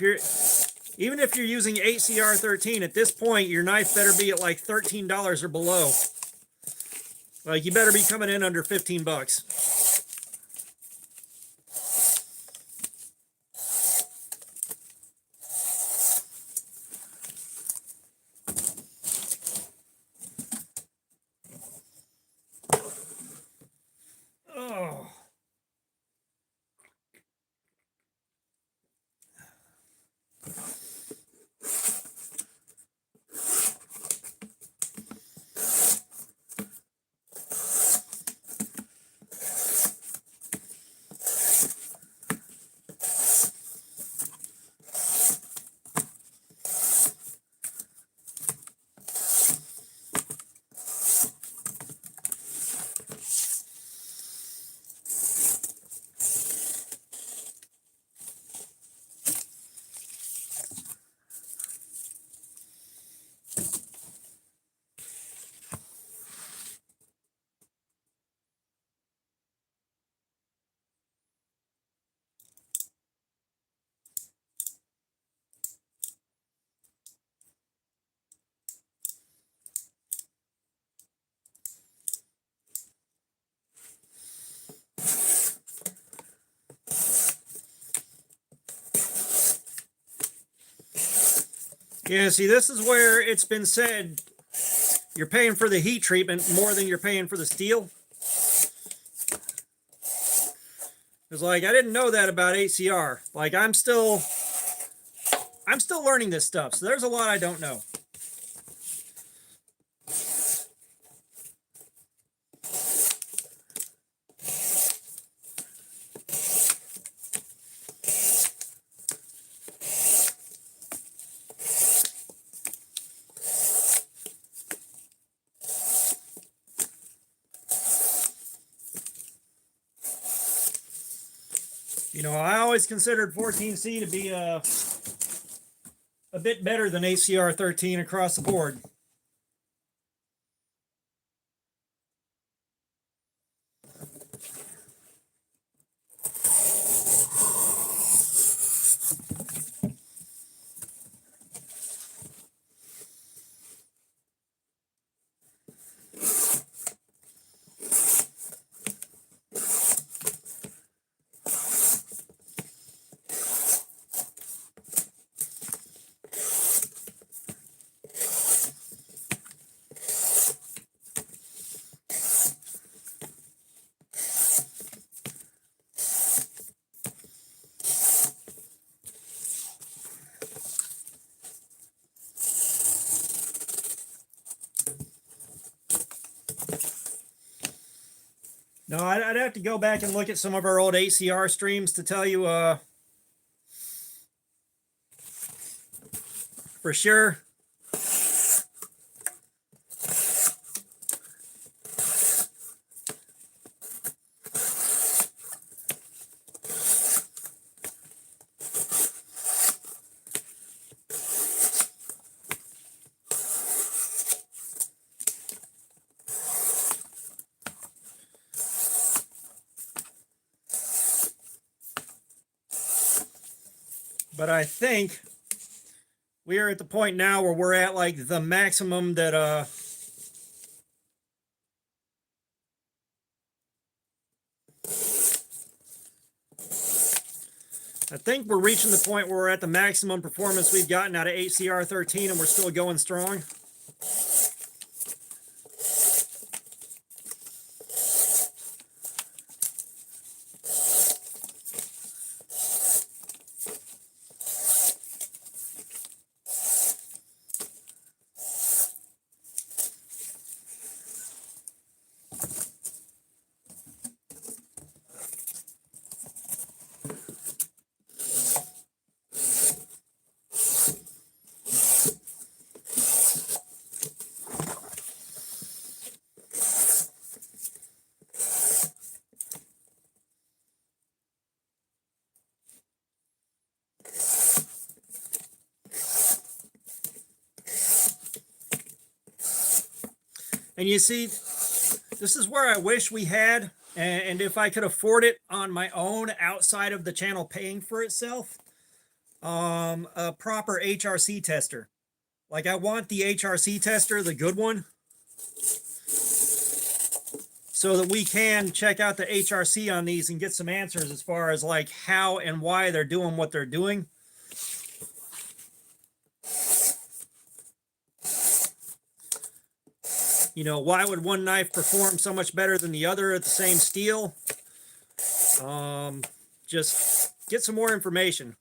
even if you're using 8CR13 at this point, your knife better be at like $13 or below. Like you better be coming in under 15 bucks. Oh. Yeah, see, this is where it's been said you're paying for the heat treatment more than you're paying for the steel. It's like I didn't know that about 8CR. Like I'm still learning this stuff, so there's a lot I don't know. You know, I always considered 14C to be a bit better than 8CR13 across the board. No, I'd have to go back and look at some of our old 8CR streams to tell you for sure. But I think we are at the point now where we're at like the maximum that I think we're reaching the point where we're at the maximum performance we've gotten out of HCR 13 and we're still going strong. And you see, this is where I wish we had, and if I could afford it on my own outside of the channel paying for itself, a proper HRC tester. Like I want the HRC tester, the good one, so that we can check out the HRC on these and get some answers as far as like how and why they're doing what they're doing. You know, why would one knife perform so much better than the other at the same steel? Just get some more information.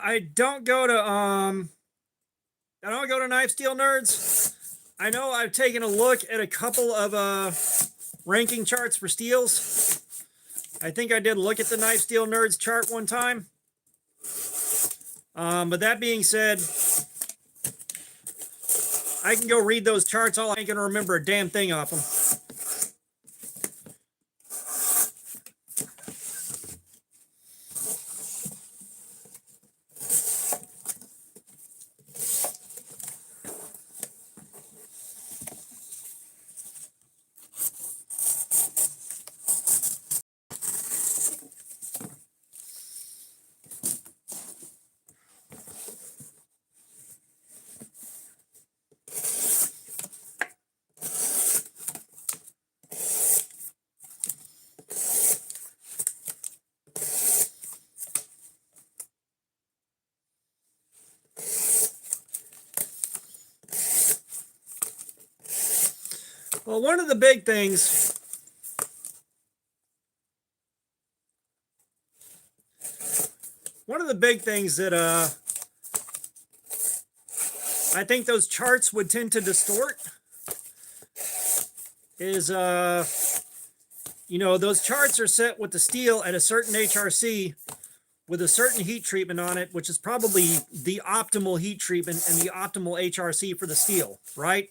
I don't go to Knife Steel Nerds. I know I've taken a look at a couple of ranking charts for steels. I think I did look at the Knife Steel Nerds chart one time. But that being said, I can go read those charts. All I ain't gonna remember a damn thing off them. Well, one of the big things that I think those charts would tend to distort is you know, those charts are set with the steel at a certain HRC with a certain heat treatment on it, which is probably the optimal heat treatment and the optimal HRC for the steel, right?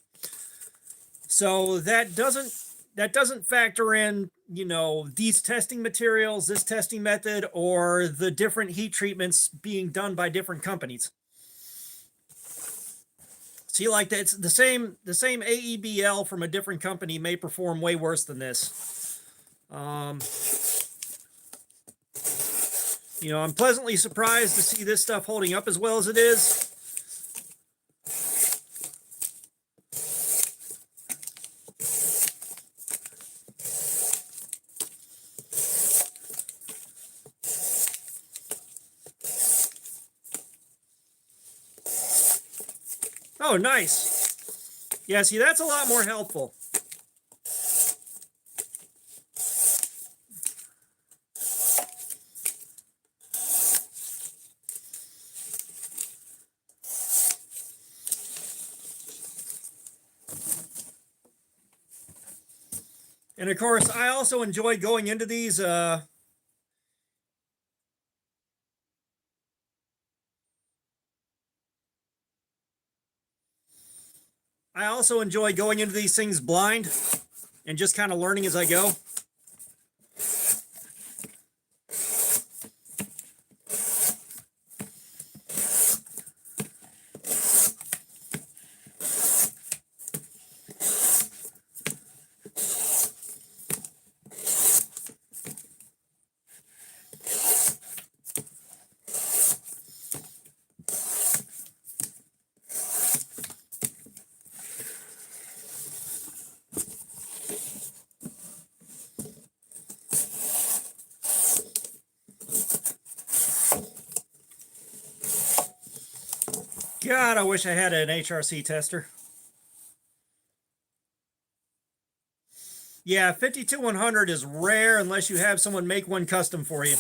So that doesn't factor in, you know, these testing materials, this testing method, or the different heat treatments being done by different companies. See, like it's the same AEBL from a different company may perform way worse than this. You know, I'm pleasantly surprised to see this stuff holding up as well as it is. Oh, nice. Yeah, see, that's a lot more helpful. And of course, I also enjoy going into these I also enjoy going into these things blind and just kind of learning as I go. God, I wish I had an HRC tester. Yeah, 52100 is rare unless you have someone make one custom for you.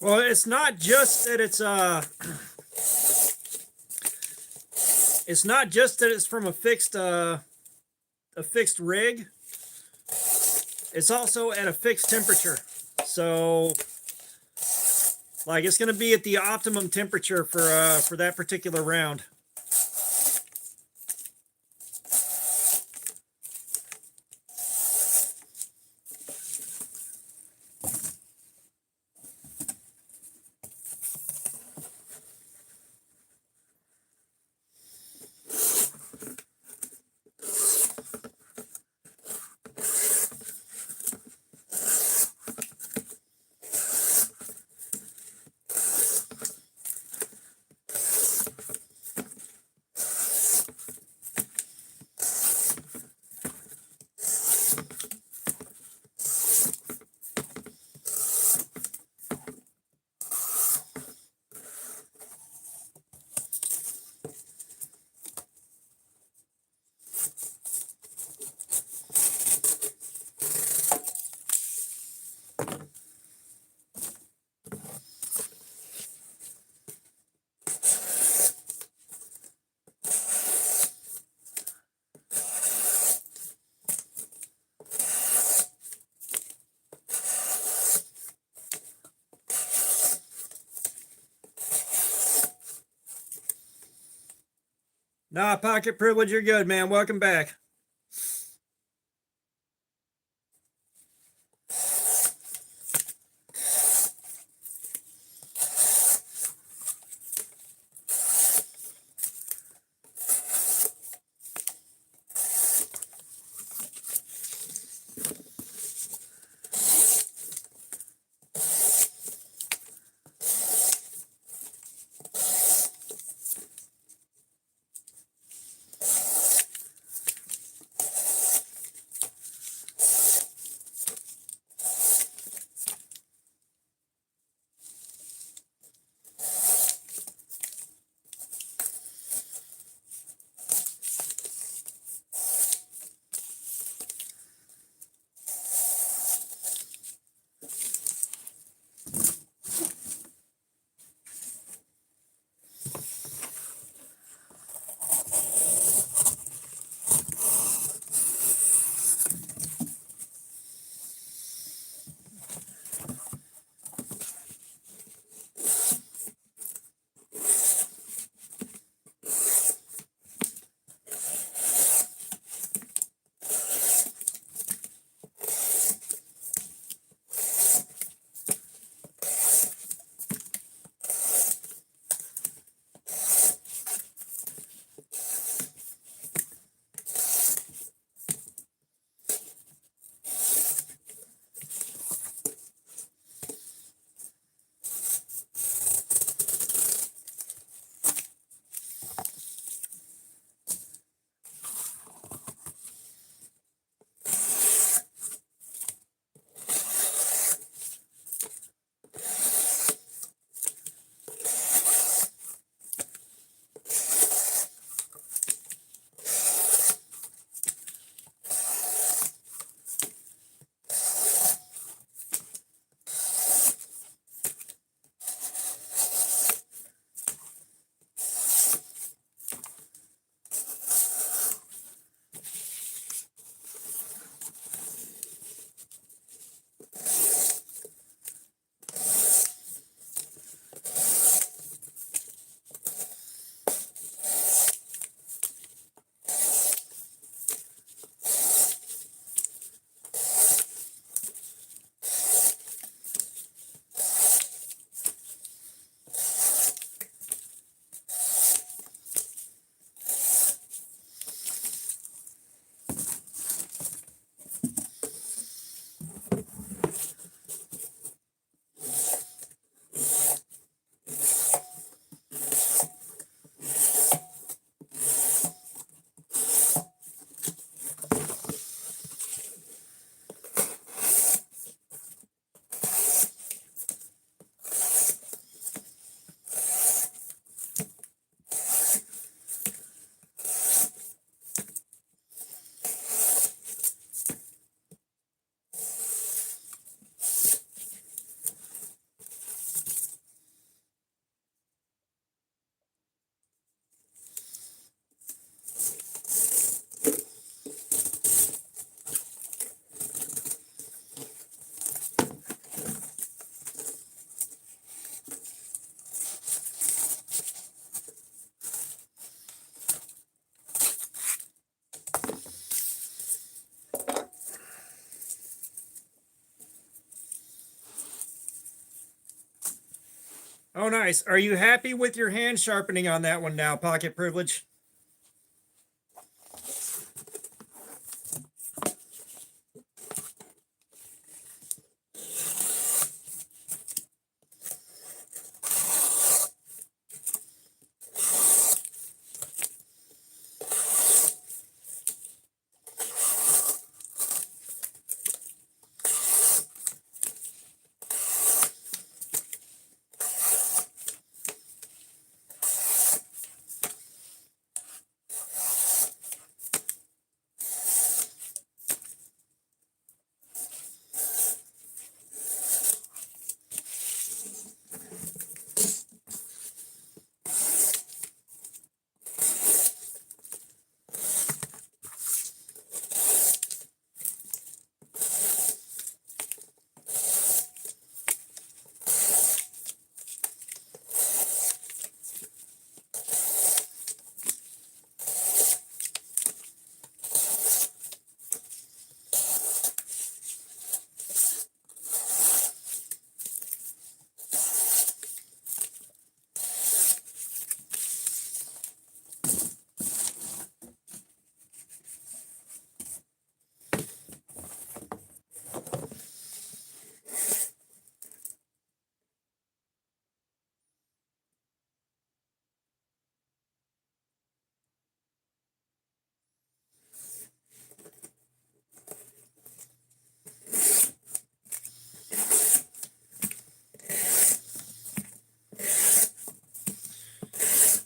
Well, it's not just that it's not just that it's from a fixed rig. It's also at a fixed temperature. So like it's going to be at the optimum temperature for that particular round. Nah, Pocket Privilege, you're good, man. Welcome back. Oh, nice. Are you happy with your hand sharpening on that one now, Pocket Privilege?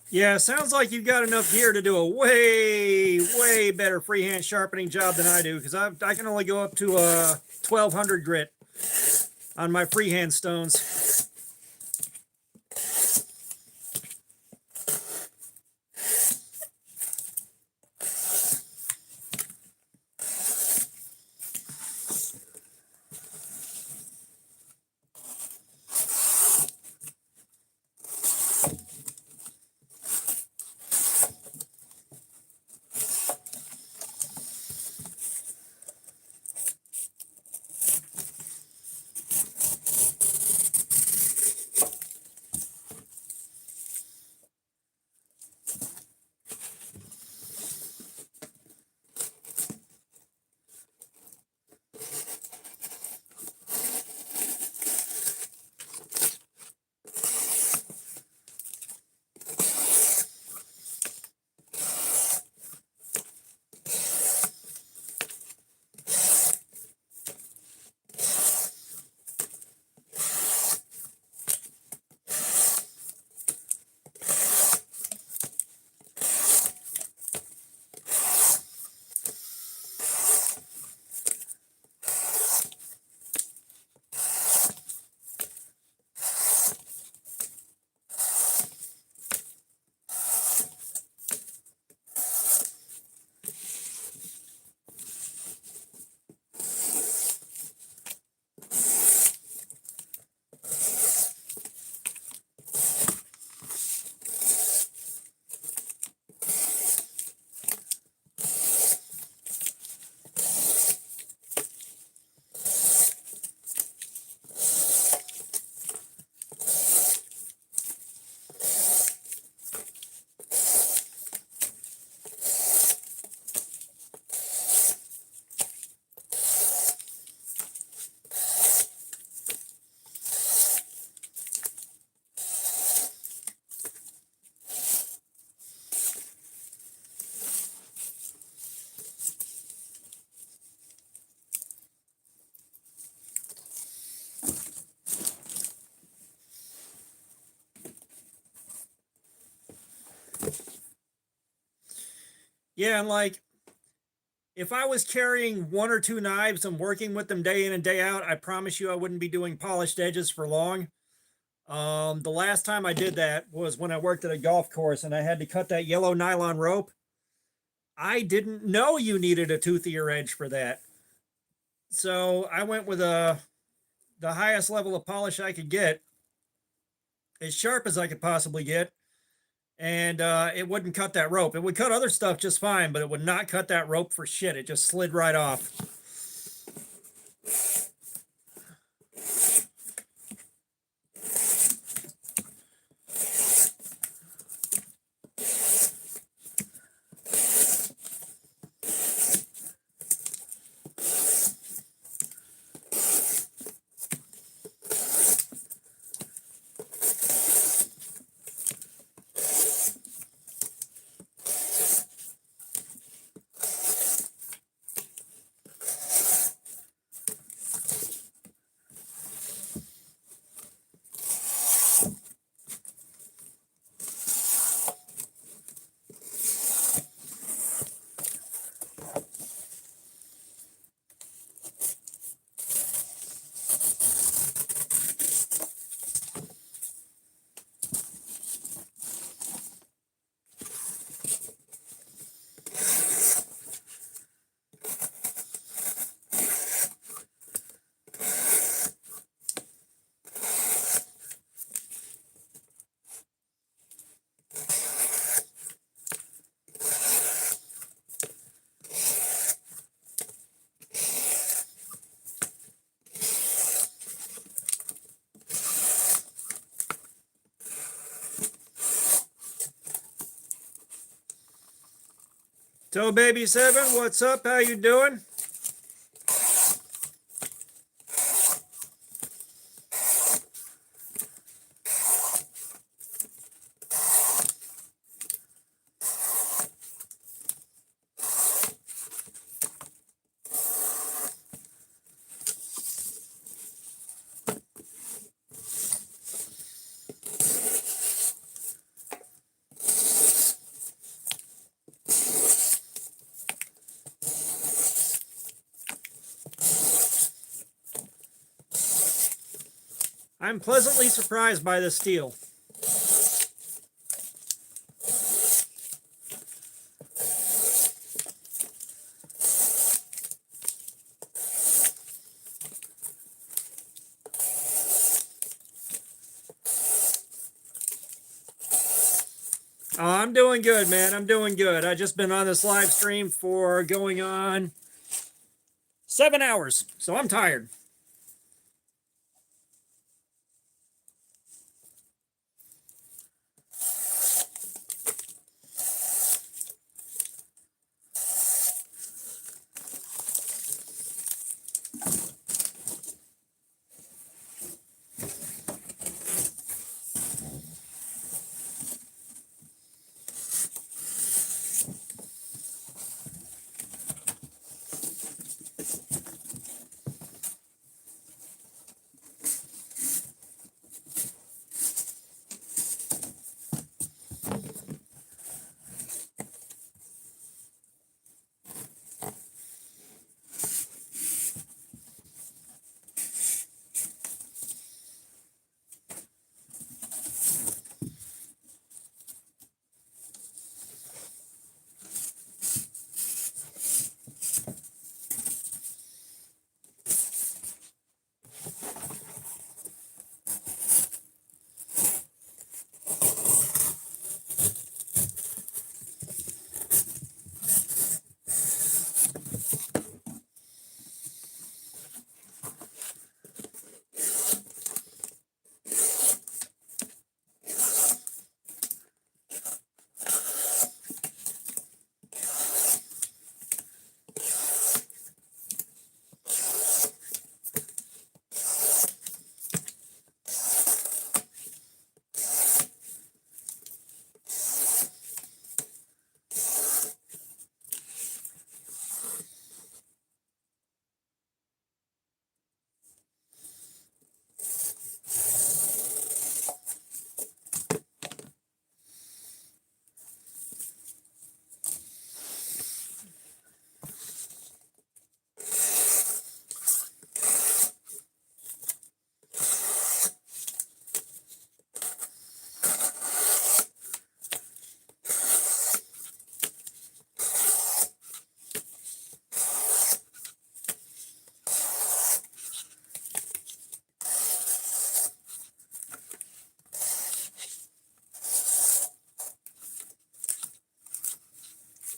Yeah, sounds like you've got enough gear to do a way better freehand sharpening job than I do, because I can only go up to 1200 grit on my freehand stones. Yeah, and like, if I was carrying one or two knives and working with them day in and day out, I promise you I wouldn't be doing polished edges for long. The last time I did that was when I worked at a golf course and I had to cut that yellow nylon rope. I didn't know you needed a toothier edge for that. So I went with the highest level of polish I could get, as sharp as I could possibly get, and it wouldn't cut that rope. It would cut other stuff just fine, but it would not cut that rope for shit. It just slid right off. Toe Baby 7, what's up? How you doing? I'm pleasantly surprised by this steel. Oh, I'm doing good, man. I'm doing good. I just been on this live stream for going on 7 hours, so I'm tired.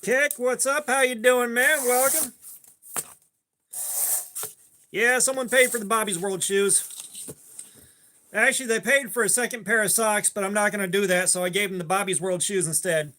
Kick, what's up? How you doing, man? Welcome. Yeah, someone paid for the Bobby's World shoes. Actually, they paid for a second pair of socks, but I'm not going to do that, so I gave them the Bobby's World shoes instead.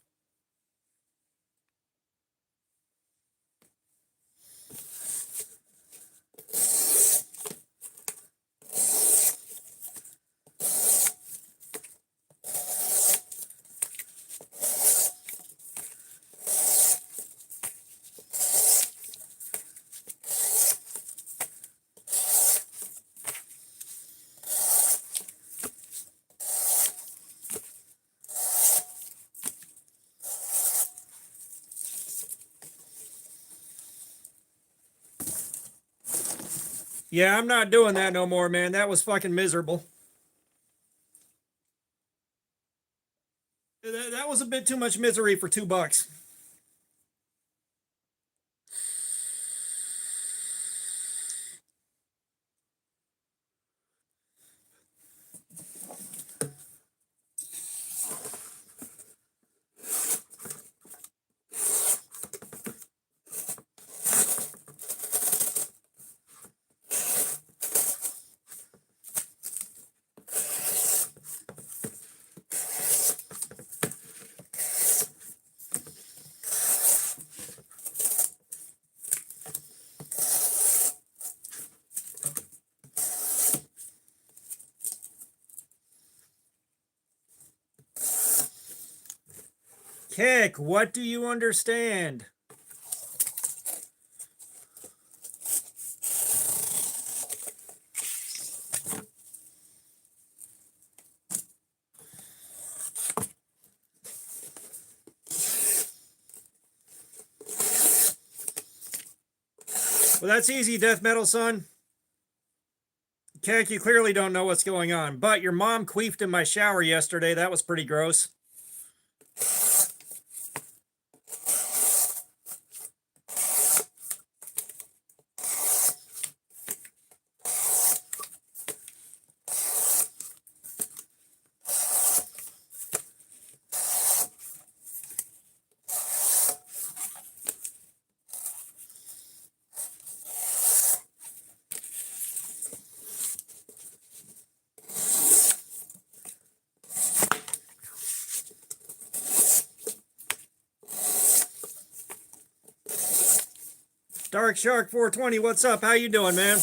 Yeah, I'm not doing that no more, man. That was fucking miserable. That was a bit too much misery for $2. Kick, what do you understand? Well, that's easy, Death Metal Son. Kick, you clearly don't know what's going on, but your mom queefed in my shower yesterday. That was pretty gross. Dark Shark 420, what's up? How you doing, man?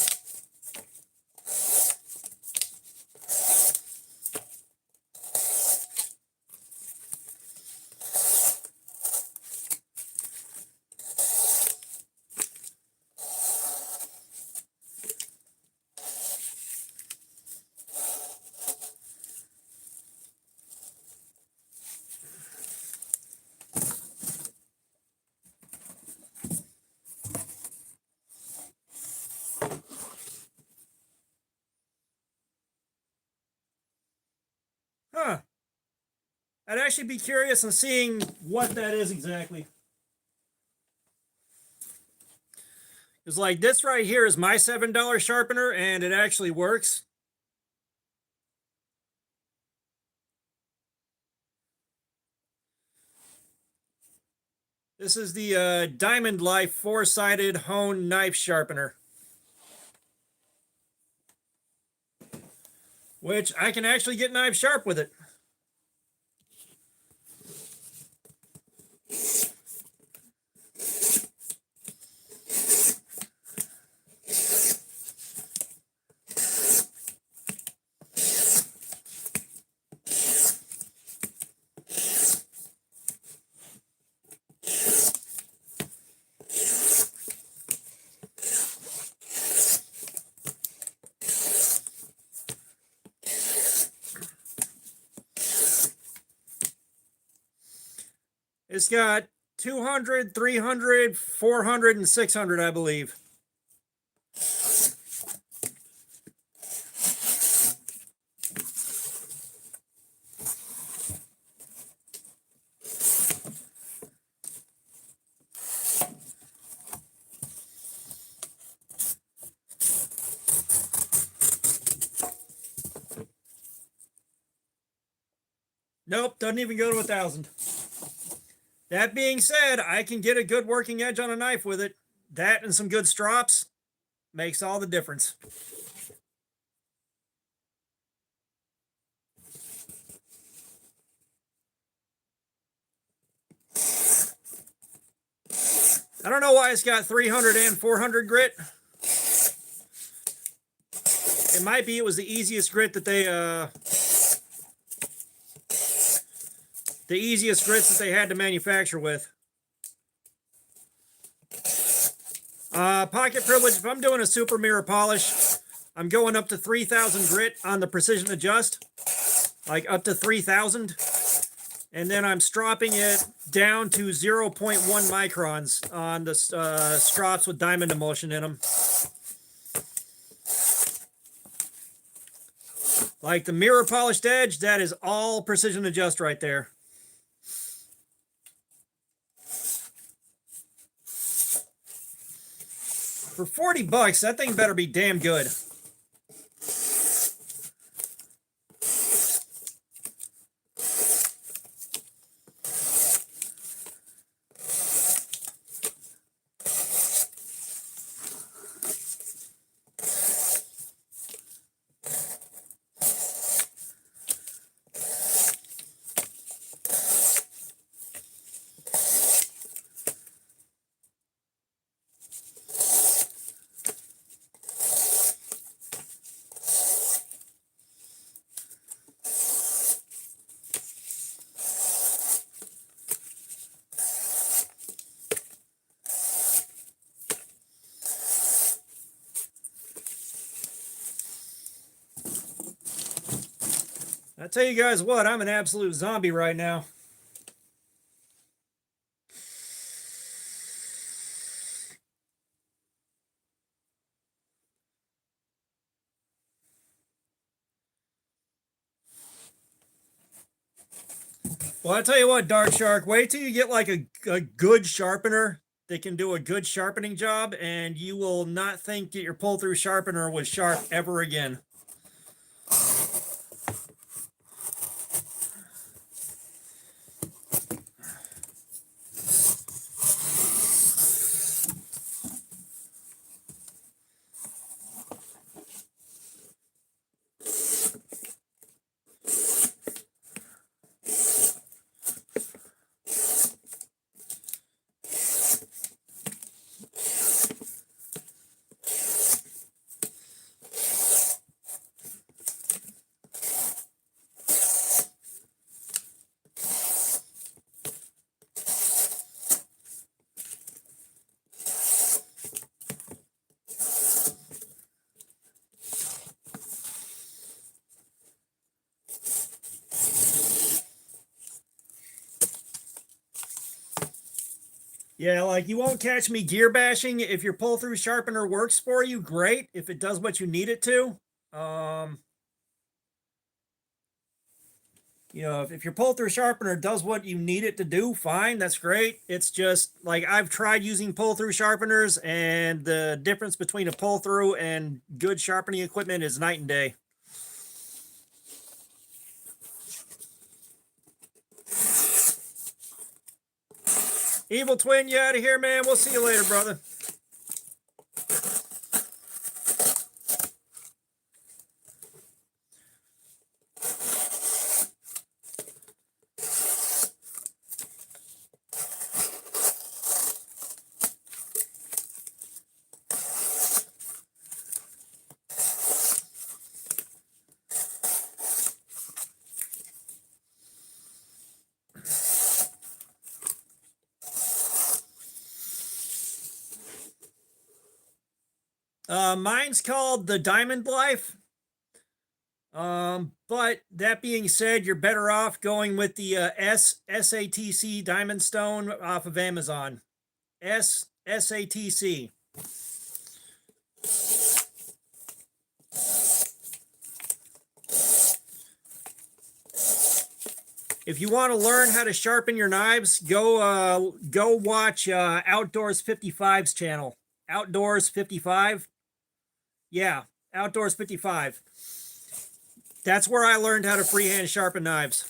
Huh. I'd actually be curious in seeing what that is exactly. It's like this right here is my $7 sharpener, and it actually works. This is the Diamond Life 4-sided hone knife sharpener, which I can actually get knives sharp with it. It's got 200, 300, 400, and 600, I believe. Nope, doesn't even go to 1,000. That being said, I can get a good working edge on a knife with it. That and some good strops makes all the difference. I don't know why it's got 300 and 400 grit. It might be it was the easiest grit that they the easiest grits that they had to manufacture with. Pocket privilege, if I'm doing a super mirror polish, I'm going up to 3,000 grit on the precision adjust, like up to 3,000. And then I'm stropping it down to 0.1 microns on the strops with diamond emulsion in them. Like the mirror polished edge, that is all precision adjust right there. For 40 bucks, that thing better be damn good. I tell you guys what, I'm an absolute zombie right now. Well, I tell you what, Dark Shark, wait till you get like a good sharpener that can do a good sharpening job, and you will not think that your pull-through sharpener was sharp ever again. Yeah, like you won't catch me gear bashing. If your pull-through sharpener works for you, great. If it does what you need it to, you know, if your pull-through sharpener does what you need it to do, fine, that's great. It's just like I've tried using pull-through sharpeners, and the difference between a pull-through and good sharpening equipment is night and day. Evil Twin, you out of here, man. We'll see you later, brother. Mine's called the Diamond Life. But that being said, you're better off going with the SATC Diamond Stone off of Amazon. SATC. If you want to learn how to sharpen your knives, go watch Outdoors 55's channel. Outdoors 55. Yeah, Outdoors 55. That's where I learned how to freehand sharpen knives.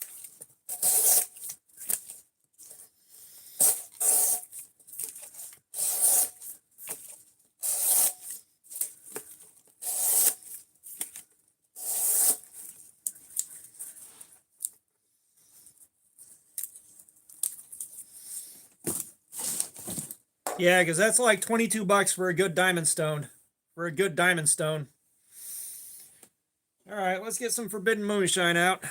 Yeah, because that's like 22 bucks for a good diamond stone. For a good diamond stone. All right, let's get some Forbidden Moonshine out.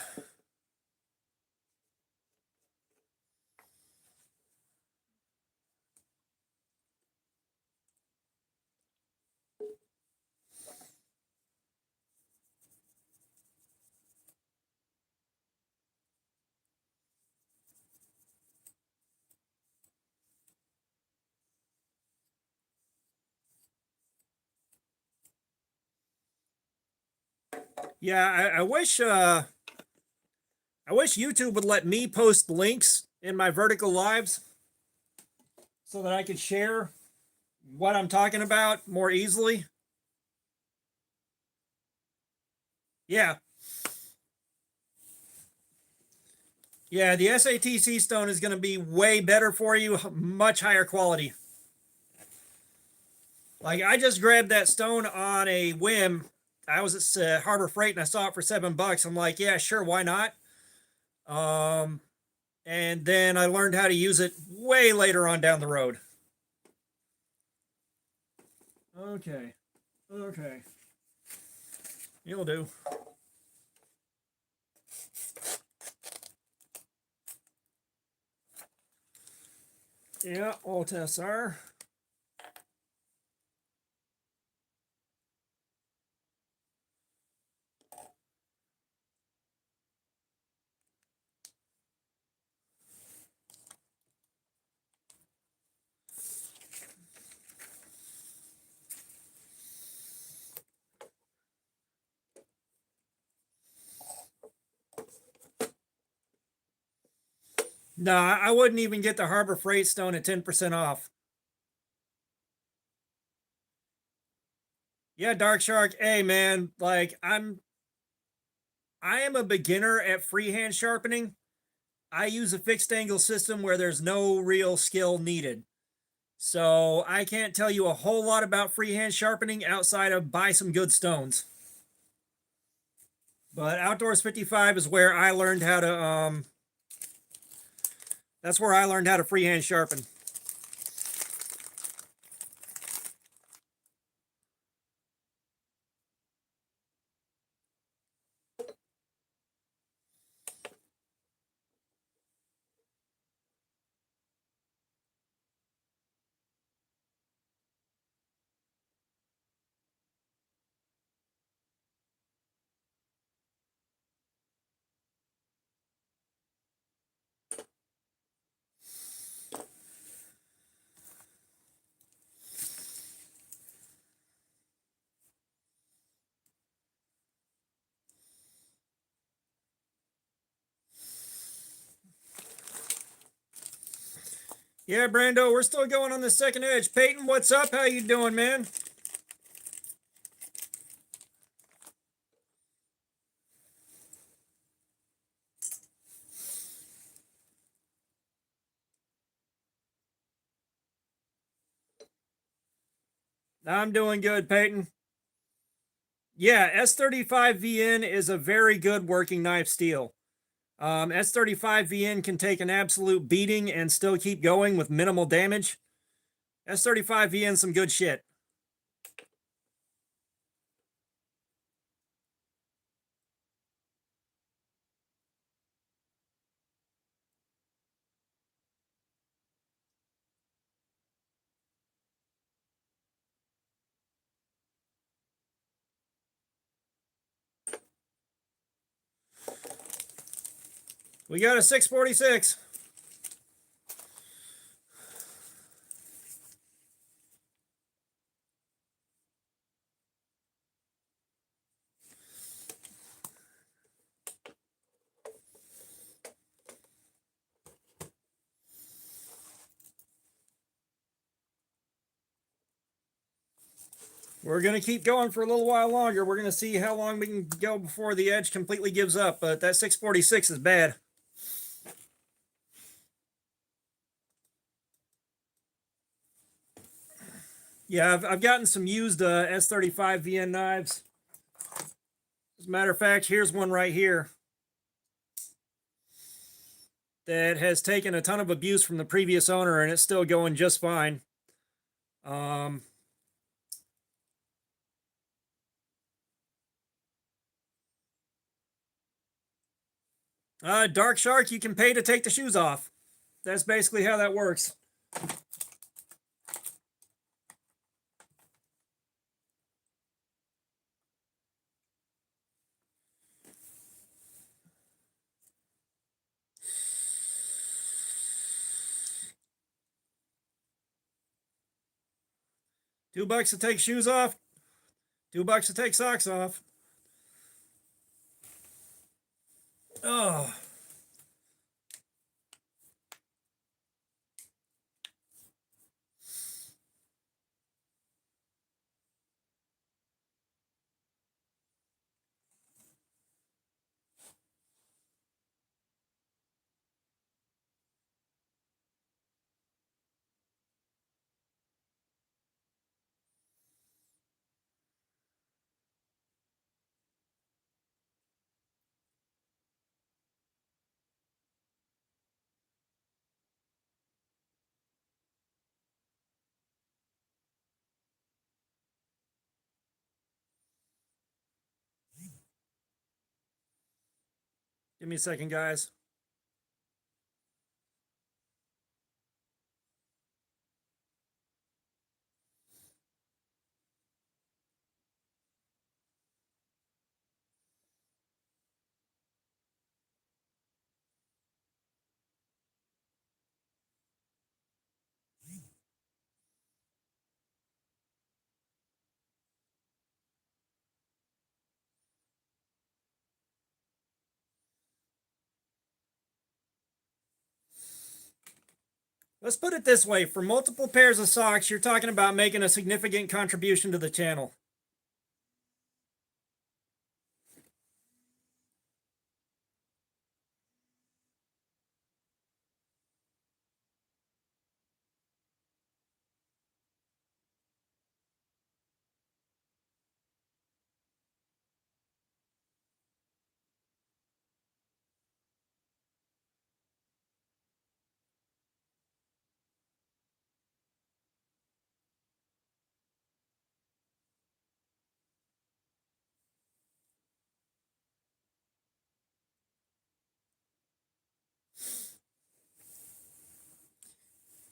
Yeah, I wish YouTube would let me post links in my vertical lives so that I could share what I'm talking about more easily. Yeah. Yeah, the SATC stone is going to be way better for you, much higher quality. Like I just grabbed that stone on a whim. I was at Harbor Freight and I saw it for $7. I'm like, yeah, sure, why not? And then I learned how to use it way later on down the road. Okay. Okay. You'll do. Yeah, Alt SR. No, I wouldn't even get the Harbor Freight Stone at 10% off. Yeah, Dark Shark. Hey, man, like I am a beginner at freehand sharpening. I use a fixed angle system where there's no real skill needed. So I can't tell you a whole lot about freehand sharpening outside of buy some good stones. But Outdoors 55 is where I learned how to that's where I learned how to freehand sharpen. Yeah, Brando, we're still going on the second edge. Peyton, what's up? How you doing, man? I'm doing good, Peyton. Yeah, S35VN is a very good working knife steel. S35VN can take an absolute beating and still keep going with minimal damage. S35VN, some good shit. We got a 646. We're going to keep going for a little while longer. We're going to see how long we can go before the edge completely gives up, but that 646 is bad. Yeah, I've gotten some used S35VN knives. As a matter of fact, here's one right here that has taken a ton of abuse from the previous owner, and it's still going just fine. Dark Shark, you can pay to take the shoes off. That's basically how that works. $2 to take shoes off. $2 to take socks off. Oh. Give me a second, guys. Let's put it this way. For multiple pairs of socks, you're talking about making a significant contribution to the channel.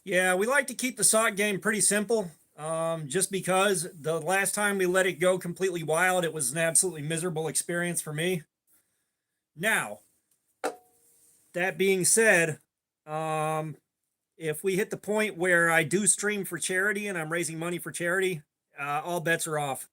Yeah, we like to keep the sock game pretty simple. Just because the last time we let it go completely wild, it was an absolutely miserable experience for me. Now, that being said, if we hit the point where I do stream for charity and I'm raising money for charity, all bets are off.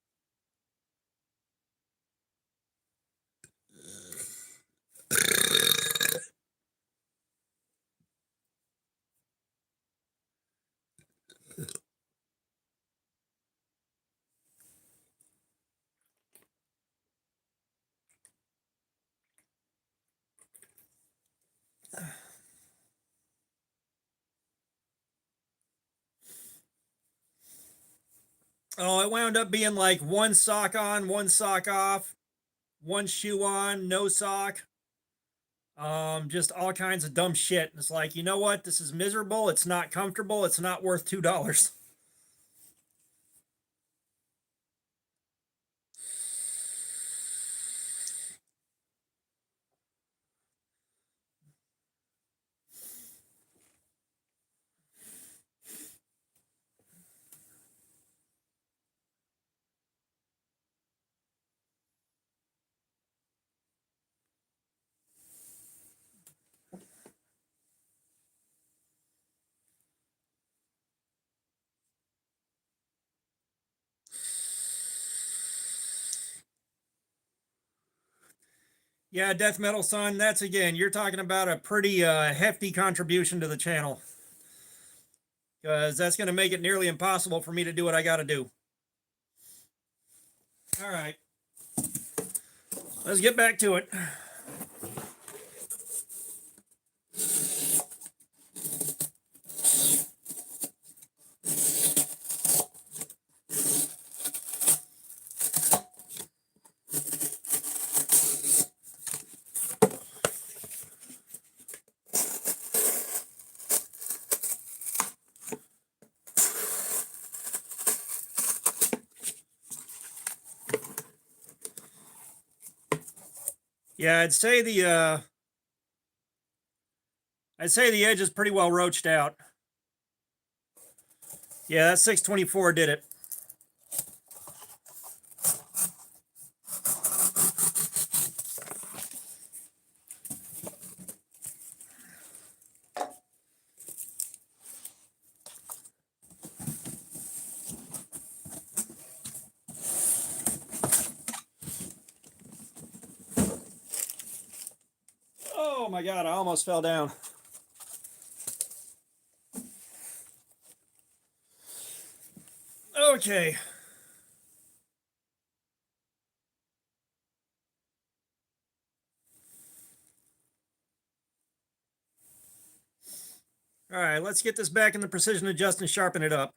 Oh, it wound up being like one sock on, one sock off, one shoe on, no sock. Just all kinds of dumb shit. It's like, you know what? This is miserable. It's not comfortable. It's not worth $2. Yeah, Death Metal Son, that's again, you're talking about a pretty hefty contribution to the channel. Because that's going to make it nearly impossible for me to do what I got to do. All right. Let's get back to it. Yeah, I'd say the edge is pretty well roached out. Yeah, that 624 did it. Oh my God, I almost fell down. Okay. All right, let's get this back in the precision adjust and sharpen it up.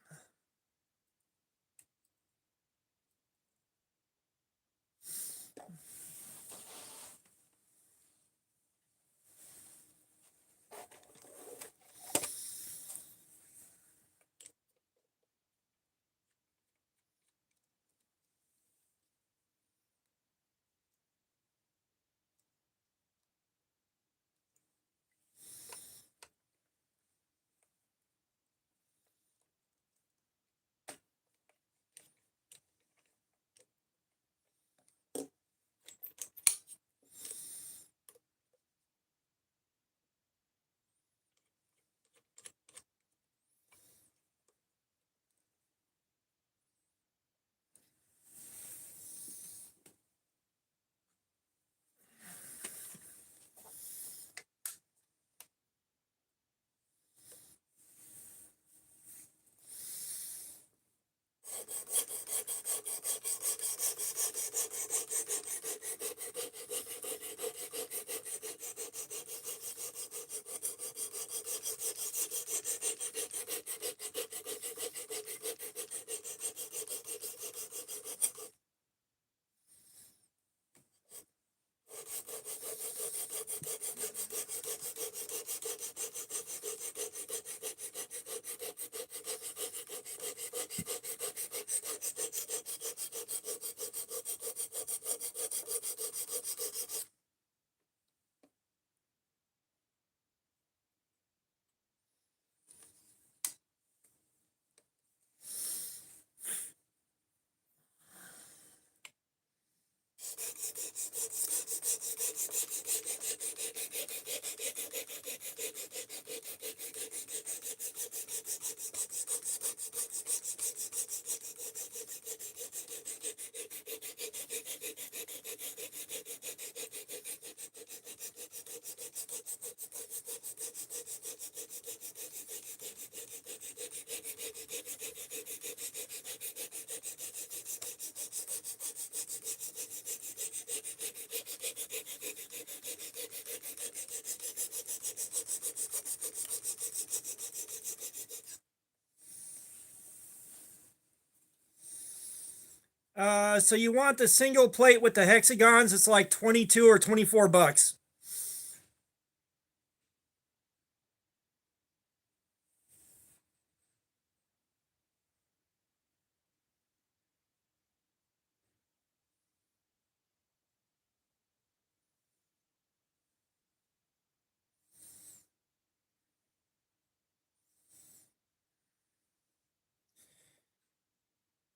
So you want the single plate with the hexagons? It's like 22 or 24 bucks.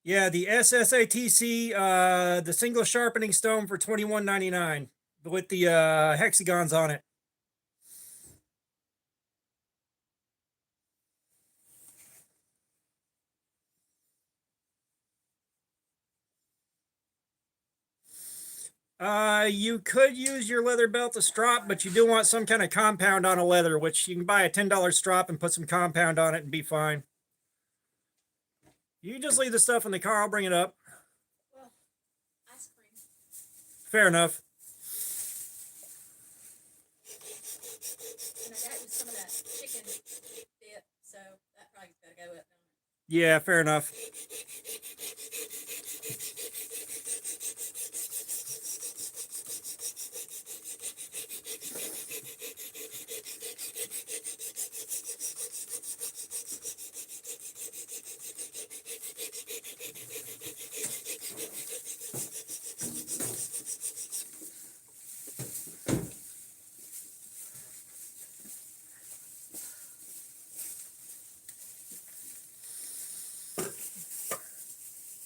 Yeah, the SSATC, the single sharpening stone for $21.99 with the hexagons on it. You could use your leather belt to strop, but you do want some kind of compound on a leather, which you can buy a $10 strop and put some compound on it and be fine. You just leave the stuff in the car. I'll bring it up. Well, ice cream. Fair enough. And I got you some of that chicken dip, so that probably's gotta go up. Yeah, fair enough.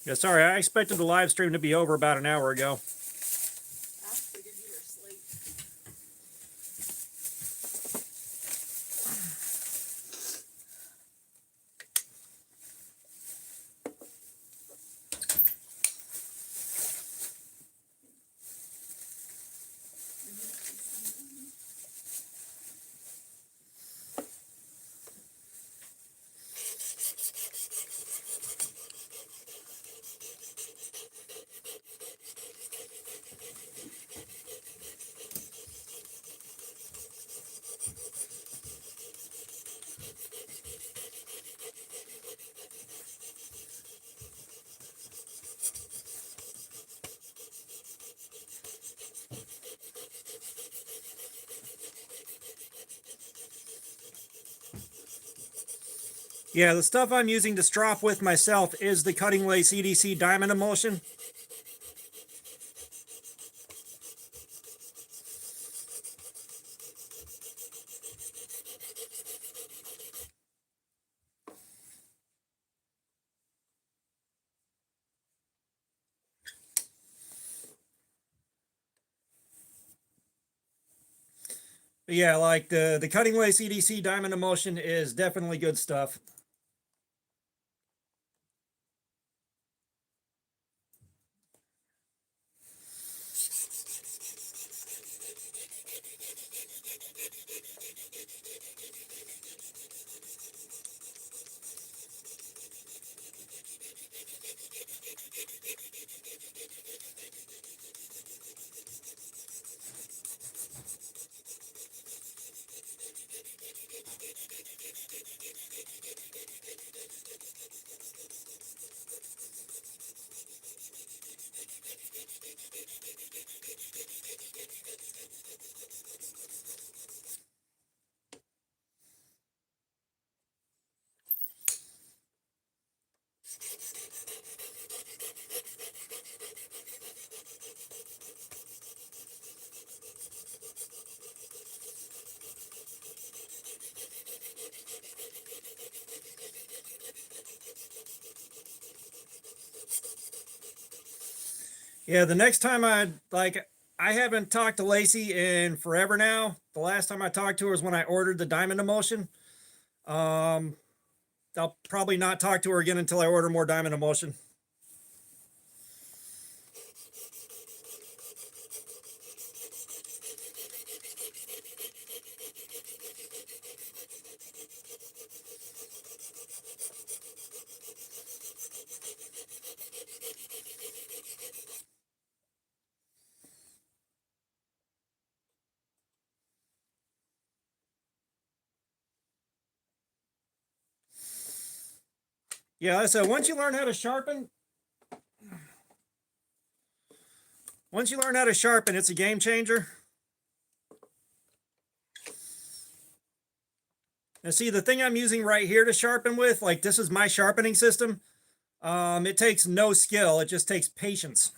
Yeah, sorry, I expected the live stream to be over about an hour ago. I figured you were asleep. Yeah, the stuff I'm using to strop with myself is the Cutting Lace EDC Diamond Emulsion. But yeah, like the Cutting Lace EDC Diamond Emulsion is definitely good stuff. Yeah, the next time I haven't talked to Lacey in forever now. The last time I talked to her was when I ordered the Diamond Emulsion. I'll probably not talk to her again until I order more Diamond Emulsion. Yeah, so once you learn how to sharpen, Once you learn how to sharpen, it's a game changer. Now see, the thing I'm using right here to sharpen with, like this is my sharpening system. It takes no skill. It just takes patience.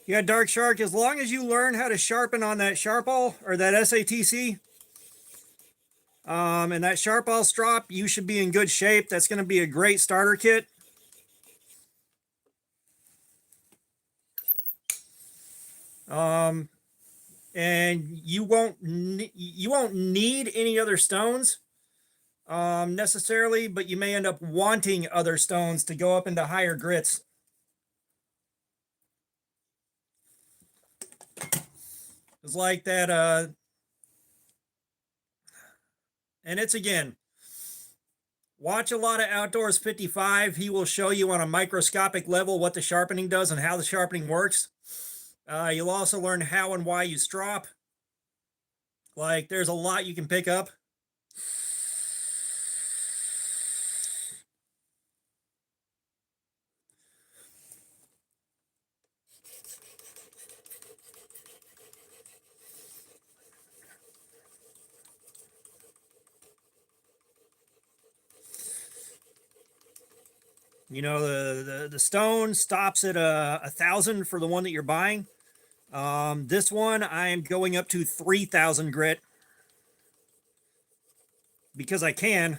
Yeah, Dark Shark, as long as you learn how to sharpen on that Sharpall or that SATC, and that Sharpall strop, you should be in good shape. That's going to be a great starter kit. And you won't need any other stones necessarily, but you may end up wanting other stones to go up into higher grits. It's like that, and it's again, watch a lot of Outdoors 55. He will show you on a microscopic level what the sharpening does and how the sharpening works. You'll also learn how and why you strop. Like, there's a lot you can pick up. You know, the stone stops at 1,000 for the one that you're buying. This one I am going up to 3,000 grit because I can,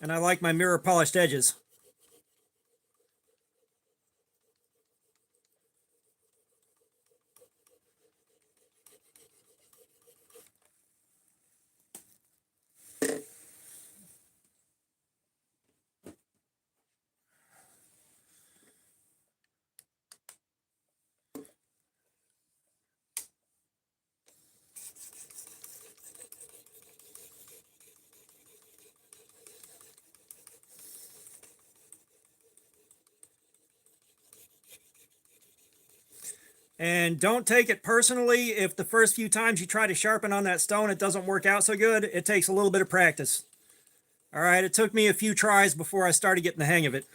and I like my mirror polished edges. And don't take it personally if the first few times you try to sharpen on that stone it doesn't work out so good. It takes a little bit of practice. All right, it took me a few tries before I started getting the hang of it.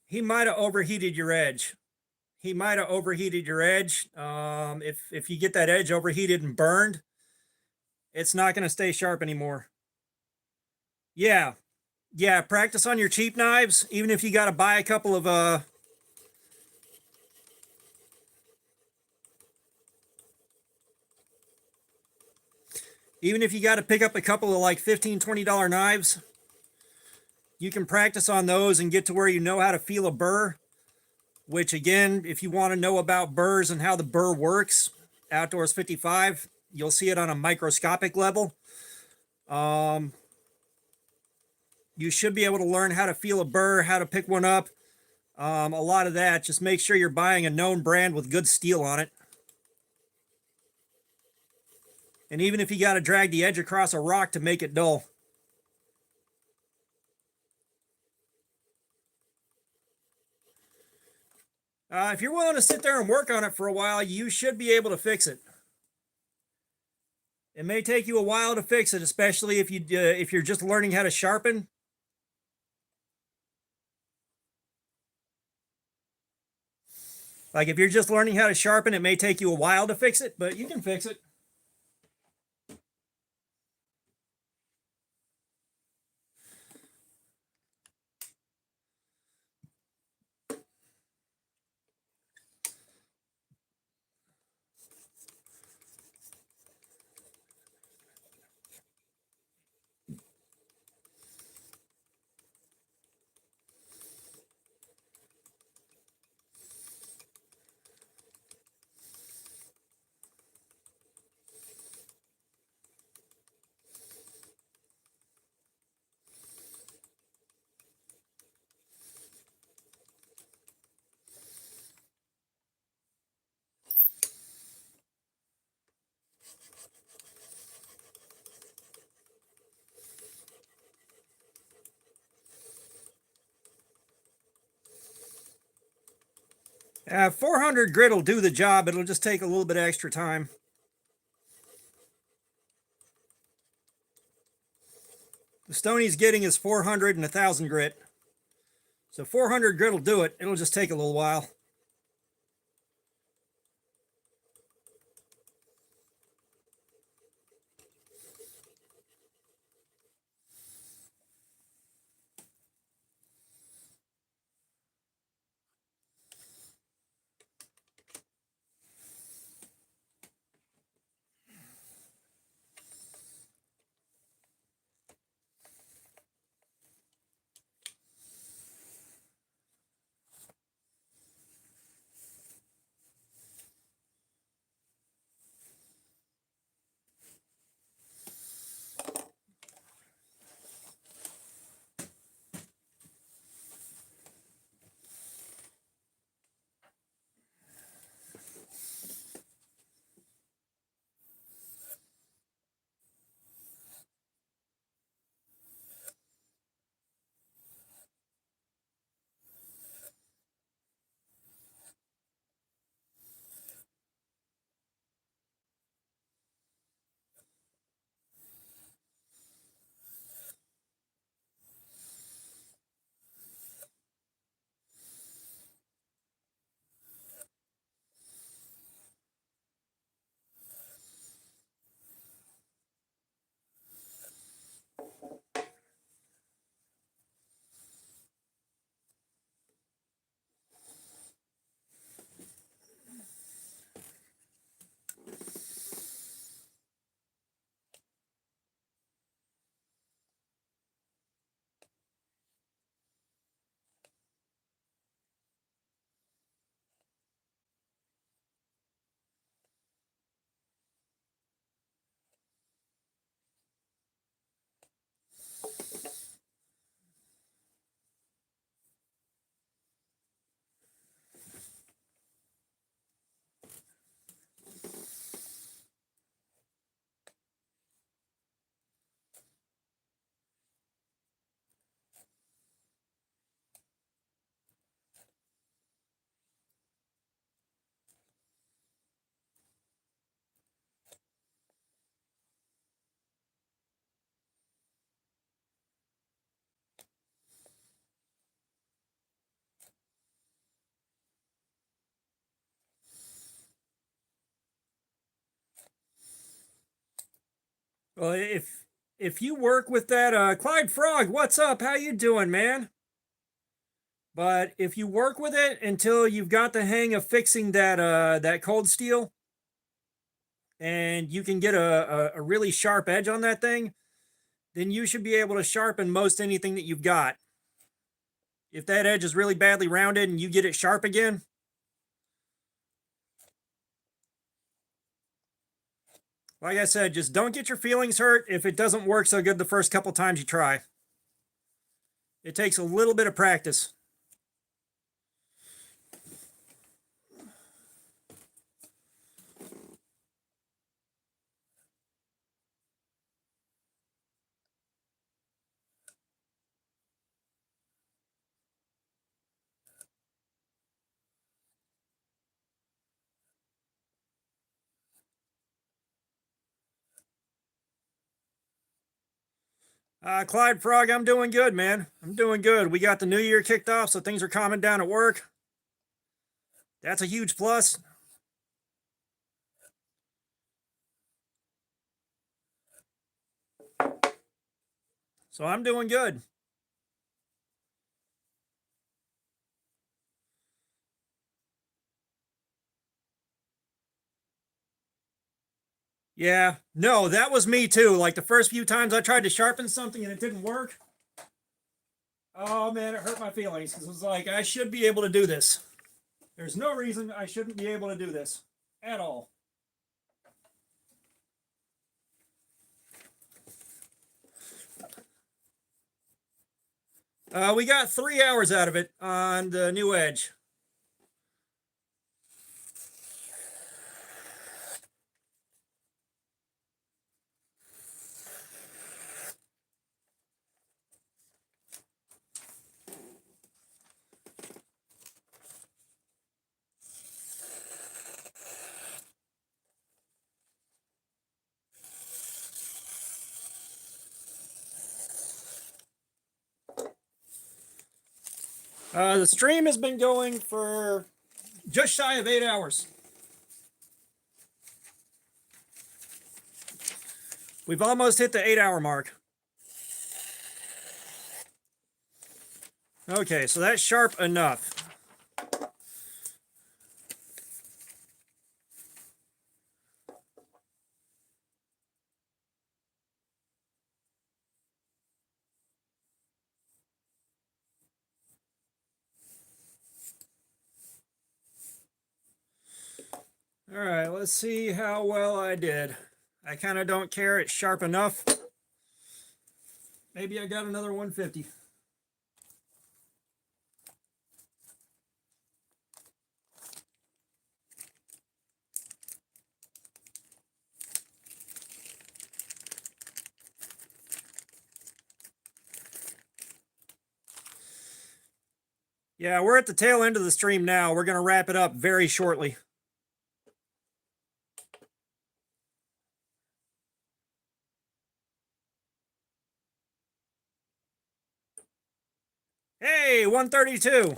He might have overheated your edge. He might have overheated your edge. If you get that edge overheated and burned, it's not going to stay sharp anymore. Yeah, yeah. Practice on your cheap knives, even if you got to buy a couple of even if you got to pick up a couple of like $15-$20 knives, you can practice on those and get to where you know how to feel a burr. Which again, if you want to know about burrs and how the burr works, Outdoors 55, you'll see it on a microscopic level. You should be able to learn how to feel a burr, how to pick one up. A lot of that, just make sure you're buying a known brand with good steel on it. And even if you got to drag the edge across a rock to make it dull. If you're willing to sit there and work on it for a while, you should be able to fix it. It may take you a while to fix it, especially if you're just learning how to sharpen. Like if you're just learning how to sharpen, it may take you a while to fix it, but you can fix it. Uh, 400 grit will do the job. It'll just take a little bit of extra time. The stone he's getting is 400 and 1,000 grit. So 400 grit will do it. It'll just take a little while. Well, if you work with that Clyde Frog, what's up? How you doing, man? But if you work with it until you've got the hang of fixing that cold steel, and you can get a really sharp edge on that thing, then you should be able to sharpen most anything that you've got. If that edge is really badly rounded and you get it sharp again, like I said, just don't get your feelings hurt if it doesn't work so good the first couple times you try. It takes a little bit of practice. Clyde Frog, I'm doing good, man. I'm doing good. We got the new year kicked off, so things are calming down at work. That's a huge plus. So I'm doing good. Yeah, no, that was me too. Like the first few times I tried to sharpen something and it didn't work. Oh man, it hurt my feelings because it was like, I should be able to do this. There's no reason I shouldn't be able to do this at all. We got 3 hours out of it on the new edge. The stream has been going for just shy of 8 hours. We've almost hit the 8-hour mark. Okay, so that's sharp enough. All right, let's see how well I did. I kind of don't care. It's sharp enough. Maybe I got another 150. Yeah, we're at the tail end of the stream now. We're going to wrap it up very shortly. Hey, 132.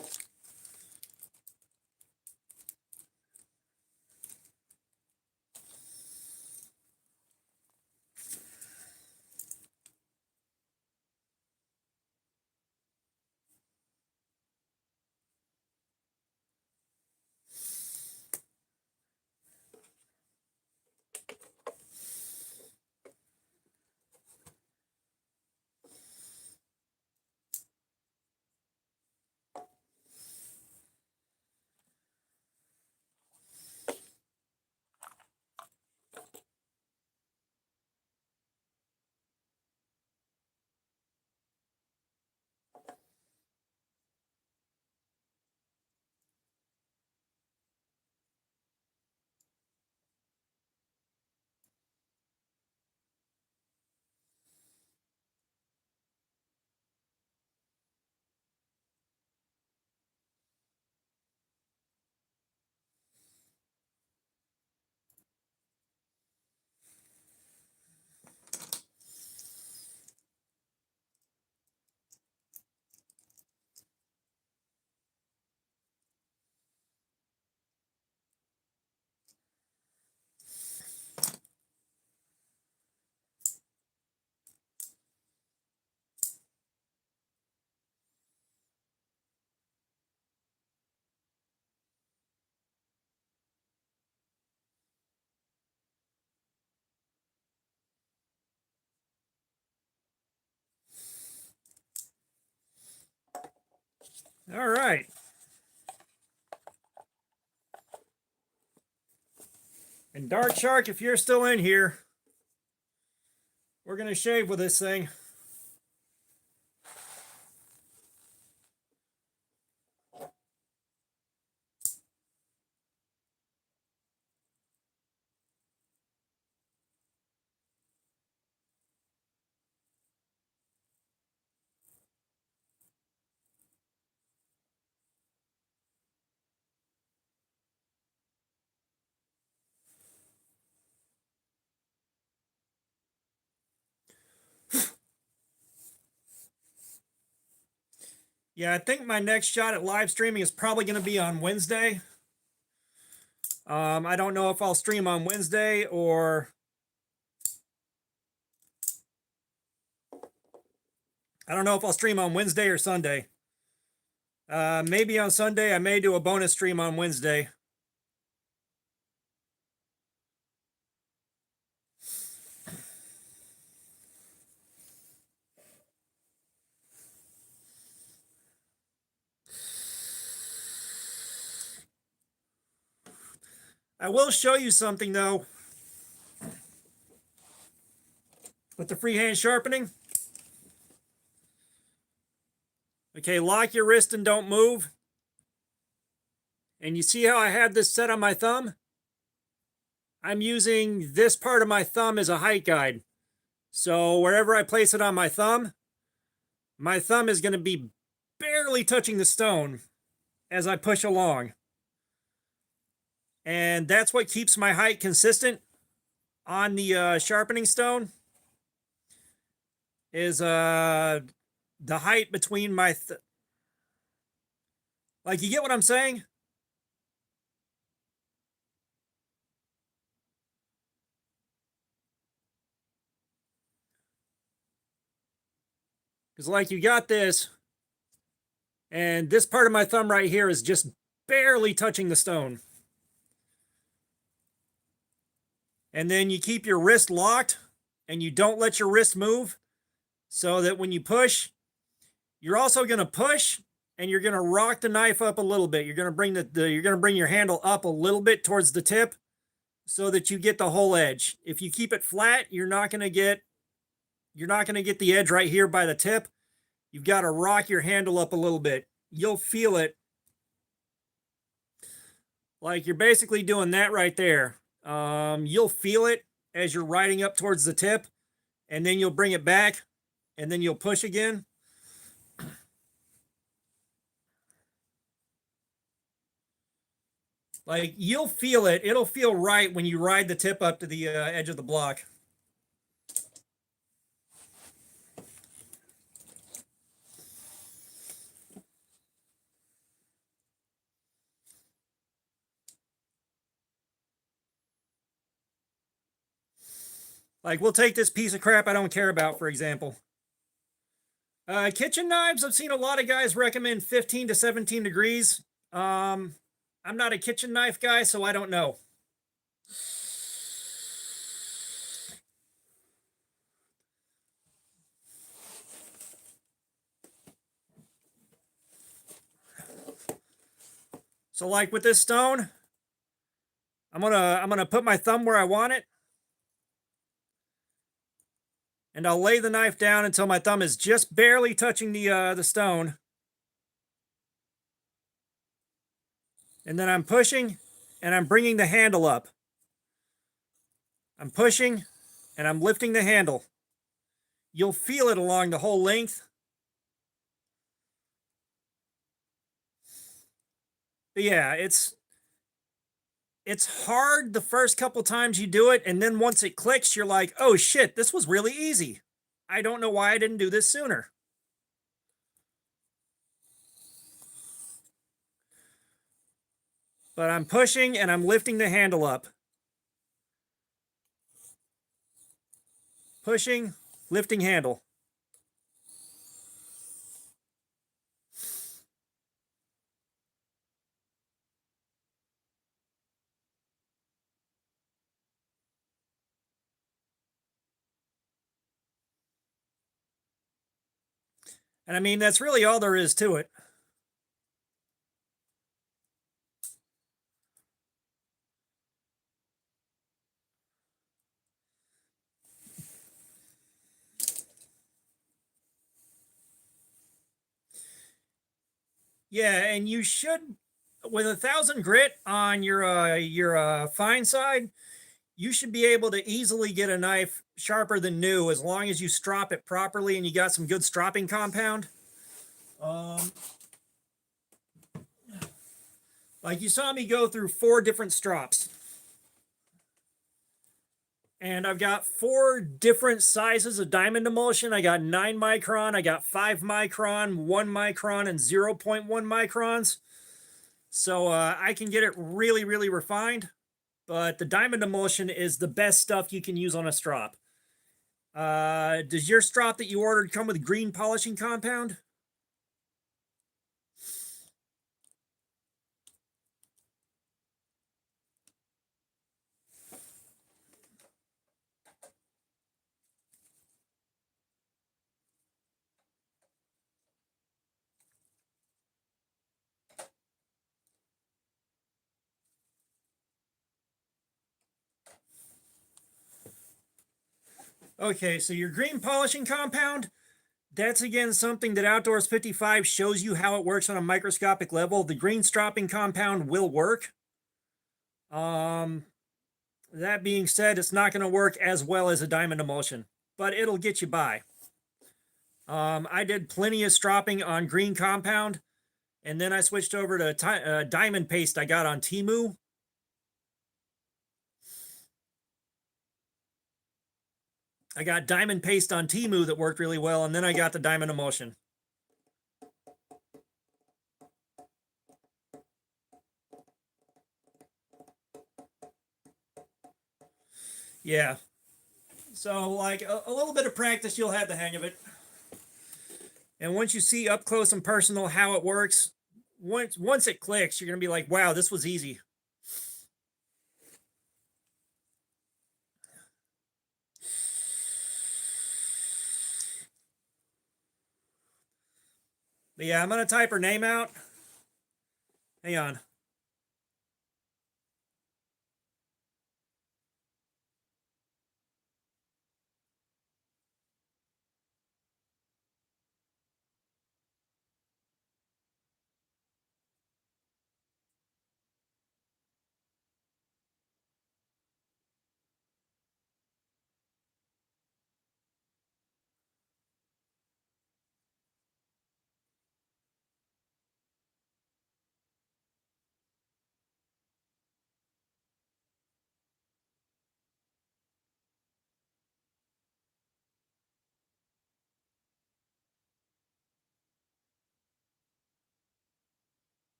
All right. And Dark Shark, if you're still in here, we're going to shave with this thing. Yeah, I think my next shot at live streaming is probably going to be on Wednesday. I don't know if I'll stream on Wednesday or I don't know if I'll stream on Wednesday or Sunday. Maybe on Sunday. I may do a bonus stream on Wednesday. I will show you something though. With the freehand sharpening. Okay, lock your wrist and don't move. And you see how I have this set on my thumb? I'm using this part of my thumb as a height guide. So wherever I place it on my thumb is going to be barely touching the stone as I push along. And that's what keeps my height consistent on the sharpening stone is the height between my like, you get what I'm saying? Because like you got this, and this part of my thumb right here is just barely touching the stone. And then you keep your wrist locked and you don't let your wrist move so that when you push, you're also going to push and you're going to rock the knife up a little bit. You're going to bring you're going to bring your handle up a little bit towards the tip so that you get the whole edge. If you keep it flat, you're not going to get the edge right here by the tip. You've got to rock your handle up a little bit. You'll feel it. Like you're basically doing that right there. You'll feel it as you're riding up towards the tip, and then you'll bring it back, and then you'll push again. Like you'll feel it. It'll feel right when you ride the tip up to the edge of the block. Like we'll take this piece of crap I don't care about, for example. Kitchen knives, I've seen a lot of guys recommend 15 to 17 degrees. I'm not a kitchen knife guy, so I don't know. So like with this stone, I'm gonna put my thumb where I want it. And I'll lay the knife down until my thumb is just barely touching the stone. And then I'm pushing and I'm bringing the handle up. I'm pushing and I'm lifting the handle. You'll feel it along the whole length. But yeah, it's hard the first couple times you do it, and then once it clicks, you're like, oh shit, this was really easy. I don't know why I didn't do this sooner. But I'm pushing and I'm lifting the handle up. Pushing, lifting handle. And I mean, that's really all there is to it. Yeah, and you should, with 1,000 grit on your fine side, you should be able to easily get a knife sharper than new as long as you strop it properly and you got some good stropping compound. Like you saw me go through 4 different strops. And I've got 4 different sizes of diamond emulsion. I got 9 micron, I got 5 micron, 1 micron, and 0.1 microns. So I can get it really, really refined. But the diamond emulsion is the best stuff you can use on a strop. Does your strop that you ordered come with green polishing compound? Okay, so your green polishing compound, that's again something that Outdoors 55 shows you how it works on a microscopic level. The green stropping compound will work. That being said, it's not going to work as well as a diamond emulsion, but it'll get you by. I did plenty of stropping on green compound, and then I switched over to diamond paste I got on Temu. I got diamond paste on Temu that worked really well, and then I got the diamond emulsion. Yeah. So, like, a little bit of practice, you'll have the hang of it. And once you see up close and personal how it works, once it clicks, you're going to be like, wow, this was easy. But yeah, I'm going to type her name out. Hang on.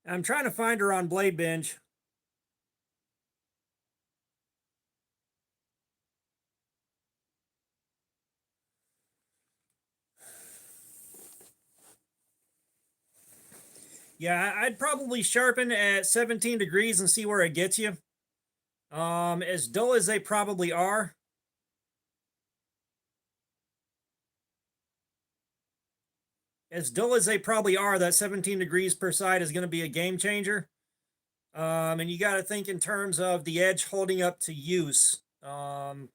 I'm trying to find her on Blade Binge. Yeah, I'd probably sharpen at 17 degrees and see where it gets you. As dull as they probably are, that 17 degrees per side is going to be a game changer. And you got to think in terms of the edge holding up to use. You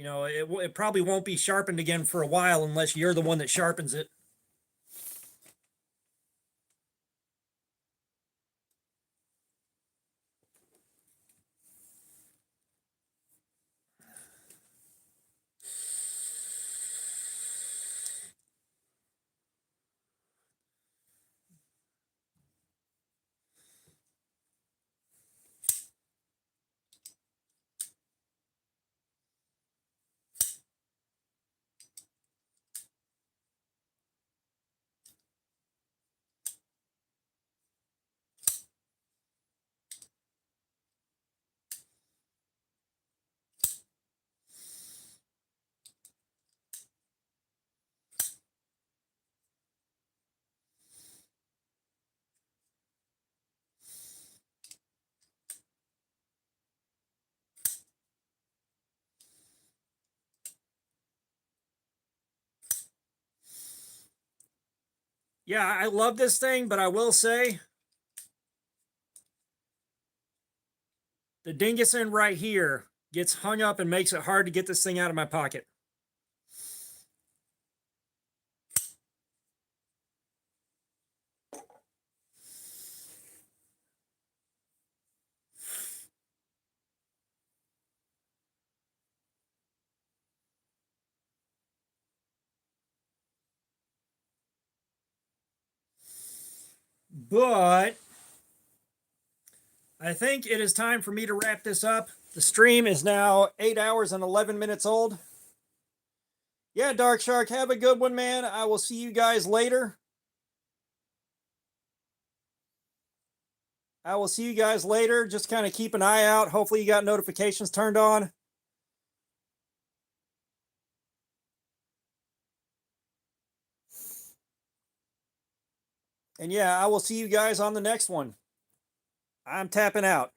know, it probably won't be sharpened again for a while unless you're the one that sharpens it. Yeah, I love this thing, but I will say the Dinguson right here gets hung up and makes it hard to get this thing out of my pocket. But I think it is time for me to wrap this up. The stream is now 8 hours and 11 minutes old. Yeah, Dark Shark, have a good one, man. I will see you guys later. Just kind of keep an eye out. Hopefully, you got notifications turned on. And yeah, I will see you guys on the next one. I'm tapping out.